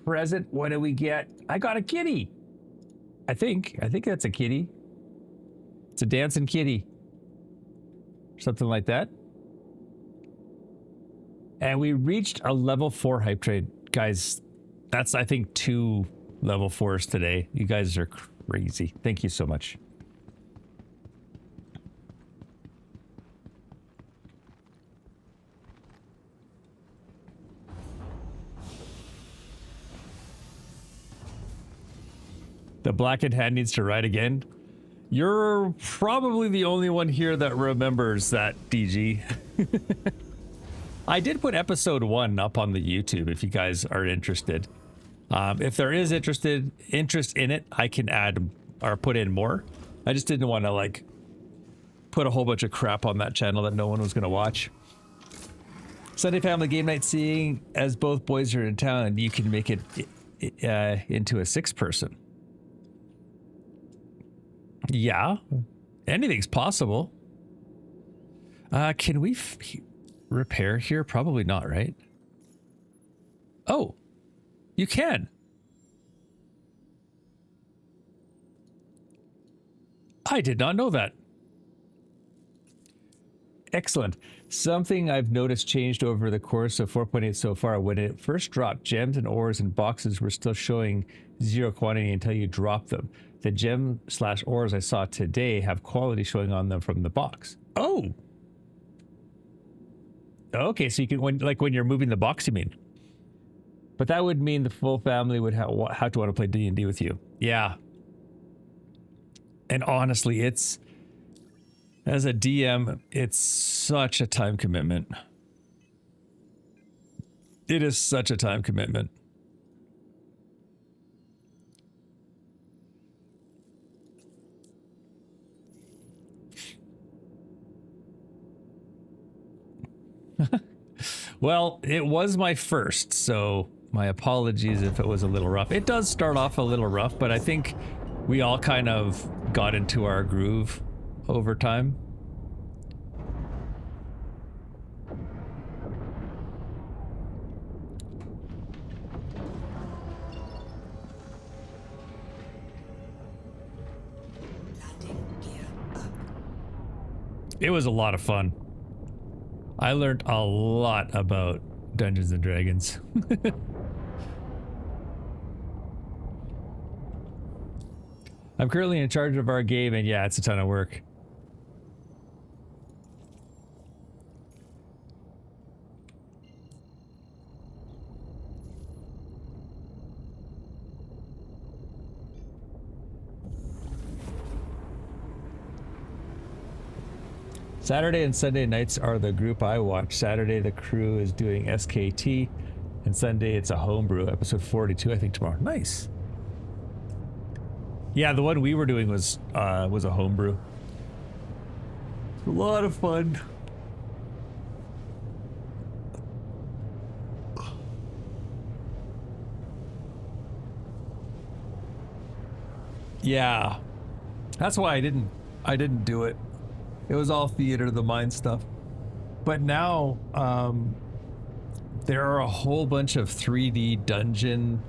present. What do we get? I got a kitty. I think that's a kitty. It's a dancing kitty. Something like that. And we reached a level 4 hype trade. Guys, that's, I think, 2 level 4s today. You guys are crazy. Thank you so much. The blackened hand needs to ride again. You're probably the only one here that remembers that, DG. I did put episode 1 up on the YouTube if you guys are interested. If there is interest in it, I can add or put in more. I just didn't want to like put a whole bunch of crap on that channel that no one was going to watch. Sunday family game night, seeing as both boys are in town, you can make it into a 6-person. Yeah, anything's possible. Can we repair here? Probably not, right? Oh, you can. I did not know that. Excellent. Something I've noticed changed over the course of 4.8 so far. When it first dropped, gems and ores and boxes were still showing 0 quantity until you drop them. The gem/ores I saw today have quality showing on them from the box. Oh. Okay, so you can, when you're moving the box, you mean? But that would mean the full family would have to want to play D&D with you. Yeah. And honestly, it's, as a DM, it's such a time commitment. It is such a time commitment. Well, it was my first, so my apologies if it was a little rough. It does start off a little rough, but I think we all kind of got into our groove over time. Landing gear up. It was a lot of fun. I learned a lot about Dungeons and Dragons. I'm currently in charge of our game, and yeah, it's a ton of work. Saturday and Sunday nights are the group I watch. Saturday, the crew is doing SKT, and Sunday, it's a homebrew, episode 42, I think, tomorrow. Nice. Yeah, the one we were doing was a homebrew. A lot of fun. Yeah, that's why I didn't do it. It was all theater of the mind stuff. But now, there are a whole bunch of 3D dungeon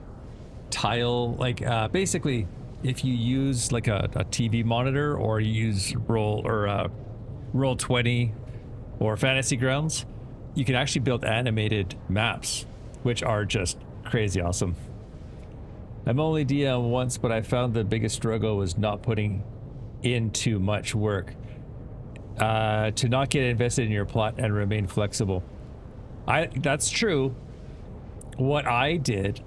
tile, like, basically, if you use like a TV monitor or you use Roll20 or Fantasy Grounds, you can actually build animated maps, which are just crazy awesome. I'm only DM once, but I found the biggest struggle was not putting in too much work. To not get invested in your plot and remain flexible. That's true. What I did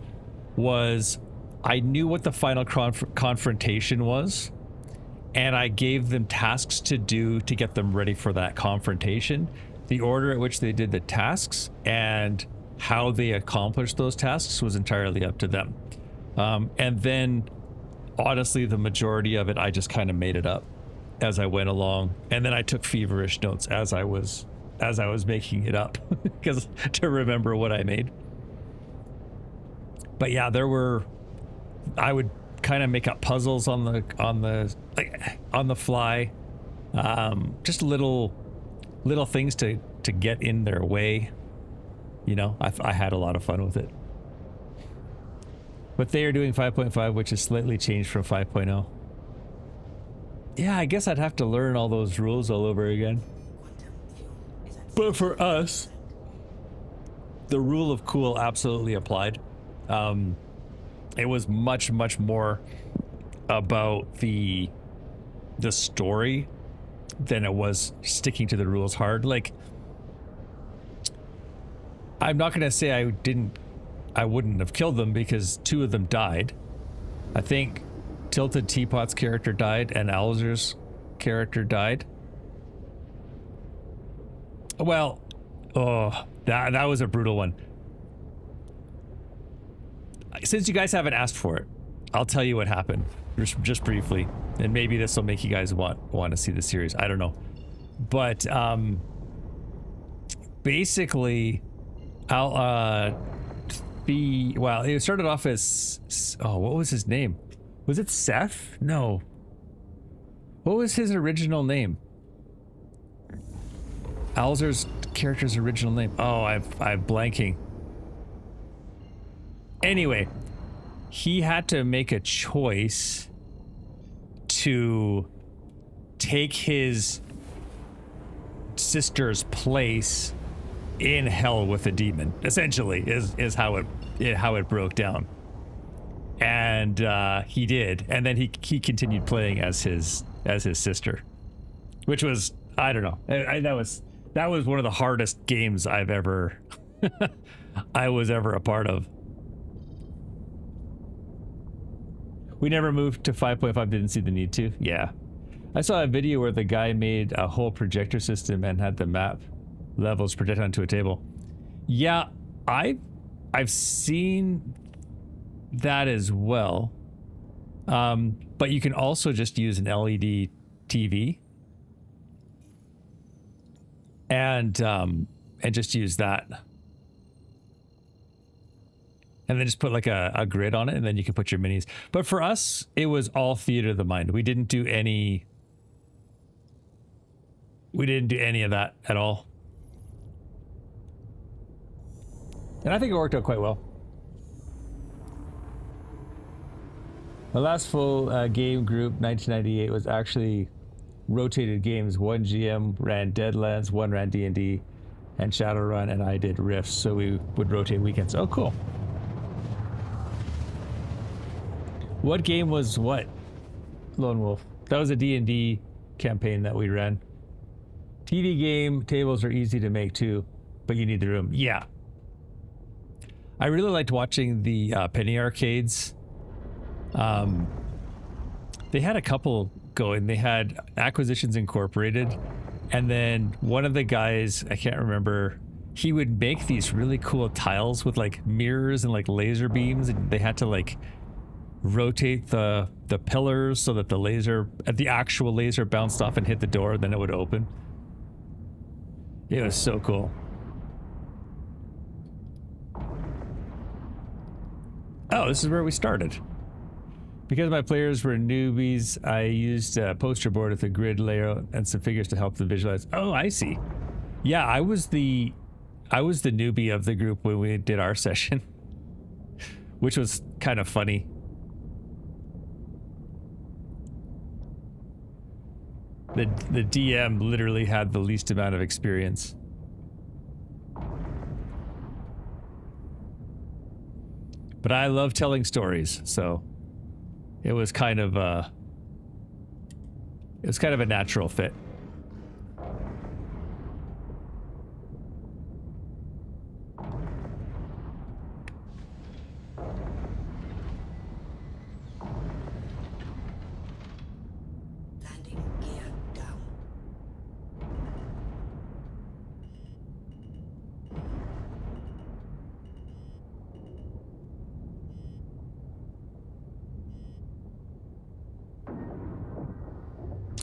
was I knew what the final confrontation was, and I gave them tasks to do to get them ready for that confrontation. The order at which they did the tasks and how they accomplished those tasks was entirely up to them. And then, honestly, the majority of it, I just kind of made it up as I went along, and then I took feverish notes as I was making it up because to remember what I made. But yeah, I would kind of make up puzzles on the fly, just little things to get in their way. You know, I had a lot of fun with it. But they are doing 5.5, which is slightly changed from 5.0. Yeah, I guess I'd have to learn all those rules all over again. But for us, the rule of cool absolutely applied. It was much more about the story than it was sticking to the rules hard. Like, I'm not gonna say I wouldn't have killed them because 2 of them died. I think Tilted Teapot's character died and Alzer's character died. Well, oh, that was a brutal one. Since you guys haven't asked for it, I'll tell you what happened just briefly, and maybe this will make you guys want to see the series. I don't know, but basically, it started off as what was his name? Was it Seth? No. What was his original name? Alzer's character's original name. Oh, I'm blanking. Anyway, he had to make a choice to take his sister's place in hell with a demon. Essentially, is how it broke down. And he did, and then he continued playing as his sister, which was, I don't know, that was one of the hardest games I've ever I was ever a part of. We never moved to 5.5, didn't see the need to. Yeah, I saw a video where the guy made a whole projector system and had the map levels projected onto a table. Yeah, I've seen that as well, but you can also just use an LED TV and just use that, and then just put like a grid on it, and then you can put your minis. But for us, it was all theater of the mind. We didn't do any of that at all, and I think it worked out quite well. My last full game group, 1998, was actually rotated games. One GM ran Deadlands, one ran D&D, and Shadowrun, and I did Rifts, so we would rotate weekends. Oh, cool. What game was what? Lone Wolf. That was a D&D campaign that we ran. TV game tables are easy to make too, but you need the room. Yeah. I really liked watching the penny arcades. They had a couple going. They had Acquisitions Incorporated, and then one of the guys, I can't remember, he would make these really cool tiles with like mirrors and like laser beams, and they had to like rotate the pillars so that the actual laser bounced off and hit the door, then it would open. It was so cool. Oh, this is where we started. Because my players were newbies, I used a poster board with a grid layout and some figures to help them visualize. Oh, I see. Yeah, I was the newbie of the group when we did our session, which was kind of funny. The DM literally had the least amount of experience. But I love telling stories, so it was kind of a natural fit. Landing gear down.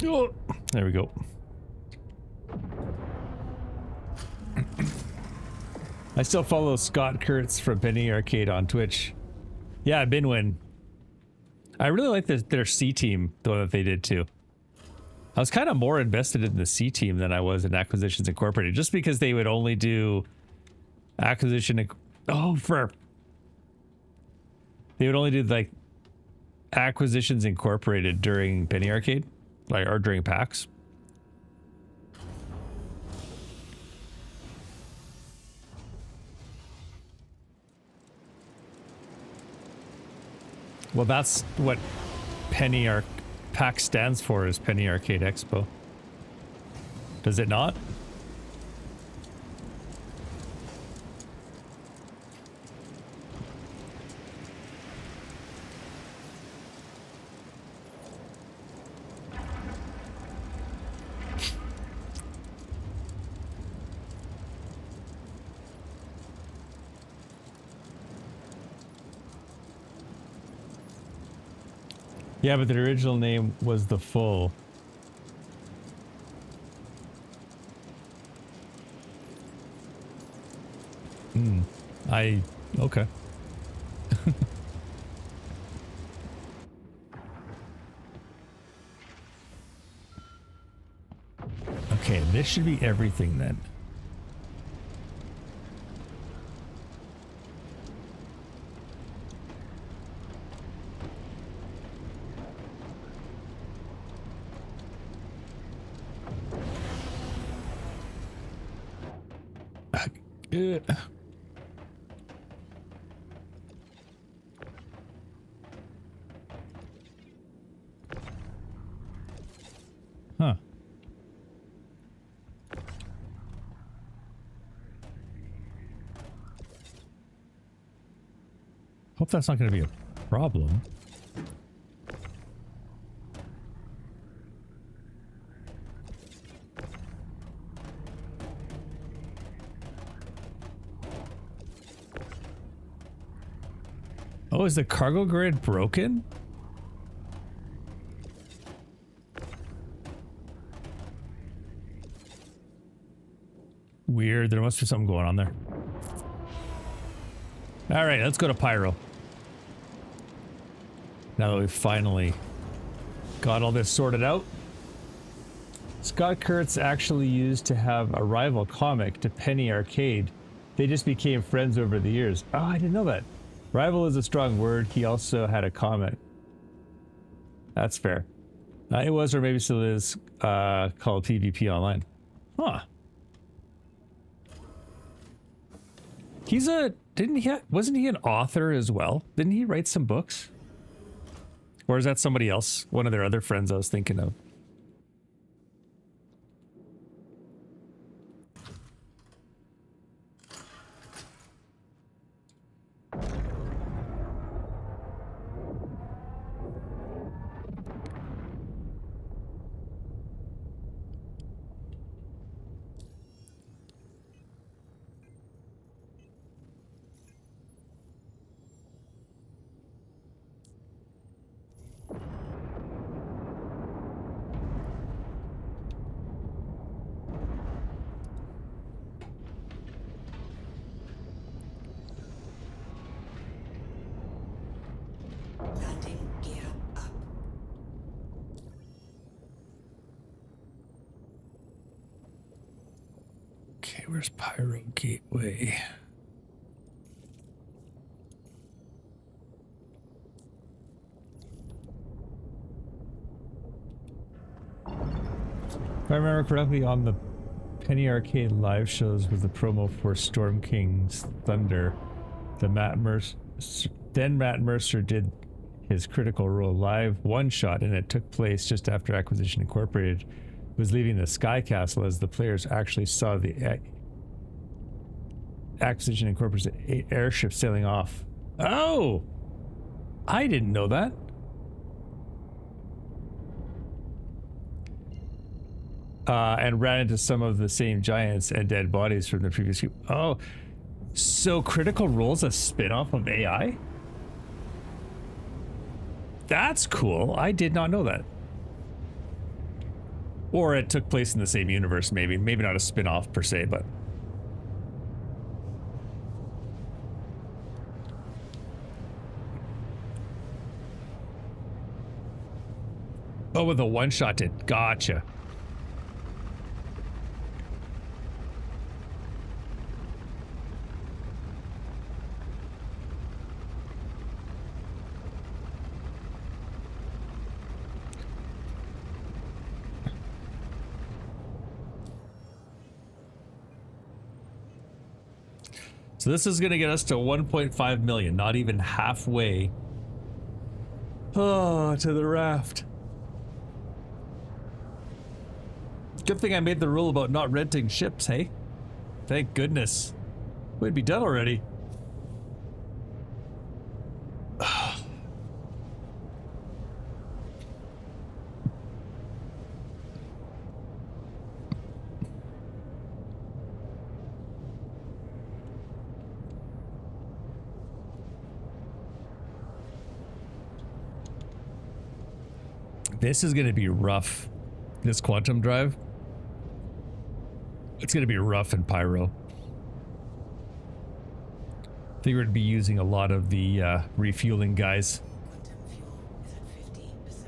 Oh, there we go. I still follow Scott Kurtz from Penny Arcade on Twitch. Yeah, Binwin. I really like their C team, the one that they did too. I was kind of more invested in the C team than I was in Acquisitions Incorporated, just because they would only do They would only do like Acquisitions Incorporated during Penny Arcade, like, or during PAX. Well, that's what PAX stands for, is Penny Arcade Expo. Does it not? Yeah, but the original name was The Full. Okay. Okay, this should be everything then. Huh. Hope that's not going to be a problem. Oh, is the cargo grid broken? Weird. There must be something going on there. All right, let's go to Pyro. Now that we've finally got all this sorted out. Scott Kurtz actually used to have a rival comic to Penny Arcade. They just became friends over the years. Oh, I didn't know that. Rival is a strong word. He also had a comic. That's fair. It was, or maybe still is, called PvP Online. Huh. He's a wasn't he an author as well? Didn't he write some books? Or is that somebody else? One of their other friends I was thinking of. Landing gear up. Okay, where's Pyro Gateway? If I remember correctly, on the Penny Arcade live shows was the promo for Storm King's Thunder. Matt Mercer did his Critical Role live one-shot, and it took place just after Acquisition Incorporated was leaving the Sky Castle, as the players actually saw the Acquisition Incorporated airship sailing off. Oh! I didn't know that. And ran into some of the same giants and dead bodies from the previous group. Oh, so Critical Role's a spin-off of AI? That's cool. I did not know that. Or it took place in the same universe, maybe. Maybe not a spin-off per se, but... Oh, with a one-shot did. Gotcha. So this is going to get us to 1.5 million, not even halfway. Oh, to the raft. Good thing I made the rule about not renting ships, hey? Thank goodness. We'd be done already. This is going to be rough. This quantum drive. It's going to be rough in Pyro. I think we're going to be using a lot of the refueling guys. Quantum fuel is at 15%.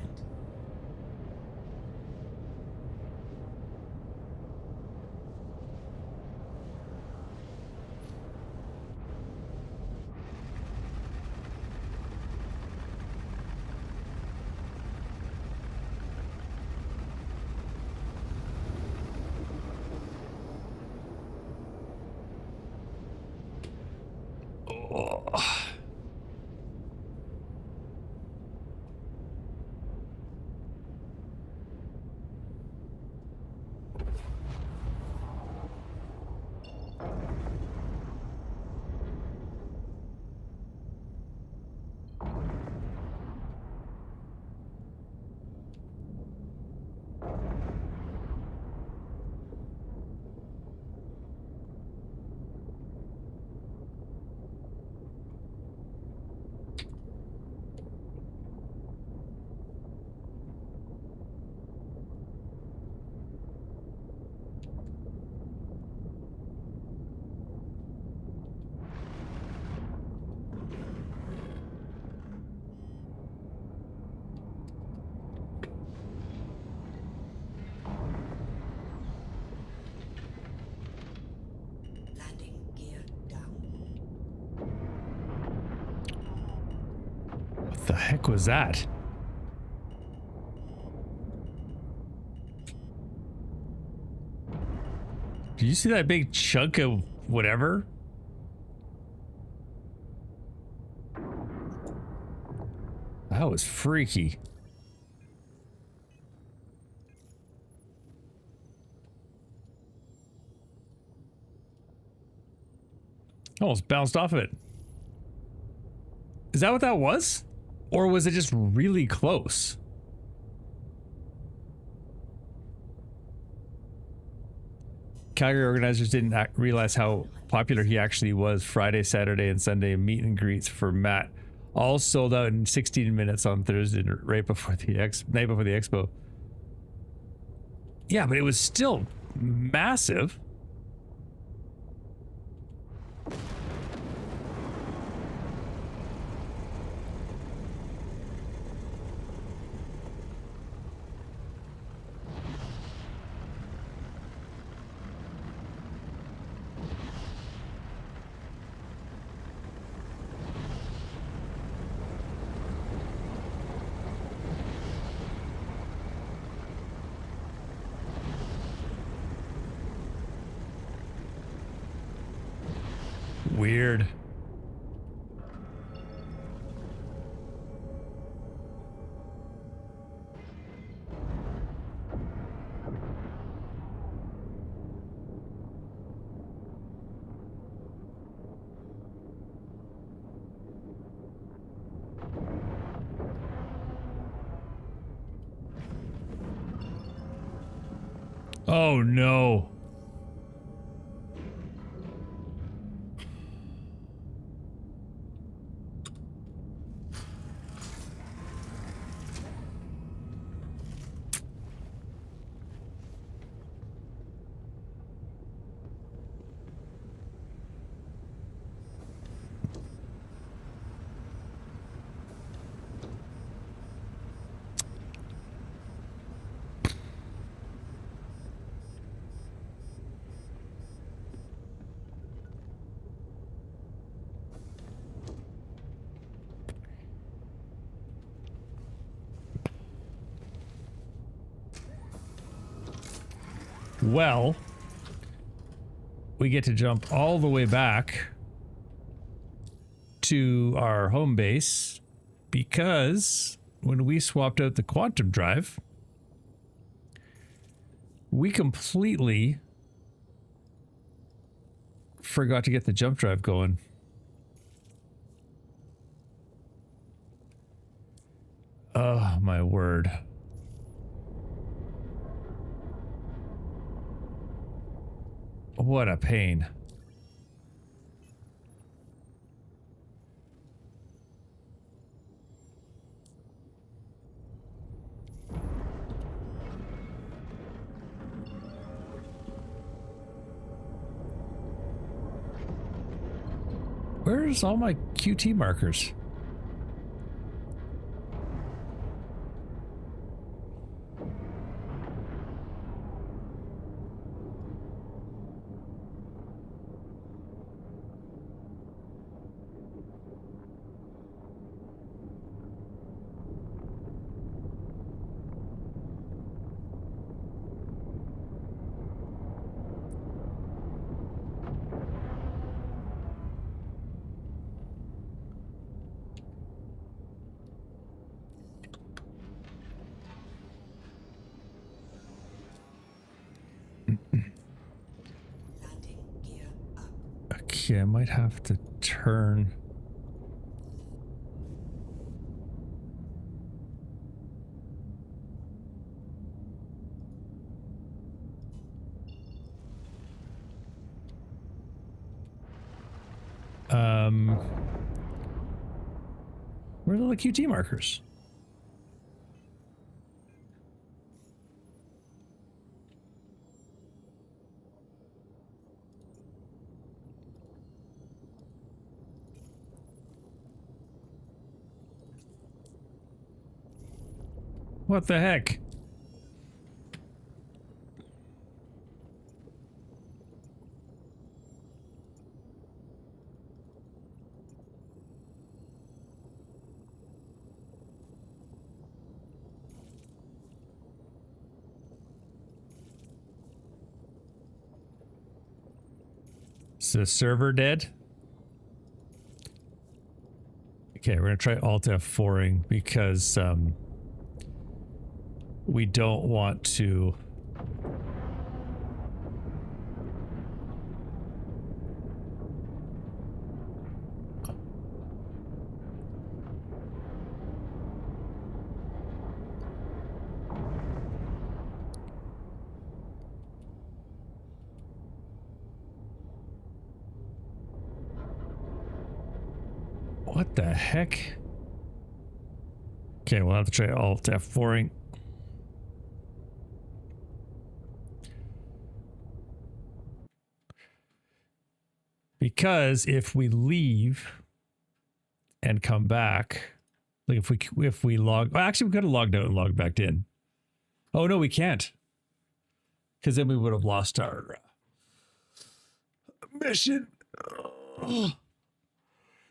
Landing gear down. What the heck was that? Did you see that big chunk of whatever? that was freaky. Almost bounced off of it. Is that what that was? Or was it just really close? Calgary organizers didn't realize how popular he actually was. Friday, Saturday, and Sunday meet and greets for Matt all sold out in 16 minutes on Thursday, right before the night before the expo. Yeah, but it was still massive. Weird. Oh no. Well, we get to jump all the way back to our home base because when we swapped out the quantum drive, we completely forgot to get the jump drive going. Oh, my word. What a pain. Where's all my QT markers? Landing gear up. Okay, I might have to turn. Where are all the QT markers? What the heck? Is the server dead? Okay, we're gonna try Alt F4ing because we don't want to. What the heck? Okay, we'll have to try Alt F4ing. Because if we leave and come back, like if we log, well, actually we could have logged out and logged back in. Oh no, we can't, because then we would have lost our mission.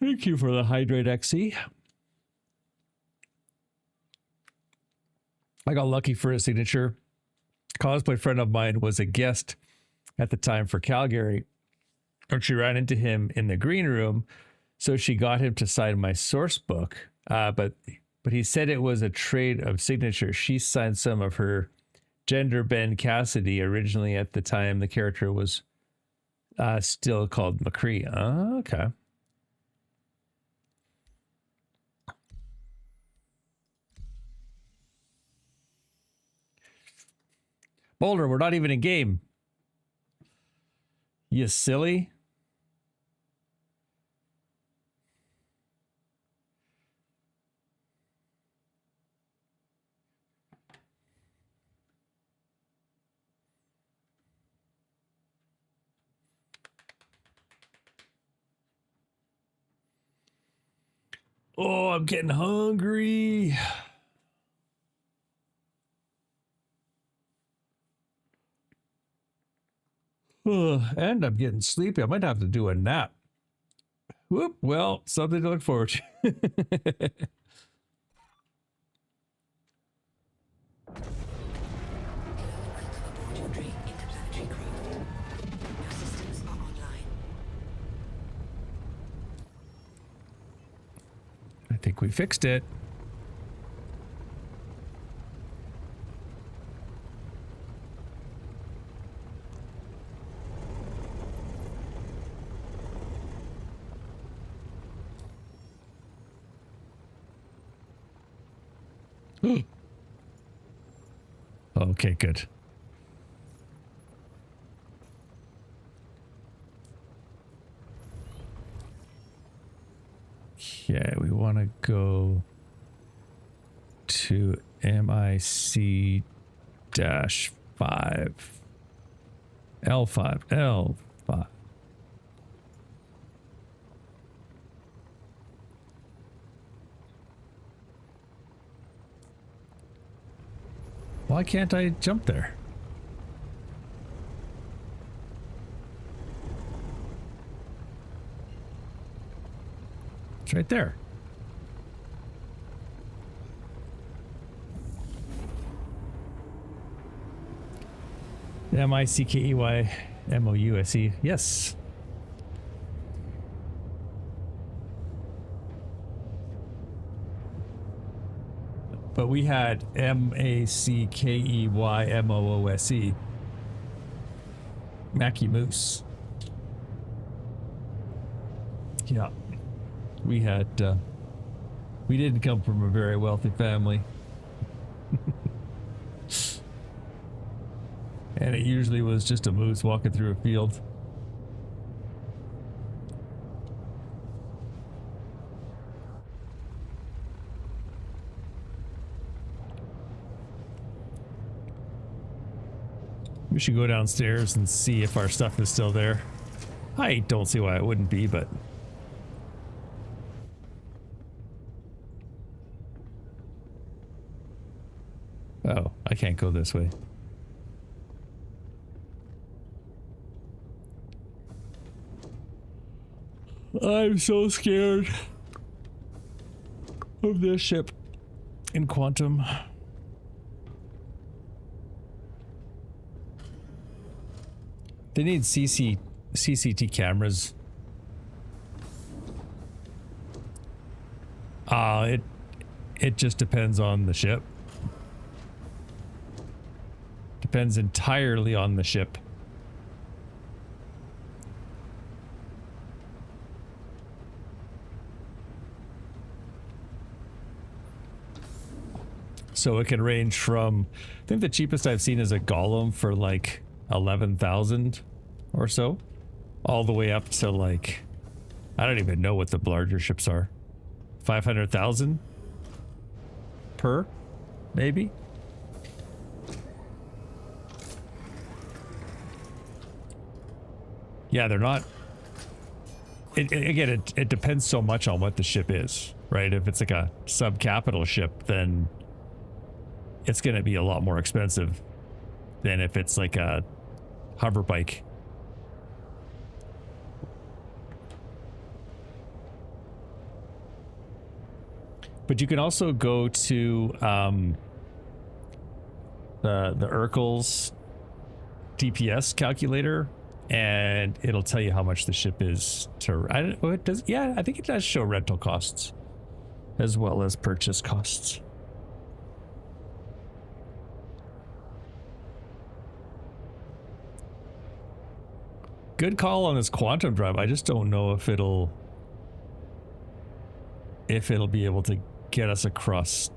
Thank you for the Hydrate XC. I got lucky for a signature. Cosplay friend of mine was a guest at the time for Calgary, and she ran into him in the green room, so she got him to sign my source book. But he said it was a trade of signature. She signed some of her gender Ben Cassidy originally at the time the character was still called McCree. Oh, okay. Boulder, we're not even in game. You silly. Oh, I'm getting hungry. And I'm getting sleepy. I might have to do a nap. Whoop. Well, something to look forward to. Hello and welcome aboard your Drake interplanetary craft. Your systems are online. I think we fixed it. Okay, good. Yeah, we want to go to MIC-5. L5. Why can't I jump there? It's right there. MICKEYMOUSE. Yes. But we had MACKEYMOOSE. Mackie Moose. Yeah. We had, we didn't come from a very wealthy family. And it usually was just a moose walking through a field. We should go downstairs and see if our stuff is still there. I don't see why it wouldn't be, but... Oh, I can't go this way. I'm so scared of this ship in Quantum. They need CCT cameras. It just depends on the ship. Depends entirely on the ship. So it can range from, I think the cheapest I've seen is a Golem for like 11,000 or so, all the way up to like, I don't even know what the larger ships are. 500,000 per, maybe. Yeah, they're not. Again, it depends so much on what the ship is, right? If it's like a sub-capital ship, then it's going to be a lot more expensive than if it's like a hover bike. But you can also go to the Urkel's DPS calculator, and it'll tell you how much the ship is to. I don't. It does. Yeah, I think it does show rental costs as well as purchase costs. Good call on this quantum drive. I just don't know if it'll be able to get us across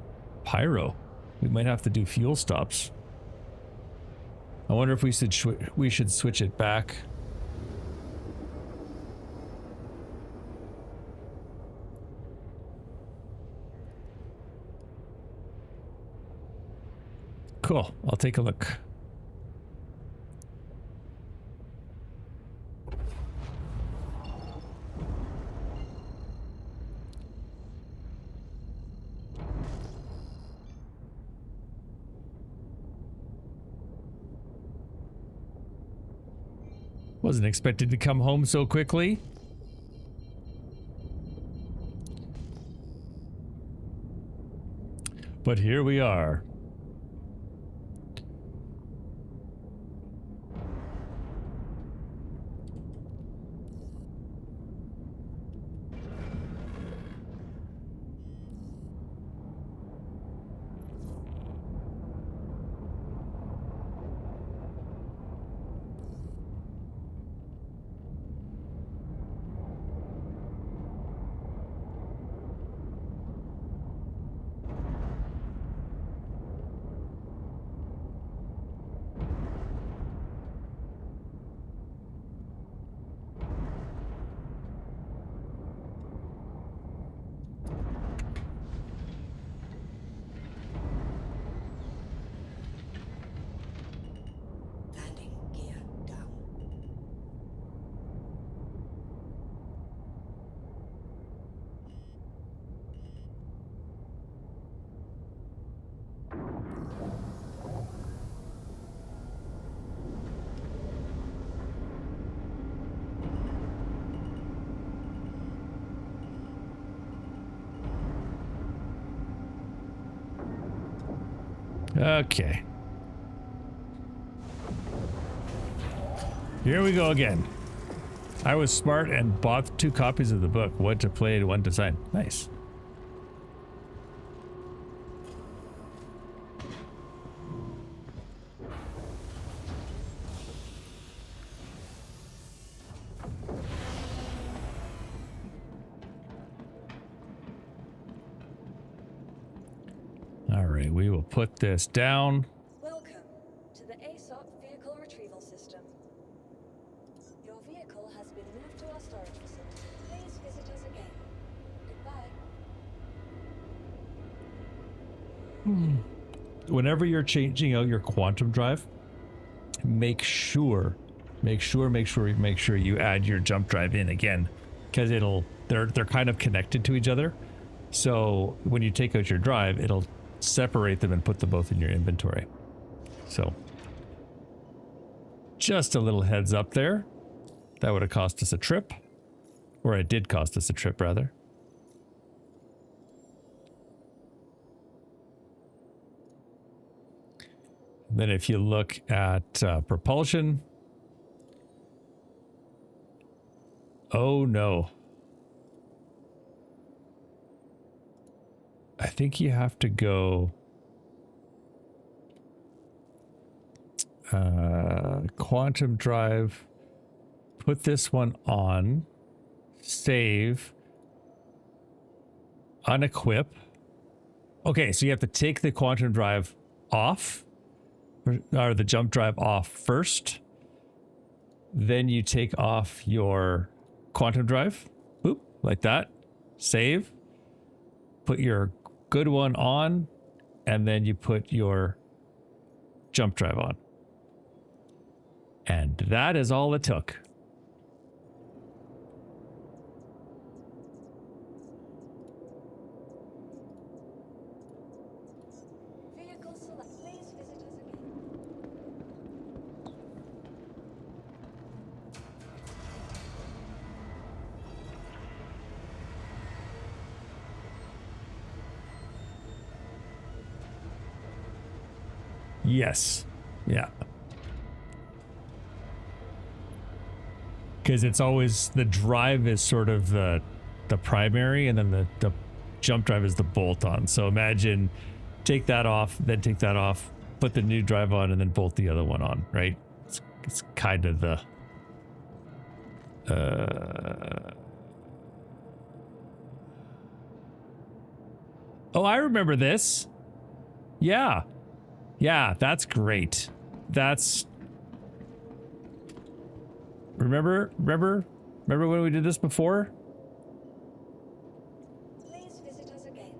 Pyro. We might have to do fuel stops. I wonder if we should switch it back. Cool. I'll take a look. Wasn't expected to come home so quickly. But here we are. Landing gear down. Okay. Here we go again. I was smart and bought 2 copies of the book. One to play and one to sign. Nice. All right, we will put this down. Welcome to the ASOP Vehicle Retrieval System. Your vehicle has been moved to our storage facility. Please visit us again. Goodbye. Whenever you're changing out your quantum drive, make sure you add your jump drive in again, because they're kind of connected to each other. So when you take out your drive, it'll separate them and put them both in your inventory. So just a little heads up there. That would have cost us a trip, or it did cost us a trip rather. Then if you look at propulsion, oh no. think you have to go quantum drive, put this one on, save, unequip. Okay, so you have to take the quantum drive off, or the jump drive off first. Then you take off your quantum drive, boop, like that, save, put your good one on, and then you put your jump drive on. And that is all it took. Vehicle select. Please visit us again. Yes. Yeah. Because it's always, the drive is sort of the primary, and then the jump drive is the bolt on. So imagine, take that off, then take that off, put the new drive on, and then bolt the other one on, right? It's kind of the... Oh, I remember this. Yeah. Yeah, that's great. That's... Remember when we did this before? Please visit us again.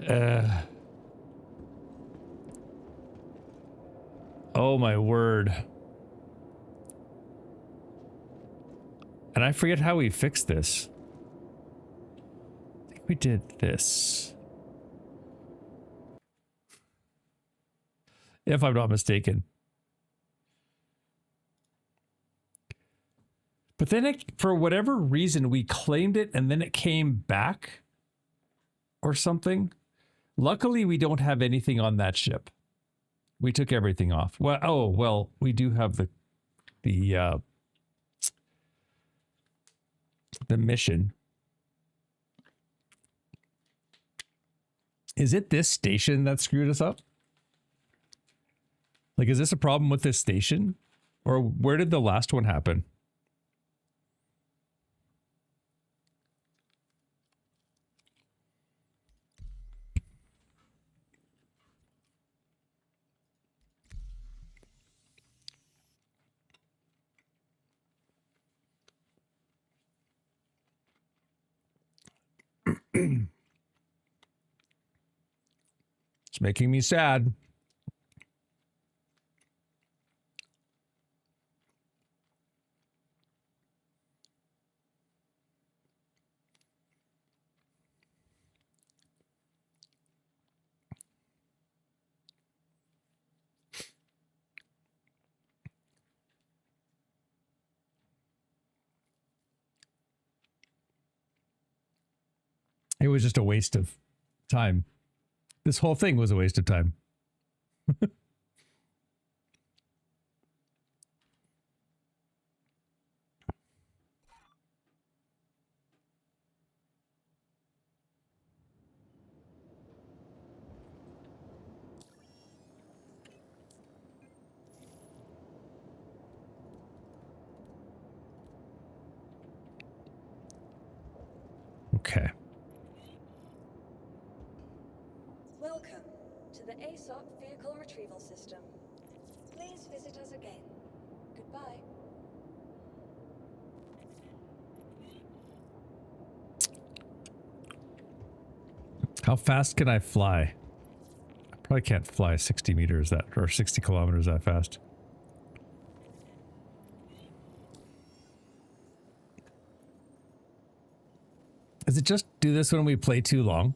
Goodbye. Oh my word. And I forget how we fixed this. I think we did this. If I'm not mistaken. But then it, for whatever reason, we claimed it and then it came back or something. Luckily, we don't have anything on that ship. We took everything off. Well, oh, well, we do have the mission. Is it this station that screwed us up? Like, is this a problem with this station? Or where did the last one happen? It's making me sad. It was just a waste of time. This whole thing was a waste of time. Okay. Welcome to the ASOP Vehicle Retrieval System. Please visit us again. Goodbye. How fast can I fly? I probably can't fly 60 meters that, or 60 kilometers that fast. Does it just do this when we play too long?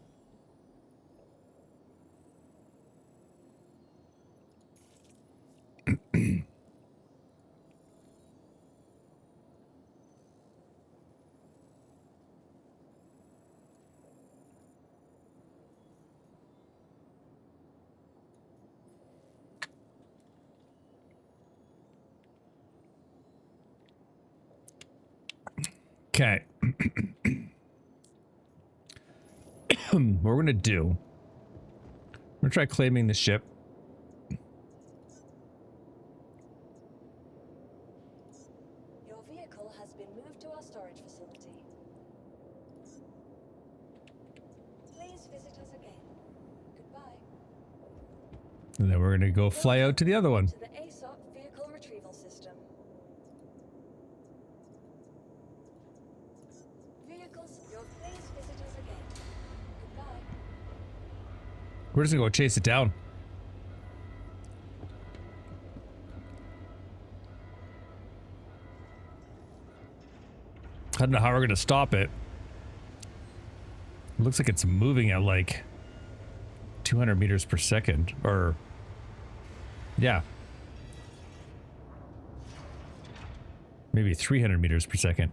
Okay. What we're gonna do, we're gonna try claiming the ship. Your vehicle has been moved to our storage facility. Please visit us again. Goodbye. And then we're gonna go fly out to the other one. To the ASOP vehicle retrieval system. Vehicles, please visit us again. Goodbye. We're just gonna go chase it down. I don't know how we're gonna stop it. It looks like it's moving at like 200 meters per second, or yeah, maybe 300 meters per second.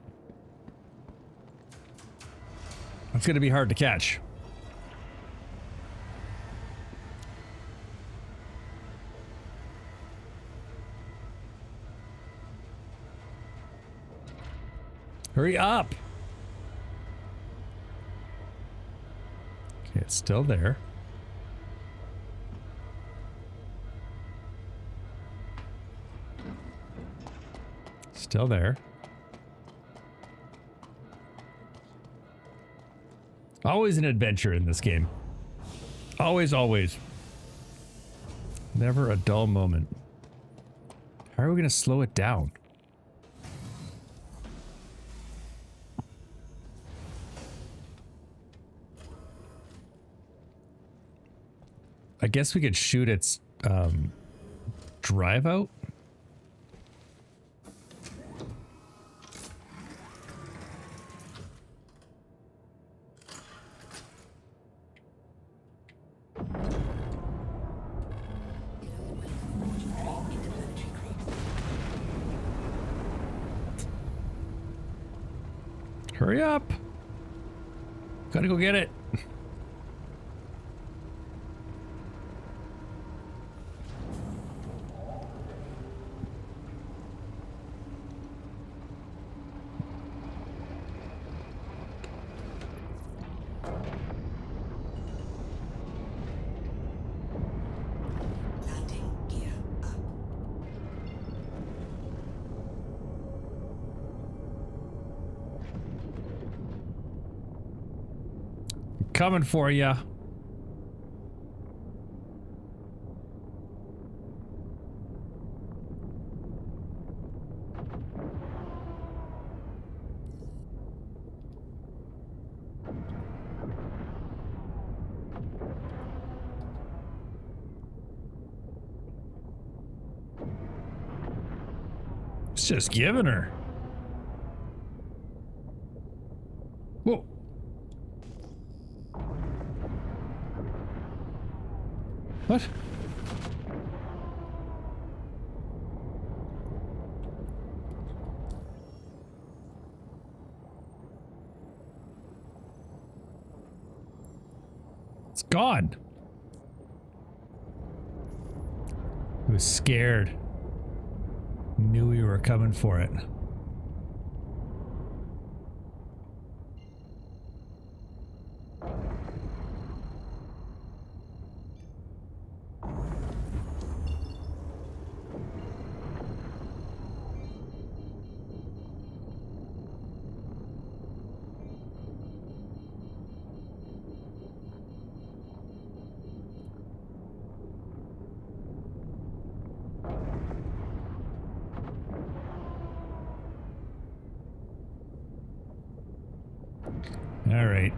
It's gonna be hard to catch. Hurry up! Okay, it's still there. Still there. Always an adventure in this game. Always, always. Never a dull moment. How are we going to slow it down? I guess we could shoot its drive out. Hurry up. Gotta go get it. Landing gear up. Coming for ya. It's just giving her. Whoa. What? It's gone. I was scared. Knew we were coming for it. All right.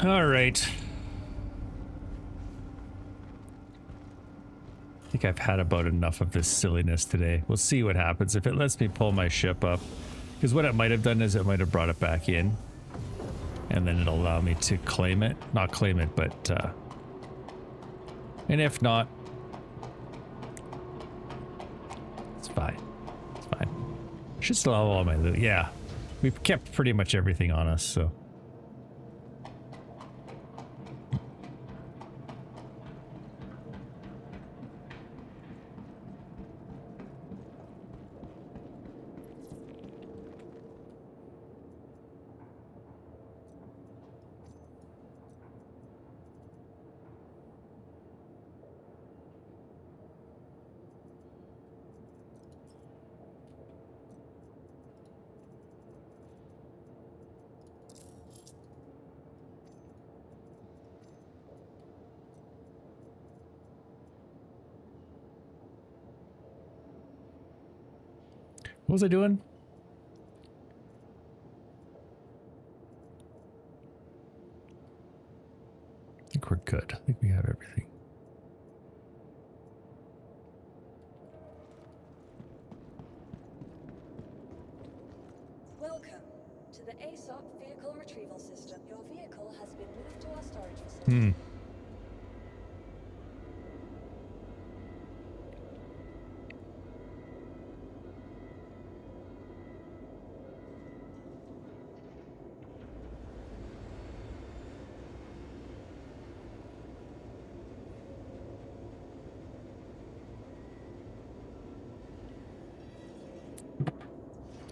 All right. I think I've had about enough of this silliness today. We'll see what happens if it lets me pull my ship up. Because what it might have done is it might have brought it back in. And then it'll allow me to claim it. Not claim it, but... and if not... it's fine. It's fine. I should still have all my loot. Yeah. We've kept pretty much everything on us, so... what was I doing? I think we're good. I think we have everything. Welcome to the ASOP vehicle retrieval system. Your vehicle has been moved to our storage facility.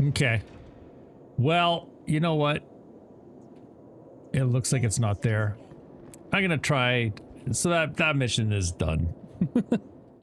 Okay. Well, you know what? It looks like it's not there. I'm gonna try. So that mission is done.